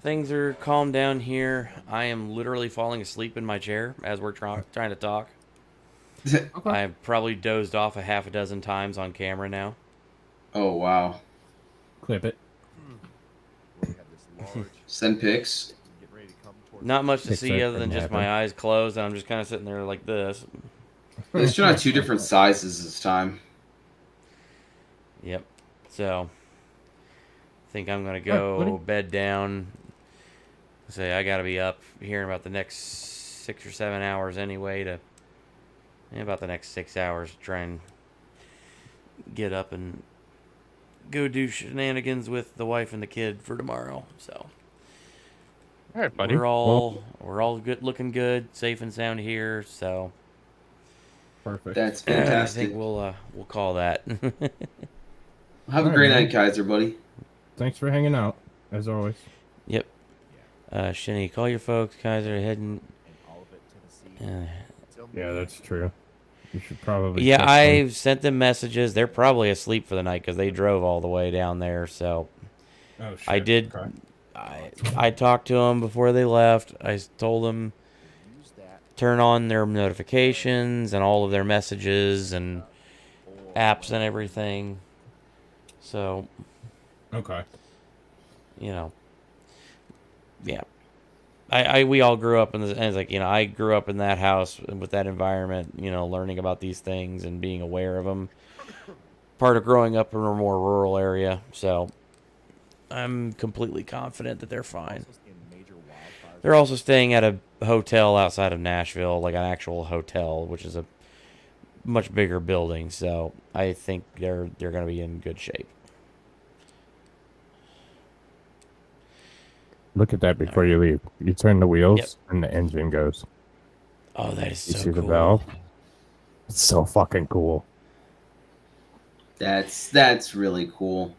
C: things are calmed down here. I am literally falling asleep in my chair as we're trying to talk. I've probably dozed off a half a dozen times on camera now.
A: Oh wow.
B: Clip it.
A: Send pics.
C: Not much to
B: Pics
C: see
B: are
C: other than
B: gonna
C: just my
B: happen.
C: eyes closed, and I'm just kind of sitting there like this.
A: At least you're not two different sizes this time.
C: Yep. So, I think I'm gonna go bed down. Say I gotta be up here in about the next 6 or 7 hours anyway. About the next 6 hours to try and get up and go do shenanigans with the wife and the kid for tomorrow. So,
B: all right, buddy.
C: We're all good, looking good, safe and sound here. So,
B: perfect.
A: That's
C: I
A: fantastic.
C: think we'll call that.
A: Have a great night, Kaiser, buddy.
B: Thanks for hanging out, as always.
C: Yep. Shinny, call your folks, Kaiser, heading.
B: Yeah, that's true. You should probably.
C: Yeah,
B: check them.
C: I've sent them messages. They're probably asleep for the night because they drove all the way down there. So,
B: Oh, shit.
C: I did.
B: Okay.
C: I talked to them before they left. I told them turn on their notifications and all of their messages and apps and everything. So,
B: Okay.
C: you know, yeah. We all grew up in this, and it's like, I grew up in that house with that environment, learning about these things and being aware of them. Part of growing up in a more rural area, so I'm completely confident that they're fine. They're also staying at a hotel outside of Nashville, like an actual hotel, which is a much bigger building, so I think they're going to be in good shape.
B: Look at that before you leave. You turn the wheels
C: Yep.
B: and the engine goes.
C: Oh, that is
B: You
C: so
B: see the
C: cool.
B: valve? It's so fucking cool.
A: That's really cool.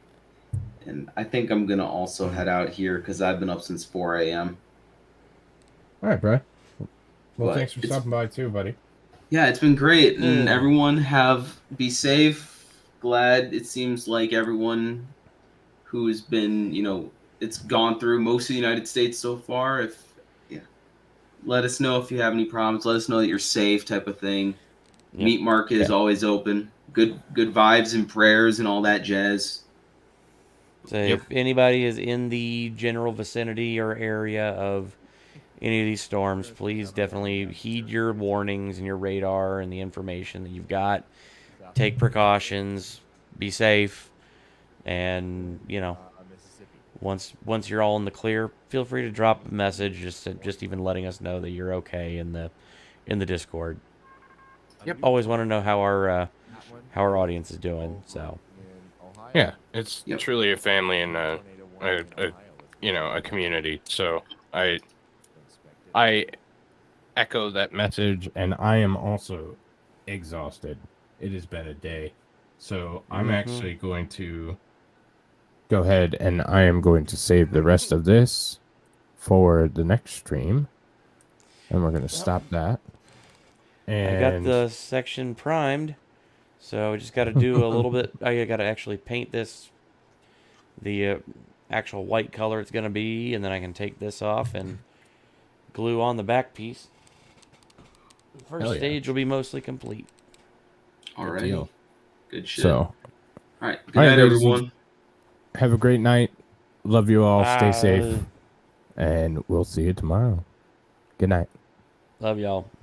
A: And I think I'm gonna also head out here because I've been up since 4 a.m.
B: All right, bro. Well,
A: But
B: thanks for
A: it's-
B: stopping by too, buddy.
A: Yeah, it's been great, and everyone be safe. Glad it seems like everyone who's been, it's gone through most of the United States so far. Let us know if you have any problems. Let us know that you're safe, type of thing.
C: Yep.
A: Meat market is always open. Good vibes and prayers and all that jazz.
C: So if anybody is in the general vicinity or area of any of these storms, please definitely heed your warnings and your radar and the information that you've got. Take precautions. be safe, and once you're all in the clear, feel free to drop a message, just even letting us know that you're okay in the Discord.
A: Yep.
C: Always want to know how our audience is doing. So
B: Yeah, it's truly a family and a community. So I echo that message, and I am also exhausted. It has been a day, so I'm actually going to go ahead and I am going to save the rest of this for the next stream, and we're going to stop that. And
C: I got the section primed, so I just got to do a little bit. I got to actually paint this the actual white color it's going to be, and then I can take this off and glue on the back piece. First stage will be mostly complete.
A: All right. Good shit.
B: So,
A: all right. Good
B: all right,
A: night,
B: ladies,
A: everyone.
B: have a great night. Love you all. Stay
C: Bye.
B: safe, and we'll see you tomorrow. Good night.
C: Love y'all.